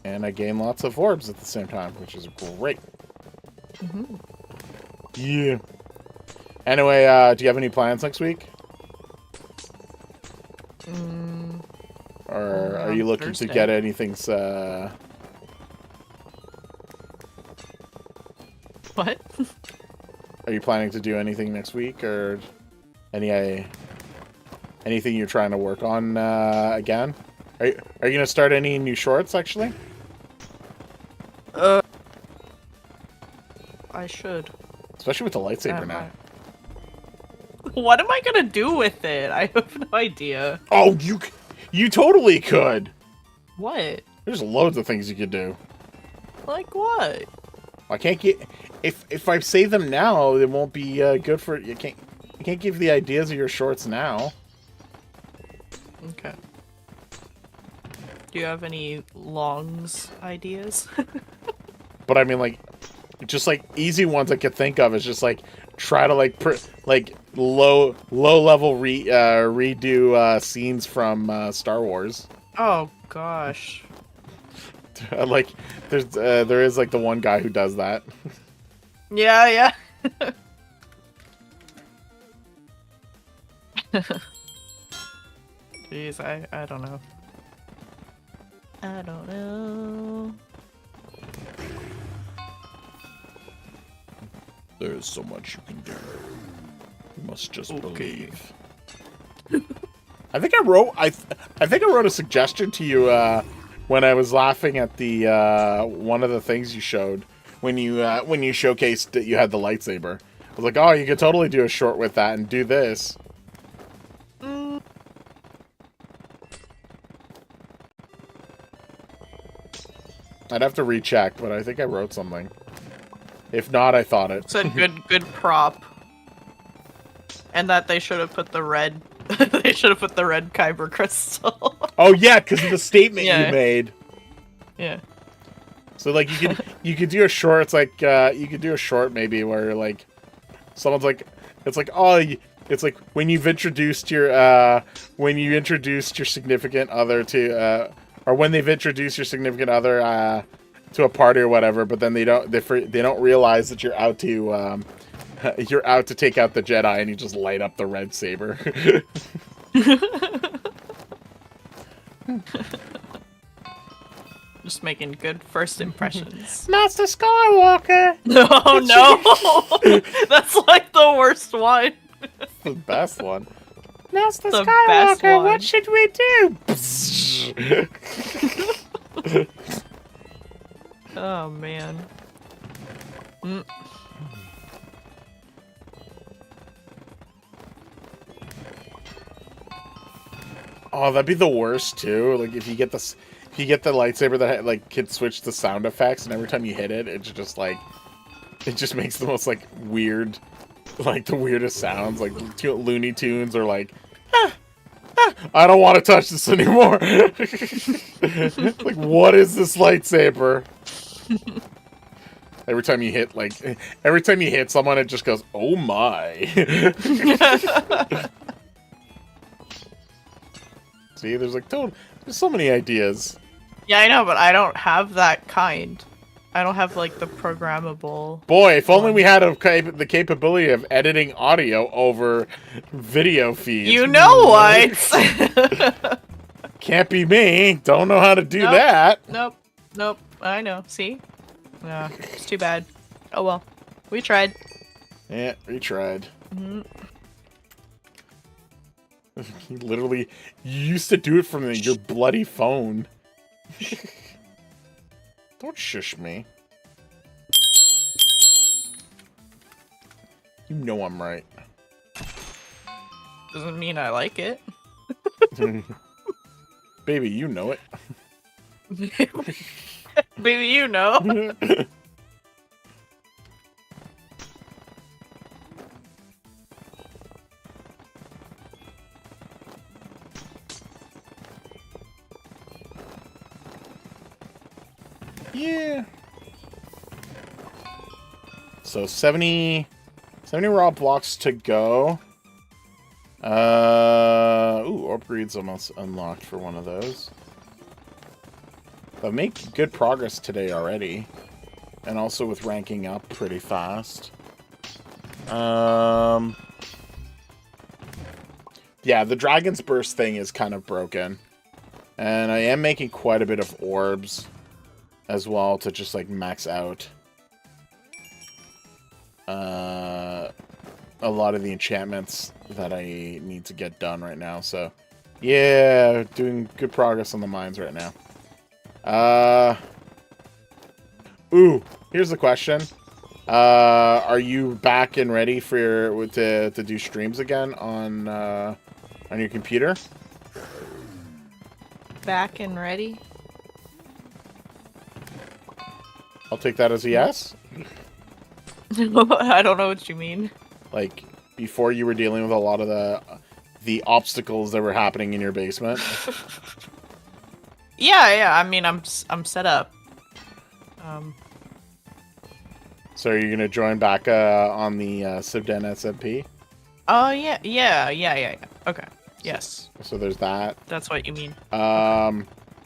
And I gain lots of orbs at the same time, which is great. Yeah. Anyway, do you have any plans next week? Or are you looking to get anything? What? Are you planning to do anything next week, or anything you're trying to work on again? Are you gonna start any new shorts actually? I should. Especially with the lightsaber now. What am I gonna do with it? I have no idea. Oh, you totally could. What? There's loads of things you could do. Like what? I can't get if I say them now, it won't be good for you. Can't give the ideas of your shorts now. Okay. Do you have any longs ideas? But I mean, like, just like easy ones I could think of is just like try to like low level redo scenes from Star Wars. Oh gosh. Like there is like the one guy who does that. Yeah. Jeez, I don't know. I don't know. There is so much you can do. You must just believe. I think I wrote a suggestion to you when I was laughing at the one of the things you showed when you showcased that you had the lightsaber. I was like, oh, you could totally do a short with that and do this. I'd have to recheck, but I think I wrote something. If not, I thought it. Said good prop. And that they should have put the red they should have put the red kyber crystal. Oh yeah, because of the statement you made. Yeah. So like you could do a short. It's like you could do a short maybe where like someone's like it's like it's like when you've introduced your significant other to or when they've introduced your significant other to a party or whatever, but then they don't realize that you're out to take out the Jedi, and you just light up the red saber. Just making good first impressions. Master Skywalker! Oh no! That's like the worst one. The best one. Master The best Skywalker, one. what should we do? Oh man. Oh, that'd be the worst too. Like if you get the lightsaber that like can switch the sound effects, and every time you hit it, it's just like it just makes the most like weird, like the weirdest sounds, like Looney Tunes or like. I don't want to touch this anymore. Like, what is this lightsaber? Every time you hit someone, it just goes, "Oh my!" See, there's so many ideas. Yeah, I know, but I don't have that kind. I don't have like the programmable. Boy, if only we had the capability of editing audio over video feeds. You know what? Can't be me. Don't know how to do that. Nope. I know. See? Yeah, it's too bad. Oh well. We tried. Yeah, we tried. You used to do it from your bloody phone. Don't shush me. You know I'm right. Doesn't mean I like it. Baby, you know it. Baby, you know. Yeah. So 70 raw blocks to go. Ooh, Orb Greed's almost unlocked for one of those. But make good progress today already. And also with ranking up pretty fast. Yeah, the Dragon's Burst thing is kind of broken. And I am making quite a bit of orbs as well to just like max out a lot of the enchantments that I need to get done right now. So yeah, doing good progress on the mines right now. Ooh, here's the question. Are you back and ready for to do streams again on your computer? Back and ready. I'll take that as a yes. I don't know what you mean. Like before you were dealing with a lot of the obstacles that were happening in your basement. Yeah. I mean, I'm set up. So are you gonna join back on the Sibden SMP? Oh yeah. Okay. Yes. So there's that. That's what you mean.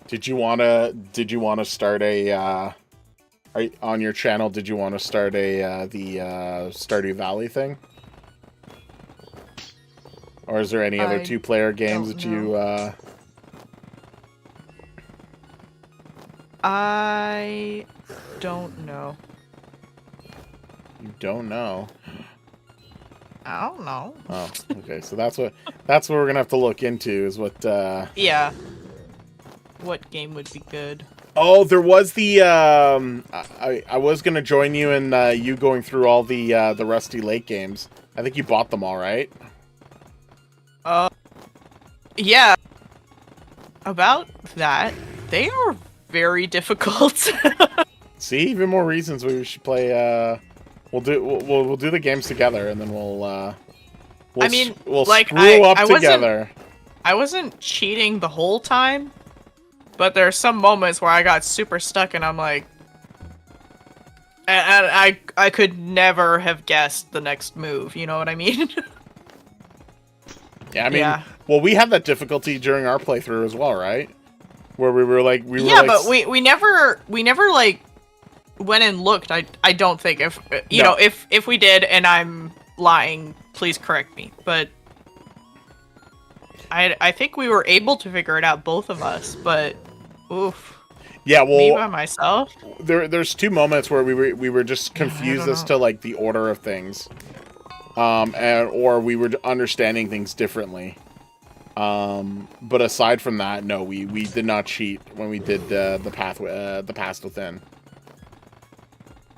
Did you wanna start a on your channel? Did you want to start the Stardew Valley thing? Or is there any other 2-player games that you I don't know. You don't know? I don't know. Oh, okay. So that's what we're gonna have to look into is what. Yeah. What game would be good? Oh, there was the. I was gonna join you in you going through all the Rusty Lake games. I think you bought them all, right? Yeah. About that, they are very difficult. See, even more reasons we should play. We'll do the games together, and then we'll I mean, we'll like, screw up I together. I wasn't cheating the whole time, but there are some moments where I got super stuck, and I'm like, and I could never have guessed the next move. You know what I mean? Yeah, I mean, well, we had that difficulty during our playthrough as well, right? Where we were like, but we never like went and looked. I don't think if you know if we did, and I'm lying, please correct me. But I think we were able to figure it out, both of us. But oof. Yeah, well, me by myself. There's 2 moments where we were just confused as to like the order of things, or we were understanding things differently. But aside from that, no, we did not cheat when we did the Past Within.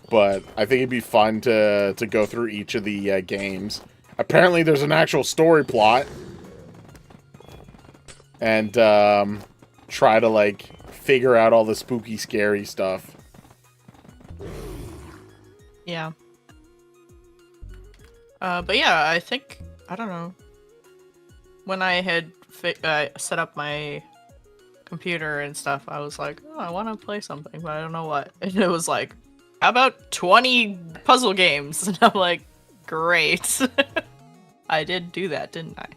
But I think it'd be fun to go through each of the games. Apparently, there's an actual story plot, and try to like figure out all the spooky, scary stuff. Yeah. But yeah, I think, I don't know. When I had set up my computer and stuff, I was like, oh, I want to play something, but I don't know what. And it was like, how about 20 puzzle games? And I'm like, great. I did do that, didn't I?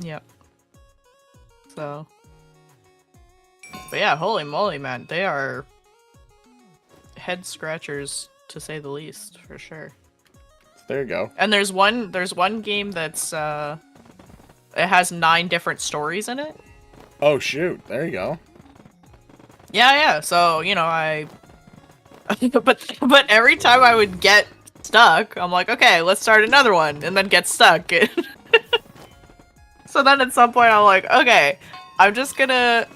Yep. So. But yeah, holy moly, man. They are head scratchers, to say the least, for sure. There you go. And there's one game that's it has 9 different stories in it. Oh shoot, there you go. Yeah, so, you know, but every time I would get stuck, I'm like, okay, let's start another one, and then get stuck. So then at some point I'm like, okay, I'm just gonna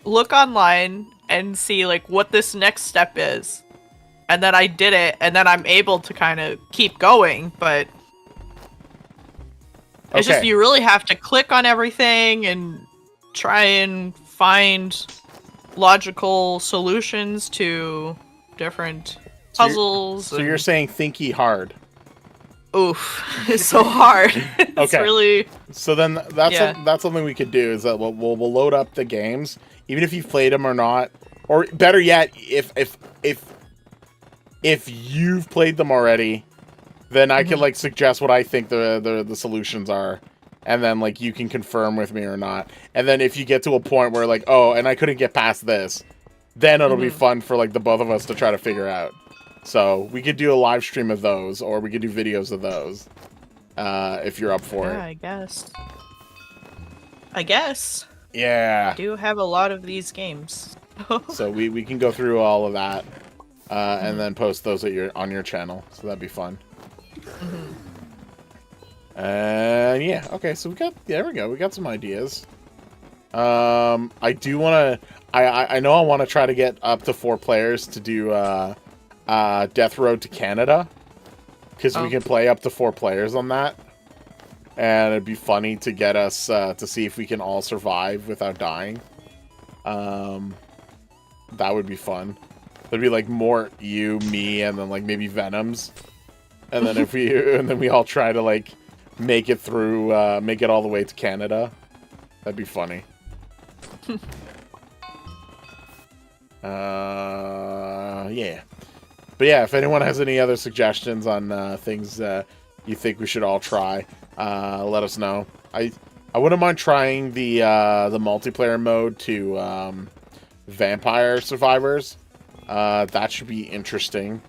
look online and see like what this next step is. And then I did it, and then I'm able to kind of keep going, but it's just you really have to click on everything and try and find logical solutions to different puzzles. So you're saying thinky hard. Oof, it's so hard. It's really. So then that's something we could do is that we'll load up the games, even if you've played them or not, or better yet, if you've played them already, then I can like suggest what I think the solutions are, and then like you can confirm with me or not. And then if you get to a point where like, oh, and I couldn't get past this, then it'll be fun for like the both of us to try to figure out. So we could do a live stream of those, or we could do videos of those, if you're up for it. I guess. Yeah. I do have a lot of these games. So we can go through all of that, and then post those on your channel. So that'd be fun. Yeah. Okay. So there we go. We got some ideas. I do want to. I know I want to try to get up to 4 players to do Death Road to Canada, because we can play up to 4 players on that, and it'd be funny to get us to see if we can all survive without dying. That would be fun. There'd be like more you, me, and then like maybe Venoms, and then and then we all try to like make it through, make it all the way to Canada. That'd be funny. Yeah. But yeah, if anyone has any other suggestions on things you think we should all try, let us know. I wouldn't mind trying the multiplayer mode to Vampire Survivors. That should be interesting.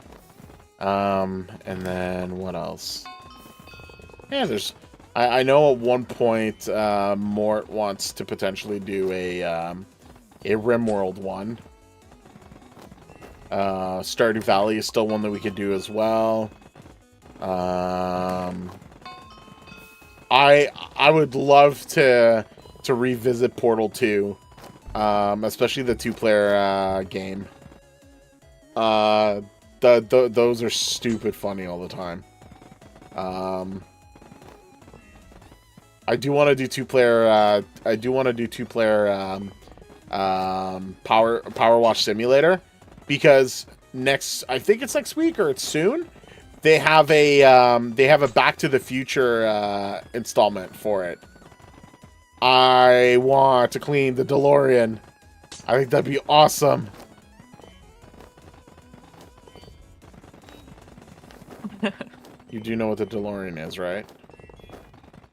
And then what else? Yeah, there's. I know at one point Mort wants to potentially do a RimWorld one. Stardew Valley is still one that we could do as well. I would love to revisit Portal 2, especially the 2-player game. Those are stupid funny all the time. I do want to do 2-player. I do want to do 2-player Power Wash Simulator, because I think it's next week or it's soon. They have a Back to the Future installment for it. I want to clean the DeLorean. I think that'd be awesome. You do know what the DeLorean is, right?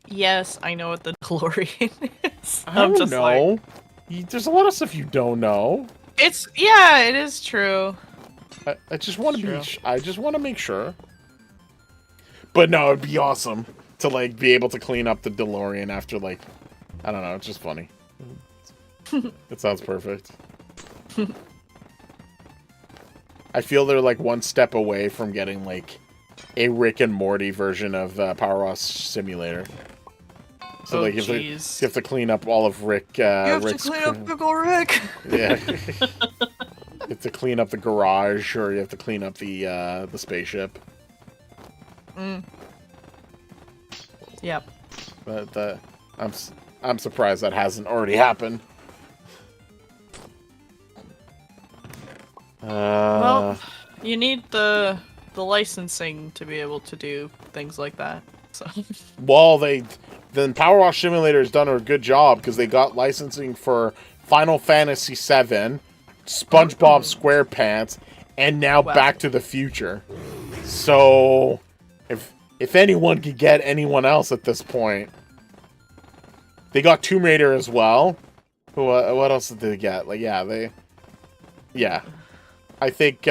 Yes, I know what the DeLorean is. I don't know. There's a lot of stuff you don't know. It is true. I just want to I just want to make sure. But no, it'd be awesome to like be able to clean up the DeLorean after like, I don't know, it's just funny. It sounds perfect. I feel they're like one step away from getting like a Rick and Morty version of Power Wash Simulator. So like you have to clean up all of Rick. You have to clean up Pickle Rick. Yeah. You have to clean up the garage, or you have to clean up the spaceship. Yep. But I'm surprised that hasn't already happened. Well, you need the licensing to be able to do things like that. So. Well, then Power Wash Simulator has done a good job, because they got licensing for Final Fantasy VII, SpongeBob SquarePants, and now Back to the Future. So, if anyone could get anyone else at this point, they got Tomb Raider as well. What else did they get? Like, yeah. I think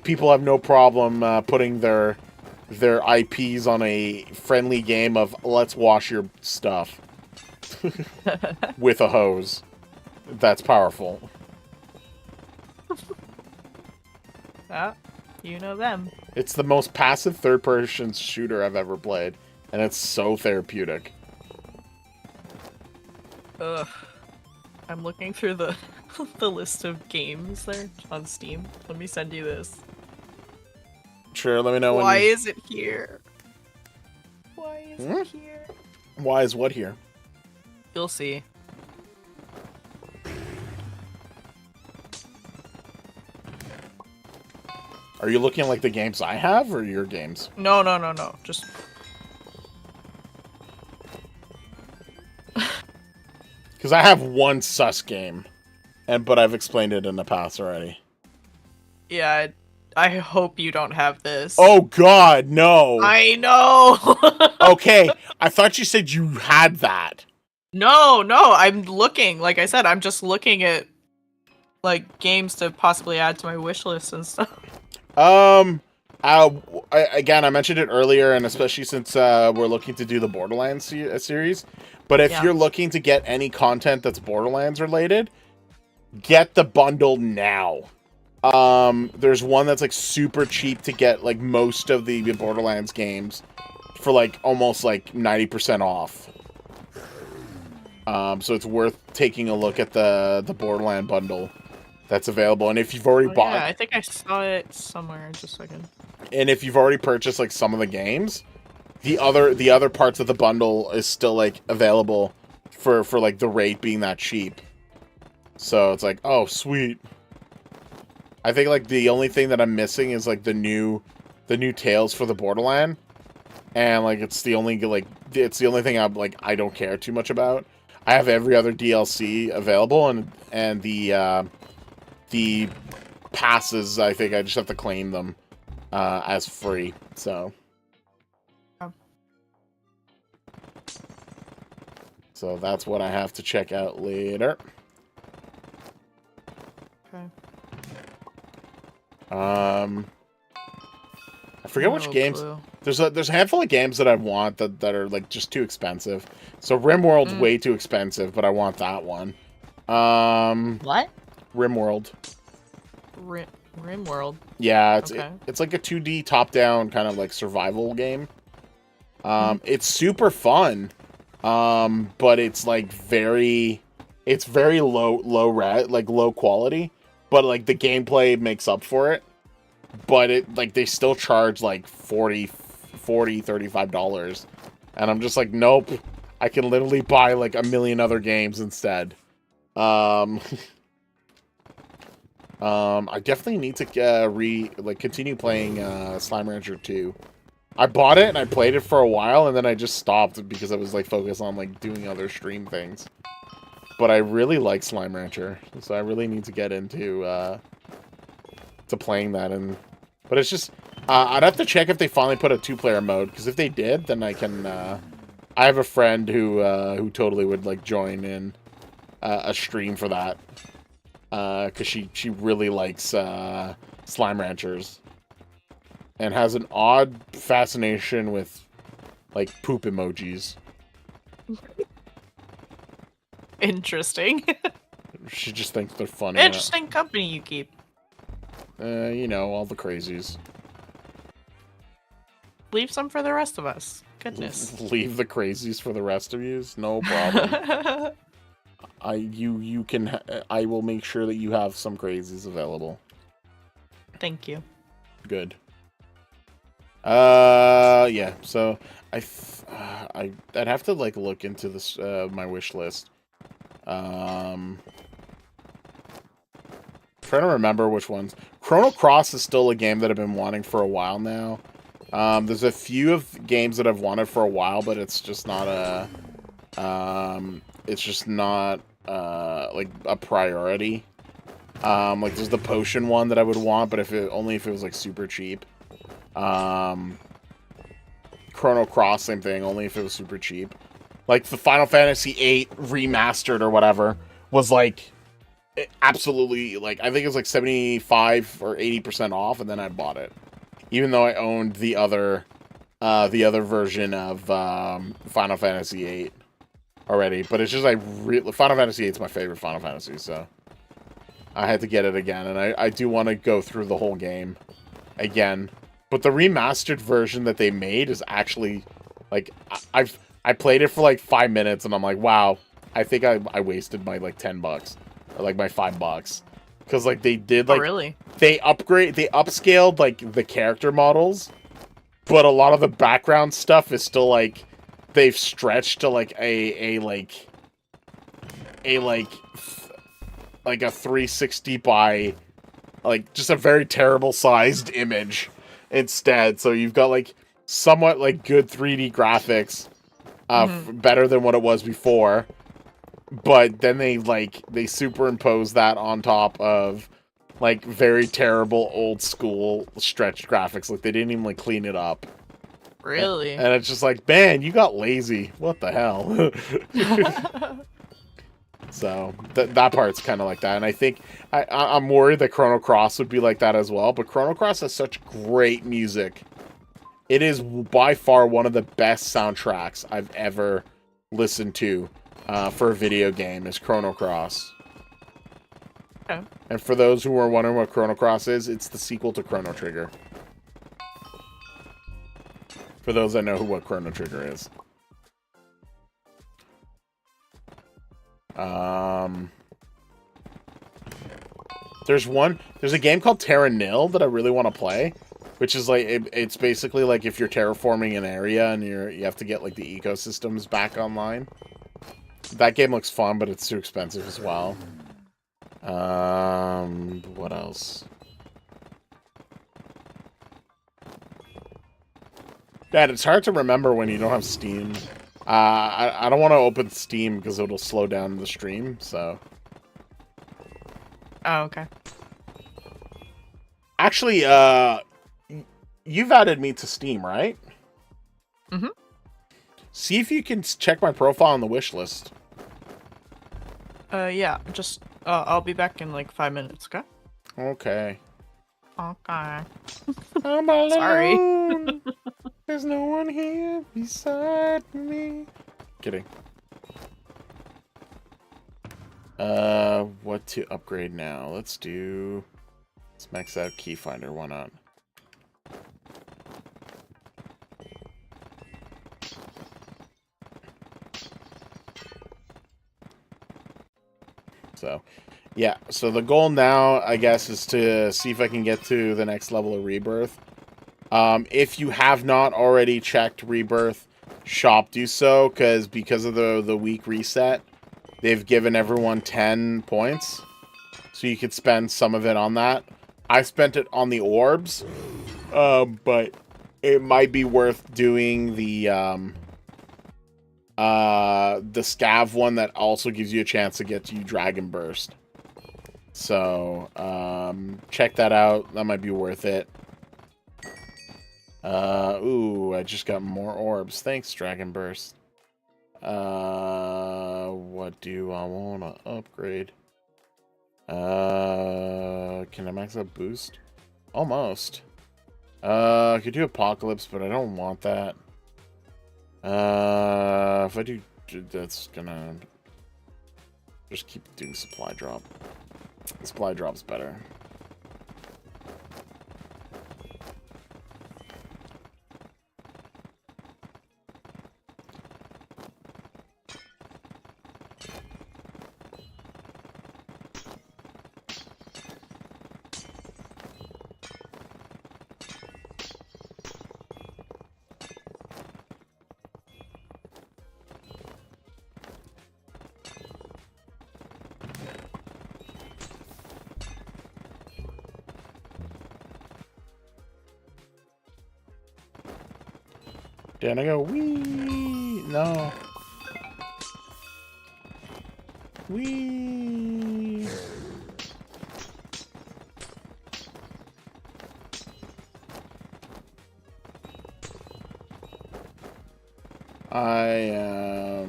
people have no problem putting their IPs on a friendly game of let's wash your stuff with a hose. That's powerful. You know them. It's the most passive third-person shooter I've ever played, and it's so therapeutic. Ugh. I'm looking through the the list of games there on Steam? Let me send you this. Sure, let me know Why when you... is it here? Why is it here? Why is what here? You'll see. Are you looking at, like, the games I have, or your games? No, no, no, no. Just... Because I have one sus game, but I've explained it in the past already. Yeah, I hope you don't have this. Oh, God, no! I know! Okay, I thought you said you had that. No, no, I'm looking. Like I said, I'm just looking at, like, games to possibly add to my wish list and stuff. Again, I mentioned it earlier, and especially since we're looking to do the Borderlands series. But if you're looking to get any content that's Borderlands related, get the bundle now. There's one that's like super cheap to get like most of the Borderlands games for like almost like 90% off. So it's worth taking a look at the Borderland bundle that's available. And if you've already bought... Yeah, I think I saw it somewhere. Just a second. And if you've already purchased like some of the games, the other parts of the bundle is still like available for like the rate being that cheap. So it's like, oh, sweet. I think like the only thing that I'm missing is like the new Tales for the Borderland. And like it's the only thing I don't care too much about. I have every other DLC available, and the passes, I think I just have to claim them as free. So that's what I have to check out later. Okay. I forget which games. Clue. There's a handful of games that I want that are like just too expensive. So RimWorld's way too expensive, but I want that one. What? RimWorld. RimWorld. Yeah, Okay. it's like a 2D top-down kind of like survival game. It's super fun. But it's like very low quality, but like the gameplay makes up for it. But it like they still charge like $35, and I'm just like, nope, I can literally buy like a million other games instead. I definitely need to continue playing Slime Rancher 2. I bought it and I played it for a while, and then I just stopped because I was like focused on like doing other stream things. But I really like Slime Rancher, so I really need to get into to playing that. But it's just I'd have to check if they finally put a 2-player mode, because if they did, then I can. I have a friend who totally would like join in a stream for that, because she really likes Slime Ranchers. And has an odd fascination with, like, poop emojis. Interesting. She just thinks they're funny. Interesting company you keep. You know, all the crazies. Leave some for the rest of us. Goodness. Leave the crazies for the rest of yous? No problem. I will make sure that you have some crazies available. Thank you. Good. Yeah, so I'd have to like look into this my wish list. Trying to remember which ones. Chrono Cross is still a game that I've been wanting for a while now. There's a few of games that I've wanted for a while, but it's just not like a priority. Like there's the potion one that I would want, but only if it was like super cheap. Chrono Cross, same thing, only if it was super cheap. Like the Final Fantasy VIII remastered or whatever was like absolutely, like, I think it was like 75 or 80% off, and then I bought it, even though I owned the other version of Final Fantasy VIII already. But it's just like Final Fantasy VIII is my favorite Final Fantasy, so I had to get it again, and I do want to go through the whole game again. But the remastered version that they made is actually, like, I played it for like 5 minutes, and I'm like, wow, I think I wasted my like $10. like my $5, because like they did Oh, like really? they upscaled like the character models, but a lot of the background stuff is still like they've stretched to like a 360 by like just a very terrible sized image instead. So you've got like somewhat like good 3D graphics, better than what it was before. But then they superimpose that on top of like very terrible old school stretched graphics. Like they didn't even like clean it up. Really? And it's just like, man, you got lazy. What the hell? So that part's kind of like that, and I think I'm worried that Chrono Cross would be like that as well. But Chrono Cross has such great music. It is by far one of the best soundtracks I've ever listened to for a video game. Is Chrono Cross. Okay. And for those who are wondering what Chrono Cross is, it's the sequel to Chrono Trigger. For those that know what Chrono Trigger is. There's a game called Terra Nil that I really want to play, which is like it's basically like if you're terraforming an area and you have to get like the ecosystems back online. That game looks fun, but it's too expensive as well. What else? Dad, it's hard to remember when you don't have Steam. I don't want to open Steam because it'll slow down the stream, so... Oh, okay. Actually, you've added me to Steam, right? Mm-hmm. See if you can check my profile on the wish list. Yeah, just, I'll be back in like 5 minutes, okay? Okay. Okay. I'm alone. Sorry. There's no one here beside me. Kidding. What to upgrade now? Let's max out Keyfinder. Why not? So, yeah. So the goal now, I guess, is to see if I can get to the next level of Rebirth. If you have not already checked Rebirth shop, do so, because of the week reset, they've given everyone 10 points, so you could spend some of it on that. I spent it on the orbs, but it might be worth doing the scav one that also gives you a chance to get to Dragon Burst. So check that out. That might be worth it. Ooh, I just got more orbs. Thanks, Dragon Burst. What do I want to upgrade? Can I max out boost? Almost. I could do Apocalypse, but I don't want that. If I do, that's gonna just keep doing Supply Drop. Supply Drop's better. Then I go, wee! No. Wee! I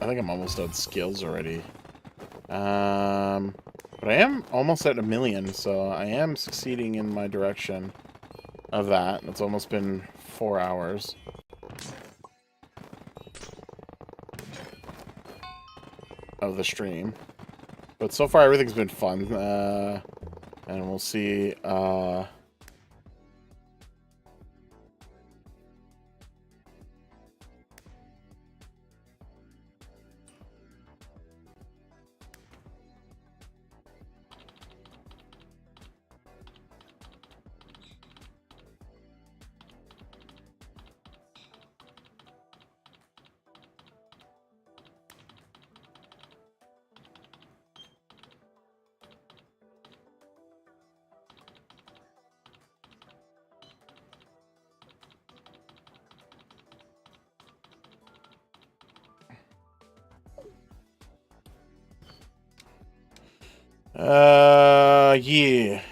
think I'm almost at skills already. But I am almost at 1 million, so I am succeeding in my direction of that. It's almost been 4 hours. Of the stream. But so far everything's been fun. And we'll see, Yeah.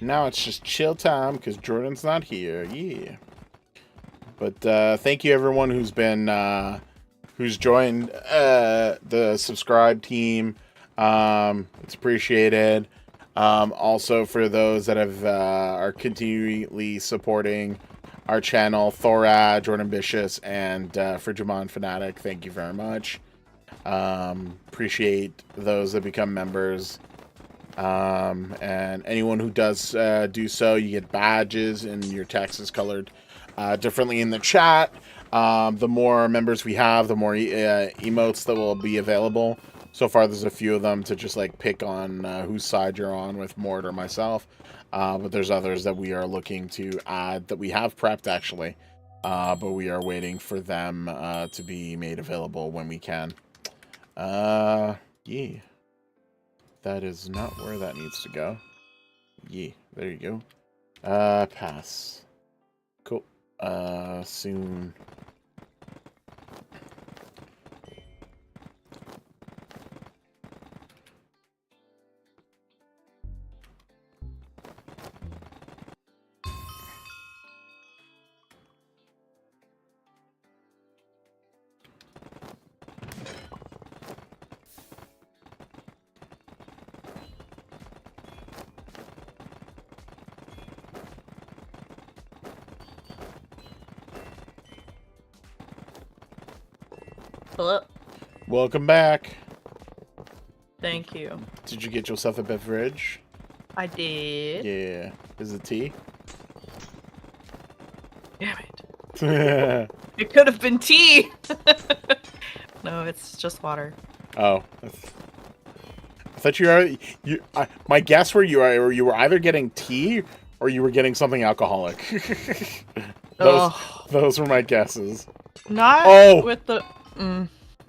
Now it's just chill time because Jordan's not here. Yeah. But thank you everyone who's been who's joined the subscribe team. It's appreciated. Also for those that have are continually supporting our channel, Thorad, Jordan Ambitious, and Frigimon Fanatic, thank you very much. Appreciate those that become members. And anyone who does do so, you get badges and your text is colored differently in the chat. The more members we have, the more emotes that will be available. So far, there's a few of them to just like pick on whose side you're on with Mort or myself. But there's others that we are looking to add that we have prepped actually. But we are waiting for them to be made available when we can. Yeah. That is not where that needs to go. Yeah, there you go. Pass. Cool. Soon. Hello. Welcome back. Thank you. Did you get yourself a beverage? I did. Yeah. Is it tea? Damn it. It could have been tea. No, it's just water. Oh. I thought my guess were you were either getting tea or you were getting something alcoholic. Those were my guesses. Not with the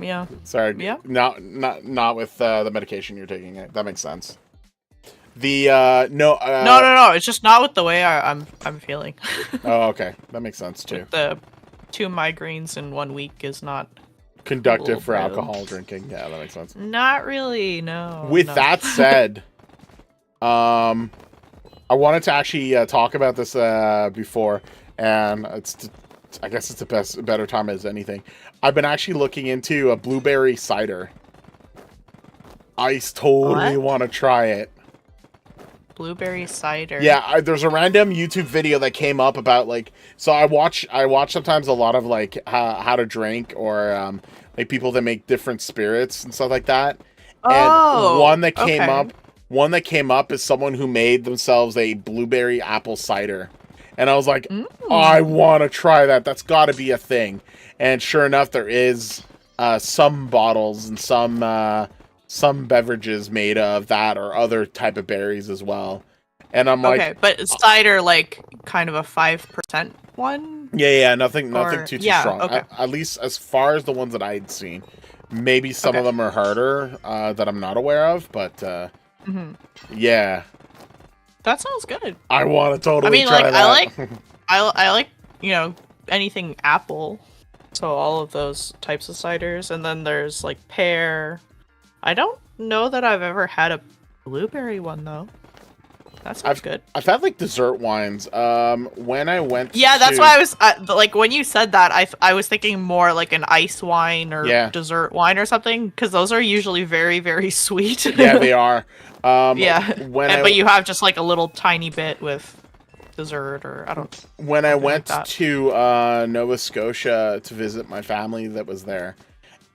yeah. Sorry. Yeah. Not with the medication you're taking. That makes sense. No. No. It's just not with the way I'm feeling. Oh, okay. That makes sense too. The 2 migraines in 1 week is not conductive for alcohol drinking. Yeah, that makes sense. Not really. No. With that said, I wanted to actually talk about this before, and I guess it's the better time as anything. I've been actually looking into a blueberry cider. I totally want to try it. Blueberry cider. Yeah, there's a random YouTube video that came up about like. So I watch sometimes a lot of like how to drink or like people that make different spirits and stuff like that. And one that came up is someone who made themselves a blueberry apple cider. And I was like, I want to try that. That's got to be a thing. And sure enough, there is some bottles and some beverages made of that or other type of berries as well. And I'm like, okay, but cider like kind of a 5% one? Yeah, nothing too strong. Okay. At least as far as the ones that I'd seen. Maybe some of them are harder that I'm not aware of, but yeah. That sounds good. I want to totally try that. I like, anything apple. So all of those types of ciders. And then there's like pear. I don't know that I've ever had a blueberry one though. That sounds good. I've had like dessert wines. When I went that's why I was like when you said that I was thinking more like an ice wine or dessert wine or something because those are usually very, very sweet. Yeah, they are. But you have just like a little tiny bit with dessert or I don't. When I went to Nova Scotia to visit my family that was there,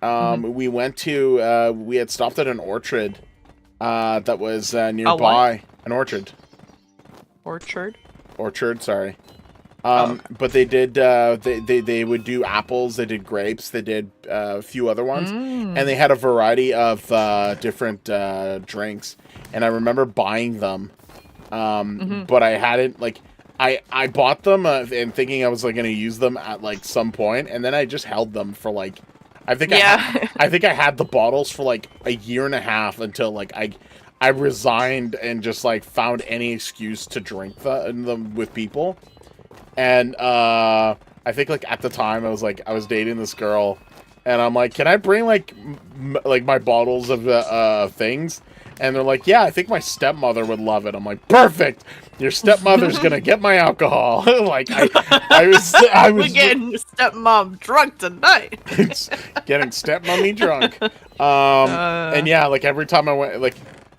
we went to we had stopped at an orchard that was nearby. An orchard. Orchard, sorry. But they did they would do apples, they did grapes, they did a few other ones, and they had a variety of different drinks. And I remember buying them, but I hadn't like I bought them and thinking I was like going to use them at like some point, and then I just held them for like I think I had the bottles for like a year and a half until like I resigned and just like found any excuse to drink them with people. And I think like at the time I was dating this girl, and I'm like, can I bring like my bottles of things? And they're like, yeah, I think my stepmother would love it. I'm like, perfect. Your stepmother's gonna get my alcohol. Like I was We're getting stepmom drunk tonight. Getting stepmommy drunk. And yeah, like every time I went, like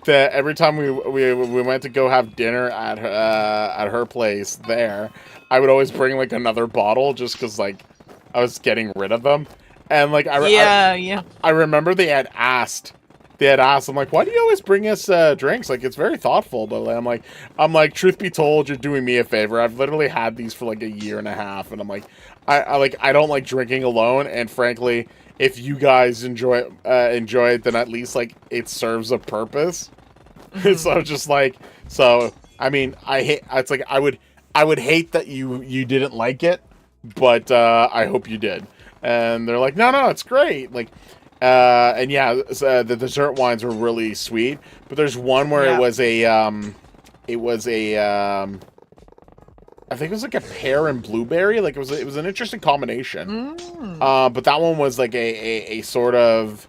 every time we went to go have dinner at her place there, I would always bring like another bottle just because like I was getting rid of them. And like I remember they had asked. I'm like, why do you always bring us drinks? Like, it's very thoughtful. But I'm like, truth be told, you're doing me a favor. I've literally had these for like a year and a half, and I'm like, I don't like drinking alone. And frankly, if you guys enjoy it, then at least like it serves a purpose. So just like, so I mean, it's like I would hate that you didn't like it, but I hope you did. And they're like, no, it's great. Like. And yeah, the dessert wines were really sweet, but there's one where it was a I think it was like a pear and blueberry. Like it was an interesting combination. But that one was like a sort of,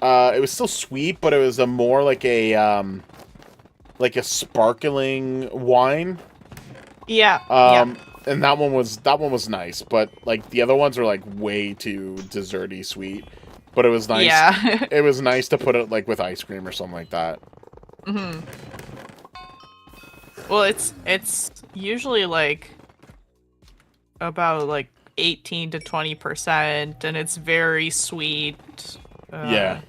it was still sweet, but it was a more like a sparkling wine. Yeah. And that one was nice, but like the other ones were like way too desserty sweet. But it was nice. Yeah. It was nice to put it like with ice cream or something like that. Well, it's usually like about like 18 to 20%, and it's very sweet. Yeah.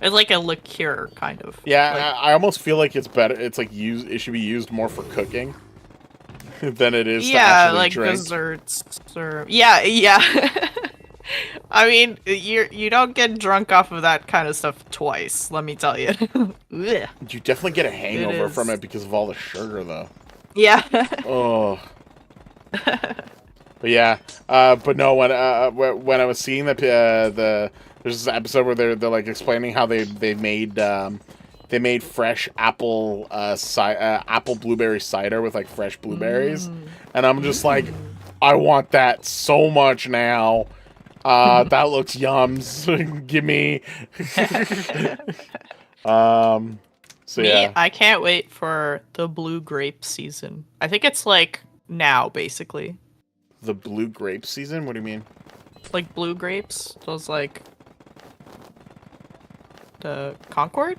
It's like a liqueur kind of. Yeah, like, I almost feel like it's better. It's like it should be used more for cooking than it is to actually like drink. desserts or yeah. I mean, you don't get drunk off of that kind of stuff twice, let me tell you. You definitely get a hangover from it because of all the sugar, though. Yeah. Oh. But yeah, but no, when I was seeing there's this episode where they're like explaining how they made fresh apple blueberry cider with like fresh blueberries, and I'm just like, I want that so much now. That looks yums. Give me. So yeah. I can't wait for the blue grape season. I think it's like now, basically. The blue grape season? What do you mean? Like blue grapes? Those like the Concord?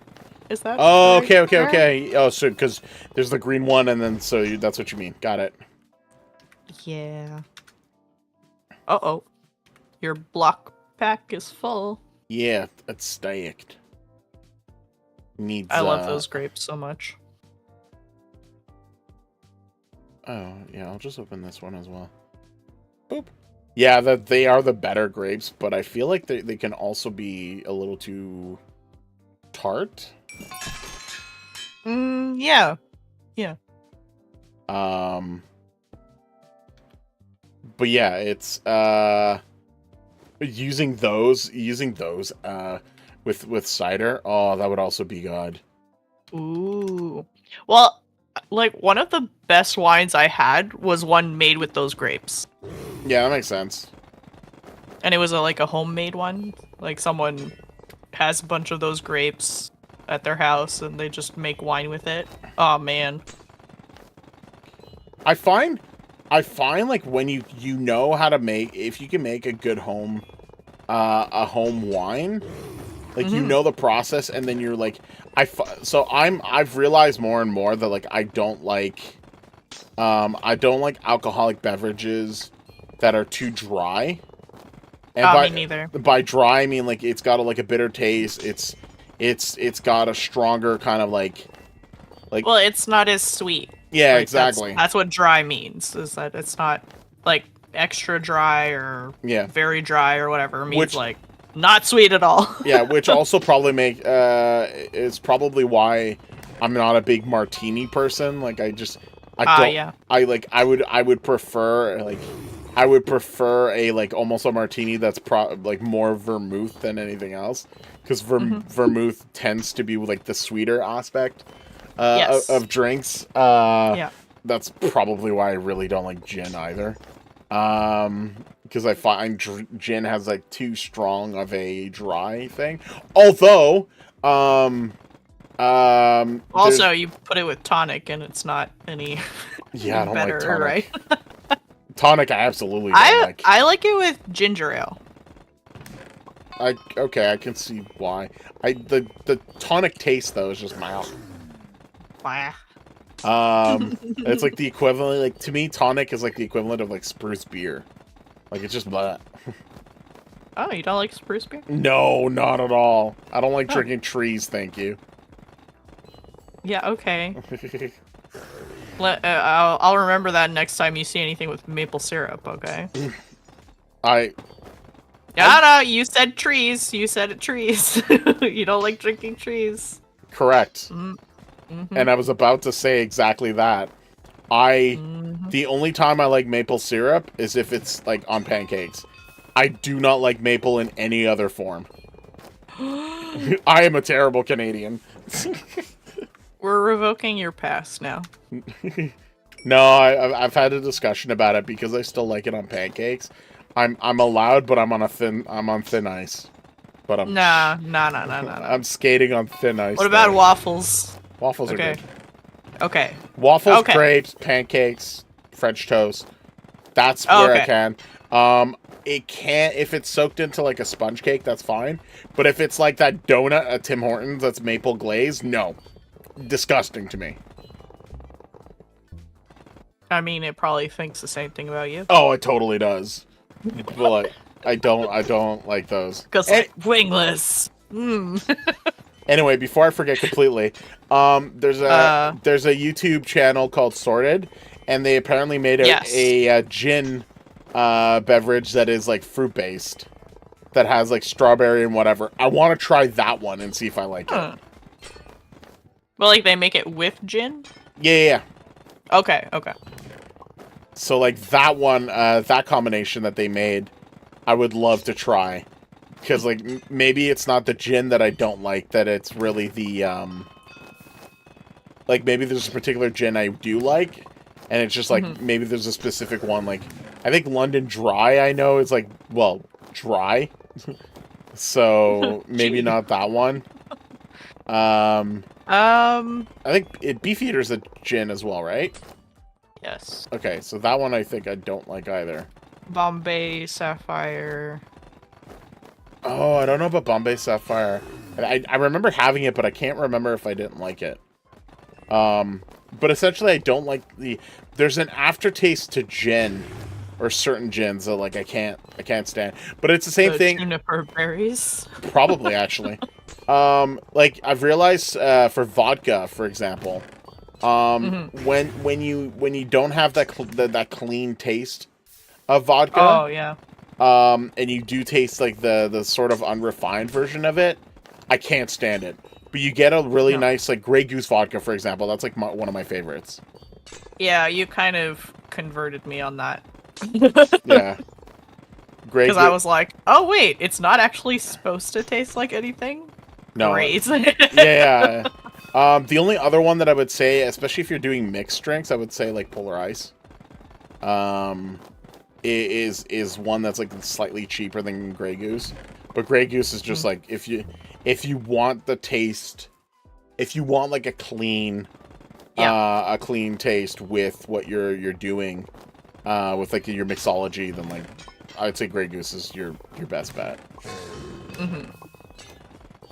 Is that? Oh, okay. Oh, so because there's the green one, and then that's what you mean. Got it. Yeah. Uh-oh. Your block pack is full. Yeah, it's stacked. Needs. I love those grapes so much. Oh, yeah, I'll just open this one as well. Boop. Yeah, they are the better grapes, but I feel like they can also be a little too tart. Yeah. But yeah, it's using those with cider. Oh, that would also be good. Ooh. Well, like one of the best wines I had was one made with those grapes. Yeah, that makes sense. And it was like a homemade one. Like someone has a bunch of those grapes at their house and they just make wine with it. Oh man. I find like when you know how to make, if you can make a good home wine, like you know the process, and then you're like, I've realized more and more that like I don't like alcoholic beverages that are too dry. And me neither. By dry, I mean like it's got a bitter taste. It's got a stronger kind of like. Well, it's not as sweet. Yeah, like, exactly. That's what dry means. Is that it's not like extra dry or very dry or whatever. It means like not sweet at all. Yeah, which also probably is probably why I'm not a big martini person. Like I would prefer like I would prefer a like almost a martini that's like more vermouth than anything else, because vermouth tends to be like the sweeter aspect of drinks. Yeah. That's probably why I really don't like gin either. Because I find gin has like too strong of a dry thing. Although, also you put it with tonic and it's not any yeah, I don't better, like tonic. right? Tonic, I absolutely don't like. I like it with ginger ale. Okay, I can see why. The tonic taste though is just mild. Wah. It's like the equivalent. Like to me, tonic is like the equivalent of like spruce beer. Like it's just blah. Oh, you don't like spruce beer? No, not at all. I don't like drinking trees. Thank you. Yeah. Okay. I'll remember that next time you see anything with maple syrup. Okay. No, you said trees. You said it trees. You don't like drinking trees. Correct. And I was about to say exactly that. The only time I like maple syrup is if it's like on pancakes. I do not like maple in any other form. I am a terrible Canadian. We're revoking your pass now. No, I've had a discussion about it because I still like it on pancakes. I'm allowed, but I'm on thin ice. But I'm nah. I'm skating on thin ice. What about waffles? Waffles are good. Okay. Waffles, crepes, pancakes, French toast. That's where I can. It can't if it's soaked into like a sponge cake. That's fine. But if it's like that donut at Tim Hortons that's maple glazed, no, disgusting to me. I mean, it probably thinks the same thing about you. Oh, it totally does. But like, I don't like those. Because like, wingless. Anyway, before I forget completely, there's a YouTube channel called Sorted, and they apparently made a gin beverage that is like fruit based, that has like strawberry and whatever. I want to try that one and see if I like it. Well, like they make it with gin? Yeah. Okay. So like that one, that combination that they made, I would love to try. Because, like, maybe it's not the gin that I don't like, that it's really the, like, maybe there's a particular gin I do like, and it's just, like, maybe there's a specific one, like, I think London Dry, I know, is, like, well, dry. So, maybe not that one. I think Beefeater's a gin as well, right? Yes. Okay, so that one I think I don't like either. Bombay Sapphire. Oh, I don't know about Bombay Sapphire. I remember having it, but I can't remember if I didn't like it. But essentially, I don't like there's an aftertaste to gin, or certain gins that like I can't stand. But it's the same thing. Juniper berries. Probably actually. Like I've realized for vodka, for example, when you don't have that clean taste of vodka. Oh yeah. And you do taste like the sort of unrefined version of it, I can't stand it. But you get a really nice like Grey Goose vodka, for example. That's like one of my favorites. Yeah, you kind of converted me on that. Yeah. Grey Goose. Because I was like, oh wait, it's not actually supposed to taste like anything? No. Great. Yeah. The only other one that I would say, especially if you're doing mixed drinks, I would say like Polar Ice. Is one that's like slightly cheaper than Grey Goose, but Grey Goose is just like if you want the taste, if you want like a clean taste with what you're doing, with like your mixology, then like I'd say Grey Goose is your best bet.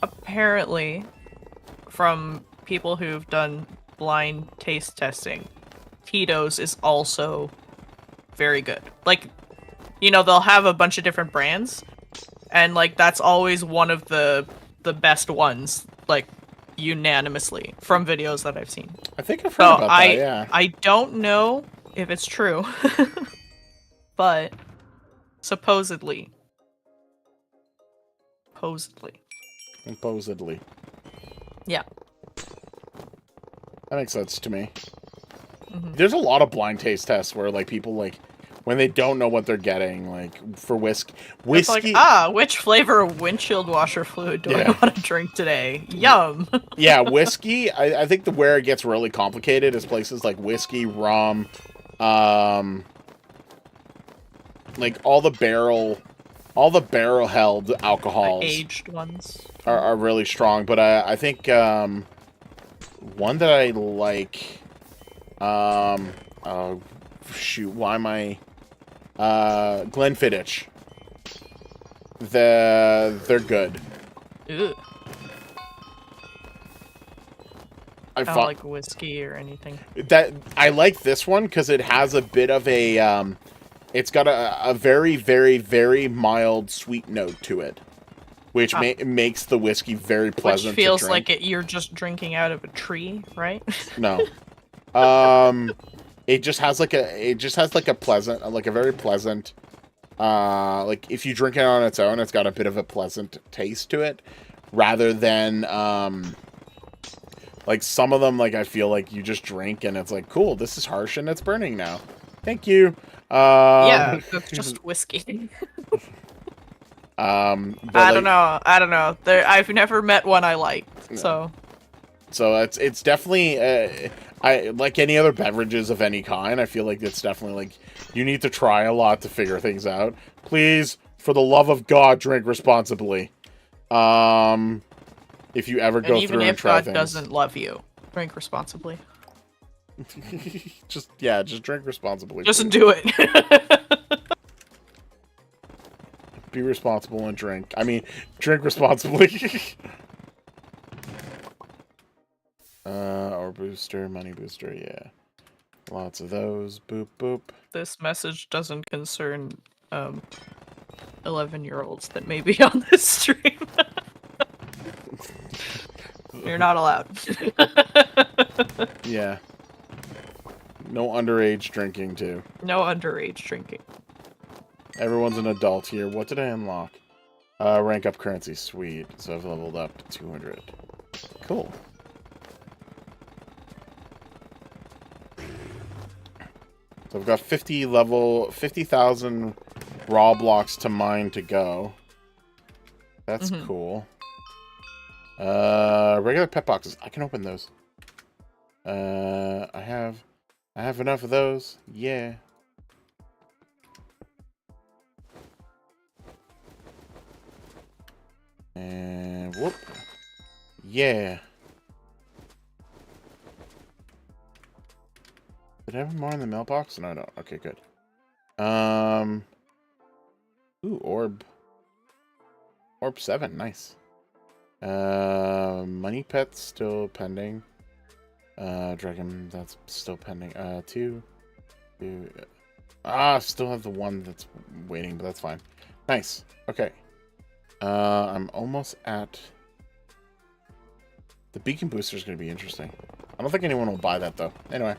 Apparently, from people who've done blind taste testing, Tito's is also very good. Like, you know, they'll have a bunch of different brands, and like that's always one of the best ones, like unanimously from videos that I've seen. I think I've heard about that. Yeah. I don't know if it's true, but supposedly. Yeah. That makes sense to me. There's a lot of blind taste tests where like people like when they don't know what they're getting, like for It's whiskey. like, which flavor of windshield washer fluid do I want to drink today? Yum. Yeah, whiskey. I think where it gets really complicated is places like whiskey, rum, like all the barrel held alcohols, The aged ones are really strong. But I think one that I like, oh shoot, why am I? Glenfiddich. They're good. Ugh. I don't like whiskey or anything. That I like this one because it has a bit of a it's got a very, very, very mild sweet note to it, which makes the whiskey very pleasant. Which feels to drink. like you're just drinking out of a tree, right? No, it just has like a pleasant, like a very pleasant. Like if you drink it on its own, it's got a bit of a pleasant taste to it, rather than like some of them. Like I feel like you just drink and it's like, cool, this is harsh and it's burning now. Thank you. Yeah, that's just whiskey. I don't know. I've never met one I liked, so. So it's definitely I like any other beverages of any kind. I feel like it's definitely like you need to try a lot to figure things out. Please, for the love of God, drink responsibly. If you ever go through and try things. Even if God doesn't love you, drink responsibly. just drink responsibly. Just please. do it. Be responsible and drink. I mean, drink responsibly. Or booster, money booster, yeah. Lots of those. Boop, boop. This message doesn't concern 11-year-olds that may be on this stream. You're not allowed. Yeah. No underage drinking, too. No underage drinking. Everyone's an adult here. What did I unlock? Rank up currency. Sweet. So I've leveled up to 200. Cool. So I've got 50,000 raw blocks to mine to go. That's cool. Regular pet boxes. I can open those. I have enough of those. Yeah. And whoop. Yeah. Did I have more in the mailbox? No, I don't. Okay, good. Ooh, orb. Orb 7, nice. Money pets still pending. Dragon, that's still pending. Two. Still have the one that's waiting, but that's fine. Nice. Okay. I'm almost at... The beacon booster is going to be interesting. I don't think anyone will buy that, though. Anyway.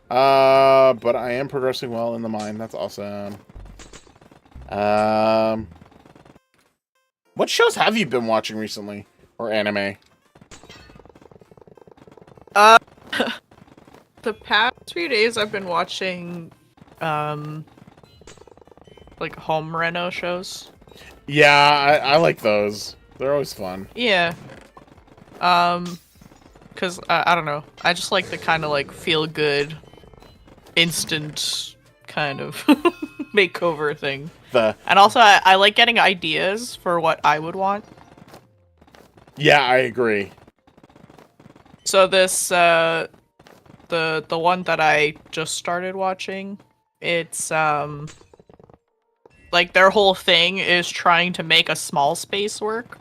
But I am progressing well in the mine. That's awesome. What shows have you been watching recently? Or anime? The past few days I've been watching, like home reno shows. Yeah, I like those. They're always fun. Yeah. Cause I don't know. I just like the kind of like feel good, instant kind of makeover thing. And also I like getting ideas for what I would want. Yeah, I agree. So this the one that I just started watching, it's like their whole thing is trying to make a small space work.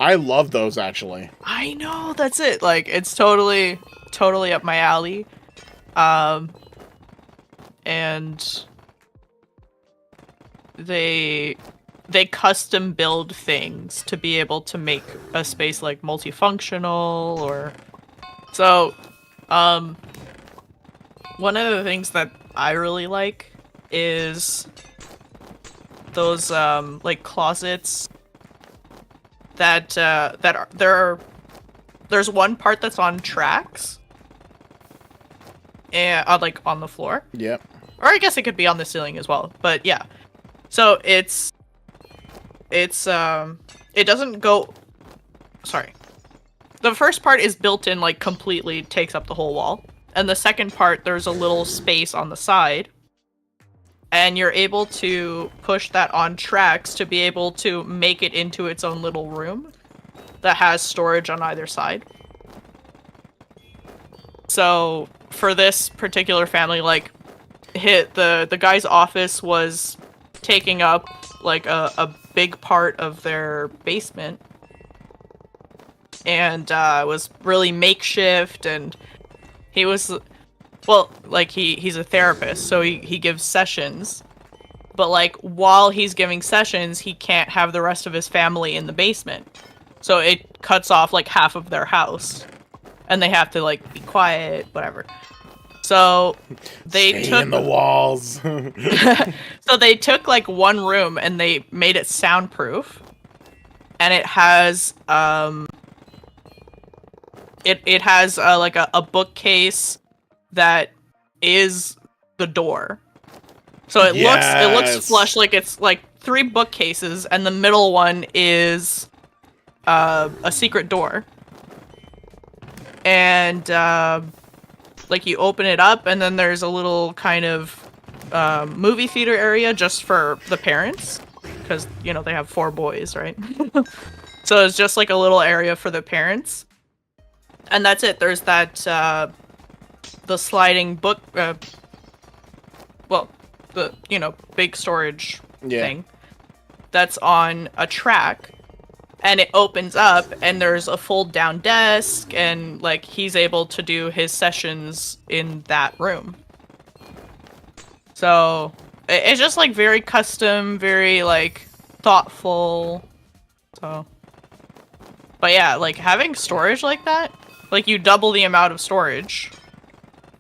I love those, actually. I know, that's it. Like, it's totally up my alley. And they custom build things to be able to make a space like multifunctional or so. One of the things that I really like is those like closets that there's one part that's on tracks and like on the floor. Yep. Or I guess it could be on the ceiling as well. But yeah. So it doesn't go... Sorry. The first part is built in, like, completely takes up the whole wall. And the second part, there's a little space on the side. And you're able to push that on tracks to be able to make it into its own little room that has storage on either side. So for this particular family, like, the guy's office was taking up, like, a big part of their basement. And was really makeshift, and he was, well, like, he's a therapist, so he gives sessions. But, like, while he's giving sessions, he can't have the rest of his family in the basement. So it cuts off, like, half of their house. And they have to, like, be quiet, whatever. So they Stay in the walls. So they took, like, one room and they made it soundproof. And it has, It has, like, a bookcase that is the door. So it looks flush, like it's, like, 3 bookcases, and the middle one is a secret door. And, like, you open it up, and then there's a little kind of movie theater area just for the parents. Because, you know, they have 4 boys, right? So it's just, like, a little area for the parents. And that's it. There's that, the sliding book, well, the, you know, big storage thing that's on a track, and it opens up, and there's a fold-down desk, and, like, he's able to do his sessions in that room. So, it's just, like, very custom, very, like, thoughtful, so... But yeah, like, having storage like that, like, you double the amount of storage,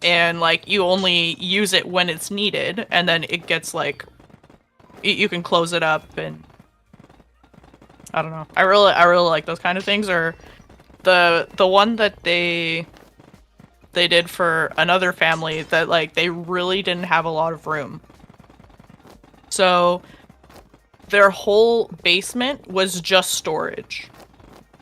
and, like, you only use it when it's needed, and then it gets, like, you can close it up, and I don't know. I really like those kind of things. Or the one that they did for another family that, like, they really didn't have a lot of room. So their whole basement was just storage.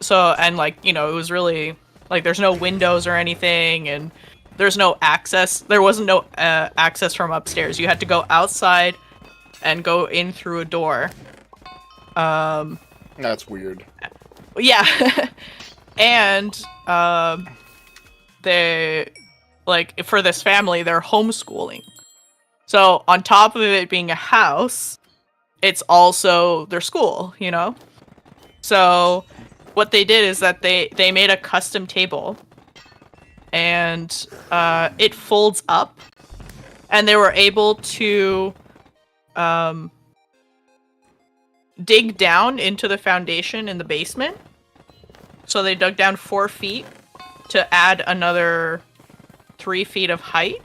So, and, like, you know, it was really, like, there's no windows or anything, and there's no access. There wasn't no access from upstairs. You had to go outside and go in through a door. That's weird. Yeah. And they, like, for this family, they're homeschooling. So on top of it being a house, it's also their school, you know? So what they did is that they made a custom table, and it folds up, and they were able to dig down into the foundation in the basement. So they dug down 4 feet to add another 3 feet of height.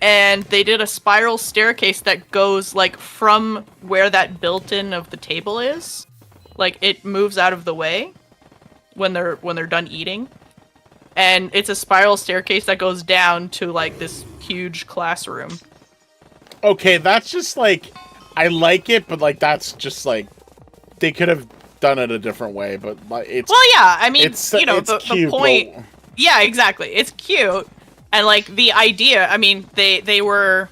And they did a spiral staircase that goes, like, from where that built-in of the table is. Like, it moves out of the way when they're done eating. And it's a spiral staircase that goes down to, like, this huge classroom. Okay, that's just, like, I like it, but, like, that's just, like, they could have done it a different way, but, like, it's... Well, yeah, I mean, it's, you know, it's the cute, point... but... Yeah, exactly. It's cute. And, like, the idea, I mean, they were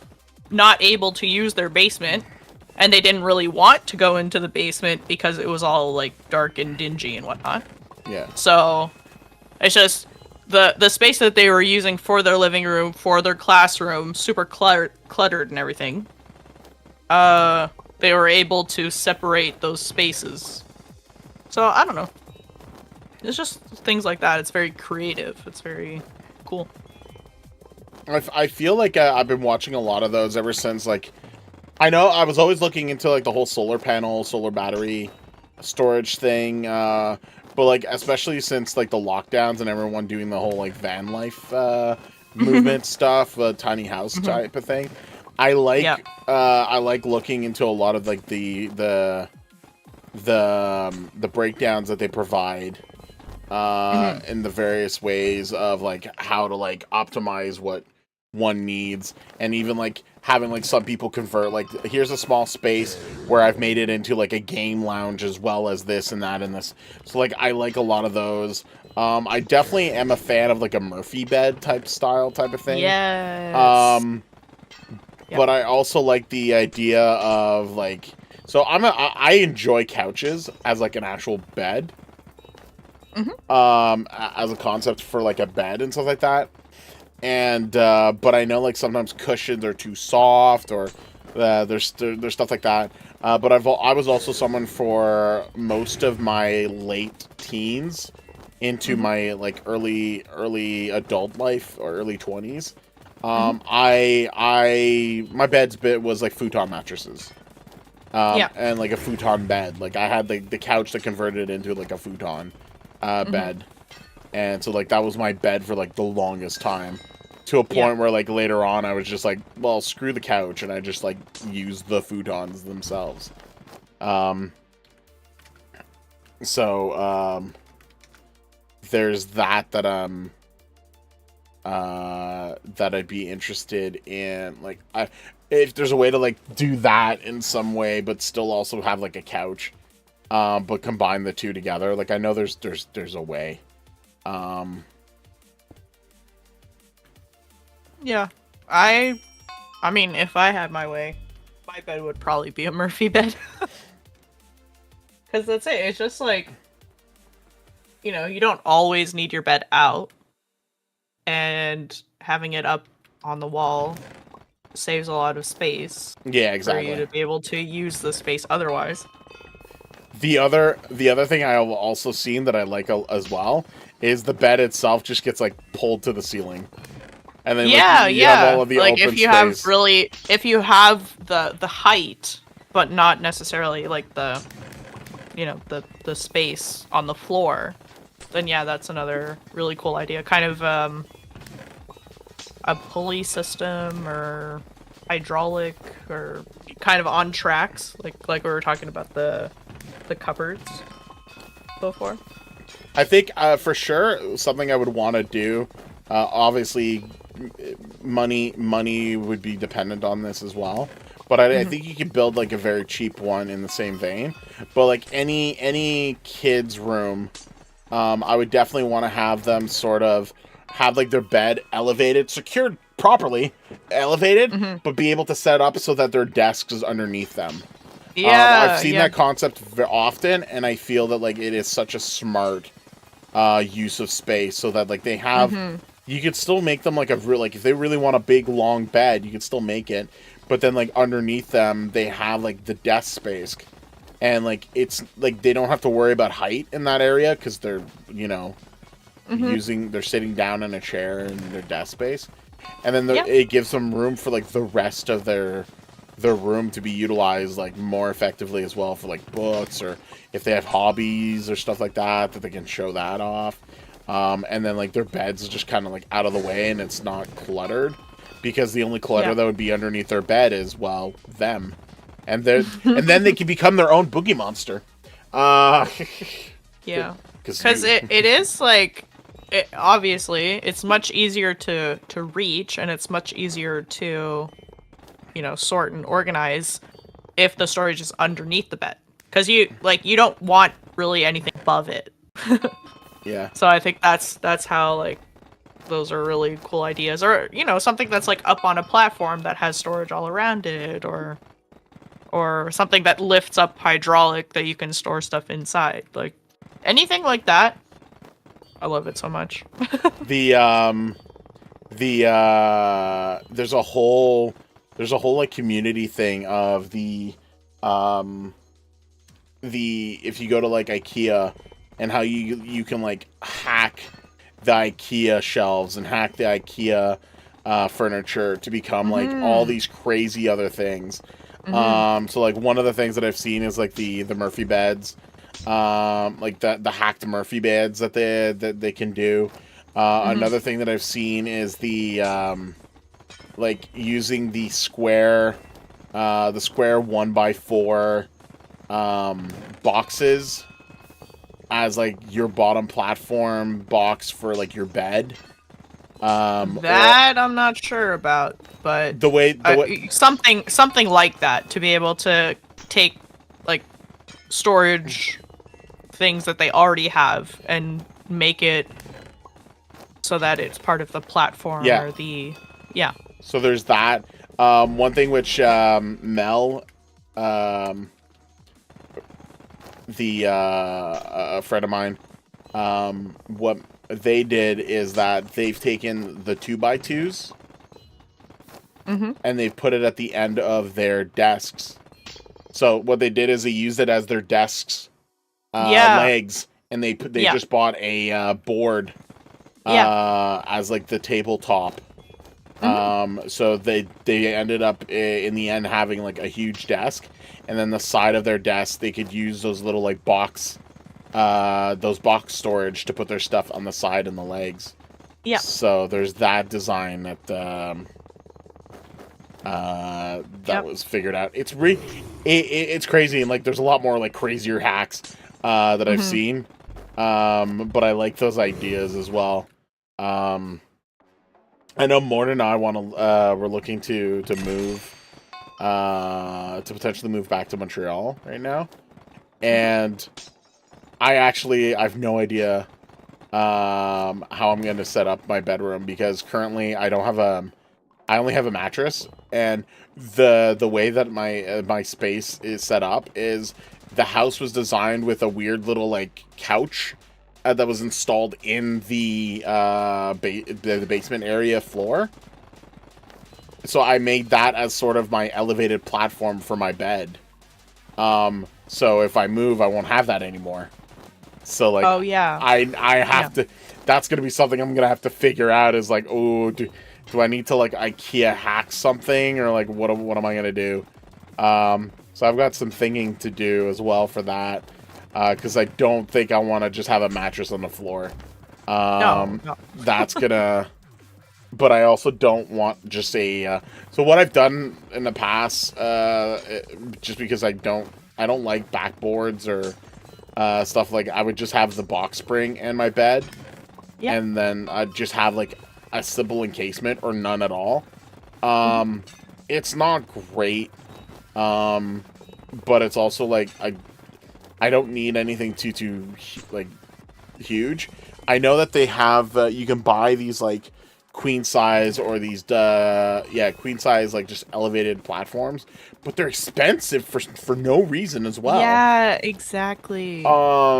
not able to use their basement, and they didn't really want to go into the basement because it was all, like, dark and dingy and whatnot. Yeah. So, it's just... The space that they were using for their living room, for their classroom, super cluttered and everything, they were able to separate those spaces. So, I don't know. It's just things like that. It's very creative. It's very cool. I feel like I've been watching a lot of those ever since, like... I know I was always looking into, like, the whole solar panel, solar battery storage thing, but, like, especially since, like, the lockdowns and everyone doing the whole, like, van life movement stuff, tiny house type of thing. I like looking into a lot of, like, the breakdowns that they provide in the various ways of, like, how to, like, optimize what one needs, and even like having like some people convert like, here's a small space where I've made it into like a game lounge as well as this and that and this. So like I like a lot of those. I definitely am a fan of like a Murphy bed type of thing. Yes. But I also like the idea of like, so I enjoy couches as like an actual bed. As a concept for like a bed and stuff like that. And but I know like sometimes cushions are too soft, or there's stuff like that. But I was also someone for most of my late teens into my like early adult life or early 20s. My bed's bit was like futon mattresses. And like a futon bed. Like I had the couch that converted into like a futon bed. And so like that was my bed for like the longest time. To a point where like later on I was just like, well, screw the couch, and I just like used the futons themselves. There's that I'd be interested in, like if there's a way to like do that in some way but still also have like a couch, but combine the two together. Like I know there's a way. Yeah. I mean, if I had my way, my bed would probably be a Murphy bed. Because that's it. It's just like, you know, you don't always need your bed out. And having it up on the wall saves a lot of space. Yeah, exactly. For you to be able to use the space otherwise. The other thing I've also seen that I like as well is the bed itself just gets like pulled to the ceiling. And then you have all of the like open if you space. if you have the height, but not necessarily like the, you know, the space on the floor, then yeah, that's another really cool idea. Kind of a pulley system or hydraulic or kind of on tracks, like we were talking about the cupboards before. I think for sure something I would want to do. Obviously, money would be dependent on this as well, but I think you could build like a very cheap one in the same vein. But like any kid's room, I would definitely want to have them sort of have like their bed elevated, secured properly, elevated, but be able to set up so that their desk is underneath them. I've seen that concept very often, and I feel that like it is such a smart use of space, so that like they have. You could still make them like if they really want a big long bed, you could still make it, but then like underneath them they have like the desk space, and like it's like they don't have to worry about height in that area because they're, you know, they're sitting down in a chair in their desk space, and then it gives them room for like the rest of their room to be utilized like more effectively as well, for like books, or if they have hobbies or stuff like that they can show that off. And then like their beds is just kind of like out of the way and it's not cluttered, because the only clutter that would be underneath their bed is, well, them, and then they can become their own boogie monster. Yeah, because it is like, obviously it's much easier to reach, and it's much easier to, you know, sort and organize if the storage is underneath the bed, because you don't want really anything above it. Yeah. So I think that's how like those are really cool ideas, or, you know, something that's like up on a platform that has storage all around it, or something that lifts up hydraulic that you can store stuff inside. Like anything like that, I love it so much. There's a whole like community thing of the if you go to like IKEA, and how you can like hack the IKEA shelves and hack the IKEA furniture to become like all these crazy other things. So like one of the things that I've seen is like the Murphy beds, like the hacked Murphy beds that they can do. Another thing that I've seen is the like using the square 1x4 boxes as like your bottom platform box for like your bed. That I'm not sure about, but the way something like that, to be able to take like storage things that they already have and make it so that it's part of the platform or the So there's that. One thing which Mel, a friend of mine, what they did is that they've taken the 2x2s and they've put it at the end of their desks. So what they did is they used it as their desks legs, and they just bought a board as like the tabletop. So they ended up in the end having like a huge desk, and then the side of their desk they could use those little like box storage to put their stuff on the side and the legs. Yeah. So there's that design that was figured out. It's it's crazy, and like there's a lot more like crazier hacks that I've seen. But I like those ideas as well. I know Morton and I we're looking to move to potentially move back to Montreal right now, and I've no idea how I'm going to set up my bedroom, because currently I only have a mattress, and the way that my space is set up is the house was designed with a weird little like couch that was installed in the basement area floor. So I made that as sort of my elevated platform for my bed. So if I move, I won't have that anymore. So like, I have to. That's gonna be something I'm gonna have to figure out. Is like, oh, do I need to like IKEA hack something, or like what am I gonna do? So I've got some thinking to do as well for that. Because I don't think I want to just have a mattress on the floor. No. That's gonna... But I also don't want just a... So what I've done in the past, just because I don't like backboards or stuff, like I would just have the box spring in my bed. Yeah. And then I'd just have like a simple encasement or none at all. It's not great. But it's also like... I don't need anything too like huge. I know that they have you can buy these like queen size or these queen size like just elevated platforms, but they're expensive for no reason as well. Yeah, exactly. But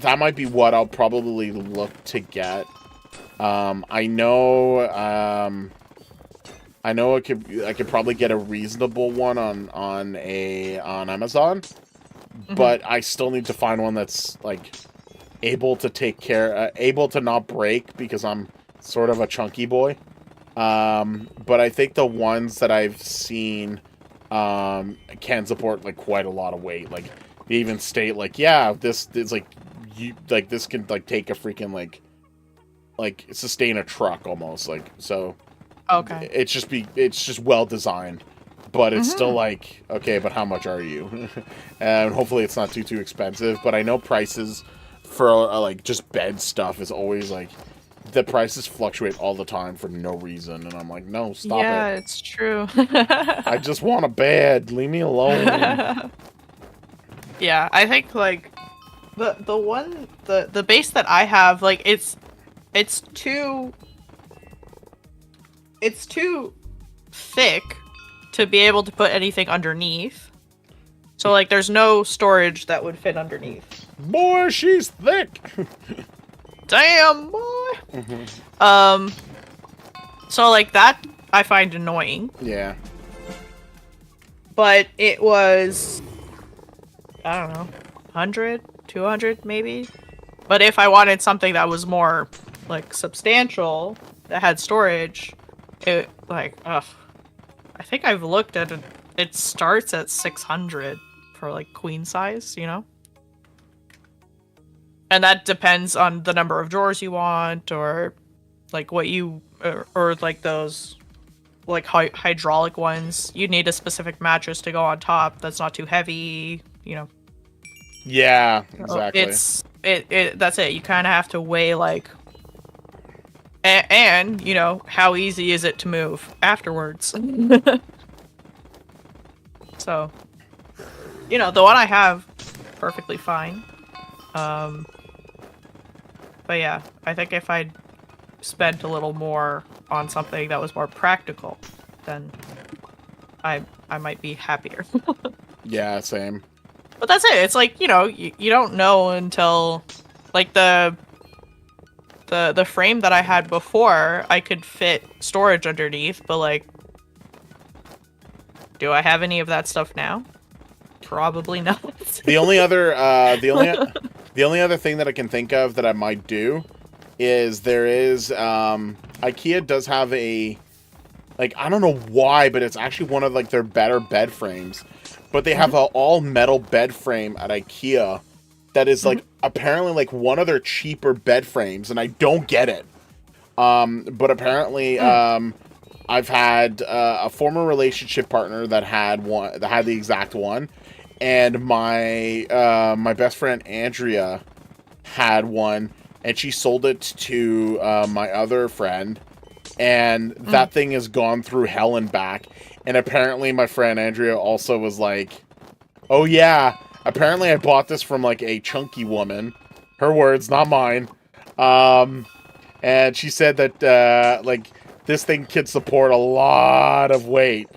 that might be what I'll probably look to get. I know I could probably get a reasonable one on Amazon. But I still need to find one that's like able to take care, able to not break, because I'm sort of a chunky boy. But I think the ones that I've seen can support like quite a lot of weight. Like they even state like, yeah, this is like this can like take a freaking like sustain a truck almost, like, so. Okay. It's just well designed. But it's still like, okay, but how much are you? And hopefully it's not too expensive. But I know prices for like just bed stuff is always like, the prices fluctuate all the time for no reason. And I'm like, no, stop it. Yeah, it's true. I just want a bed. Leave me alone. Yeah, I think like the base that I have, like it's too thick to be able to put anything underneath. So like there's no storage that would fit underneath. Boy, she's thick. Damn, boy. So like that I find annoying. Yeah. But it was, I don't know, 100, 200 maybe. But if I wanted something that was more like substantial, that had storage, it like, ugh. I think I've looked at it. It starts at 600 for like queen size, you know? And that depends on the number of drawers you want, or like what you, or like those like hydraulic ones. You need a specific mattress to go on top that's not too heavy, you know? Yeah, exactly. That's it. You kind of have to weigh like And you know, how easy is it to move afterwards? So, you know, the one I have, perfectly fine. But yeah, I think if I'd spent a little more on something that was more practical, then I might be happier. Yeah, same. But that's it. It's like, you know, you don't know until, like, the frame that I had before, I could fit storage underneath, but like, do I have any of that stuff now? Probably not. The only other the only other thing that I can think of that I might do is there is IKEA does have a, like, I don't know why, but it's actually one of like their better bed frames. But they have a all metal bed frame at IKEA that is like apparently like one of their cheaper bed frames, and I don't get it. But apparently I've had a former relationship partner that had the exact one, and my my best friend Andrea had one, and she sold it to my other friend, and that thing has gone through hell and back. And apparently my friend Andrea also was like, oh yeah, apparently I bought this from like a chunky woman, her words, not mine. And she said that like this thing can support a lot of weight.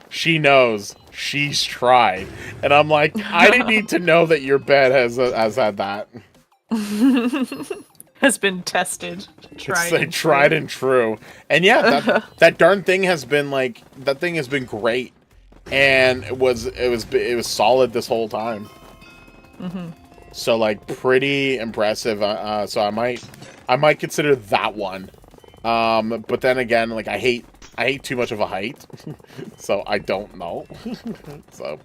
She knows. She's tried. And I'm like, I didn't need to know that your bed has had that. Has been tested. Tried and true. And yeah, that darn thing has been like, that thing has been great. And it was solid this whole time. So like pretty impressive. So I might consider that one. But then again, like I hate too much of a height. So I don't know. So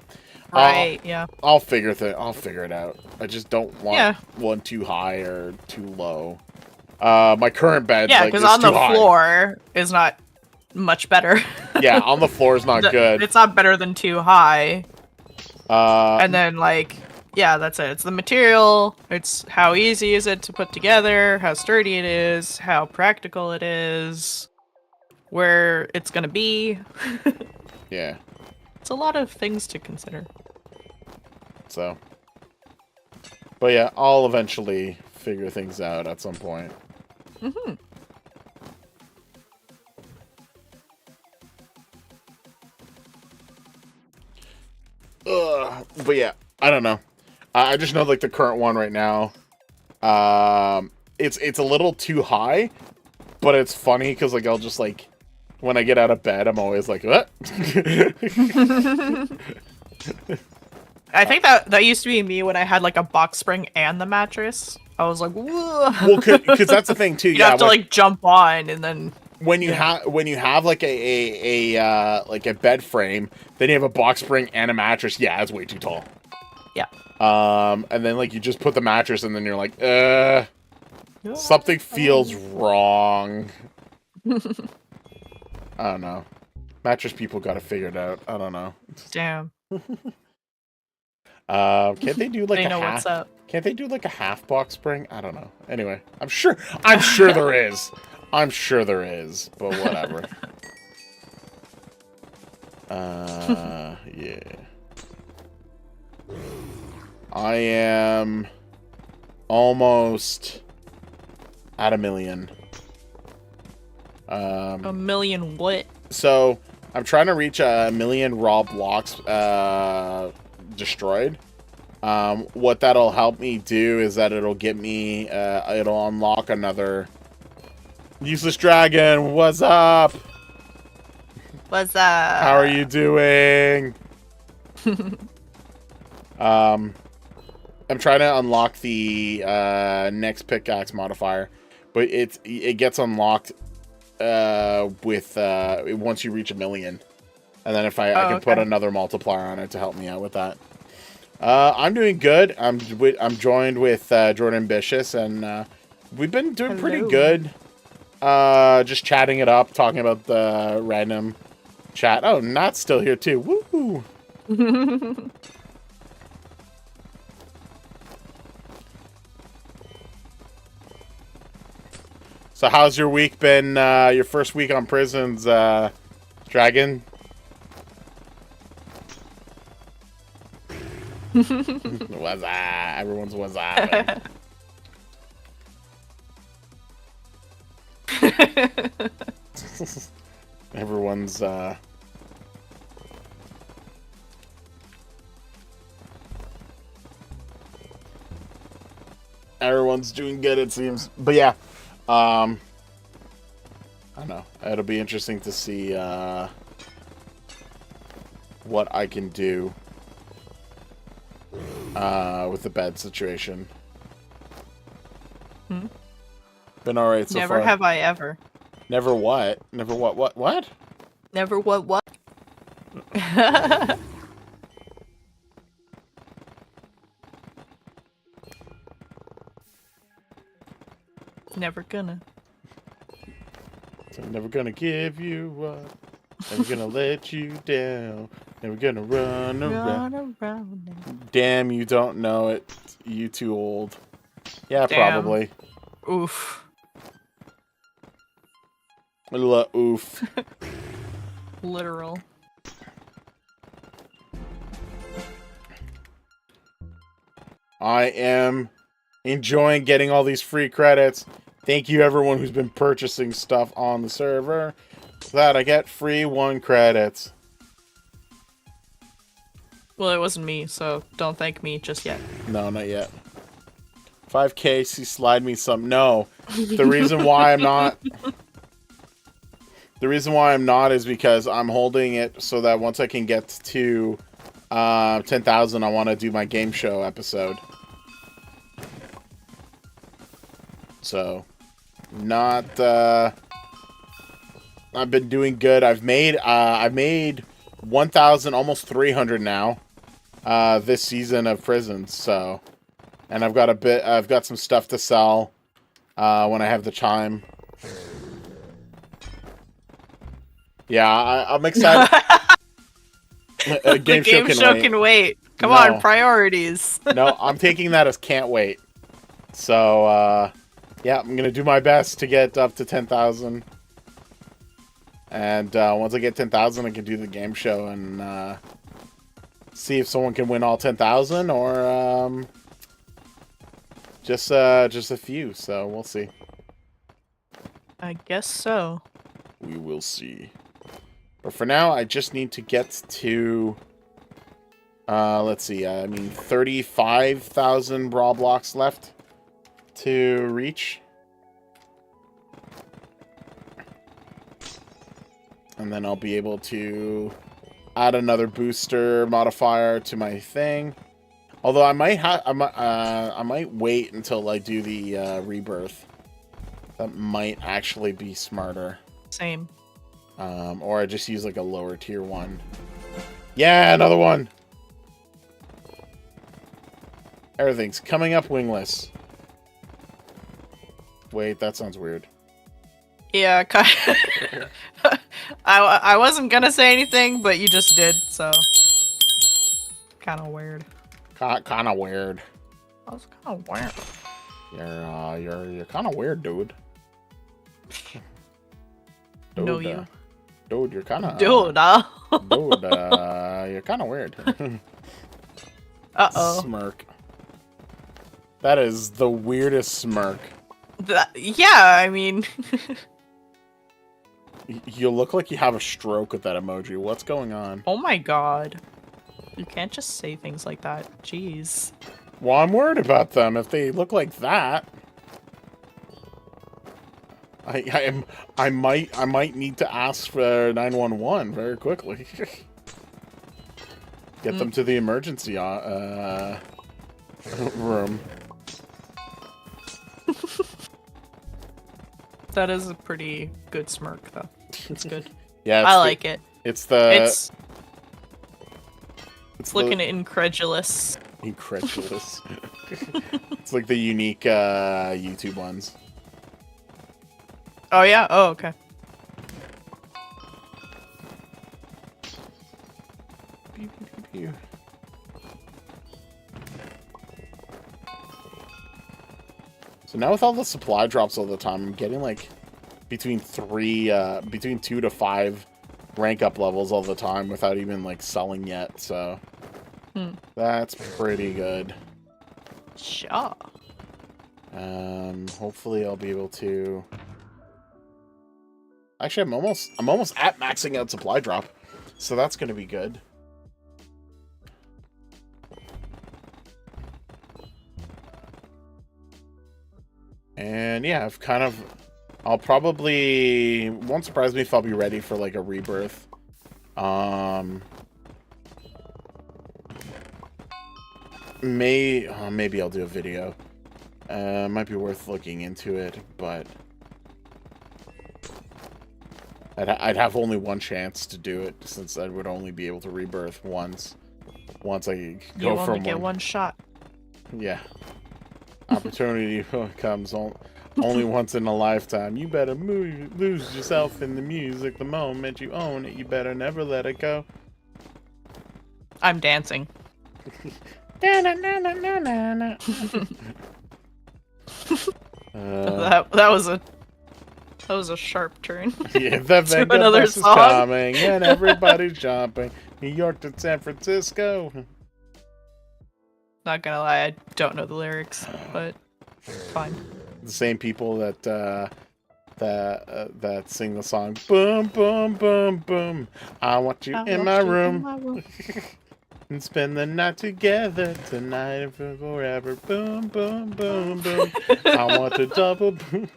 Right, yeah. I'll figure it out. I just don't want one too high or too low. My current bed, yeah, like, because is on the too high. floor is not much better. Yeah, on the floor is not good. It's not better than too high. And And then, like, yeah, that's it. It's the material. It's how easy is it to put together, how sturdy it is, how practical it is, where it's gonna be. yeah. It's a lot of things to consider. So, but yeah, I'll eventually figure things out at some point. But yeah, I don't know. I just know like the current one right now. It's a little too high, but it's funny because like I'll just like when I get out of bed, I'm always like, what? I think that used to be me when I had like a box spring and the mattress. I was like, whoa. Well, because that's the thing too. You have to like jump on and then. When you have like a bed frame, then you have a box spring and a mattress. Yeah, it's way too tall. Yeah. And then like you just put the mattress and then you're like, something feels wrong. I don't know. Mattress people got to figure it out. I don't know. Damn. Can't they do like they a know half? what's up. Can't they do like a half box spring? I don't know. Anyway, I'm sure there is. I'm sure there is, but whatever. Yeah. I am almost at 1 million. A million what? So I'm trying to reach 1 million raw blocks destroyed. What that'll help me do is that it'll get me, it'll unlock another useless dragon. What's up? What's up? How are you doing? I'm trying to unlock the next pickaxe modifier, but it gets unlocked with once you reach 1 million, and then if I can put another multiplier on it to help me out with that. I'm doing good. I'm joined with Jordan Ambitious, and we've been doing pretty good. Just chatting it up, talking about the random chat. Oh, Nat's still here too. Woo! So how's your week been? Your first week on Prisons, Dragon? What's that? Everyone's what's that? Everyone's everyone's doing good, it seems. But yeah, I don't know. It'll be interesting to see what I can do with the bed situation. Been all right so Never far. have I ever. Never what? Never what? What? Never what? Never gonna. I'm never gonna give you up. Never gonna let you down. Never gonna run around. Damn, you don't know it. You too old. Yeah, Damn. probably. Oof. Oof. Literal. I am enjoying getting all these free credits. Thank you everyone who's been purchasing stuff on the server. Glad I get free 1 credits. Well, it wasn't me, so don't thank me just yet. No, not yet. 5K, see, slide me some. No. The reason why I'm not... The reason why I'm not is because I'm holding it so that once I can get to 10,000, I want to do my game show episode. So, not... I've been doing good. I've made 1,000, almost 300 now, this season of Prisons. So, and I've got some stuff to sell when I have the time. Yeah, I'm excited. The game show can wait. Come on, priorities. No, I'm taking that as can't wait. So, yeah, I'm gonna do my best to get up to 10,000. And once I get 10,000, I can do the game show and see if someone can win all 10,000 or just a few. So we'll see. I guess so. We will see. But for now, I just need to get to let's see. I mean, 35,000 brawl blocks left to reach. And then I'll be able to add another booster modifier to my thing. Although I might wait until I do the rebirth. That might actually be smarter. Same. Or I just use like a lower tier one. Yeah, another one. Everything's coming up wingless. Wait, that sounds weird. Yeah, I wasn't gonna say anything, but you just did, so kind of weird. Kind of weird. That was kind of weird. You're kind of weird, dude. Dude, know you. Dude, you're kind of. Dude, Dude, you're kind of weird. Uh-oh. Smirk. That is the weirdest smirk. Yeah, I mean. You look like you have a stroke with that emoji. What's going on? Oh my god. You can't just say things like that. Jeez. Well, I'm worried about them if they look like that. I might need to ask for 911 very quickly. Get them to the emergency room. That is a pretty good smirk, though. It's good. Yeah, I like it. It's looking incredulous. Incredulous. It's like the unique YouTube ones. Oh yeah. Oh okay. So now with all the supply drops all the time, I'm getting like between 2 to 5 rank up levels all the time without even like selling yet. So that's pretty good. Sure. Hopefully I'll be able to. Actually, I'm almost at maxing out supply drop, so that's gonna be good. And yeah, I'll probably, won't surprise me if I'll be ready for like a rebirth. Maybe I'll do a video. Might be worth looking into it, but I'd have only one chance to do it, since I would only be able to rebirth once I go You from only get one shot. Yeah. Opportunity comes only once in a lifetime. You better lose yourself in the music the moment you own it. You better never let it go. I'm dancing. That That was a sharp turn. Yeah, the To Venga another bus is song. coming and everybody's jumping. New York to San Francisco. Not gonna lie, I don't know the lyrics, but fine. The same people that sing the song boom boom boom boom. I want you in my room. And spend the night together tonight and forever. Boom boom boom boom. I want to double boom.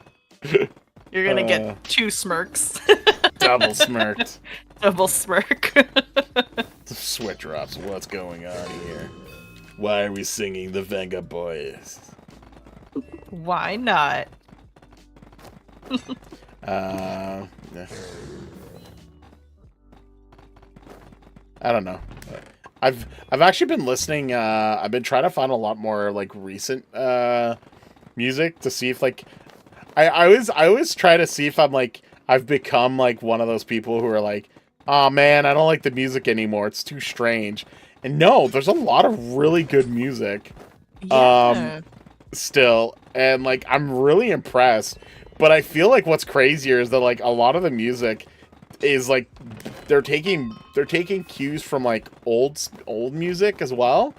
You're gonna get 2 smirks. Double smirked. Double smirk. Sweat drops. What's going on here? Why are we singing the Venga Boys? Why not? Yeah. I don't know. I've actually been listening. I've been trying to find a lot more like recent music to see if like I always try to see if I'm like I've become like one of those people who are like, oh man, I don't like the music anymore. It's too strange. And no, there's a lot of really good music. Yeah. Still, and like I'm really impressed. But I feel like what's crazier is that like a lot of the music is like they're taking cues from like old music as well.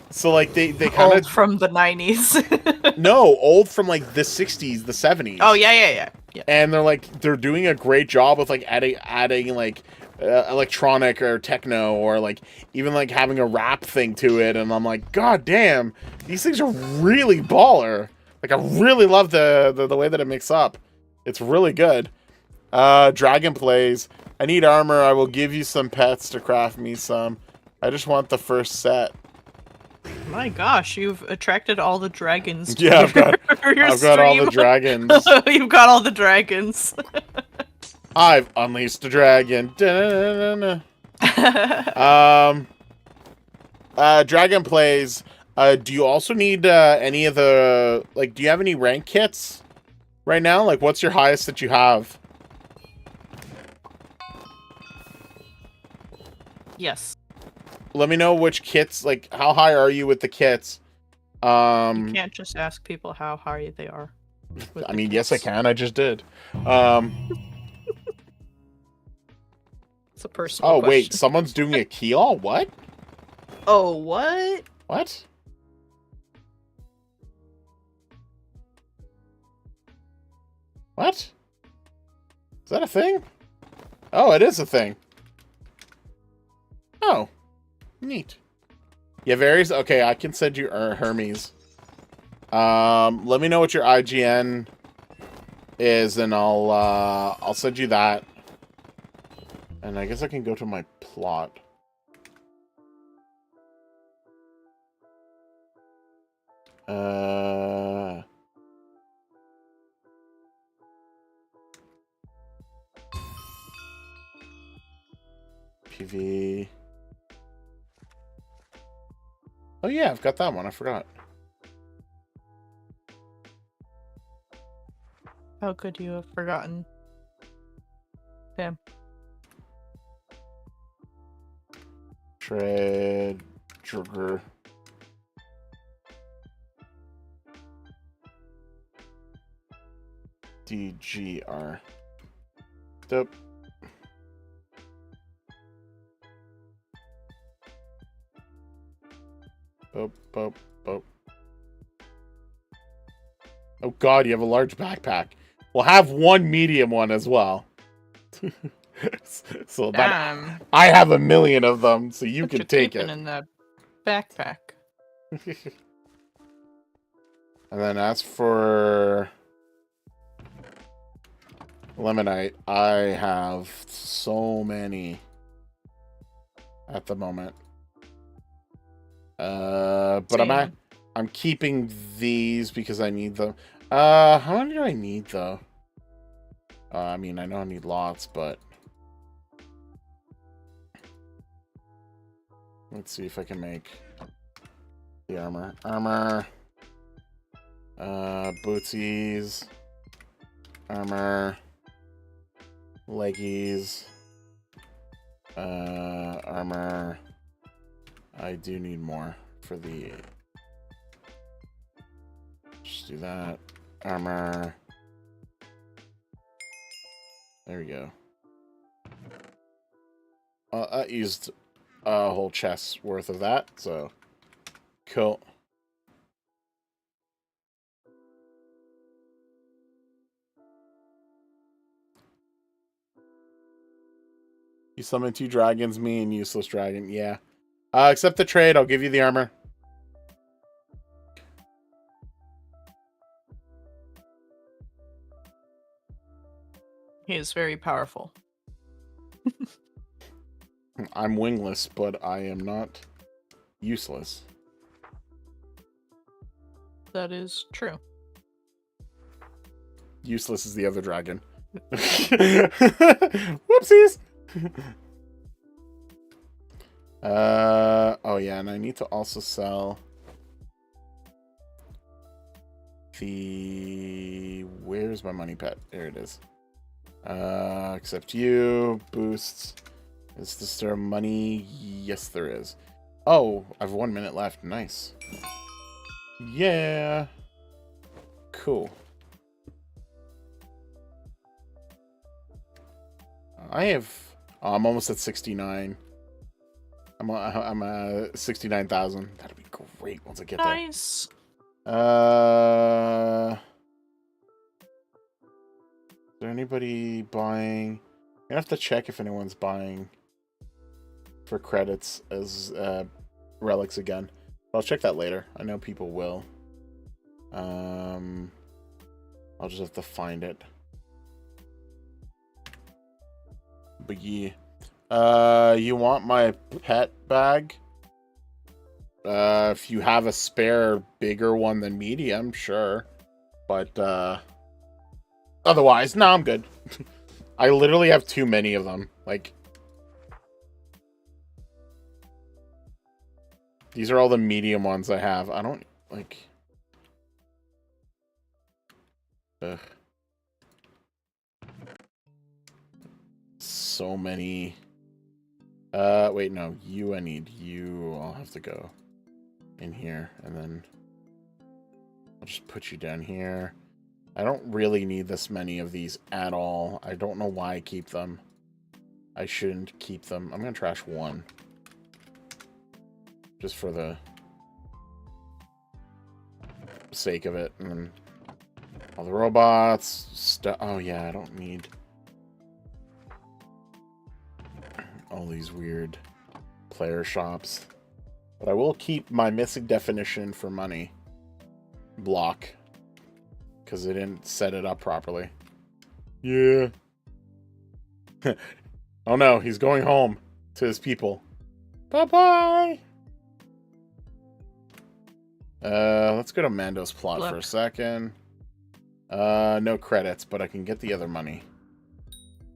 So like they kind Old of from the 90s. no, old from like the 60s, the 70s. Oh yeah. And they're doing a great job with like adding like electronic or techno or like even like having a rap thing to it, and I'm like, god damn, these things are really baller. Like I really love the way that it mixes up. It's really good. Dragon plays. I need armor. I will give you some pets to craft me some. I just want the first set. My gosh, you've attracted all the dragons. To Yeah, I've got all the stream. dragons. You've got all the dragons. I've unleashed a dragon. Da-na-na-na-na. Dragon plays. Do you also need any of the like? Do you have any rank kits right now? Like, what's your highest that you have? Yes. Let me know which kits. Like, how high are you with the kits? You can't just ask people how high they are. I mean, yes, I can. I just did. It's a personal Oh question. wait, someone's doing a key all. What? Oh, what? What? What? Is that a thing? Oh, it is a thing. Oh, neat. Yeah, varies. Okay, I can send you Hermes. Let me know what your IGN is, and I'll send you that. And I guess I can go to my plot. PV. Oh yeah, I've got that one. I forgot. How could you have forgotten? Damn. Trade. Trigger. DGR. Dope. Boop, boop, boop. Oh god, you have a large backpack. We'll have one medium one as well. So that Damn. I have 1,000,000 of them, so you What can you take keeping it. in that backpack? And then as for Lemonite, I have so many at the moment. But Same. I'm keeping these because I need them. How many do I need though? I mean, I know I need lots, but let's see if I can make the armor. Bootsies, armor, leggies, armor. I do need more for the. Just do that. Armor. There we go. I used a whole chest worth of that, so cool. You summon 2 dragons, me and useless dragon. Yeah. Accept the trade. I'll give you the armor. He is very powerful. I'm wingless, but I am not useless. That is true. Useless is the other dragon. Whoopsies! Oh yeah, and I need to also sell the... Where's my money pet? There it is. Except you. Boosts. Is there money? Yes, there is. Oh, I have 1 minute left. Nice. Yeah. Cool. I have... Oh, I'm almost at 69. I'm at 69,000. That'd be great once I get there. Nice. Is there anybody buying? I have to check if anyone's buying for credits as relics again. I'll check that later. I know people will. I'll just have to find it. But yeah. You want my pet bag? If you have a spare bigger one than medium, sure. But otherwise, no, I'm good. I literally have too many of them. Like, these are all the medium ones I have. I don't like. Ugh. So many. Wait, no. You, I need you. I'll have to go in here, and then I'll just put you down here. I don't really need this many of these at all. I don't know why I keep them. I shouldn't keep them. I'm gonna trash one. Just for the sake of it. And then all the robots. Oh yeah, I don't need all these weird player shops. But I will keep my missing definition for money block. Because they didn't set it up properly. Yeah. Oh no, he's going home to his people. Bye-bye! Let's go to Mando's plot for a second. No credits, but I can get the other money.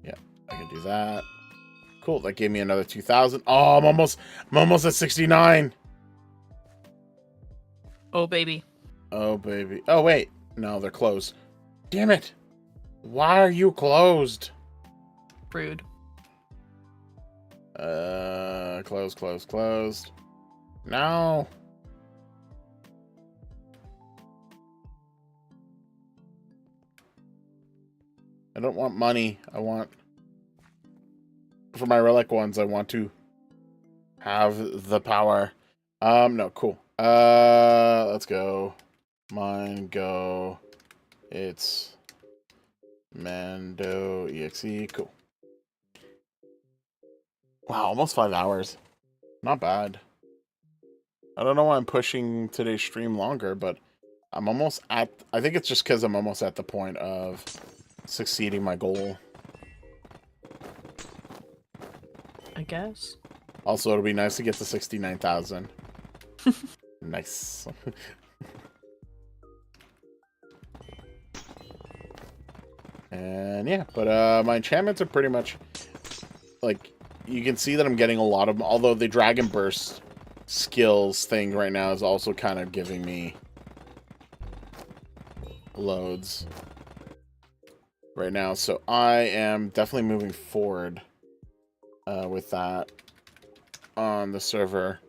Yeah, I can do that. Cool, that gave me another 2,000. Oh, I'm almost at 69. Oh, baby. Oh, baby. Oh, wait. No, they're closed. Damn it. Why are you closed? Rude. Closed. No. I don't want money. I want... For my relic ones, I want to have the power. No, cool. Let's go. Mine go. It's Mando EXE. Cool. Wow, almost 5 hours. Not bad. I don't know why I'm pushing today's stream longer, but I'm almost at... I think it's just because I'm almost at the point of succeeding my goal. I guess. Also, it'll be nice to get to 69,000. Nice. And yeah, but my enchantments are pretty much... Like, you can see that I'm getting a lot of them, although the Dragon Burst skills thing right now is also kind of giving me loads right now. So I am definitely moving forward with that on the server.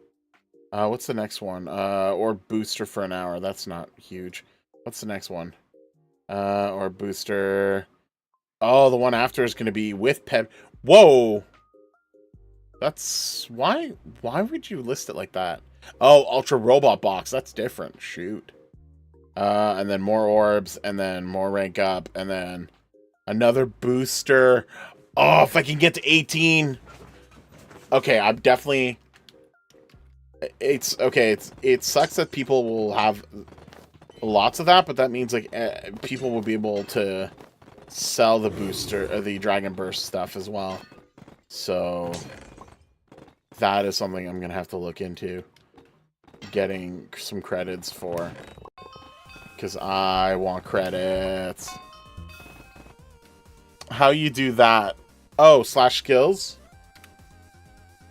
What's the next one? Or booster for an hour. That's not huge. What's the next one? Or booster. Oh, the one after is going to be with pet. Whoa! That's... Why would you list it like that? Oh, Ultra Robot Box. That's different. Shoot. And then more orbs, and then more rank up, and then another booster. Oh, if I can get to 18. Okay, I'm definitely... It's... Okay, it sucks that people will have lots of that, but that means, like, people will be able to sell the booster, or the Dragon Burst stuff as well. So... That is something I'm going to have to look into getting some credits for. Because I want credits. How you do that? Oh, /skills?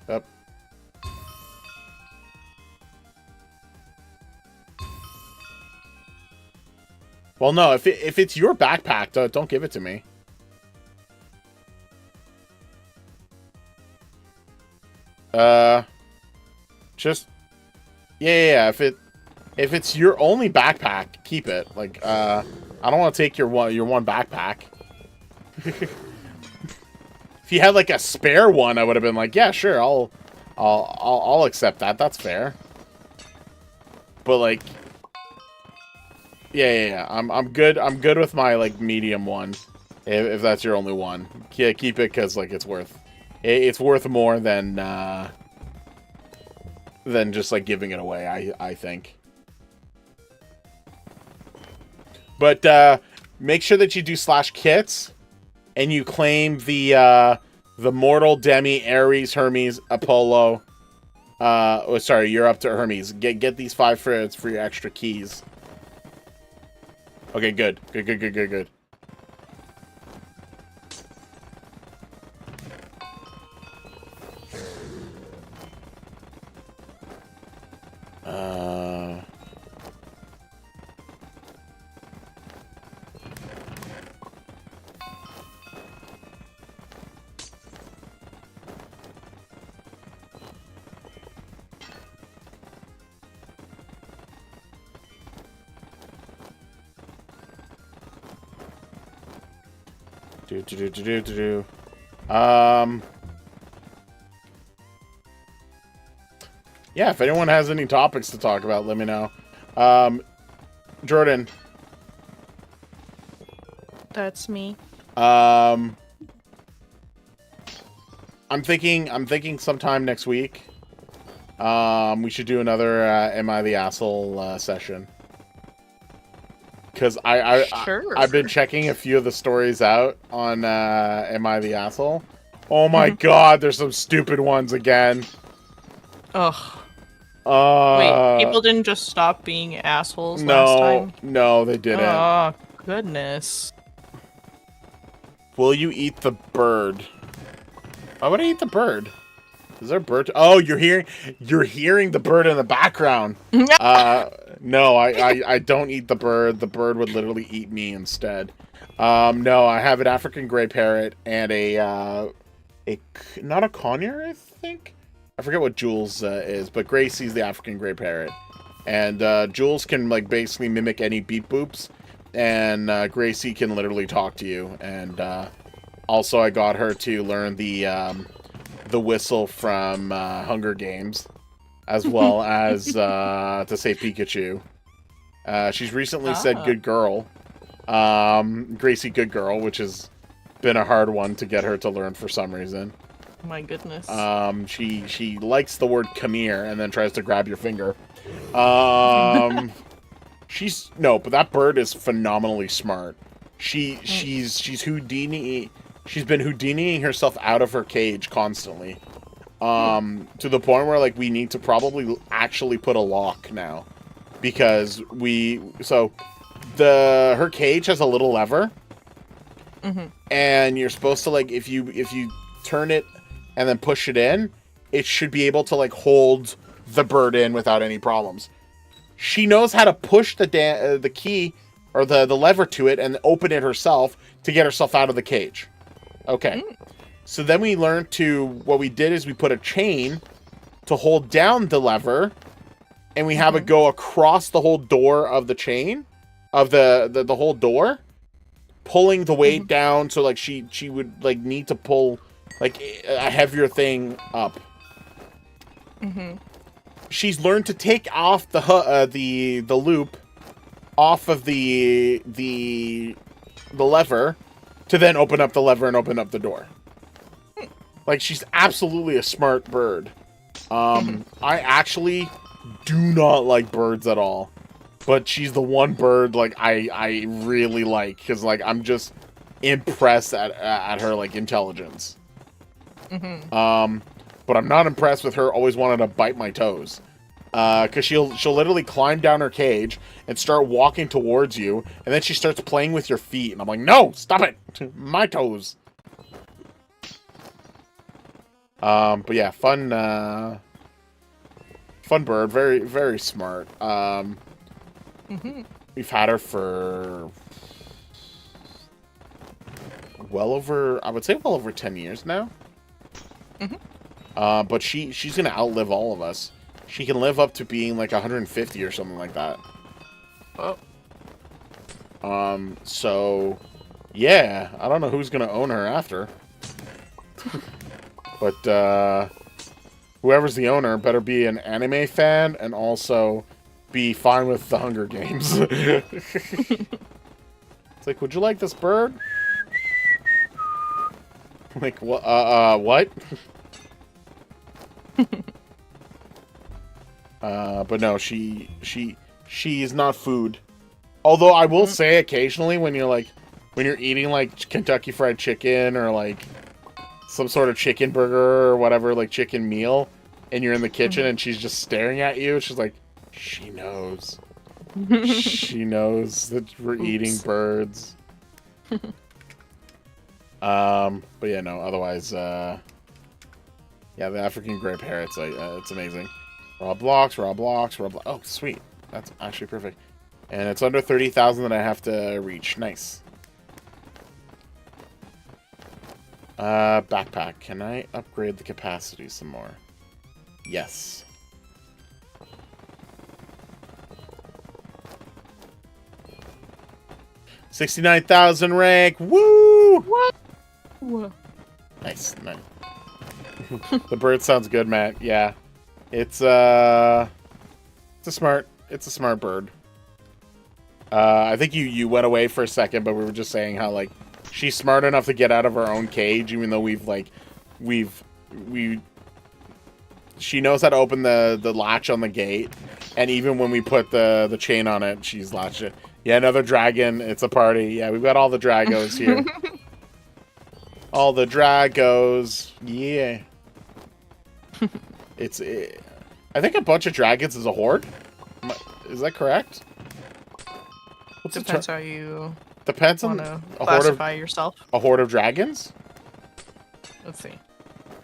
Yep. Well, no, if it's your backpack, don't give it to me. Just yeah. If it's your only backpack, keep it. Like, I don't want to take your one backpack. If you had like a spare one, I would have been like, yeah, sure, I'll accept that. That's fair. But like, yeah. I'm good. I'm good with my like medium one. If that's your only one, yeah, keep it because like it's worth more than just like giving it away. I think. But make sure that you do /kits, and you claim the Mortal, Demi, Ares, Hermes, Apollo. Oh, sorry, you're up to Hermes. Get these 5 for your extra keys. Okay, good. Yeah, if anyone has any topics to talk about, let me know. Jordan. That's me. I'm thinking sometime next week. We should do another Am I the Asshole session. Because I've been checking a few of the stories out on Am I the Asshole? Oh my god, there's some stupid ones again. Ugh. Wait, people didn't just stop being assholes last time? No, they didn't. Oh, goodness. Will you eat the bird? Why would I eat the bird? Is there a bird? Oh, you're hearing the bird in the background. No, I don't eat the bird. The bird would literally eat me instead. No, I have an African gray parrot and not a conure, I think. I forget what Jules is, but Gracie's the African gray parrot, and Jules can like basically mimic any beep boops. and Gracie can literally talk to you. And also, I got her to learn the whistle from Hunger Games, as well as to say Pikachu. She's recently said "good girl," Gracie "good girl," which has been a hard one to get her to learn for some reason. My goodness. She likes the word "come here" and then tries to grab your finger. But that bird is phenomenally smart. She's Houdini. She's been Houdiniing herself out of her cage constantly. To the point where like we need to probably actually put a lock now, because her cage has a little lever, and you're supposed to like if you turn it and then push it in, it should be able to like hold the bird in without any problems. She knows how to push the key or the lever to it and open it herself to get herself out of the cage. Okay. So then we learned what we did is we put a chain to hold down the lever, and we have it go across the whole door of the chain, of the whole door, pulling the weight down. So like she would like need to pull like a heavier thing up. She's learned to take off the loop off of the lever to then open up the lever and open up the door. Like, she's absolutely a smart bird. I actually do not like birds at all, but she's the one bird like I really like, because like I'm just impressed at her like intelligence. But I'm not impressed with her always wanting to bite my toes. Because she'll literally climb down her cage and start walking towards you, and then she starts playing with your feet, and I'm like, no, stop it, my toes. But yeah, fun bird, very very smart. We've had her for I would say well over 10 years now. But she's gonna outlive all of us. She can live up to being like 150 or something like that. Oh. So yeah, I don't know who's gonna own her after. But whoever's the owner better be an anime fan and also be fine with the Hunger Games. It's like, would you like this bird? Like, what? What? But no, she is not food. Although I will say occasionally when you're eating like Kentucky Fried Chicken or like some sort of chicken burger or whatever, like chicken meal, and you're in the kitchen and she's just staring at you, she's like, she knows. She knows that we're eating birds. But yeah, no, otherwise, yeah, the African gray parrot's like, it's amazing. Raw blocks. Oh, sweet. That's actually perfect. And it's under 30,000 that I have to reach. Nice. Backpack. Can I upgrade the capacity some more? Yes. $69,000 rank. Woo! What? Nice. The bird sounds good, Matt. Yeah. It's a smart bird. I think you went away for a second, but we were just saying how like she's smart enough to get out of her own cage, even though she knows how to open the latch on the gate, and even when we put the chain on it, she's latched it. Yeah, another dragon. It's a party. Yeah, we've got all the Dragos here. All the Dragos. Yeah. I think a bunch of dragons is a horde. Is that correct? Depends how you Depends on want to a classify yourself. A horde of dragons? Let's see.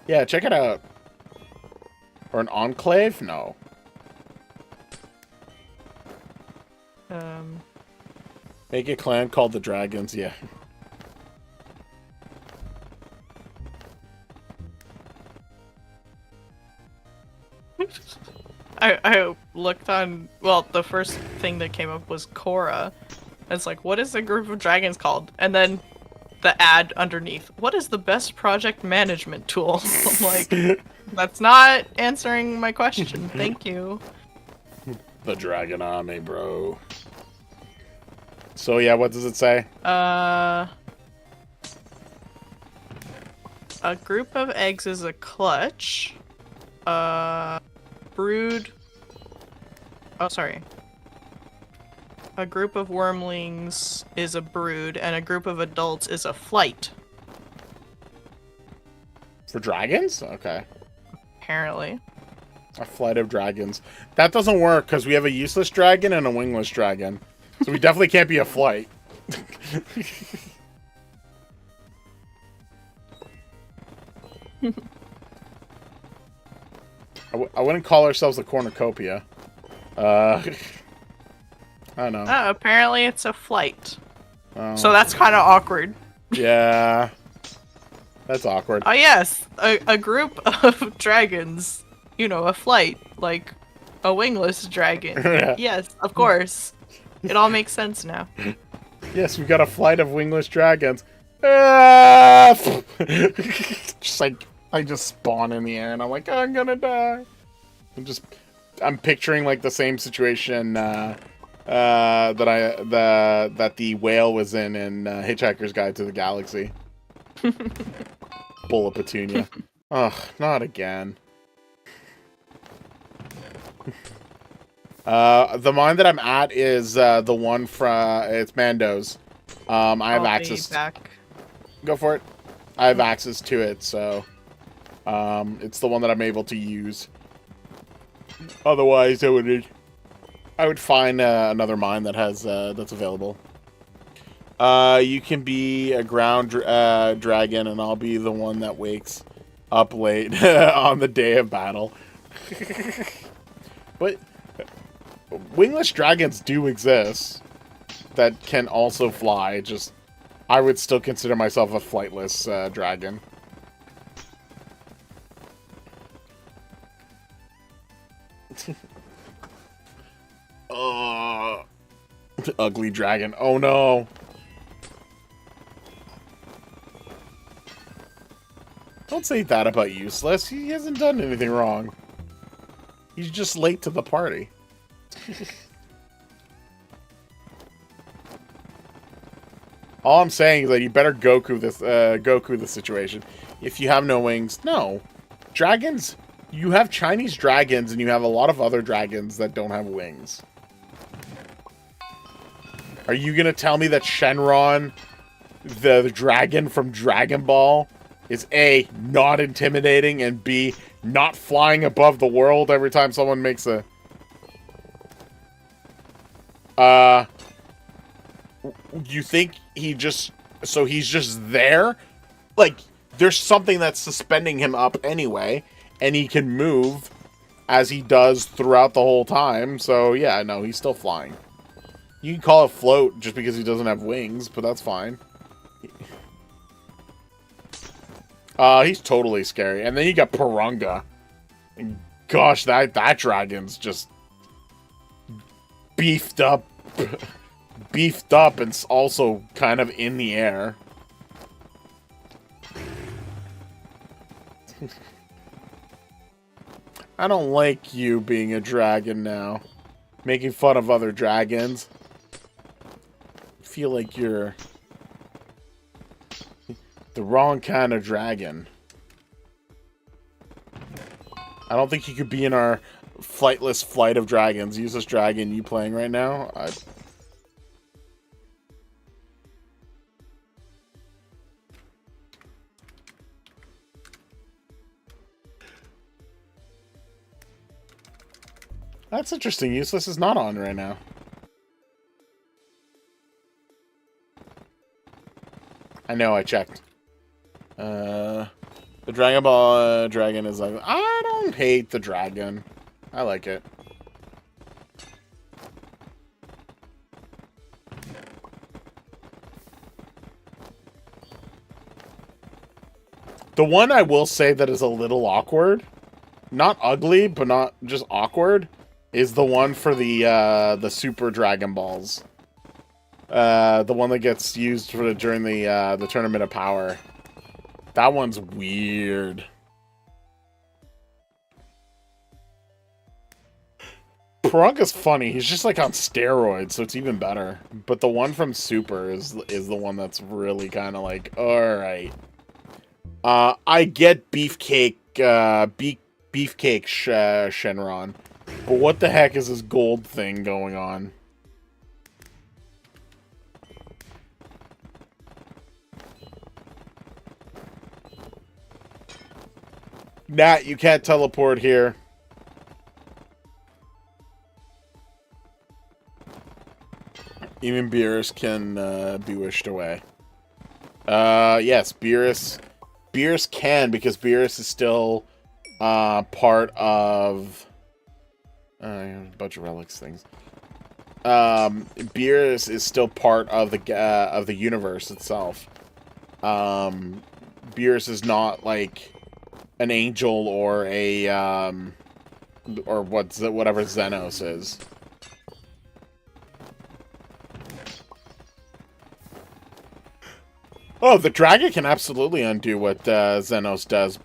Yeah, check it out. Or an enclave? No. Make a clan called the Dragons, yeah. I looked on, well, the first thing that came up was Korra, It's like, what is a group of dragons called? And then the ad underneath, what is the best project management tool? I'm like, that's not answering my question. Thank you. The Dragon Army, bro. So yeah, what does it say? A group of eggs is a clutch. Brood. Oh, sorry. A group of wormlings is a brood, and a group of adults is a flight. For dragons? Okay. Apparently. A flight of dragons. That doesn't work because we have a useless dragon and a wingless dragon. So we definitely can't be a flight. I wouldn't call ourselves a cornucopia. I don't know. Apparently it's a flight. Oh. So that's kind of awkward. Yeah. That's awkward. Oh yes, a group of dragons. You know, a flight. Like, a wingless dragon. Yes, of course. It all makes sense now. Yes, we've got a flight of wingless dragons. Ah! Just like, I just spawn in the air and I'm like, I'm gonna die. I'm picturing like the same situation that the whale was in Hitchhiker's Guide to the Galaxy. Bull of Petunia. Ugh, not again. The mine that I'm at is the one from it's Mando's. I have access. Go for it. I have access to it, so it's the one that I'm able to use. Otherwise, I would find another mine that has that's available. You can be a ground dragon, and I'll be the one that wakes up late on the day of battle. But wingless dragons do exist that can also fly. Just, I would still consider myself a flightless dragon. Ugly dragon. Oh no. Don't say that about Useless. He hasn't done anything wrong. He's just late to the party. All I'm saying is that you better Goku this situation. If you have no wings, no. Dragons, you have Chinese dragons and you have a lot of other dragons that don't have wings. Are you gonna tell me that Shenron, the dragon from Dragon Ball, is A, not intimidating, and B, not flying above the world every time someone makes a... You think he just... So he's just there? Like, there's something that's suspending him up anyway, and he can move as he does throughout the whole time, so yeah, no, he's still flying. You can call it float just because he doesn't have wings, but that's fine. He's totally scary. And then you got Purunga. And gosh, that dragon's just beefed up. Beefed up and also kind of in the air. I don't like you being a dragon now. Making fun of other dragons. I feel like you're the wrong kind of dragon. I don't think you could be in our flightless flight of dragons. Useless dragon you playing right now? That's interesting. Useless is not on right now. I know, I checked. The Dragon Ball dragon is like, I don't hate the dragon. I like it. The one I will say that is a little awkward, not ugly, but not just awkward, is the one for the Super Dragon Balls. The one that gets used during the Tournament of Power. That one's weird. Prunk is funny. He's just like on steroids, so it's even better. But the one from Super is the one that's really kind of like, all right. I get Beefcake Shenron, but what the heck is this gold thing going on? Nat, you can't teleport here. Even Beerus can be wished away. Yes, Beerus can, because Beerus is still part of a bunch of relics things. Beerus is still part of the universe itself. Beerus is not like an angel or a or whatever Xenos is. Oh, the dragon can absolutely undo what Xenos does.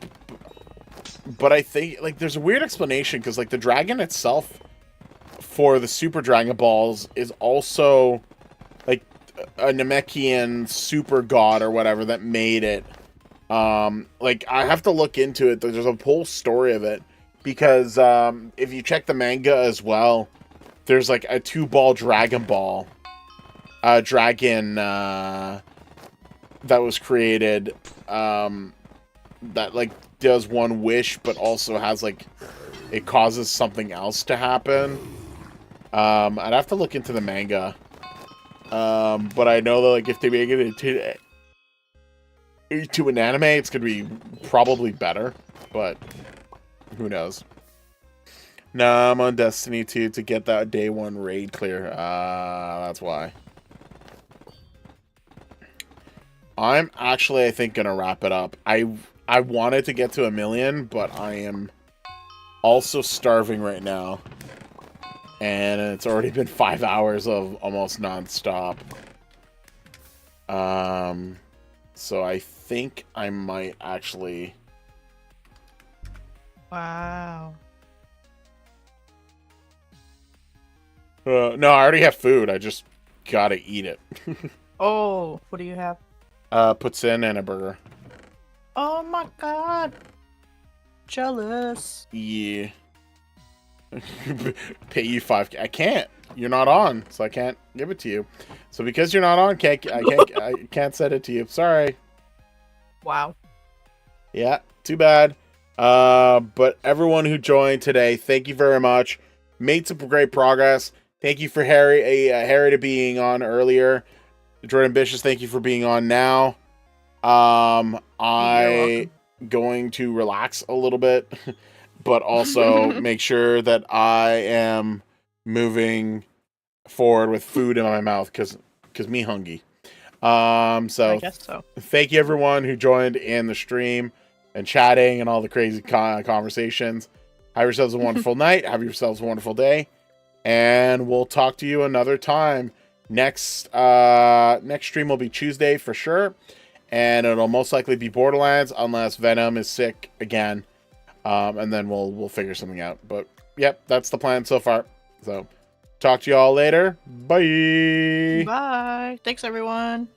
But I think, like, there's a weird explanation, because, like, the dragon itself for the Super Dragon Balls is also, like, a Namekian super god or whatever that made it. Like, I have to look into it. There's a whole story of it. Because, if you check the manga as well, there's, like, a 2-ball Dragon Ball. Dragon, that was created, that, like, does one wish, but also has, like, it causes something else to happen. I'd have to look into the manga. But I know that, like, if they make it into an anime, it's gonna be probably better, but who knows. Nah, I'm on Destiny 2 to get that day 1 raid clear. That's why. I'm actually, I think, gonna wrap it up. I wanted to get to 1 million, but I am also starving right now. And it's already been 5 hours of almost non-stop. So I think I might actually... Wow. no, I already have food. I just gotta eat it. Oh, what do you have? Puts in and a burger. Oh my god. Jealous. Yeah. Pay you 5K. I can't. You're not on, so I can't give it to you. So because you're not on, I can't send it to you. Sorry. Wow. Yeah, too bad. But everyone who joined today, thank you very much. Made some great progress. Thank you for Harry to being on earlier. Jordan Ambitious, thank you for being on now. I going to relax a little bit, but also make sure that I am moving forward with food in my mouth, because me hungry. So I guess so. thank you everyone who joined in the stream and chatting and all the crazy conversations. Have yourselves a wonderful night. Have yourselves a wonderful day, and we'll talk to you another time. Next stream will be Tuesday for sure, and it'll most likely be Borderlands unless Venom is sick again, and then we'll figure something out. But yep, that's the plan so far. So talk to you all later. Bye. Bye. Thanks, everyone.